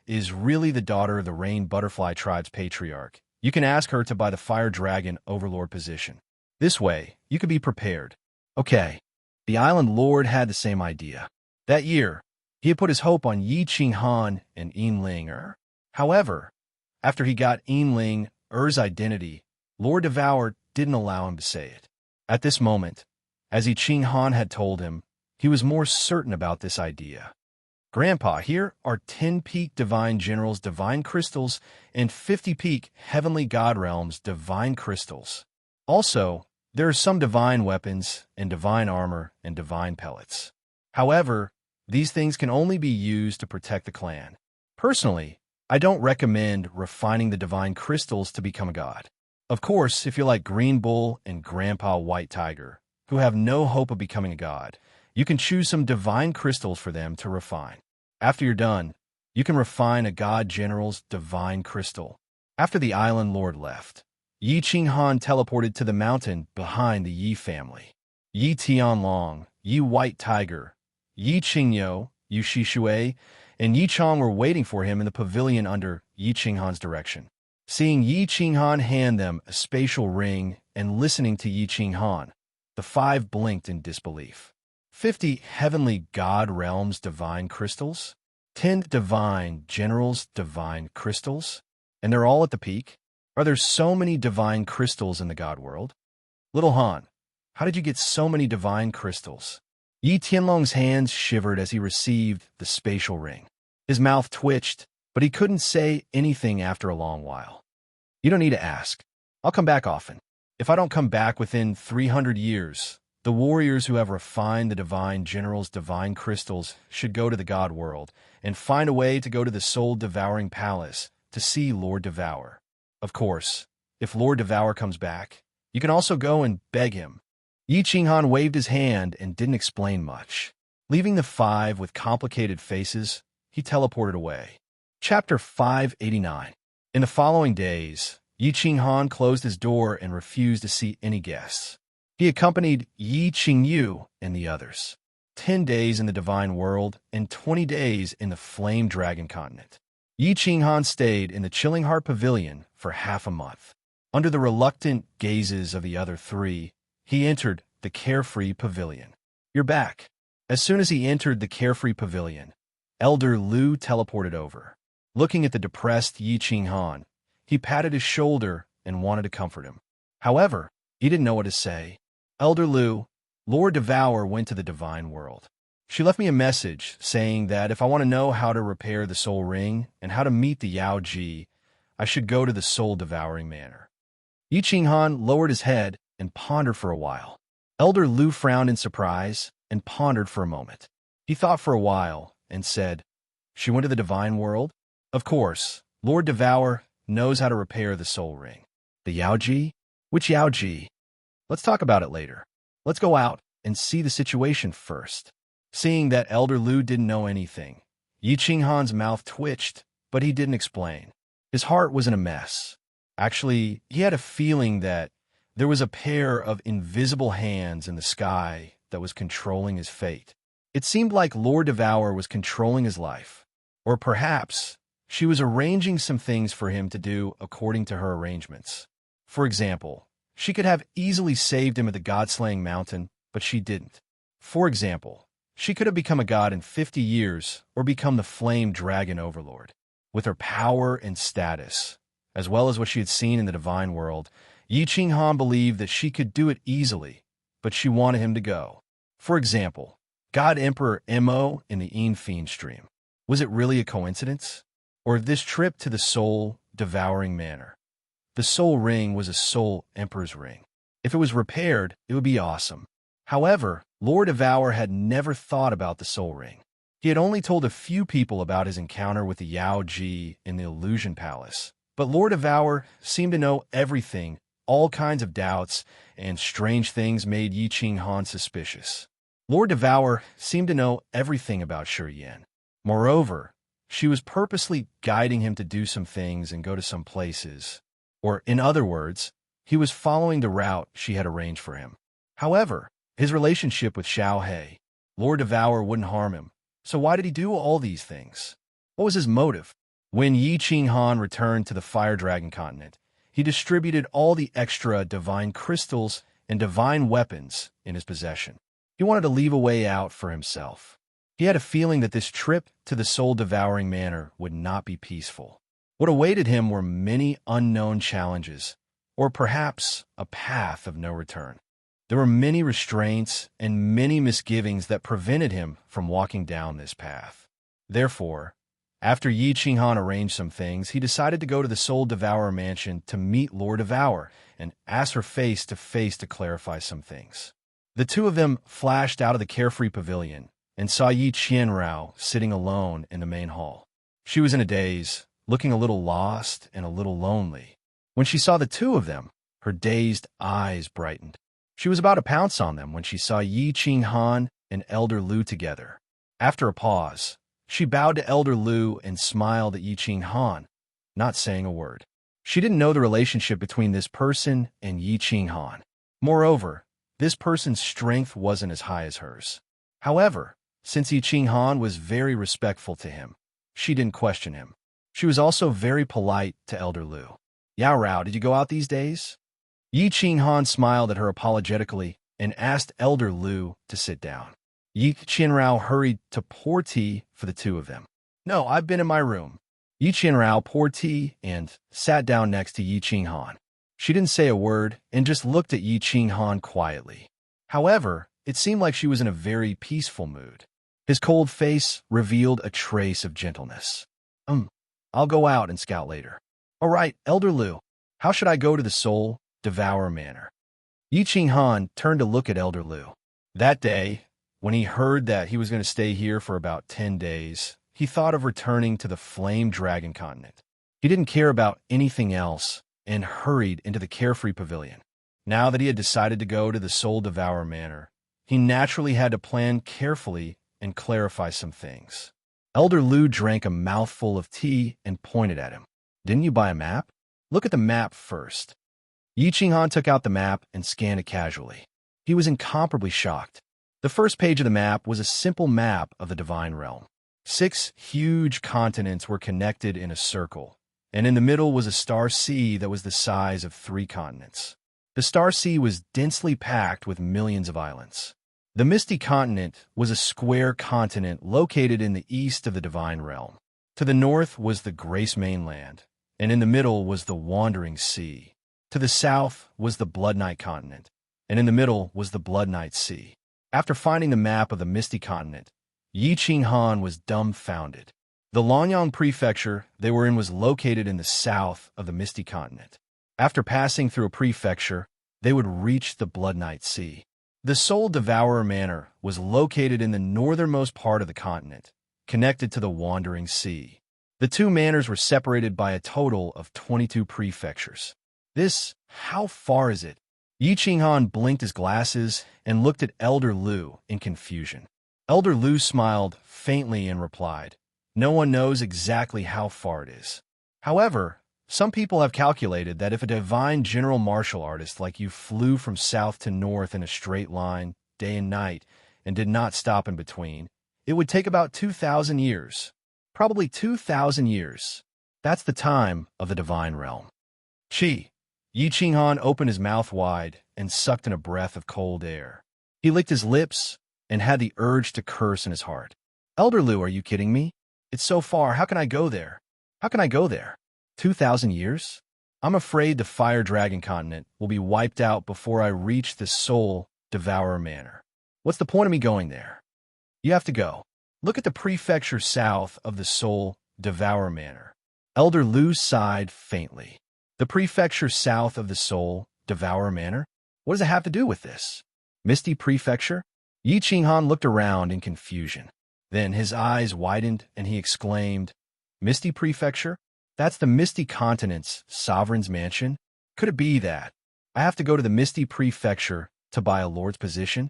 is really the daughter of the Rain Butterfly tribe's patriarch, you can ask her to buy the Fire Dragon Overlord position. This way, you could be prepared." Okay. The Island Lord had the same idea. That year, he had put his hope on Yi Qinghan and Ling. However, after he got Ling's identity, Lord Devour didn't allow him to say it. At this moment, as Yi Qinghan had told him, he was more certain about this idea. "Grandpa, here are 10 peak Divine Generals Divine Crystals and 50 peak Heavenly God Realms Divine Crystals. Also, there are some divine weapons and divine armor and divine pellets. However, these things can only be used to protect the clan. Personally, I don't recommend refining the divine crystals to become a god. Of course, if you're like Green Bull and Grandpa White Tiger, who have no hope of becoming a god, you can choose some divine crystals for them to refine. After you're done, you can refine a god general's divine crystal." After the Island Lord left, Yi Qinghan teleported to the mountain behind the Yi family. Yi Tianlong, Yi White Tiger, Yi Qingyou, Yu Shishui, and Yi Chong were waiting for him in the pavilion under Yi Qinghan's direction. Seeing Yi Qinghan hand them a spatial ring and listening to Yi Ching Han. The five blinked in disbelief. 50 heavenly god realms divine crystals? 10 divine generals divine crystals? And they're all at the peak? Are there so many divine crystals in the god world? Little Han, how did you get so many divine crystals? Yi Tianlong's hands shivered as he received the spatial ring. His mouth twitched, but he couldn't say anything after a long while. You don't need to ask. I'll come back often. If I don't come back within 300 years, the warriors who have refined the divine general's divine crystals should go to the god world and find a way to go to the soul-devouring palace to see Lord Devour. Of course, if Lord Devour comes back, you can also go and beg him. Yi Ching Han waved his hand and didn't explain much. Leaving the five with complicated faces, he teleported away. Chapter 589. In the following days, Yi Ching Han closed his door and refused to see any guests. He accompanied Yi Ching Yu and the others. 10 days in the divine world and 20 days in the flame dragon continent. Yi Ching Han stayed in the Chilling Heart Pavilion for half a month. Under the reluctant gazes of the other three, he entered the Carefree Pavilion. You're back. As soon as he entered the Carefree Pavilion, Elder Lu teleported over. Looking at the depressed Yi Ching Han, he patted his shoulder and wanted to comfort him. However, he didn't know what to say. Elder Lu, Lord Devour went to the divine world. She left me a message saying that if I want to know how to repair the soul ring and how to meet the Yao Ji, I should go to the soul-devouring manor. Yi Ching Han lowered his head and pondered for a while. Elder Lu frowned in surprise and pondered for a moment. He thought for a while and said, She went to the divine world? Of course, Lord Devour knows how to repair the soul ring. The Yao Ji? Which Yao Ji? Let's talk about it later. Let's go out and see the situation first. Seeing that Elder Lu didn't know anything, Yi Ching Han's mouth twitched, but he didn't explain. His heart was in a mess. Actually, he had a feeling that there was a pair of invisible hands in the sky that was controlling his fate. It seemed like Lord Devour was controlling his life. Or perhaps she was arranging some things for him to do according to her arrangements. For example, she could have easily saved him at the God-slaying mountain, but she didn't. For example, she could have become a god in 50 years or become the flame dragon overlord. With her power and status, as well as what she had seen in the divine world, Yi Ching Han believed that she could do it easily, but she wanted him to go. For example, God Emperor Mo in the Fiend stream. Was it really a coincidence? Or this trip to the soul-devouring manor? The soul ring was a soul emperor's ring. If it was repaired, it would be awesome. However, Lord Devour had never thought about the soul ring. He had only told a few people about his encounter with the Yao Ji in the Illusion Palace. But Lord Devour seemed to know everything. All kinds of doubts and strange things made Yi Ching Han suspicious. Lord Devour seemed to know everything about Shi Yan. Moreover, she was purposely guiding him to do some things and go to some places. Or, in other words, he was following the route she had arranged for him. However, his relationship with Xiao He, Lord Devour wouldn't harm him. So why did he do all these things? What was his motive? When Yi Ching Han returned to the Fire Dragon continent, he distributed all the extra divine crystals and divine weapons in his possession. He wanted to leave a way out for himself. He had a feeling that this trip to the soul-devouring manor would not be peaceful. What awaited him were many unknown challenges, or perhaps a path of no return. There were many restraints and many misgivings that prevented him from walking down this path. Therefore, after Yi Ching Han arranged some things, he decided to go to the Soul Devourer mansion to meet Lord Devour and ask her face to clarify some things. The two of them flashed out of the Carefree Pavilion and saw Yi Qianrao sitting alone in the main hall. She was in a daze, looking a little lost and a little lonely. When she saw the two of them, her dazed eyes brightened. She was about to pounce on them when she saw Yi Ching Han and Elder Lu together. After a pause, she bowed to Elder Lu and smiled at Yi Ching Han, not saying a word. She didn't know the relationship between this person and Yi Ching Han. Moreover, this person's strength wasn't as high as hers. However, since Yi Ching Han was very respectful to him, she didn't question him. She was also very polite to Elder Lu. Yao Rao, did you go out these days? Yi Qinghan smiled at her apologetically and asked Elder Lu to sit down. Yi Qianrao hurried to pour tea for the two of them. No, I've been in my room. Yi Qianrao poured tea and sat down next to Yi Qinghan. She didn't say a word and just looked at Yi Qinghan quietly. However, it seemed like she was in a very peaceful mood. His cold face revealed a trace of gentleness. I'll go out and scout later. All right, Elder Lu, how should I go to the Soul Devourer Manor? Yi Qinghan turned to look at Elder Lu. That day, when he heard that he was going to stay here for about 10 days, he thought of returning to the Flame Dragon continent. He didn't care about anything else and hurried into the Carefree Pavilion. Now that he had decided to go to the Soul Devourer Manor, he naturally had to plan carefully and clarify some things. Elder Lu drank a mouthful of tea and pointed at him. Didn't you buy a map? Look at the map first. Yi Qinghan took out the map and scanned it casually. He was incomparably shocked. The first page of the map was a simple map of the Divine Realm. 6 huge continents were connected in a circle, and in the middle was a star sea that was the size of 3 continents. The star sea was densely packed with millions of islands. The Misty Continent was a square continent located in the east of the Divine Realm. To the north was the Grace Mainland, and in the middle was the Wandering Sea. To the south was the Blood Night Continent, and in the middle was the Blood Night Sea. After finding the map of the Misty Continent, Yi Qinghan was dumbfounded. The Lonyang Prefecture they were in was located in the south of the Misty Continent. After passing through a prefecture, they would reach the Blood Night Sea. The Soul Devourer Manor was located in the northernmost part of the continent, connected to the Wandering Sea. The 2 manors were separated by a total of 22 prefectures. How far is it? Yi Qinghan blinked his glasses and looked at Elder Lu in confusion. Elder Lu smiled faintly and replied, No one knows exactly how far it is. However, some people have calculated that if a divine general martial artist like you flew from south to north in a straight line, day and night, and did not stop in between, it would take about 2,000 years. Probably 2,000 years. That's the time of the Divine Realm. Yi Qinghan opened his mouth wide and sucked in a breath of cold air. He licked his lips and had the urge to curse in his heart. Elder Lu, are you kidding me? It's so far, how can I go there? 2,000 years? I'm afraid the Fire Dragon continent will be wiped out before I reach the Soul Devourer Manor. What's the point of me going there? You have to go. Look at the prefecture south of the Soul Devourer Manor. Elder Lu sighed faintly. The prefecture south of the Soul Devourer Manor? What does it have to do with this? Misty Prefecture? Yi Qinghan looked around in confusion. Then his eyes widened and he exclaimed, Misty Prefecture? That's the Misty Continent's sovereign's mansion? Could it be that I have to go to the Misty Prefecture to buy a lord's position?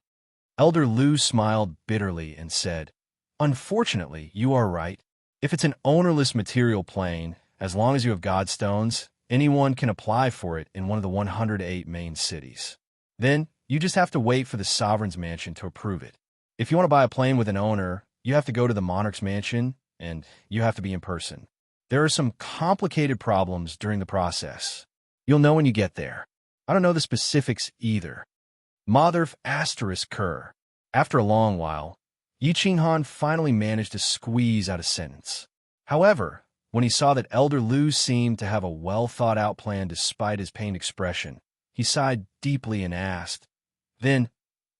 Elder Lu smiled bitterly and said, Unfortunately, you are right. If it's an ownerless material plane, as long as you have godstones, anyone can apply for it in one of the 108 main cities. Then, you just have to wait for the sovereign's mansion to approve it. If you want to buy a plane with an owner, you have to go to the monarch's mansion, and you have to be in person. There are some complicated problems during the process. You'll know when you get there. I don't know the specifics either. Motherf asterisk Kerr. After a long while, Yi Qinghan finally managed to squeeze out a sentence. However, when he saw that Elder Lu seemed to have a well-thought-out plan despite his pained expression, he sighed deeply and asked, Then,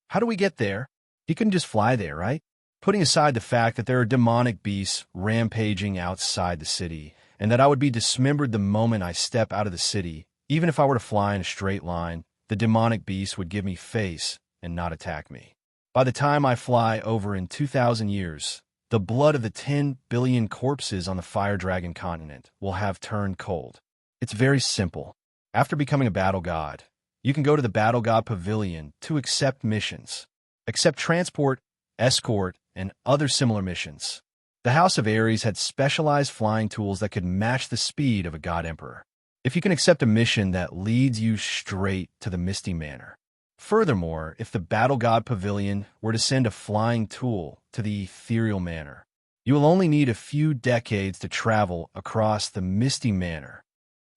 how do we get there? He couldn't just fly there, right? Putting aside the fact that there are demonic beasts rampaging outside the city, and that I would be dismembered the moment I step out of the city, even if I were to fly in a straight line, the demonic beast would give me face and not attack me. By the time I fly over in 2,000 years, the blood of the 10 billion corpses on the Fire Dragon continent will have turned cold. It's very simple. After becoming a battle god, you can go to the Battle God Pavilion to accept missions. Accept transport, escort, and other similar missions. The House of Ares had specialized flying tools that could match the speed of a god emperor. If you can accept a mission that leads you straight to the Misty Manor. Furthermore, if the Battle God Pavilion were to send a flying tool to the Ethereal Manor, you will only need a few decades to travel across the Misty Manor.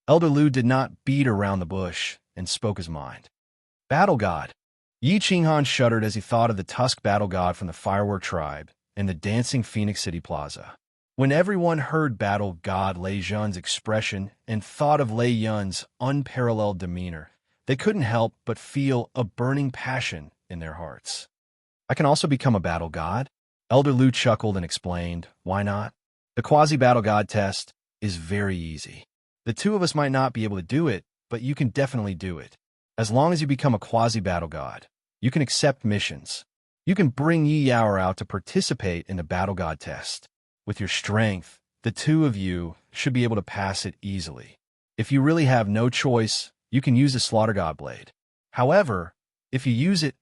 Elder Lu did not beat around the bush and spoke his mind. Battle God. Yi Qinghan shuddered as he thought of the Tusk battle god from the Firework tribe and the dancing Phoenix City Plaza. When everyone heard battle god Lei Yun's expression and thought of Lei Yun's unparalleled demeanor, they couldn't help but feel a burning passion in their hearts. I can also become a battle god? Elder Lu chuckled and explained, why not? The quasi-battle god test is very easy. The two of us might not be able to do it, but you can definitely do it. As long as you become a quasi-battle god, you can accept missions. You can bring Yi Yao out to participate in the battle god test. With your strength, the two of you should be able to pass it easily. If you really have no choice, you can use the Slaughter God Blade. However, if you use it,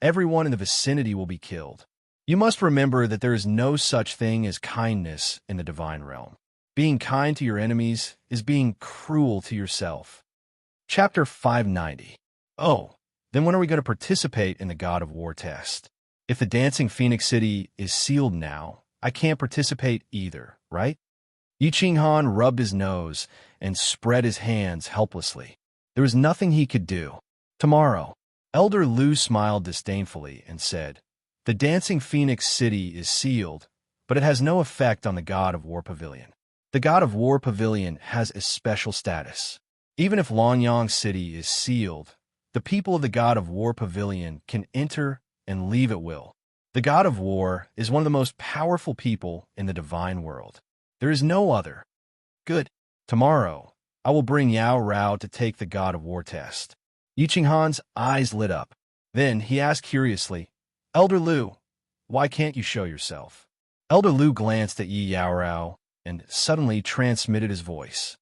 everyone in the vicinity will be killed. You must remember that there is no such thing as kindness in the divine realm. Being kind to your enemies is being cruel to yourself. Chapter 590. Oh, then when are we going to participate in the God of War test? If the Dancing Phoenix City is sealed now, I can't participate either, right? Yi Qinghan rubbed his nose and spread his hands helplessly. There was nothing he could do. Tomorrow, Elder Lu smiled disdainfully and said, the Dancing Phoenix City is sealed, but it has no effect on the God of War Pavilion. The God of War Pavilion has a special status. Even if Lonyang City is sealed, the people of the God of War Pavilion can enter and leave at will. The God of War is one of the most powerful people in the divine world. There is no other. Good. Tomorrow, I will bring Yao Rao to take the God of War test. Yi Qinghan's eyes lit up. Then he asked curiously, Elder Lu, why can't you show yourself? Elder Lu glanced at Yi Yao Rao and suddenly transmitted his voice.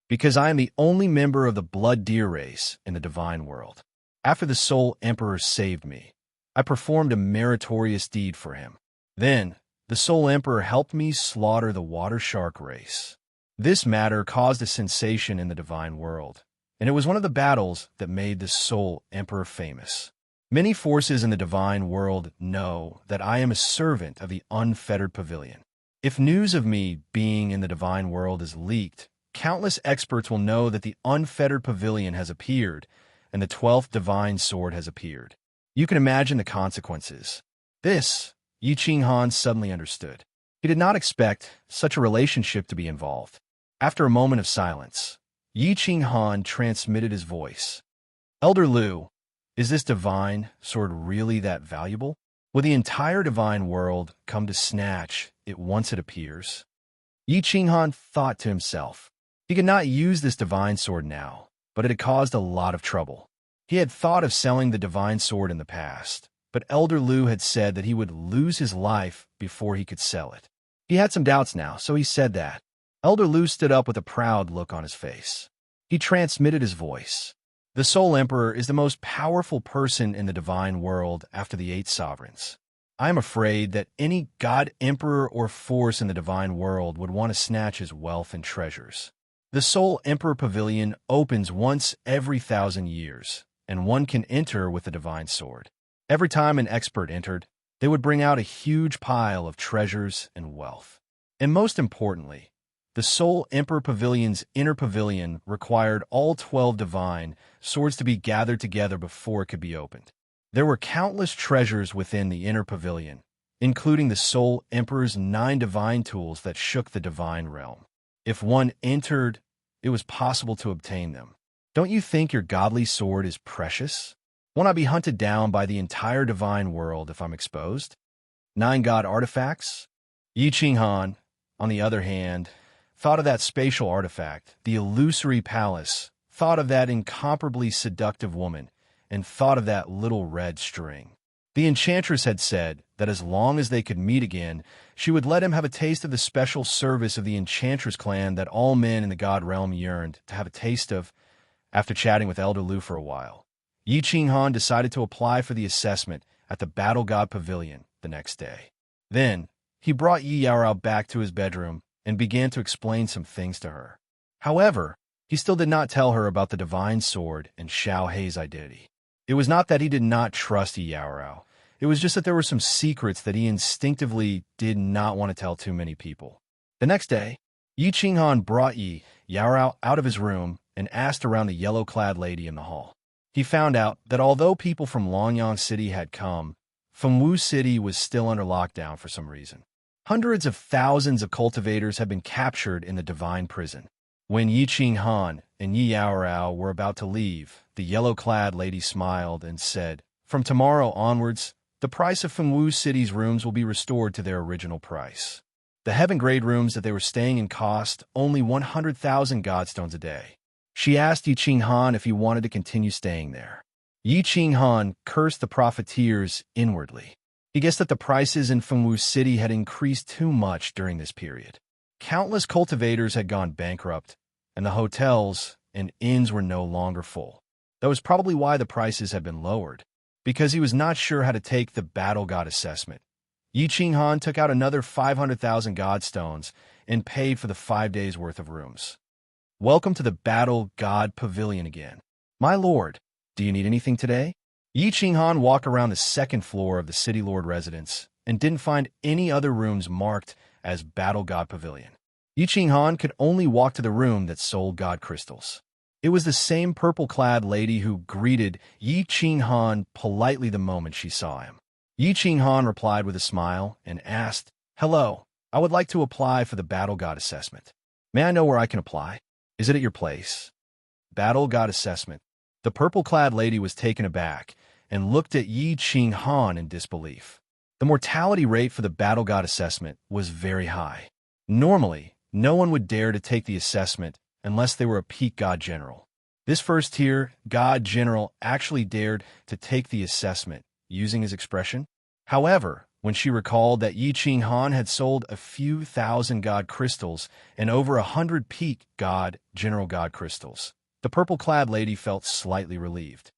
Because I am the only member of the blood deer race in the divine world. After the Soul Emperor saved me, I performed a meritorious deed for him. Then, the Soul Emperor helped me slaughter the water shark race. This matter caused a sensation in the divine world, and it was one of the battles that made the Soul Emperor famous. Many forces in the divine world know that I am a servant of the unfettered pavilion. If news of me being in the divine world is leaked, countless experts will know that the unfettered pavilion has appeared and the 12th divine sword has appeared. You can imagine the consequences. This, Yi Qinghan suddenly understood. He did not expect such a relationship to be involved. After a moment of silence, Yi Qinghan transmitted his voice. Elder Lu, is this divine sword really that valuable? Will the entire divine world come to snatch it once it appears? Yi Qinghan thought to himself. He could not use this divine sword now, but it had caused a lot of trouble. He had thought of selling the divine sword in the past, but Elder Lu had said that he would lose his life before he could sell it. He had some doubts now, so he said that. Elder Lu stood up with a proud look on his face. He transmitted his voice. The Soul Emperor is the most powerful person in the divine world after the 8 sovereigns. I am afraid that any god, emperor, or force in the divine world would want to snatch his wealth and treasures. The Soul Emperor Pavilion opens once every 1,000 years, and one can enter with the divine sword. Every time an expert entered, they would bring out a huge pile of treasures and wealth. And most importantly, the Soul Emperor Pavilion's inner pavilion required all 12 divine swords to be gathered together before it could be opened. There were countless treasures within the inner pavilion, including the Soul Emperor's 9 divine tools that shook the divine realm. If one entered, it was possible to obtain them. Don't you think your godly sword is precious? Won't I be hunted down by the entire divine world if I'm exposed? 9 god artifacts? Yi Qinghan, on the other hand, thought of that spatial artifact, the illusory palace, thought of that incomparably seductive woman, and thought of that little red string. The enchantress had said that as long as they could meet again, she would let him have a taste of the special service of the enchantress clan that all men in the god realm yearned to have a taste of. After chatting with Elder Lu for a while, Yi Qinghan decided to apply for the assessment at the Battle God Pavilion the next day. Then, he brought Yi Yaorao back to his bedroom and began to explain some things to her. However, he still did not tell her about the divine sword and Xiao Hei's identity. It was not that he did not trust Yi Yaorao. It was just that there were some secrets that he instinctively did not want to tell too many people. The next day, Yi Qinghan brought Yi Yaorao out of his room and asked around the yellow-clad lady in the hall. He found out that although people from Longyang City had come, Fengwu City was still under lockdown for some reason. Hundreds of thousands of cultivators had been captured in the divine prison. When Yi Qinghan and Yi Yaorao were about to leave, the yellow-clad lady smiled and said, "From tomorrow onwards, the price of Fengwu City's rooms will be restored to their original price. The heaven-grade rooms that they were staying in cost only 100,000 godstones a day." She asked Yi Qinghan if he wanted to continue staying there. Yi Qinghan cursed the profiteers inwardly. He guessed that the prices in Fengwu City had increased too much during this period. Countless cultivators had gone bankrupt, and the hotels and inns were no longer full. That was probably why the prices had been lowered, because he was not sure how to take the battle god assessment. Yi Qinghan took out another 500,000 godstones and paid for the 5 days' worth of rooms. "Welcome to the Battle God Pavilion again. My lord, do you need anything today?" Yi Qinghan walked around the second floor of the City Lord residence and didn't find any other rooms marked as Battle God Pavilion. Yi Qinghan could only walk to the room that sold god crystals. It was the same purple-clad lady who greeted Yi Qinghan politely the moment she saw him. Yi Qinghan replied with a smile and asked, "Hello, I would like to apply for the Battle God assessment. May I know where I can apply? Is it at your place?" Battle God assessment. The purple-clad lady was taken aback and looked at Yi Qinghan in disbelief. The mortality rate for the Battle God assessment was very high. Normally, no one would dare to take the assessment unless they were a peak god general. This first-tier god general actually dared to take the assessment, using his expression. However, when she recalled that Yi Qinghan had sold a few thousand god crystals and over 100 peak god general god crystals, the purple-clad lady felt slightly relieved.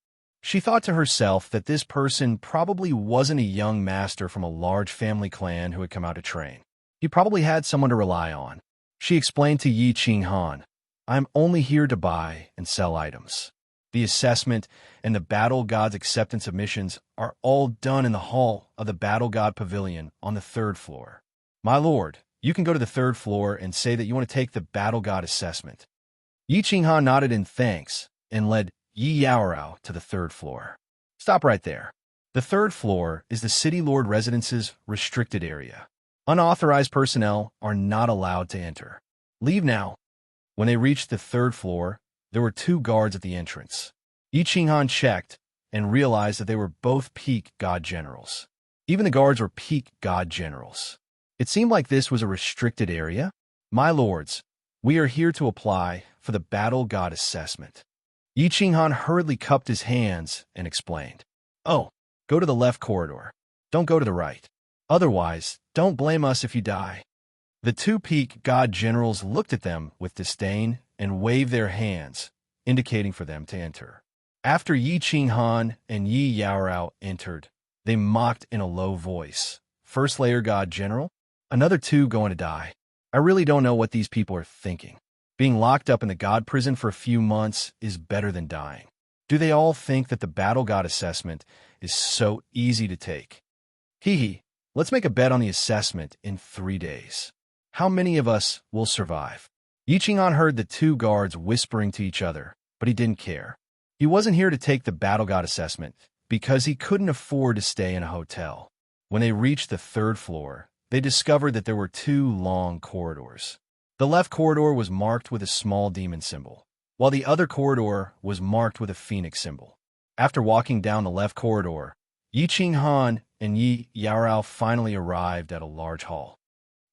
She thought to herself that this person probably wasn't a young master from a large family clan who had come out to train. He probably had someone to rely on. She explained to Yi Qinghan, "I'm only here to buy and sell items. The assessment and the Battle God's acceptance of missions are all done in the hall of the Battle God Pavilion on the 3rd floor. My lord, you can go to the 3rd floor and say that you want to take the Battle God assessment." Yi Qinghan nodded in thanks and led Yi Yaorao to the 3rd floor. "Stop right there. The 3rd floor is the City Lord Residence's restricted area. Unauthorized personnel are not allowed to enter. Leave now." When they reached the 3rd floor, there were 2 guards at the entrance. Yi Qinghan checked and realized that they were both peak god generals. Even the guards were peak god generals. It seemed like this was a restricted area. "My lords, we are here to apply for the Battle God assessment." Yi Qinghan hurriedly cupped his hands and explained, "Oh, go to the left corridor. Don't go to the right. Otherwise, don't blame us if you die." The 2 peak god generals looked at them with disdain and waved their hands, indicating for them to enter. After Yi Qinghan and Yi Yaorao entered, they mocked in a low voice, "First layer god general? Another 2 going to die. I really don't know what these people are thinking. Being locked up in the god prison for a few months is better than dying. Do they all think that the Battle God assessment is so easy to take? Hee, let's make a bet on the assessment in 3 days. How many of us will survive?" Yi Qinghan heard the 2 guards whispering to each other, but he didn't care. He wasn't here to take the Battle God assessment because he couldn't afford to stay in a hotel. When they reached the 3rd floor, they discovered that there were 2 long corridors. The left corridor was marked with a small demon symbol, while the other corridor was marked with a phoenix symbol. After walking down the left corridor, Yi Qinghan and Yi Yaorao finally arrived at a large hall.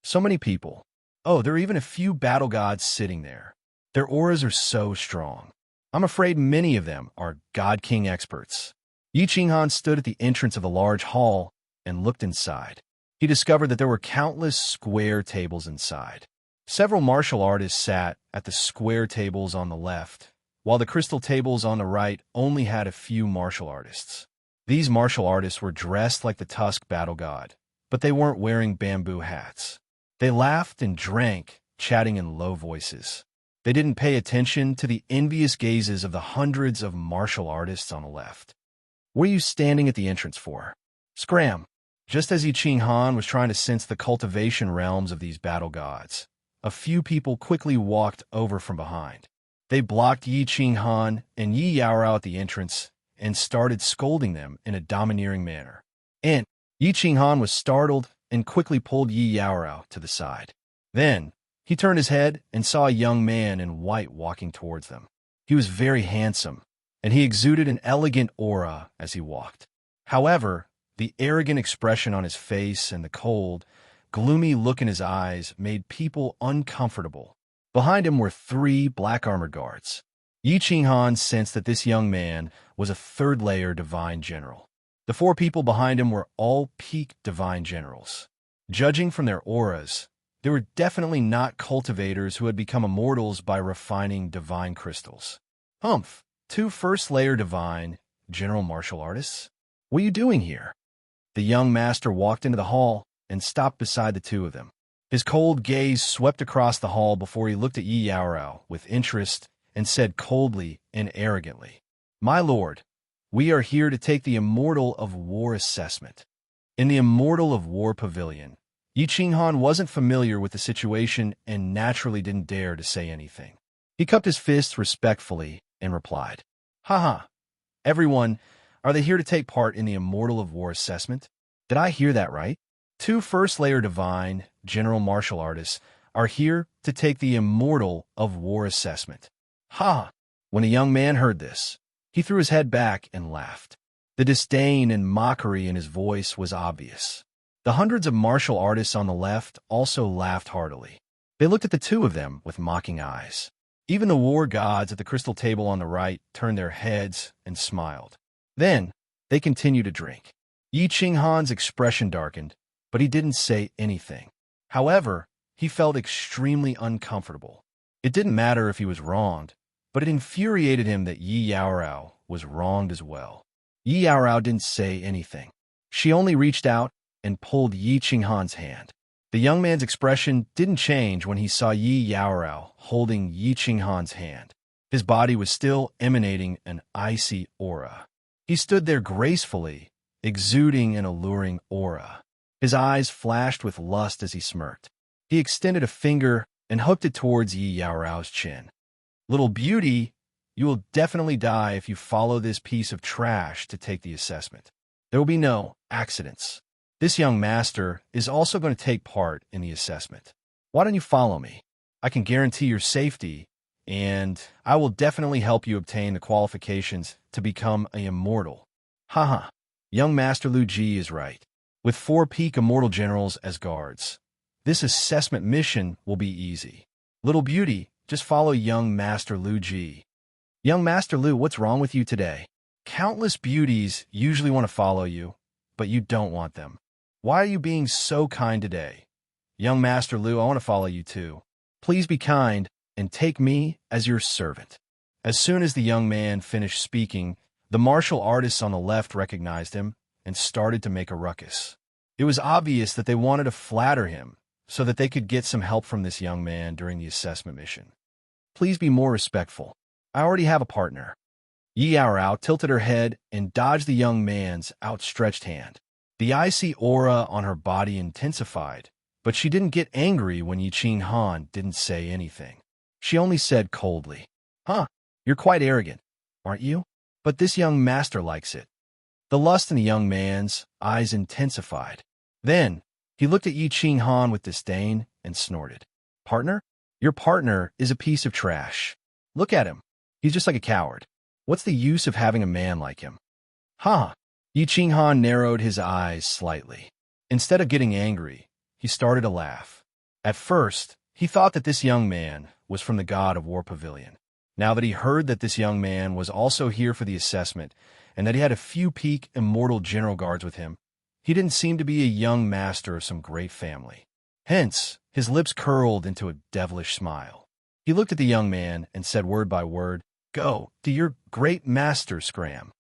So many people. Oh, there are even a few battle gods sitting there. Their auras are so strong. I'm afraid many of them are God King experts. Yi Qinghan stood at the entrance of the large hall and looked inside. He discovered that there were countless square tables inside. Several martial artists sat at the square tables on the left, while the crystal tables on the right only had a few martial artists. These martial artists were dressed like the Tusk battle god, but they weren't wearing bamboo hats. They laughed and drank, chatting in low voices. They didn't pay attention to the envious gazes of the hundreds of martial artists on the left. "What are you standing at the entrance for?" "Scram!" Just as Yi Qinghan was trying to sense the cultivation realms of these battle gods, a few people quickly walked over from behind. They blocked Yi Qinghan and Yi Yaorao at the entrance and started scolding them in a domineering manner. And Yi Qinghan was startled and quickly pulled Yi Yaorao to the side. Then, he turned his head and saw a young man in white walking towards them. He was very handsome, and he exuded an elegant aura as he walked. However, the arrogant expression on his face and the cold, gloomy look in his eyes made people uncomfortable. Behind him were 3 black-armored guards. Yi Qinghan sensed that this young man was a third-layer divine general. The 4 people behind him were all peak divine generals. Judging from their auras, they were definitely not cultivators who had become immortals by refining divine crystals. Humph, 2 first-layer divine general martial artists? What are you doing here? The young master walked into the hall and stopped beside the 2 of them. His cold gaze swept across the hall before he looked at Yi Yaorao with interest and said coldly and arrogantly, "My lord, we are here to take the Immortal of War assessment." In the Immortal of War pavilion, Yi Qinghan wasn't familiar with the situation and naturally didn't dare to say anything. He cupped his fists respectfully and replied, "Haha, everyone, are they here to take part in the Immortal of War assessment? Did I hear that right? 2 first-layer divine general martial artists are here to take the Immortal of War assessment." Ha! When a young man heard this, he threw his head back and laughed. The disdain and mockery in his voice was obvious. The hundreds of martial artists on the left also laughed heartily. They looked at the 2 of them with mocking eyes. Even the war gods at the crystal table on the right turned their heads and smiled. Then, they continued to drink. Yi Qinghan's expression darkened, but he didn't say anything. However, he felt extremely uncomfortable. It didn't matter if he was wronged, but it infuriated him that Yi Yaorao was wronged as well. Yi Yaorao didn't say anything. She only reached out and pulled Yi Qinghan's hand. The young man's expression didn't change when he saw Yi Yaorao holding Yi Qinghan's hand. His body was still emanating an icy aura. He stood there gracefully, exuding an alluring aura. His eyes flashed with lust as he smirked. He extended a finger and hooked it towards Yi Yaorao's chin. "Little beauty, you will definitely die if you follow this piece of trash to take the assessment. There will be no accidents. This young master is also going to take part in the assessment. Why don't you follow me? I can guarantee your safety, and I will definitely help you obtain the qualifications to become an immortal." Haha, young Master Lu Ji is right. With 4 peak immortal generals as guards, this assessment mission will be easy. Little beauty, just follow young Master Lu Ji. Young Master Lu, what's wrong with you today? Countless beauties usually want to follow you, but you don't want them. Why are you being so kind today? Young Master Lu, I want to follow you too. Please be kind and take me as your servant. As soon as the young man finished speaking, the martial artists on the left recognized him and started to make a ruckus. It was obvious that they wanted to flatter him so that they could get some help from this young man during the assessment mission. Please be more respectful. I already have a partner. Yi Yaorao tilted her head and dodged the young man's outstretched hand. The icy aura on her body intensified, but she didn't get angry when Yi Qinghan didn't say anything. She only said coldly, "Huh, you're quite arrogant, aren't you? But this young master likes it." The lust in the young man's eyes intensified. Then, he looked at Yi Qinghan with disdain and snorted. "Partner? Your partner is a piece of trash. Look at him. He's just like a coward. What's the use of having a man like him?" Ha! Yi Qinghan narrowed his eyes slightly. Instead of getting angry, he started to laugh. At first, he thought that this young man was from the God of War Pavilion. Now that he heard that this young man was also here for the assessment, and that he had a few peak immortal general guards with him, he didn't seem to be a young master of some great family. Hence, his lips curled into a devilish smile. He looked at the young man and said word by word, "Go to your great master, Scram."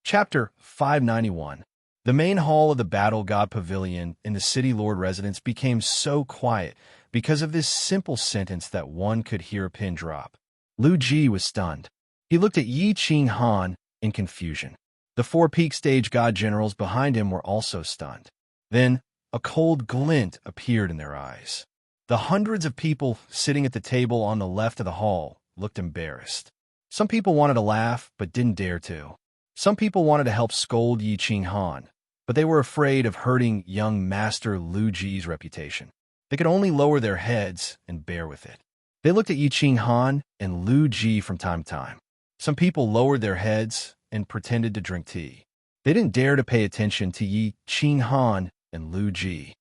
Chapter 591. The main hall of the Battle God Pavilion in the City Lord residence became so quiet because of this simple sentence that one could hear a pin drop. Lu Ji was stunned. He looked at Yi Qinghan in confusion. The 4 peak stage god generals behind him were also stunned. Then, a cold glint appeared in their eyes. The hundreds of people sitting at the table on the left of the hall looked embarrassed. Some people wanted to laugh, but didn't dare to. Some people wanted to help scold Yi Qinghan, but they were afraid of hurting young Master Lu Ji's reputation. They could only lower their heads and bear with it. They looked at Yi Qinghan and Lu Ji from time to time. Some people lowered their heads and pretended to drink tea. They didn't dare to pay attention to Yi Qinghan and Lu Ji.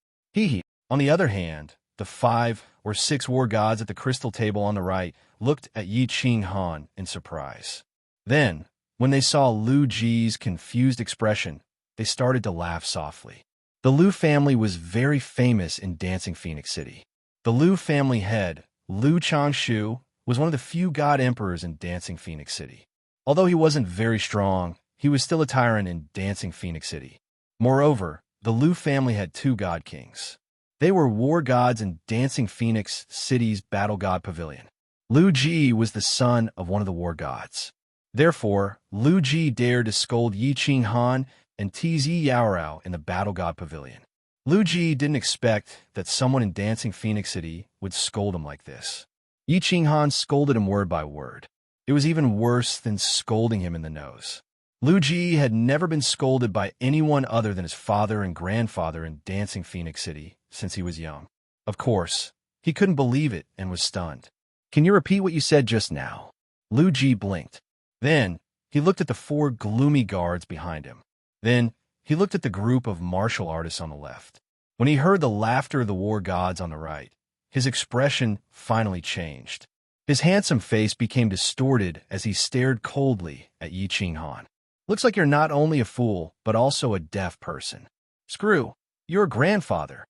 On the other hand, the 5 or 6 war gods at the crystal table on the right looked at Yi Qinghan in surprise. Then, when they saw Lu Ji's confused expression, they started to laugh softly. The Lu family was very famous in Dancing Phoenix City. The Lu family head, Lu Changshu, was one of the few god emperors in Dancing Phoenix City. Although he wasn't very strong, he was still a tyrant in Dancing Phoenix City. Moreover, the Lu family had 2 god kings. They were war gods in Dancing Phoenix City's battle god pavilion. Lu Ji was the son of one of the war gods. Therefore, Lu Ji dared to scold Yi Qinghan and tease Yi Yaorao in the battle god pavilion. Lu Ji didn't expect that someone in Dancing Phoenix City would scold him like this. Yi Qinghan scolded him word by word. It was even worse than scolding him in the nose. Lu Ji had never been scolded by anyone other than his father and grandfather in Dancing Phoenix City since he was young. Of course, he couldn't believe it and was stunned. "Can you repeat what you said just now?" Lu Ji blinked. Then, he looked at the 4 gloomy guards behind him. Then, he looked at the group of martial artists on the left. When he heard the laughter of the war gods on the right, his expression finally changed. His handsome face became distorted as he stared coldly at Yi Qinghan. "Looks like you're not only a fool, but also a deaf person. Screw, you're a grandfather."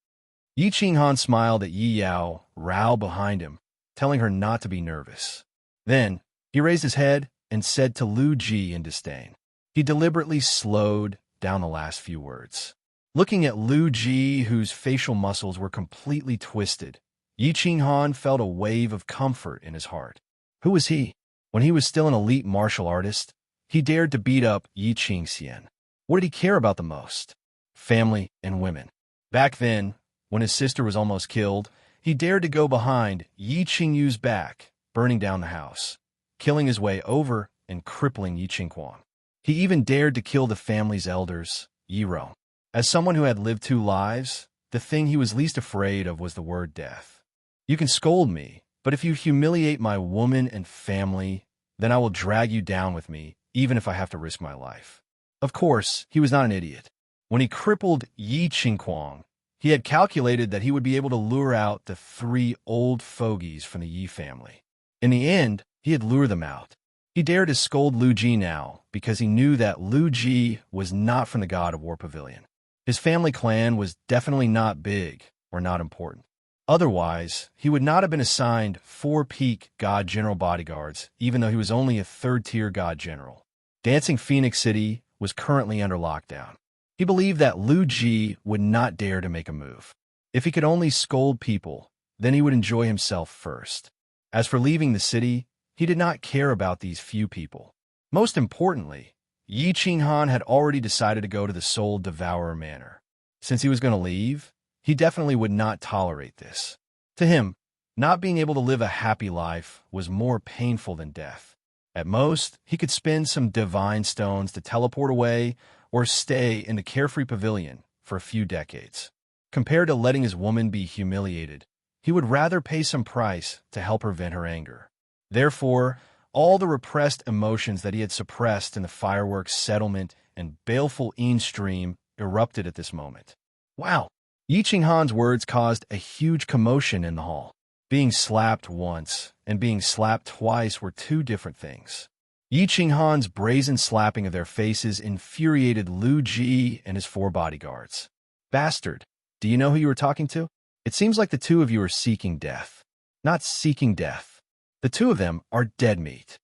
Yi Qinghan smiled at Yi Yaorao behind him, telling her not to be nervous. Then, he raised his head and said to Lu Ji in disdain. He deliberately slowed down the last few words. Looking at Lu Ji, whose facial muscles were completely twisted, Yi Qinghan felt a wave of comfort in his heart. Who was he? When he was still an elite martial artist, he dared to beat up Yi Qingxian. What did he care about the most? Family and women. Back then, when his sister was almost killed, he dared to go behind Yi Qingyu's back, burning down the house, killing his way over and crippling Yi Qingquan. He even dared to kill the family's elders, Yi Rong. As someone who had lived 2 lives, the thing he was least afraid of was the word death. "You can scold me, but if you humiliate my woman and family, then I will drag you down with me, even if I have to risk my life." Of course, he was not an idiot. When he crippled Yi Qingquan, he had calculated that he would be able to lure out the 3 old fogies from the Yi family. In the end, he had lured them out. He dared to scold Lu Ji now because he knew that Lu Ji was not from the God of War Pavilion. His family clan was definitely not big or not important. Otherwise, he would not have been assigned 4 peak God General bodyguards, even though he was only a 3rd-tier God General. Dancing Phoenix City was currently under lockdown. He believed that Lu Ji would not dare to make a move. If he could only scold people, then he would enjoy himself first. As for leaving the city, he did not care about these few people. Most importantly, Yi Qinghan had already decided to go to the Soul Devourer Manor. Since he was going to leave, he definitely would not tolerate this. To him, not being able to live a happy life was more painful than death. At most, he could spend some divine stones to teleport away or stay in the carefree pavilion for a few decades. Compared to letting his woman be humiliated, he would rather pay some price to help her vent her anger. Therefore, all the repressed emotions that he had suppressed in the fireworks settlement and baleful stream erupted at this moment. Wow! Yi Qinghan's words caused a huge commotion in the hall. Being slapped once and being slapped twice were 2 different things. Yi Qinghan's brazen slapping of their faces infuriated Lu Ji and his 4 bodyguards. "Bastard, do you know who you were talking to? It seems like the 2 of you are seeking death." "Not seeking death. The 2 of them are dead meat."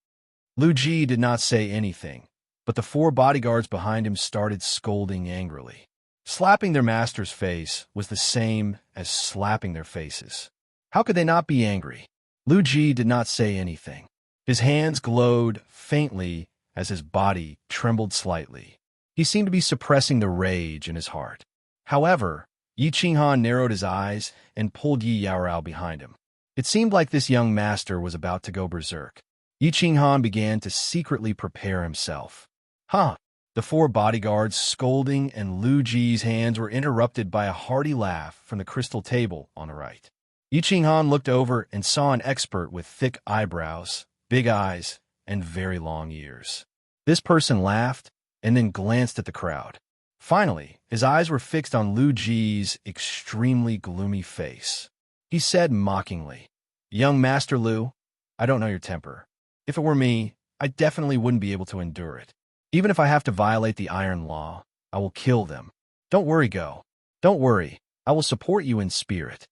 Lu Ji did not say anything, but the 4 bodyguards behind him started scolding angrily. Slapping their master's face was the same as slapping their faces. How could they not be angry? Lu Ji did not say anything. His hands glowed faintly as his body trembled slightly. He seemed to be suppressing the rage in his heart. However, Yi Qinghan narrowed his eyes and pulled Yi Yaorao behind him. It seemed like this young master was about to go berserk. Yi Qinghan began to secretly prepare himself. Huh! The four bodyguards scolding and Lu Ji's hands were interrupted by a hearty laugh from the crystal table on the right. Yi Qinghan looked over and saw an expert with thick eyebrows, big eyes, and very long ears. This person laughed and then glanced at the crowd. Finally, his eyes were fixed on Lu Ji's extremely gloomy face. He said mockingly, "Young Master Lu, I don't know your temper. If it were me, I definitely wouldn't be able to endure it. Even if I have to violate the Iron Law, I will kill them. Don't worry, Go. Don't worry, I will support you in spirit."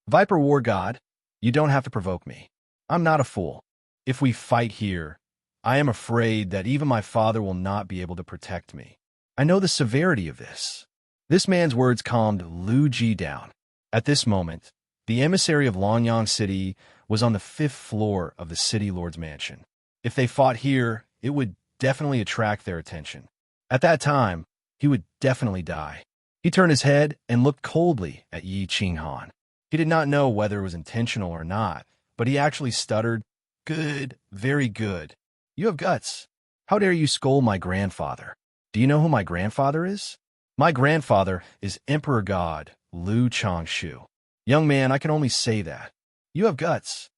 Viper War God, you don't have to provoke me. I'm not a fool. If we fight here, I am afraid that even my father will not be able to protect me. I know the severity of this. This man's words calmed Lu Ji down. At this moment, the emissary of Longyang City was on the 5th floor of the City Lord's mansion. If they fought here, it would definitely attract their attention. At that time, he would definitely die. He turned his head and looked coldly at Yi Qinghan. He did not know whether it was intentional or not, but he actually stuttered, "Good, very good. You have guts. How dare you scold my grandfather? Do you know who my grandfather is? My grandfather is Emperor God Lu Changshu. Young man, I can only say that. You have guts.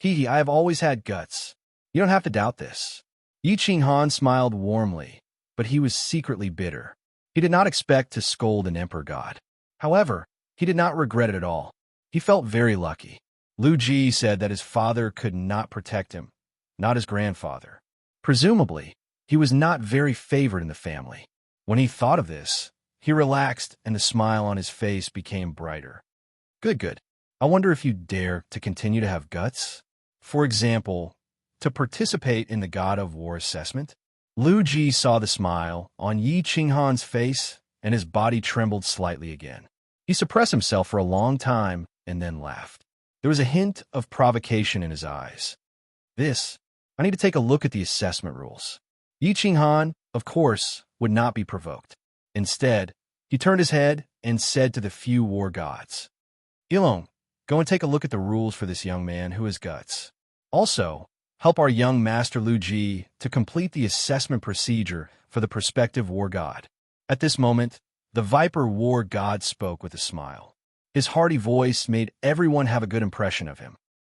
I have always had guts. You don't have to doubt this." Yi Qinghan smiled warmly, but he was secretly bitter. He did not expect to scold an Emperor God. However, he did not regret it at all. He felt very lucky. Lu Ji said that his father could not protect him, not his grandfather. Presumably, he was not very favored in the family. When he thought of this, he relaxed and the smile on his face became brighter. Good. I wonder if you dare to continue to have guts? For example, to participate in the God of War assessment? Lu Ji saw the smile on Yi Qinghan's face and his body trembled slightly again. He suppressed himself for a long time and then laughed. There was a hint of provocation in his eyes. I need to take a look at the assessment rules. Yi Qinghan, of course, would not be provoked. Instead, he turned his head and said to the few war gods, "Ilong, go and take a look at the rules for this young man who has guts. Also, help our young Master Lu Ji to complete the assessment procedure for the prospective war god." At this moment, the Viper War God spoke with a smile. His hearty voice made everyone have a good impression of him.